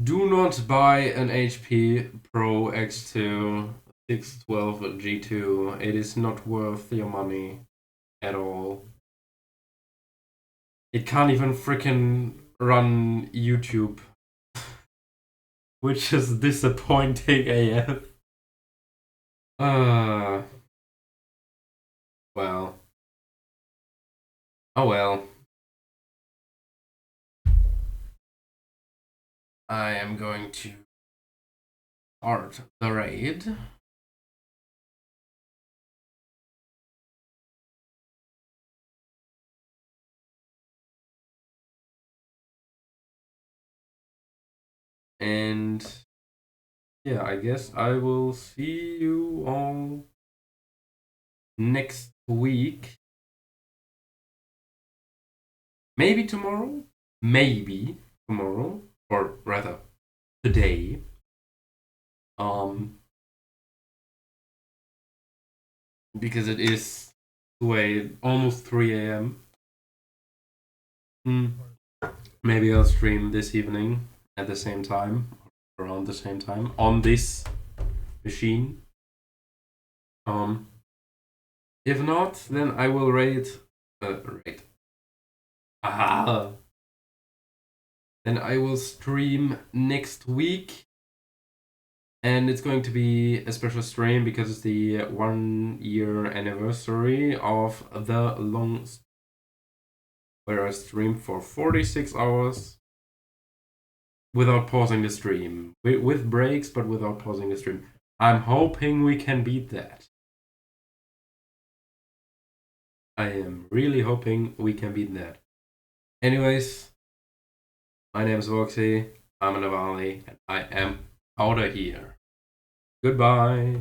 [SPEAKER 1] do not buy an HP Pro X2 612 G2. It is not worth your money at all. It can't even freaking run YouTube, which is disappointing AF. Well. Oh well. I am going to start the raid. And yeah, I guess I will see you all next week. Maybe tomorrow? Maybe tomorrow. Or rather, today. Because it is almost 3 a.m. Maybe I'll stream this evening at the same time, around the same time, on this machine. If not, then I will raid. Then I will stream next week. And it's going to be a special stream because it's the 1-year anniversary of the long, where I streamed for 46 hours without pausing the stream. With breaks, but without pausing the stream. I'm hoping we can beat that. I am really hoping we can beat that. Anyways, my name is Voxy, I'm in the valley, and I am out of here. Goodbye.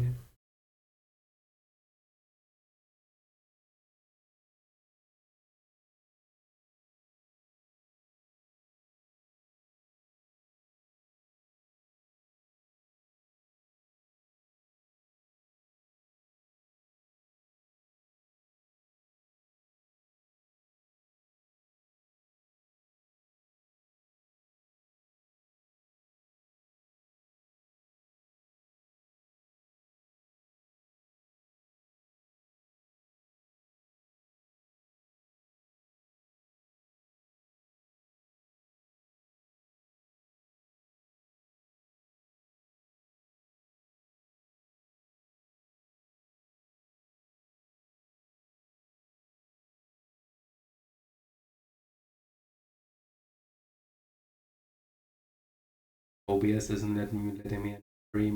[SPEAKER 1] OBS isn't letting me stream.